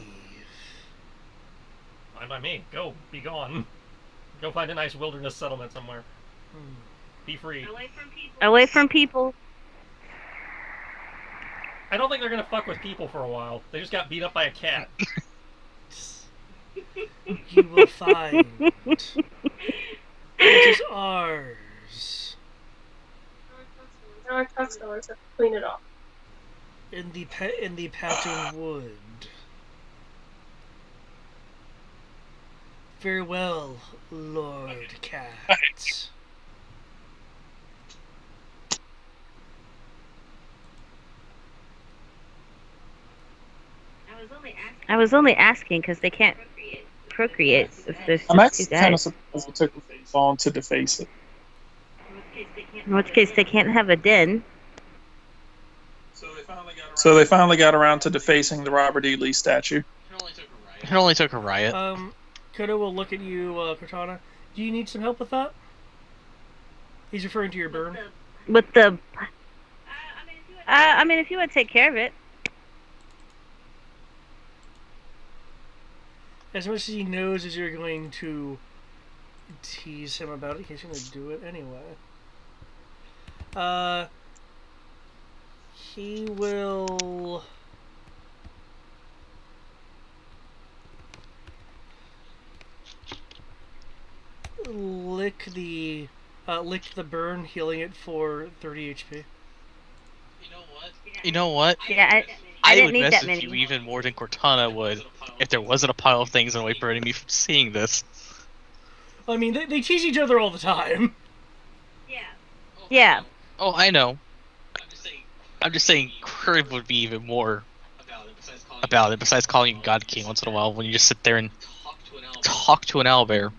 Fine by me. Go. Be gone. Go find a nice wilderness settlement somewhere. Be free. Away from people. I don't think they're gonna fuck with people for a while. They just got beat up by a cat. You will find what is ours Now our touchstones have to clean it off. in the pattern wood. Farewell, Lord Cat. I was only asking because they can't procreate if there's I'm just two actually kind of guys. surprised it took long to deface it. In which case, they can't have a den. So they finally got around to defacing the Robert E. Lee statue. It only took a riot. Kodo will look at you, Cortana. Do you need some help with that? He's referring to your burn. With the... I mean, if you would take care of it. As much as he knows as you're going to tease him about it, he's going to do it anyway. He will... lick the burn, healing it for 30 HP. You know what? Yeah, I didn't would need that message many. you even more than Cortana would if there wasn't a pile of things in the way preventing me from seeing this. I mean, they tease each other all the time. Yeah. Oh, I know. I'm just saying Curve would be even more about it, besides calling you God King once in a while when you just sit there and talk to an owlbear.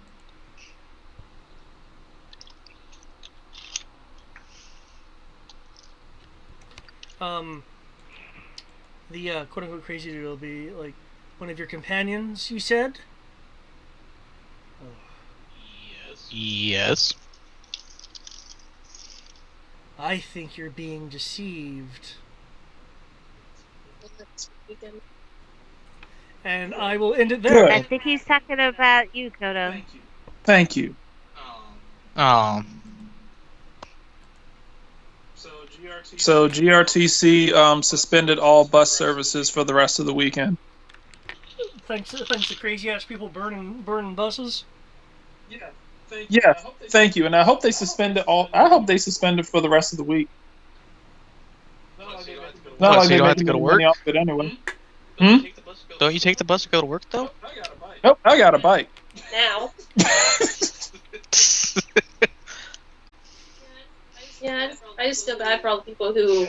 The quote-unquote crazy dude will be, like, one of your companions, you said? Yes. I think you're being deceived. And I will end it there. Good. I think he's talking about you, Kodo. Thank you. Oh. So GRTC suspended all bus services for the rest of the weekend. Thanks to crazy-ass people burning buses. Yeah, thank you. And I hope they suspend it all. I hope they suspend it for the rest of the week. Not What, like so they you don't have make to go to money work? off it anyway. Don't you take the bus to go to work, though? Nope, I got a bike. Now. Yeah, I just feel bad for all the people who